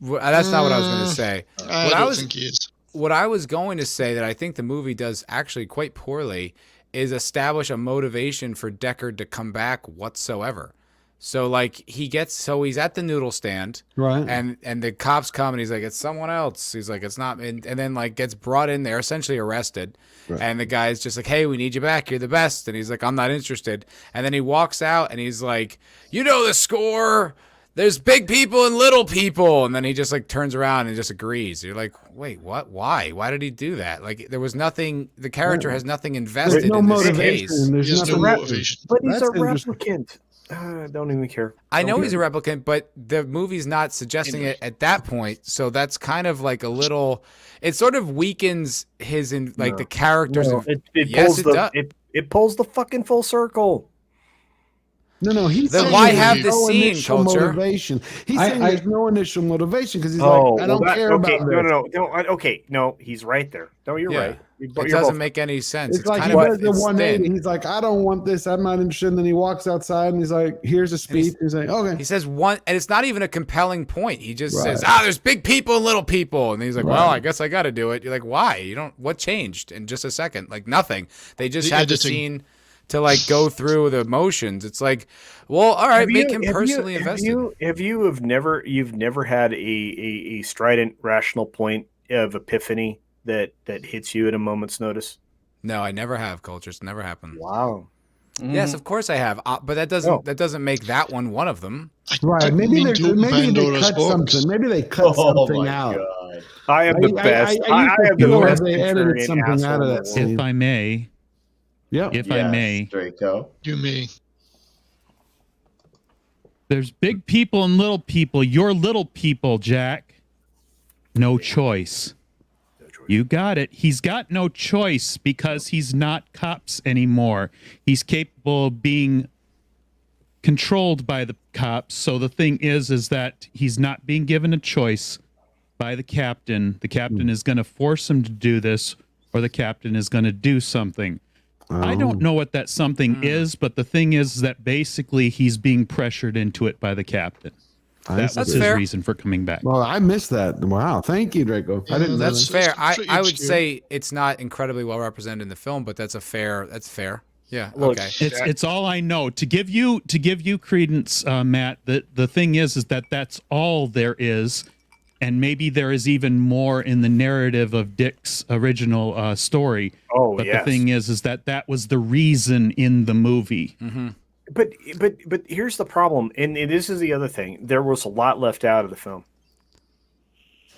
That's not what I was going to say. I don't think he is. What I was going to say that I think the movie does actually quite poorly is establish a motivation for Deckard to come back whatsoever. So like he's at the noodle stand, right? And the cops come and he's like, it's someone else. He's like, it's not, and then like gets brought in there, essentially arrested. Right. And the guy's just like, hey, we need you back. You're the best. And he's like, I'm not interested. And then he walks out and he's like, you know the score. There's big people and little people. And then he just like turns around and just agrees. You're like, wait, what? Why? Why did he do that? Like there was nothing. The character has nothing invested in this case. There's no motivation. But he's a replicant. I don't even care. I know he's a replicant, but the movie's not suggesting it at that point. So that's kind of like a little. It sort of weakens the characters. No, it pulls the fucking full circle. No, he's then saying why have the no scene, initial Culture? Motivation. He's saying there's no initial motivation because he's like, I don't care about this. No, he's right there. No, you're right. It doesn't make any sense. It's like he does the 180. He's like, I don't want this. I'm not interested. And then he walks outside and he's like, here's a speech. He's like, okay. He says one, and it's not even a compelling point. He just says, there's big people and little people. And he's like, well, I guess I got to do it. You're like, why? What changed in just a second? Like nothing. They just had the scene to like go through the motions. It's like, well, all right, make him personally invested. You've never had a strident rational point of epiphany that hits you at a moment's notice? No, I never have, Culture. It's never happened. Wow. Yes, of course I have, but that doesn't make that one of them. Right? Maybe they cut something. Maybe they cut something out. God. I am the best. I am the best. They edited something out of that scene. If I may. Yeah. If I may. Draco. You may. There's big people and little people. You're little people, Jack. No choice. You got it. He's got no choice because he's not cops anymore. He's capable of being controlled by the cops. So the thing is that he's not being given a choice by the captain. The captain is going to force him to do this, or the captain is going to do something. I don't know what that something is, but the thing is that basically he's being pressured into it by the captain. That was his reason for coming back. Well, I missed that. Wow, thank you, Draco. I didn't. That's fair. I would say it's not incredibly well represented in the film, but that's fair. Yeah. Okay. It's all I know. To give you credence, Matt. The thing is that that's all there is, and maybe there is even more in the narrative of Dick's original story. Oh, but the thing is that was the reason in the movie. Mm-hmm. But here's the problem, and this is the other thing. There was a lot left out of the film.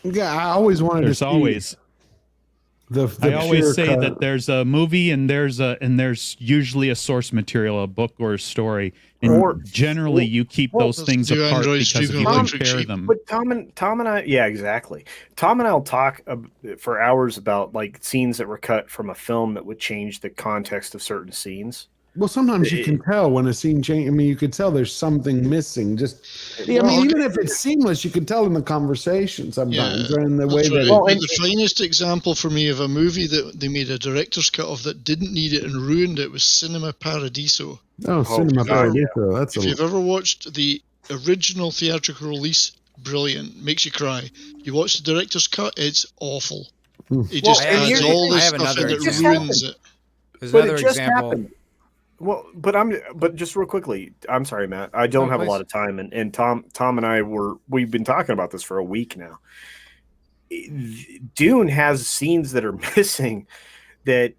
Yeah, I always wanted to see. I always say that there's a movie and there's usually a source material, a book or a story, and generally you keep those things apart because if you compare them. But Tom and I, yeah, exactly. Tom and I will talk for hours about like scenes that were cut from a film that would change the context of certain scenes. Well, sometimes you can tell when a scene changes. I mean, you could tell there's something missing. Even if it's seamless, you could tell in the conversation sometimes, or in the way that. The finest example for me of a movie that they made a director's cut of that didn't need it and ruined it was Cinema Paradiso. Cinema Paradiso. That's if you've ever watched the original theatrical release, brilliant, makes you cry. You watch the director's cut, it's awful. It just adds all this stuff and it ruins it. There's another example. Well, but just real quickly, I'm sorry, Matt. I don't have a lot of time, and Tom and I we've been talking about this for a week now. Dune has scenes that are missing that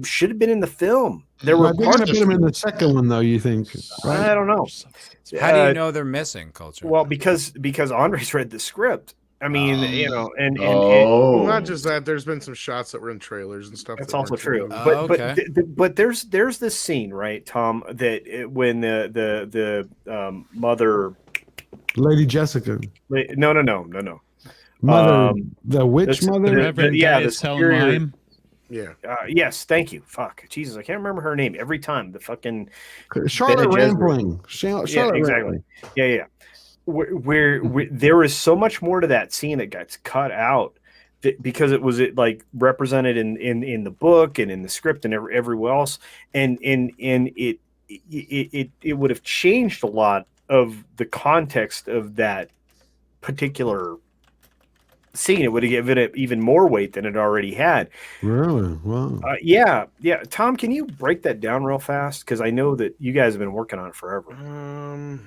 should have been in the film. there were They're going to parts. put him in the second one, though. You think? Right? I don't know. How do you know they're missing, Culture? Well, because Andre's read the script. I mean, and Oh. Not just that. There's been some shots that were in trailers and stuff. That's that also weren't true. in the But movie. but there's this scene, right, Tom, that when the mother, Lady Jessica, no. mother, the witch the- mother. the- Reverend yeah, guy the is Helen superior- Lime. Yeah. Yes, thank you. Fuck, Jesus, I can't remember her name every time. The fucking Charlotte Bene Gesserit. Rampling. Charlotte Yeah, exactly. Rampling. Yeah. Where there is so much more to that scene that gets cut out because it was like represented in the book and in the script and everywhere else, and it would have changed a lot of the context of that particular scene. It would have given it even more weight than it already had. Really? Wow. Yeah. Tom, can you break that down real fast? Because I know that you guys have been working on it forever.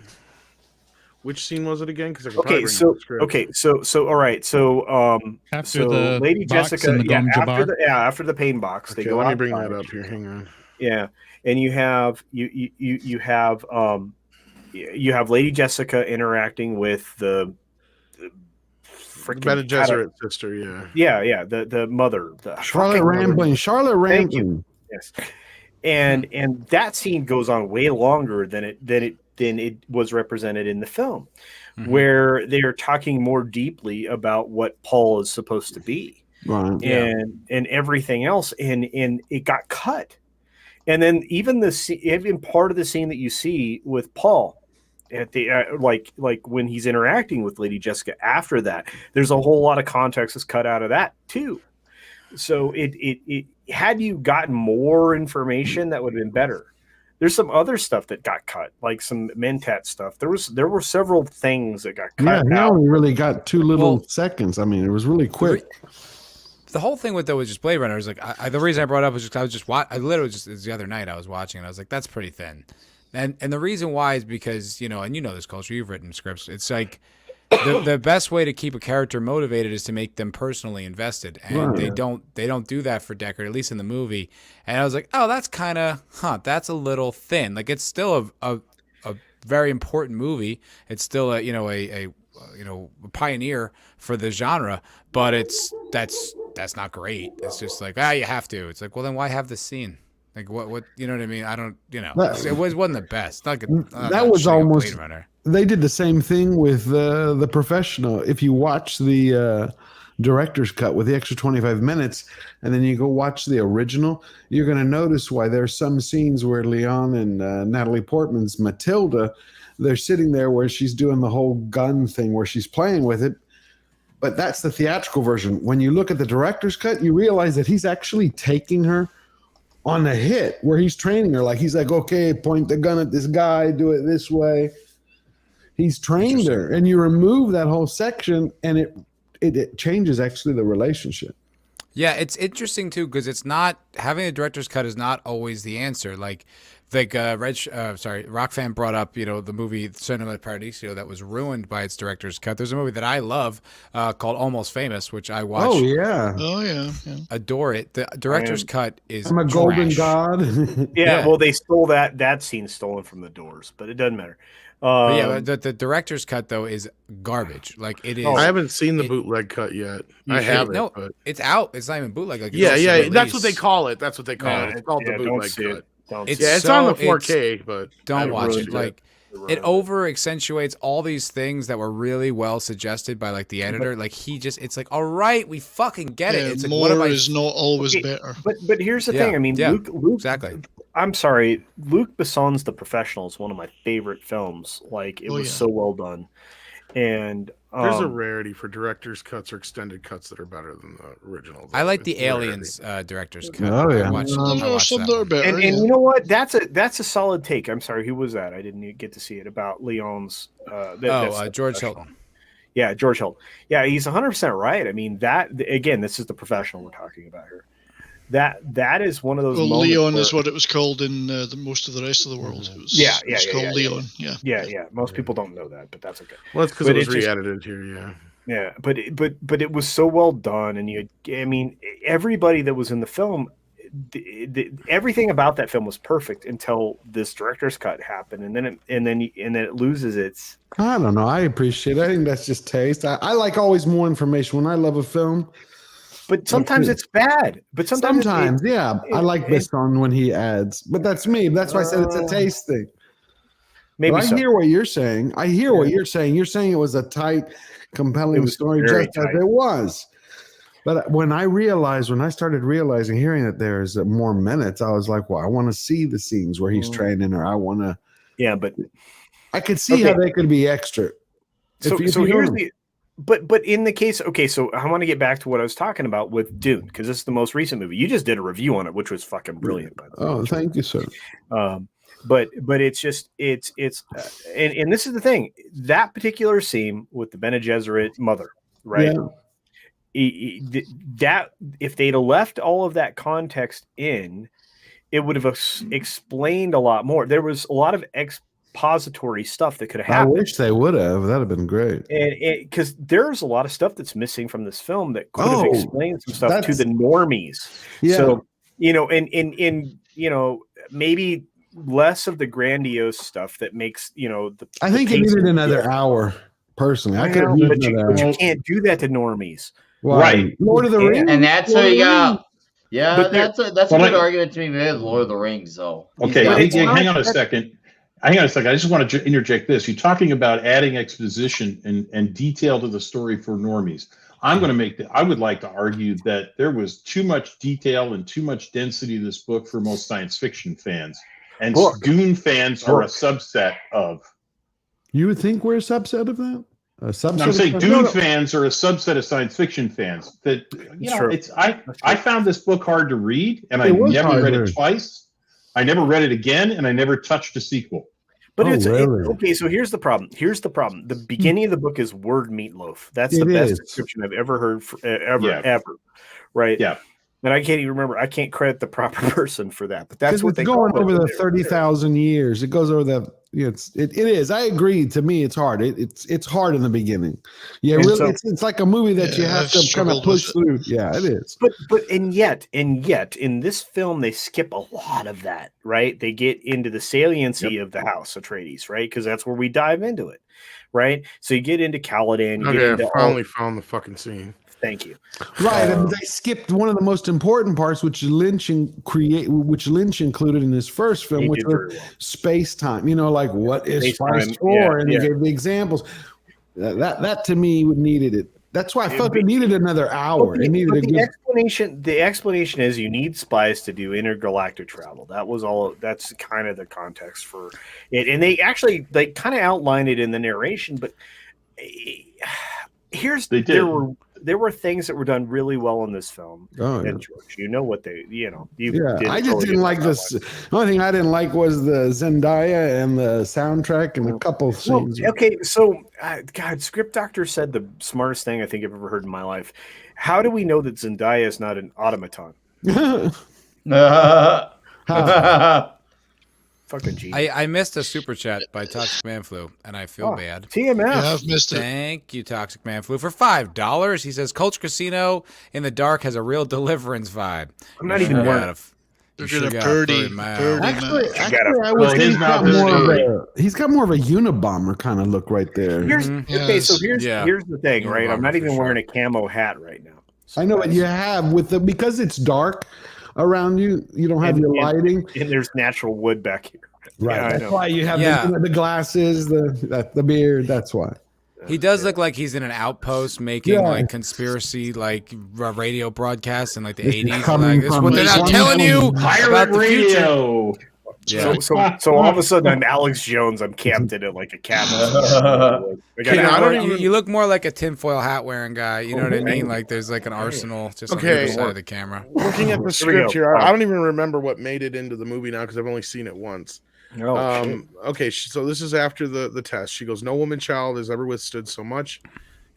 Which scene was it again? Because Okay, so all right, so After the Lady box Jessica, in the Gom Jabbar? after the pain box, Okay, they go let me outside. bring that up here. Hang on. Yeah, and you have Lady Jessica interacting with the freaking Bene Gesserit sister, yeah. Yeah, the mother, the Charlotte fucking mother. Rampling. Charlotte Thank Rampling. you. Yes, and that scene goes on way longer than it was represented in the film, where they are talking more deeply about what Paul is supposed to be, Right. and everything else, and it got cut. And then even part of the scene that you see with Paul at the like when he's interacting with Lady Jessica after that, there's a whole lot of context that's cut out of that too. So it had you gotten more information, that would have been better. There's some other stuff that got cut, like some Mentat stuff. There were several things that got cut Yeah, he out. only really got 2 little seconds. I mean, it was really quick. The whole thing with just Blade Runner is like the reason I brought it up was just I was just I literally just the other night I was watching and I was like, that's pretty thin, and the reason why is because and this Culture, you've written scripts. It's like the best way to keep a character motivated is to make them personally invested, and they don't do that for Deckard, at least in the movie. And I was like, oh, that's kind of that's a little thin. Like it's still a very important movie. It's still a pioneer for the genre, but that's not great. It's just like you have to. It's like, well, then why have the scene? Like what you know what I mean? I don't it wasn't the best. That was almost Blade Runner. They did the same thing with the Professional. If you watch the director's cut with the extra 25 minutes and then you go watch the original, you're going to notice why there's some scenes where Leon and Natalie Portman's Matilda, they're sitting there where she's doing the whole gun thing where she's playing with it. But that's the theatrical version. When you look at the director's cut, you realize that he's actually taking her on a hit where he's training her. Like he's like, okay, point the gun at this guy, do it this way. He's trained her, and you remove that whole section, and it changes actually the relationship. Yeah, it's interesting too because it's not having a director's cut is not always the answer. Like Rockfan brought up, the movie Cinema Paradiso that was ruined by its director's cut. There's a movie that I love called Almost Famous, which I watched. Oh yeah, adore it. The director's cut is I'm a trash. golden god. Yeah, well, they stole that scene stolen from The Doors, but it doesn't matter. But the director's cut though is garbage. Like it is. I haven't seen the bootleg cut yet. I haven't. No, but... it's out. It's not even bootleg. Like That's what they call it. That's what they call it. It's called the bootleg cut. It's on the 4K, but don't watch it. Like it over accentuates all these things that were really well suggested by like the editor. Like it's like, all right, we fucking get it. It's like, more is not always better. But here's the thing. I mean, Luke, exactly. I'm sorry, Luc Besson's The Professional is one of my favorite films. Like it was so well done, and there's a rarity for director's cuts or extended cuts that are better than the originals. I like the Aliens director's cut. Oh yeah, I watched that one. And you know what? That's a solid take. I'm sorry, who was that? I didn't get to see it about Leon's. George Hilton. Yeah, George Hilton. Yeah, he's 100% right. I mean, that again, this is The Professional we're talking about here. That is one of those. Well, moments Leon where, is what it was called in most of the rest of the world. It was, it's called Leon. Yeah. Most people don't know that, but that's okay. Well, that's because it was re-edited here. Yeah. Yeah, but it was so well done, and everybody that was in the film, everything about that film was perfect until this director's cut happened, and then it loses its. I don't know. I appreciate it. I think that's just taste. I like always more information when I love a film. But sometimes it's bad. But sometimes I like this song when he adds. But that's me. That's why I said it's a taste thing. Maybe I hear what you're saying. I hear what you're saying. You're saying it was a tight, compelling story, just as it was. But when I started realizing, hearing that there's more minutes, I was like, well, I want to see the scenes where he's training, or I want to. Yeah, but I could see how they could be extra. So here's the. But in the case, okay, so I want to get back to what I was talking about with Dune, because this is the most recent movie. You just did a review on it, which was fucking brilliant. By the way. Oh, thank you, sir. But it's and this is the thing, that particular scene with the Bene Gesserit mother, right? Yeah. That if they'd have left all of that context in, it would have explained a lot more. There was a lot of expository stuff that could have happened. I wish they would have. That'd have been great. And because there's a lot of stuff that's missing from this film that could have explained some stuff to the normies. Yeah. So and maybe less of the grandiose stuff that makes I think it needed another hour. Personally, I could have used another hour. You can't do that to normies. Right. Lord of the Rings. And that's what you got. Yeah, But that's a good argument to be made with Lord of the Rings, though. Okay, hang on a second. I just want to interject this. You're talking about adding exposition and detail to the story for normies. I would like to argue that there was too much detail and too much density to this book for most science fiction fans. And Dune fans are a subset of. You would think we're a subset of that? I'm saying Dune fans are a subset of science fiction fans. That I found this book hard to read, and I never read it twice. I never read it again, and I never touched a sequel. But okay. So here's the problem. The beginning of the book is word meatloaf. That's the best description I've ever heard ever. Right? Yeah. And I can't even remember. I can't credit the proper person for that. But that's what they going over the 30,000 years. It goes over the. It is. I agree. To me, it's hard. It's hard in the beginning. Yeah, really. So, it's like a movie that you have to kind of push through. Yeah, it is. But yet in this film they skip a lot of that. Right? They get into the saliency of the House Atreides, right? Because that's where we dive into it. Right? So you get into Caladan. I finally found the fucking scene. Thank you. Right, and they skipped one of the most important parts, which Lynch included in his first film, which was space time. Like what is space for? And he gave the examples. That to me needed it. That's why I felt it needed another hour. It needed explanation. The explanation is you need spies to do intergalactic travel. That was all. That's kind of the context for it, and they kind of outlined it in the narration. But there were things that were done really well in this film. Oh, yeah. And George, you know what they, I just didn't like this. The only thing I didn't like was the Zendaya and the soundtrack and a couple of scenes. Okay, so God, Script Doctor said the smartest thing I think I've ever heard in my life. How do we know that Zendaya is not an automaton? Fucking genius. I missed a super chat by Toxic Man Flu, and I feel bad. TMF. Yeah, I've missed it. Thank you, Toxic Man Flu, for $5. He says Culture Casino in the Dark has a real Deliverance vibe. I'm not even worried. They're gonna purdy. Actually, I would say he's got more of a Unabomber kind of look right there. Here's the thing, right? I'm not even wearing a camo hat right now. So I know what you have because it's dark around you. You don't have your lighting, and there's natural wood back here. Right, yeah, that's why you have the glasses, the beard. That's why. He does look like he's in an outpost making like conspiracy radio broadcasts in like the 80s. Like, this is what they're not telling you about the radio. Yeah. So all of a sudden I'm Alex Jones. I'm camped in it like a cabin. You look more like a tinfoil hat wearing guy. You know what I mean? Like there's like an arsenal just on the other side of the camera. Looking at the script here, I don't even remember what made it into the movie now because I've only seen it once. Okay, so this is after the test. She goes, "No woman child has ever withstood so much.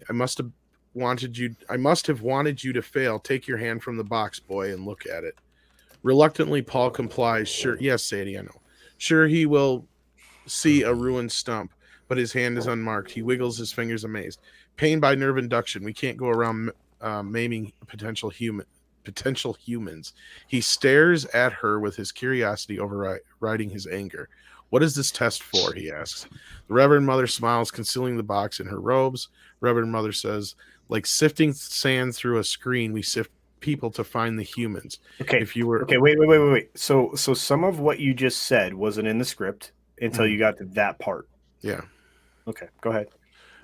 I must have wanted you to fail. Take your hand from the box, boy, and look at it." Reluctantly, Paul complies. Sure, yes, Sadie, I know. Sure, he will see a ruined stump, but his hand is unmarked. He wiggles his fingers amazed. Pain by nerve induction. We can't go around maiming potential potential humans. He stares at her with his curiosity overriding his anger. What is this test for? He asks. The Reverend Mother smiles, concealing the box in her robes. Reverend Mother says, like sifting sand through a screen, we sift people to find the humans. Okay. If you were wait. So some of what you just said wasn't in the script until you got to that part. Yeah. Okay, go ahead.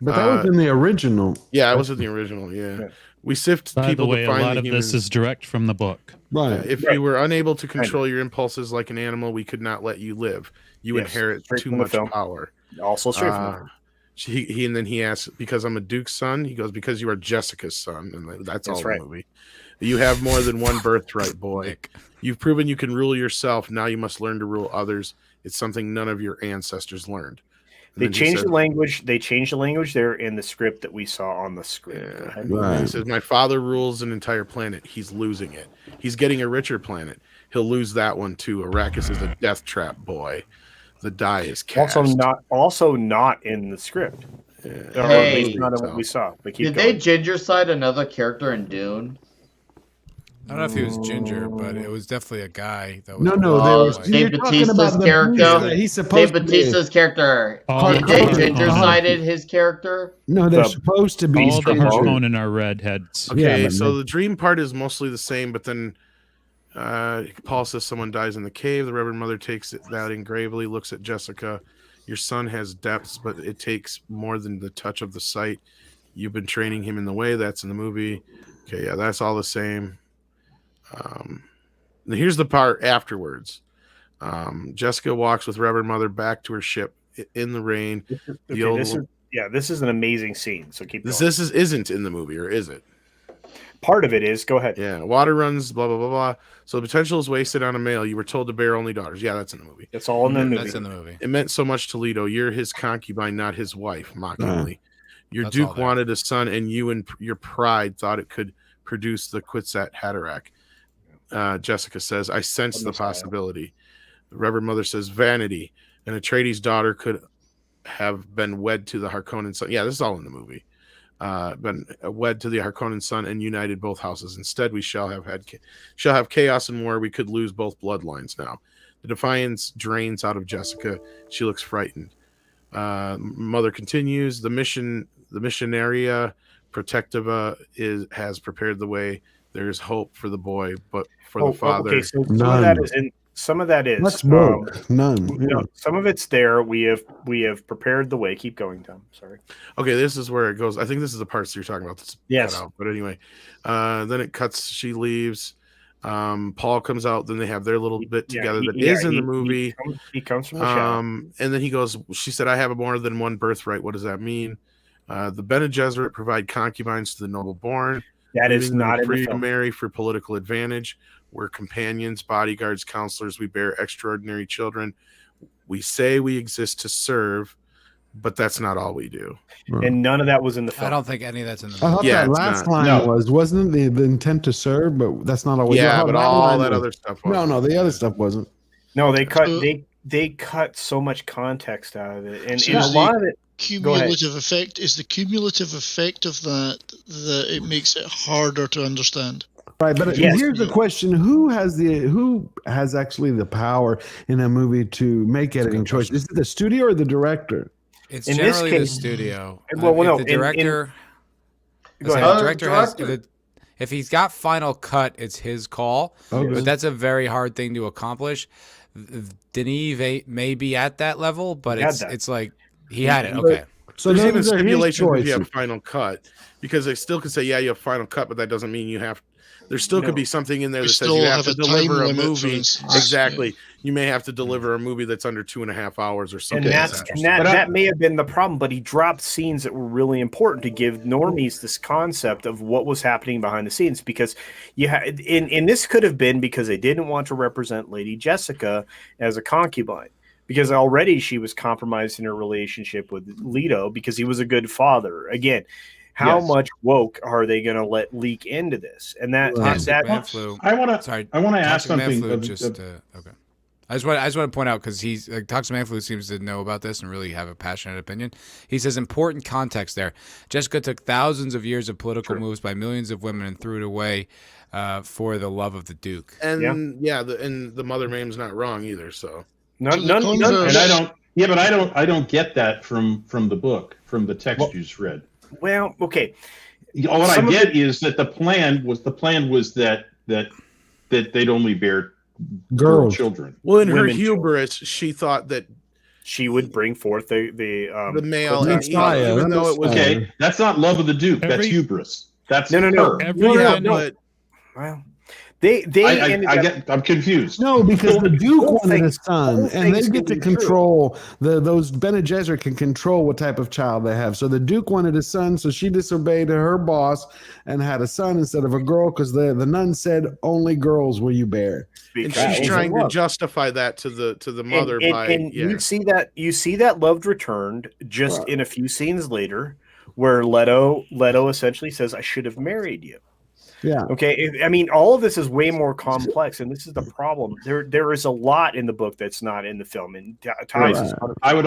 But that was in the original. Yeah, I was in the original. Yeah. We sift By people the way, to find a lot the of humans. this is direct from the book. Right. If you were unable to control your impulses like an animal, we could not let you live. You inherit too much power. Also straight from the film. And then he asks, because I'm a Duke's son? He goes, because you are Jessica's son. And that's all right. the movie. You have more than one birthright, boy. You've proven you can rule yourself. Now you must learn to rule others. It's something none of your ancestors learned. And They changed the language. They changed the language there in the script that we saw on the screen. Yeah. Right. He says, my father rules an entire planet. He's losing it. He's getting a richer planet. He'll lose that one too. Arrakis is a death trap, boy. The die is cast. Also not in the script. Yeah. Or at least not in what we saw. But keep Did going. they ginger side another character in Dune? I don't know if he was ginger, but it was definitely a guy that was. Dave Bautista's character. He's supposed Dave Bautista's character. Did they ginger sided his character? No, they're supposed to be. All the Harkonnen are redheads. Okay, so the dream part is mostly the same, but then Paul says someone dies in the cave. The Reverend Mother takes that in gravely, looks at Jessica. Your son has depths, but it takes more than the touch of the sight. You've been training him in the way. That's in the movie. Okay, yeah, that's all the same. Here's the part afterwards. Jessica walks with Reverend Mother back to her ship in the rain. This is an amazing scene. So keep going. This isn't in the movie, or is it? Part of it is. Go ahead. Yeah, water runs, blah blah blah blah. So the potential is wasted on a male. You were told to bear only daughters. Yeah, that's in the movie. It's all in the movie. That's in the movie. It meant so much to Leto. You're his concubine, not his wife. Mockingly, your That's all Duke there. wanted a son, and you and your pride thought it could produce the Kwisatz Haderach. Jessica says, I sense the possibility. The Reverend Mother says, vanity. An Atreides daughter could have been wed to the Harkonnen son. Yeah, this is all in the movie. Been wed to the Harkonnen son and united both houses. Instead, we shall have chaos and war. We could lose both bloodlines now. The defiance drains out of Jessica. She looks frightened. Mother continues. The missionaria protectiva has prepared the way. There is hope for the boy, but for the father, Okay, so some of that is. Let's move. None. No, some of it's there. We have prepared the way. Keep going, Tom. Sorry. Okay, this is where it goes. I think this is the parts you're talking about. That's Yes. cut out. But anyway, then it cuts. She leaves. Paul comes out. Then they have their little bit together that is in the movie. He comes from the shadow. And then he goes. She said, "I have more than one birthright." What does that mean? The Bene Gesserit provide concubines to the noble born. That is not in the free to film. marry for political advantage. We're companions, bodyguards, counselors. We bear extraordinary children. We say we exist to serve, but that's not all we do. And none of that was in the film. I don't think any of that's in the I movie. thought Yeah, that it's last not. line wasn't it the intent to serve, but that's not always. Yeah, but all line that was. other stuff wasn't. No, the other stuff wasn't. No, they cut. They cut so much context out of it, and So a is lot the of it. cumulative effect is the cumulative effect of that it makes it harder to understand. Right, but Yes. here's the question: Who has actually the power in a movie to make editing choices? Is it the studio or the director? It's In this generally the case- studio. Well, no, If the director. Go ahead. The director has. If he's got final cut, it's his call. Okay. But that's a very hard thing to accomplish. Denis may be at that level, but He had it's that. it's like he had it. Okay. So There's even those are his stipulations if you have choices. final cut, because they still can say, yeah, you have final cut, but that doesn't mean you have. There still could be something in there We that says still you have have to a time deliver a limit, for movie. instance. Exactly. You may have to deliver a movie that's under 2.5 hours or And something. that may have been the problem, but he dropped scenes that were really important to give normies this concept of what was happening behind the scenes. Because and this could have been because they didn't want to represent Lady Jessica as a concubine, because already she was compromised in her relationship with Leto because he was a good father. Again, how Yes. much woke are they going to let leak into this? And that Toxic Man Flu. I want to Sorry, ask Toxic Man something. Flu just okay. I just want to point out, because he's like, Toxic Man Flu seems to know about this and really have a passionate opinion. He says important context there. Jessica took thousands of years of political moves by millions of women and threw it away for the love of the Duke. And and the Mother Mame's not wrong either. So none. And I don't. Yeah, but I don't get that from the book, from the text you just read. Well, okay. All I get is that the plan was that they'd only bear girl children. Well, in her Women hubris, she thought that she would bring forth the male, and even though it was okay. That's not love of the Duke. That's hubris. That's no. But well, I'm confused. No, because the Duke wanted a son, and they get to control those Bene Gesserit can control what type of child they have. So the Duke wanted a son, so she disobeyed her boss and had a son instead of a girl, because the nun said only girls will you bear. And she's trying to justify that to the mother you see that love returned just in a few scenes later, where Leto essentially says, "I should have married you." Yeah. Okay. I mean, all of this is way more complex, and this is the problem. There is a lot in the book that's not in the film, and I would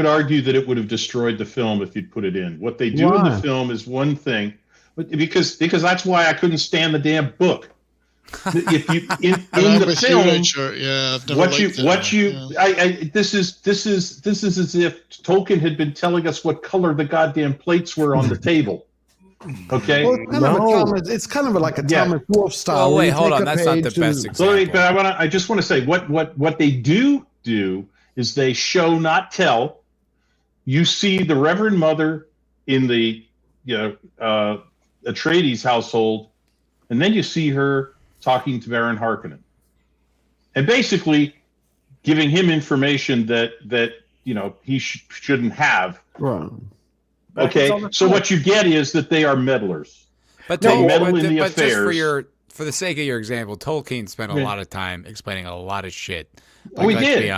argue that it would have destroyed the film if you'd put it in. What they do in the film is one thing, because that's why I couldn't stand the damn book. If you in the film, this is as if Tolkien had been telling us what color the goddamn plates were on the table. Okay, well, it's kind of like a Thomas Wolfe style. Oh wait, hold on, that's not the best example. But I just want to say what they do is they show, not tell. You see the Reverend Mother in the Atreides household, and then you see her talking to Baron Harkonnen, and basically giving him information that he shouldn't have. Right. Okay, so what you get is that they are meddlers. But they meddle in the affairs. Just for the sake of your example, Tolkien spent a lot of time explaining a lot of shit. He did.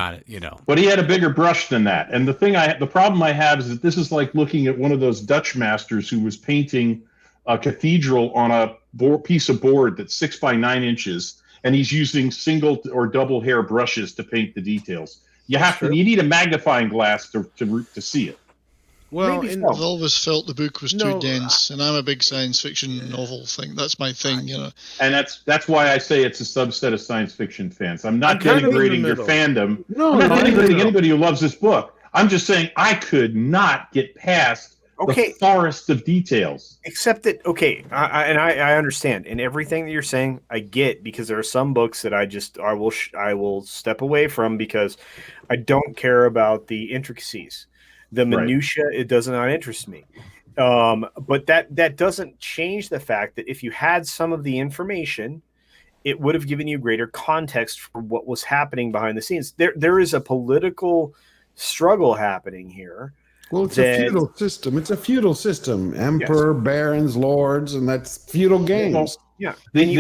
But he had a bigger brush than that. And the problem I have is that this is like looking at one of those Dutch masters who was painting a cathedral on a piece of board that's 6 by 9 inches, and he's using single or double hair brushes to paint the details. You need a magnifying glass to see it. Well, I've always felt the book was too dense, and I'm a big science fiction novel thing. That's my thing, And that's why I say it's a subset of science fiction fans. I'm not denigrating your fandom. I'm not denigrating anybody who loves this book. I'm just saying I could not get past the forest of details. Except that, I understand, and everything that you're saying, I get, because there are some books that I will step away from because I don't care about the intricacies. The minutia, it does not interest me. But that doesn't change the fact that if you had some of the information, it would have given you greater context for what was happening behind the scenes. There is a political struggle happening here. Well, it's a feudal system. It's a feudal system. Emperor, barons, lords, and that's feudal games. Yeah. Didn't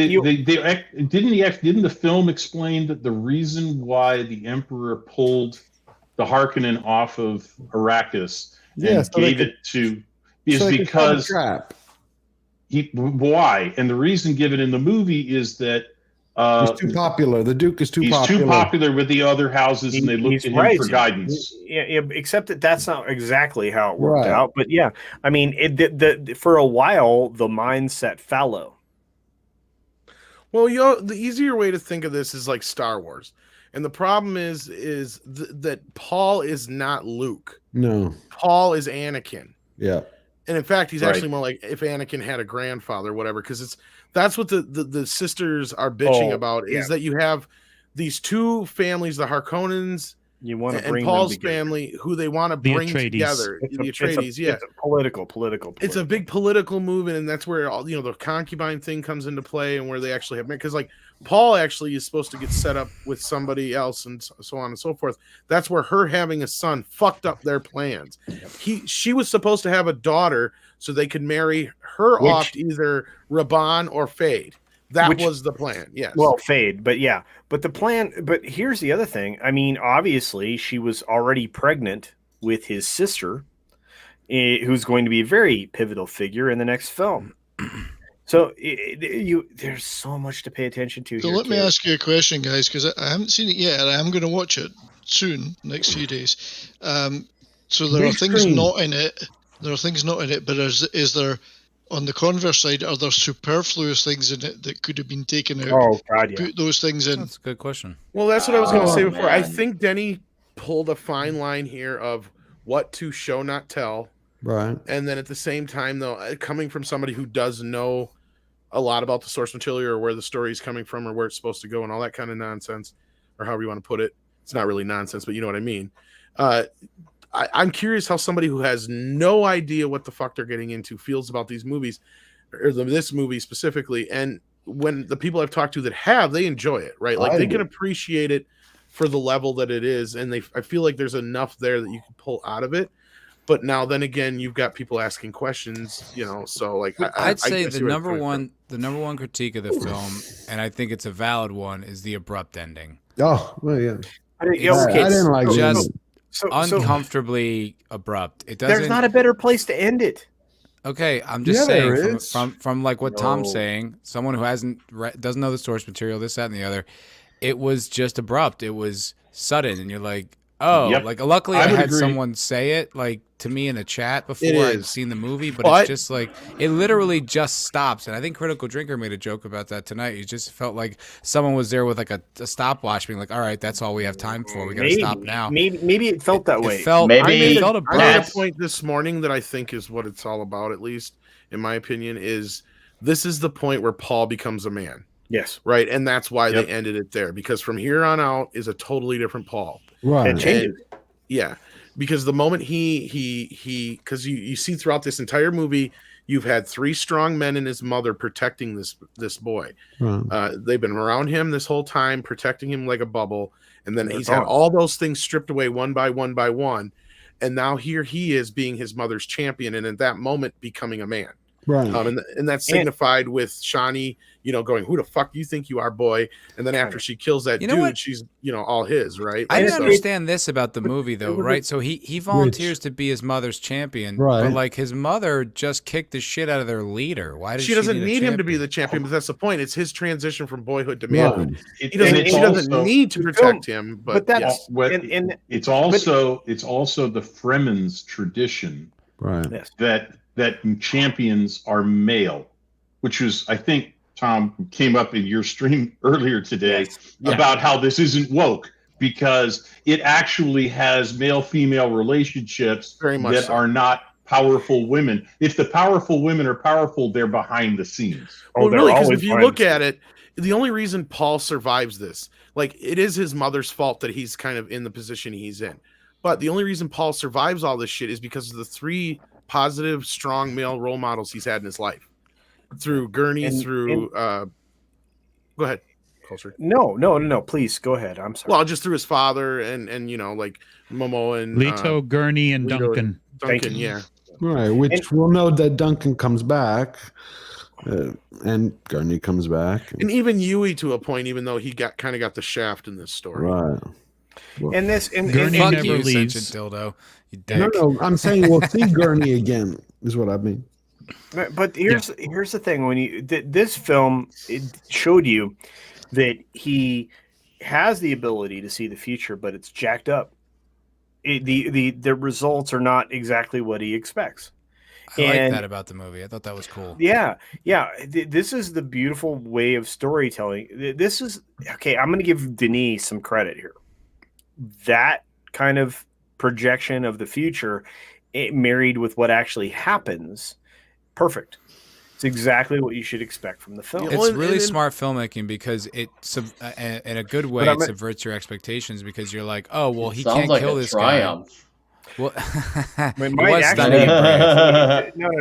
the film explain that the reason why the emperor pulled the Harkonnen off of Arrakis and gave it to is because why? And the reason given in the movie is that he's too popular. The Duke is too popular. He's too popular with the other houses, and they looked at him for guidance. Except that that's not exactly how it worked out. But yeah, I mean, for a while, the mindset fallow. Well, the easier way to think of this is like Star Wars. And the problem is that Paul is not Luke. No. Paul is Anakin. Yeah. And in fact, he's actually more like if Anakin had a grandfather, whatever, because that's what the sisters are bitching about, is that you have these two families, the Harkonnens and Paul's family, who they want to bring together. The Atreides, it's a political. It's a big political movement, and that's where all the concubine thing comes into play, and where they actually have, because like Paul actually is supposed to get set up with somebody else, and so on and so forth. That's where her having a son fucked up their plans. She was supposed to have a daughter so they could marry her off to either Raban or Fade. That was the plan. Yes. Well, Fade, but yeah. But the plan, but here's the other thing. I mean, obviously she was already pregnant with his sister, who's going to be a very pivotal figure in the next film. So there's so much to pay attention to So here. let me ask you a question, guys, because I haven't seen it yet, and I am going to watch it soon, next few days. So there are things not in it. There are things not in it, but is there, on the converse side, are there superfluous things in it that could have been taken out? Oh God, yeah. Put those things in. That's a good question. Well, that's what I was going to say before. I man. think Denny pulled a fine line here of what to show, not tell. Right. And then at the same time, though, coming from somebody who does know a lot about the source material or where the story is coming from or where it's supposed to go and all that kind of nonsense, or however you want to put it. It's not really nonsense, but you know what I mean. I'm curious how somebody who has no idea what the fuck they're getting into feels about these movies, or this movie specifically. And when the people I've talked to that have, they enjoy it, right? Like they can appreciate it for the level that it is, and I feel like there's enough there that you can pull out of it. But now, then again, you've got people asking questions, you know. So, like, I'd say the number one critique of the film, and I think it's a valid one, is the abrupt ending. Oh, well, yeah. I didn't like just so uncomfortably abrupt. It doesn't. There's not a better place to end it. Okay, I'm just saying is. from like what Tom's saying, someone who doesn't know the source material, this, that, and the other. It was just abrupt. It was sudden, and you're like, oh, like luckily I had someone say it like to me in a chat before I'd seen the movie, but it's just like it literally just stops. And I think Critical Drinker made a joke about that tonight. It just felt like someone was there with like a stopwatch, being like, all right, that's all we have time for. We got to stop now. Maybe it felt that way. It felt I abrupt. made a point this morning that I think is what it's all about, at least in my opinion, is this is the point where Paul becomes a man. Yes. Right. And that's why they ended it there, because from here on out is a totally different Paul. Right. And, yeah. Because the moment because you see throughout this entire movie, you've had 3 strong men and his mother protecting this boy. Right. They've been around him this whole time, protecting him like a bubble. And then he's had all those things stripped away one by one by one. And now here he is being his mother's champion. And at that moment, becoming a man. Right. And that's signified with Shawnee, you know, going, who the fuck do you think you are, boy? And then after she kills that dude, she's, you know, all his, right? I didn't understand this about the movie, though, right? So he volunteers to be his mother's champion, right? But like his mother just kicked the shit out of their leader. Why does she doesn't need him to be the champion? But that's the point. It's his transition from boyhood to Right. manhood. She doesn't need to protect him, but that's it's also the Fremen's tradition, right? That champions are male, which was, I think, Tom, came up in your stream earlier today about how this isn't woke, because it actually has male-female relationships that are not powerful women. If the powerful women are powerful, they're behind the scenes. Well, really, because if you look at it, the only reason Paul survives this, like, it is his mother's fault that he's kind of in the position he's in. But the only reason Paul survives all this shit is because of the 3 positive, strong male role models he's had in his life, through Gurney, go ahead, Closer. No, please go ahead. I'm sorry. Well, just through his father and you know, like Momo and Leto, Gurney, and Duncan. Duncan, yeah, right. Which we'll know that Duncan comes back, and Gurney comes back, and even Yui to a point, even though he got the shaft in this story, right? Well, and this and Gurney and, never leaves. Such a dildo. You dick. No, I'm saying we'll see Gurney again. Is what I mean. But here's the thing: when this film, it showed you that he has the ability to see the future, but it's jacked up. The results are not exactly what he expects. I like that about the movie. I thought that was cool. Yeah. This is the beautiful way of storytelling. This is okay. I'm going to give Denis some credit here. That kind of projection of the future, it married with what actually happens, perfect. It's exactly what you should expect from the film. It's really smart filmmaking, because it in a good way it subverts your expectations, because you're like, oh well, he can't kill this guy. Well, it was stunning,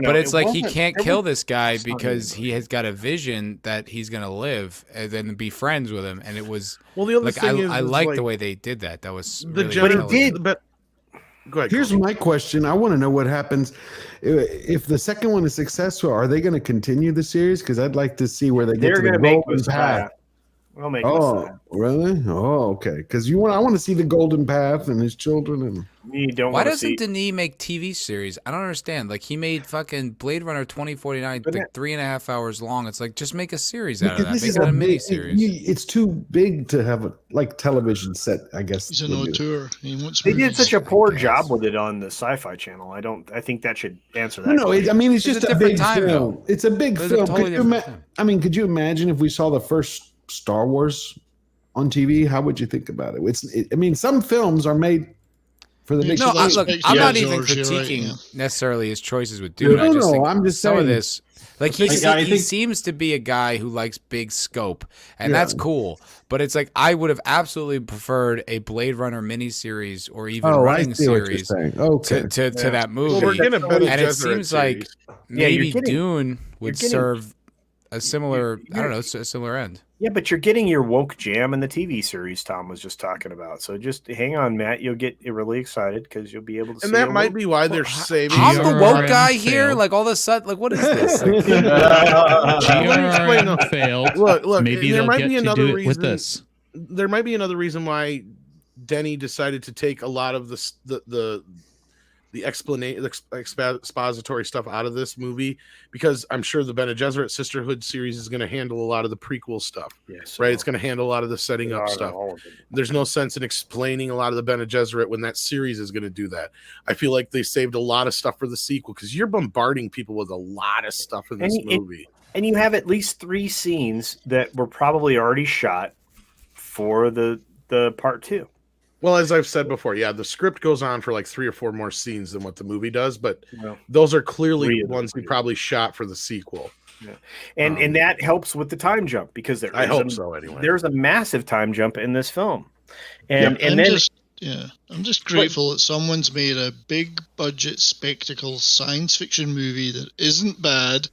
but it's like he can't kill this guy because he has got a vision that he's gonna live and then be friends with him. And it was the other like thing I like the way they did that. That was really go ahead. Here's my question. I want to know what happens if the second one is successful. Are they going to continue the series? Because I'd like to see where they get to the golden path. We'll make really? Oh, okay. Because I want to see the golden path and his children. And You don't Why want to doesn't see. Denis make TV series? I don't understand. Like he made fucking Blade Runner 2049 But like 3.5 hours long. It's like just make a series out of that. Because this Make is it a a mini big. series. It's too big to have a like television set. I guess He's an would be. auteur. He wants They did movies. such a poor job with it on the Sci-Fi Channel. I think that should answer that. No, question. I mean it's It's just a a different big time, film. though. It's a big It's a film. totally different time. Could you imagine if we saw the first Star Wars on TV? How would you think about it? I mean, some films are made for the big. No, George, look, I'm not even George, you're right, critiquing yeah. necessarily his choices with Dune. No, I just no, think I'm just some of saying. this, like he seems to be a guy who likes big scope, and that's cool. But it's like I would have absolutely preferred a Blade Runner miniseries or even running series to that movie. Well, we're getting a Bene and it Gesserit series like maybe you're getting- Dune would getting- serve a similar, I don't know, a similar end. Yeah, but you're getting your woke jam in the TV series Tom was just talking about. So just hang on, Matt. You'll get really excited because you'll be able to. And see that a might woke- be why they're saving. I'm the woke GRRM guy here. failed. Like all of a sudden, like what is this? Like, GRRM failed. Look. Maybe there they'll might get be to another do it reason. with this. There might be another reason why Denny decided to take a lot of the expository stuff out of this movie, because I'm sure the Bene Gesserit Sisterhood series is going to handle a lot of the prequel stuff. Yes, Right, it's going to handle a lot of the setting up stuff. There's no sense in explaining a lot of the Bene Gesserit when that series is going to do that. I feel like they saved a lot of stuff for the sequel because you're bombarding people with a lot of stuff in this movie. And you have at least 3 scenes that were probably already shot for the part 2. Well, as I've said before, yeah, the script goes on for like 3 or 4 more scenes than what the movie does, but those are clearly ones we probably shot for the sequel. Yeah. And that helps with the time jump because I hope so anyway. There's a massive time jump in this film. I'm then just grateful that someone's made a big budget spectacle science fiction movie that isn't bad.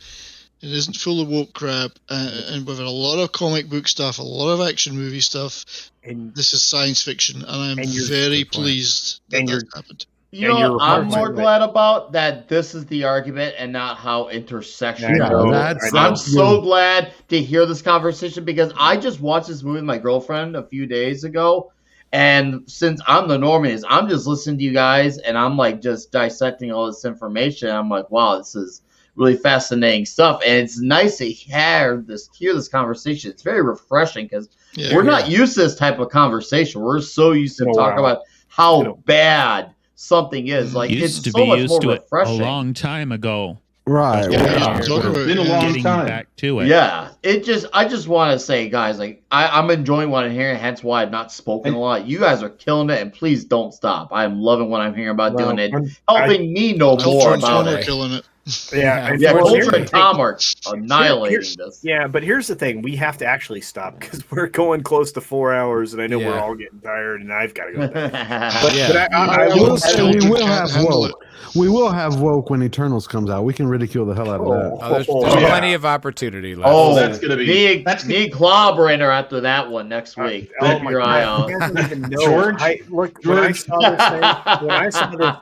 It isn't full of woke crap, and we've had a lot of comic book stuff, a lot of action movie stuff. And this is science fiction, and I'm very pleased that that's happened. You know what I'm more glad about? That this is the argument and not how intersectional. I'm so glad to hear this conversation because I just watched this movie with my girlfriend a few days ago. And since I'm the normie, I'm just listening to you guys and I'm like just dissecting all this information. I'm like, wow, this is really fascinating stuff. And it's nice to hear this conversation. It's very refreshing because we're not used to this type of conversation. We're so used to talking about how bad something is. Like Used it's to so be much used more to it a refreshing. long time ago. Right. It's been a long Getting time. back to it. Yeah, I just want to say, guys, like I'm enjoying what I'm hearing. Hence why I've not spoken a lot. You guys are killing it, and please don't stop. I'm loving what I'm hearing about doing it, helping me know more about it. Killing it. Yeah, Culture and Tom are annihilating this. Yeah, but here's the thing: we have to actually stop because we're going close to 4 hours, and I know we're all getting tired, and I've got to go to bed. But I will say we will have woke. We will have woke when Eternals comes out. We can ridicule the hell out of that. Oh, there's plenty of opportunity left. Oh, that's gonna be need clobbering after that one next week. Keep your eye out. George, when I saw this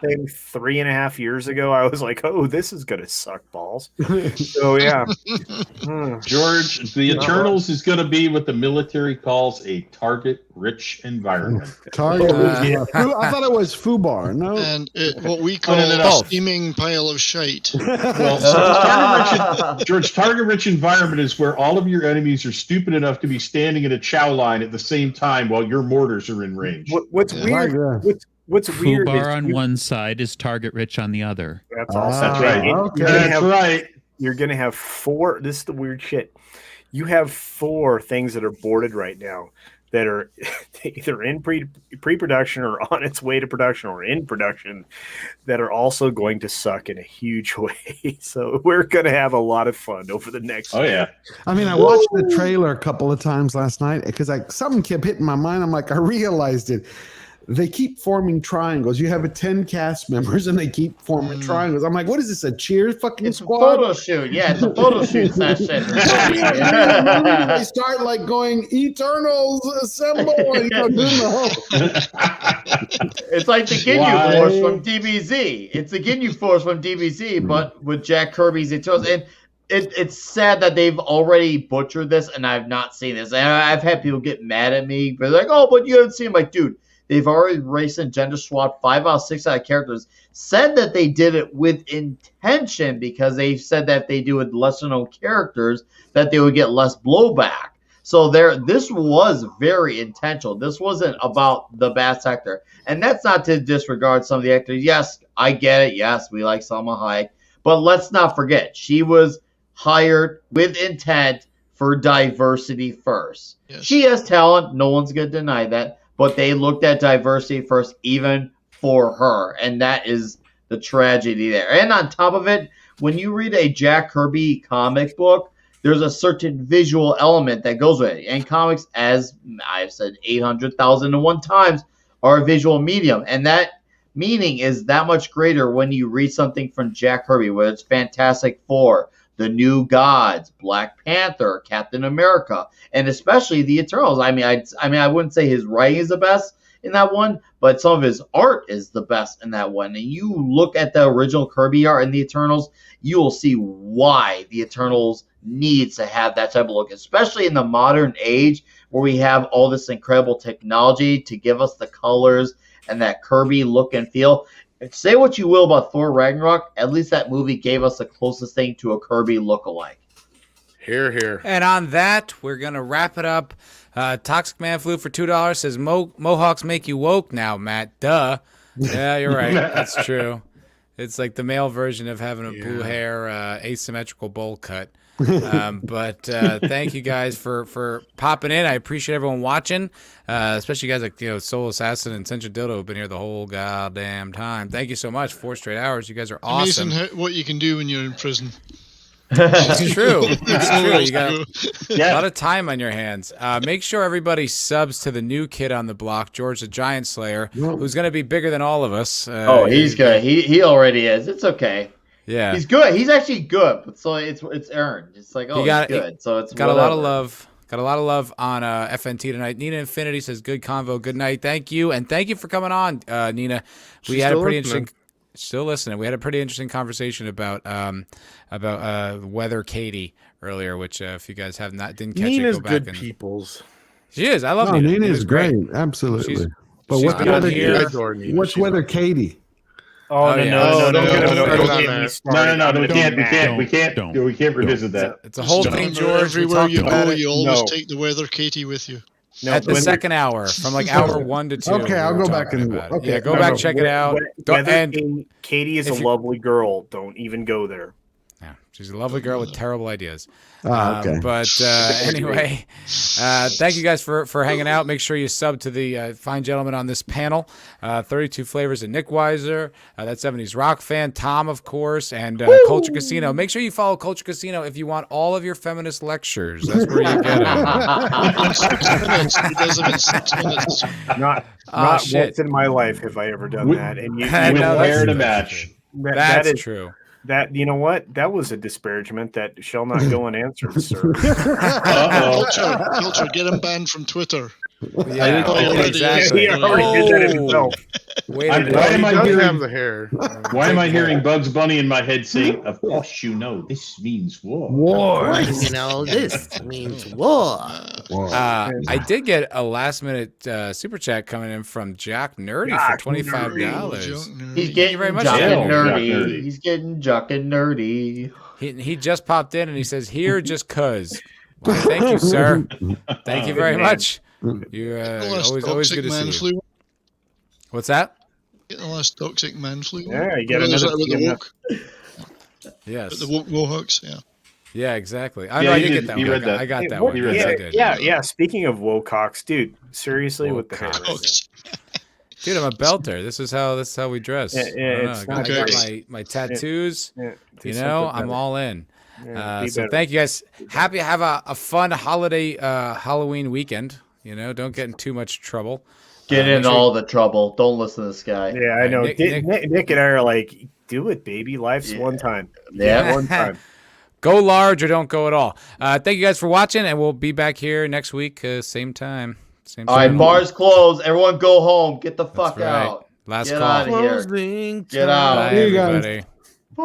thing 3.5 years ago, I was like, "Oh, this is gonna suck balls." So yeah, George, the Eternals is going to be what the military calls a target-rich environment. Target. I thought it was FUBAR. No, and what we call a steaming pile of shite. Well, George, target-rich environment is where all of your enemies are stupid enough to be standing in a chow line at the same time while your mortars are in range. What's weird? What's weird Fubar is on one side is target rich on the other. That's all. That's right. Okay. That's right. You're going to have 4. This is the weird shit. You have 4 things that are boarded right now that are either in pre-production or on its way to production or in production that are also going to suck in a huge way. So we're going to have a lot of fun over the next. Oh yeah. I mean, I watched the trailer a couple of times last night because something kept hitting my mind. I'm like, I realized it. They keep forming triangles. You have 10 cast members and they keep forming triangles. I'm like, what is this, a cheer fucking squad? Photo shoot. Yeah, it's a photo shoot session. They start like going, Eternals assemble. And, doing the whole. It's like the Ginyu Force from DBZ. It's the Ginyu Force from DBZ, but with Jack Kirby's Eternals. And it's sad that they've already butchered this and I've not seen this. And I've had people get mad at me. They're like, oh, but you haven't seen it. I'm like, dude. They've already erased and gender swapped 5 out of 6 out of characters. Said that they did it with intention because they said that if they do it with lesser known characters, that they would get less blowback. So this was very intentional. This wasn't about the bad actor. And that's not to disregard some of the actors. Yes, I get it. Yes, we like Salma Hayek. But let's not forget, she was hired with intent for diversity first. Yes. She has talent. No one's going to deny that. But they looked at diversity first, even for her. And that is the tragedy there. And on top of it, when you read a Jack Kirby comic book, there's a certain visual element that goes with it. And comics, as I've said 800,001 times, are a visual medium. And that meaning is that much greater when you read something from Jack Kirby, whether it's Fantastic Four, The New Gods, Black Panther, Captain America, and especially the Eternals. I mean, I wouldn't say his writing is the best in that one, but some of his art is the best in that one. And you look at the original Kirby art in the Eternals, you will see why the Eternals needs to have that type of look, especially in the modern age where we have all this incredible technology to give us the colors and that Kirby look and feel. Say what you will about Thor Ragnarok, at least that movie gave us the closest thing to a Kirby look-alike. Here, here. And on that, we're going to wrap it up. Toxic Man Flu for $2 says, Mohawks make you woke now, Matt. Duh. Yeah, you're right. That's true. It's like the male version of having a blue hair, asymmetrical bowl cut. But thank you guys for popping in. I appreciate everyone watching, especially guys like Soul Assassin and Central Dildo have been here the whole goddamn time. Thank you so much. 4 straight hours. You guys are awesome. Amazing what you can do when you're in prison. It's true. It's true. You got a lot of time on your hands. Make sure everybody subs to the new kid on the block, George the Giant Slayer, who's going to be bigger than all of us. He's good. He already is. It's okay. Yeah, he's good. He's actually good, but so it's earned. It's like he's good. So it's got whatever. A lot of love. Got a lot of love on FNT tonight. Nina Infinity says, "Good convo. Good night. Thank you, and thank you for coming on, Nina. We had a pretty interesting." Still listening. We had a pretty interesting conversation about Weather Katie earlier, which if you guys didn't catch Nina's it, go back good and peoples. She is. I love Nina. Nina is great. Absolutely. But what's Weather Katie? No, we can't revisit that. It's a whole thing, George. Everywhere you go, you always take the Weather Katie with you. No, at the second hour, from like hour 1 to 2. Okay, I'll go back and go back, check it out. Katie is a lovely girl. Don't even go there. Yeah, she's a lovely girl with terrible ideas. Okay. But anyway, thank you guys for hanging out. Make sure you sub to the fine gentleman on this panel. 32 Flavors and Nick Weiser, that 70s rock fan, Tom, of course, and Culture Casino. Make sure you follow Culture Casino if you want all of your feminist lectures. That's where you get them. He does them in 6 minutes. Not once in my life have I ever done that. And you wear to match. That's true. That, you know what? That was a disparagement that shall not go unanswered, sir. Culture, get him banned from Twitter. Yeah, exactly. He already did that himself. Why am I hearing Bugs Bunny in my head saying, "Of course you know this means war." War. You know this means war. I did get a last minute super chat coming in from Jack Nerdy for $25. He's getting nerdy. He's getting Jock and nerdy. He just popped in and he says, "Here just cuz." Well, thank you, sir. Thank you very much. You always good to see you. What's that? Get the last toxic man flu. Yeah, you get another with the woke. Yes. With the woke Mohawks, yeah. Yeah, exactly. I did get that one. I got that one. Yeah. Speaking of Wocox, dude, seriously, with the hair. Dude, I'm a belter. This is how we dress. I got my tattoos. I'm all in. So thank you guys. Happy to have a fun holiday Halloween weekend. Don't get in too much trouble. Get in all the trouble. Don't listen to this guy. Yeah, I know. Nick and I are like, do it, baby. Life's one time. Yeah, one time. Go large or don't go at all. Thank you guys for watching, and we'll be back here next week, same time. All right, bars closed. Everyone go home. Get the fuck out. Last Get call. out of here. Get out. Bye, everybody. Bye.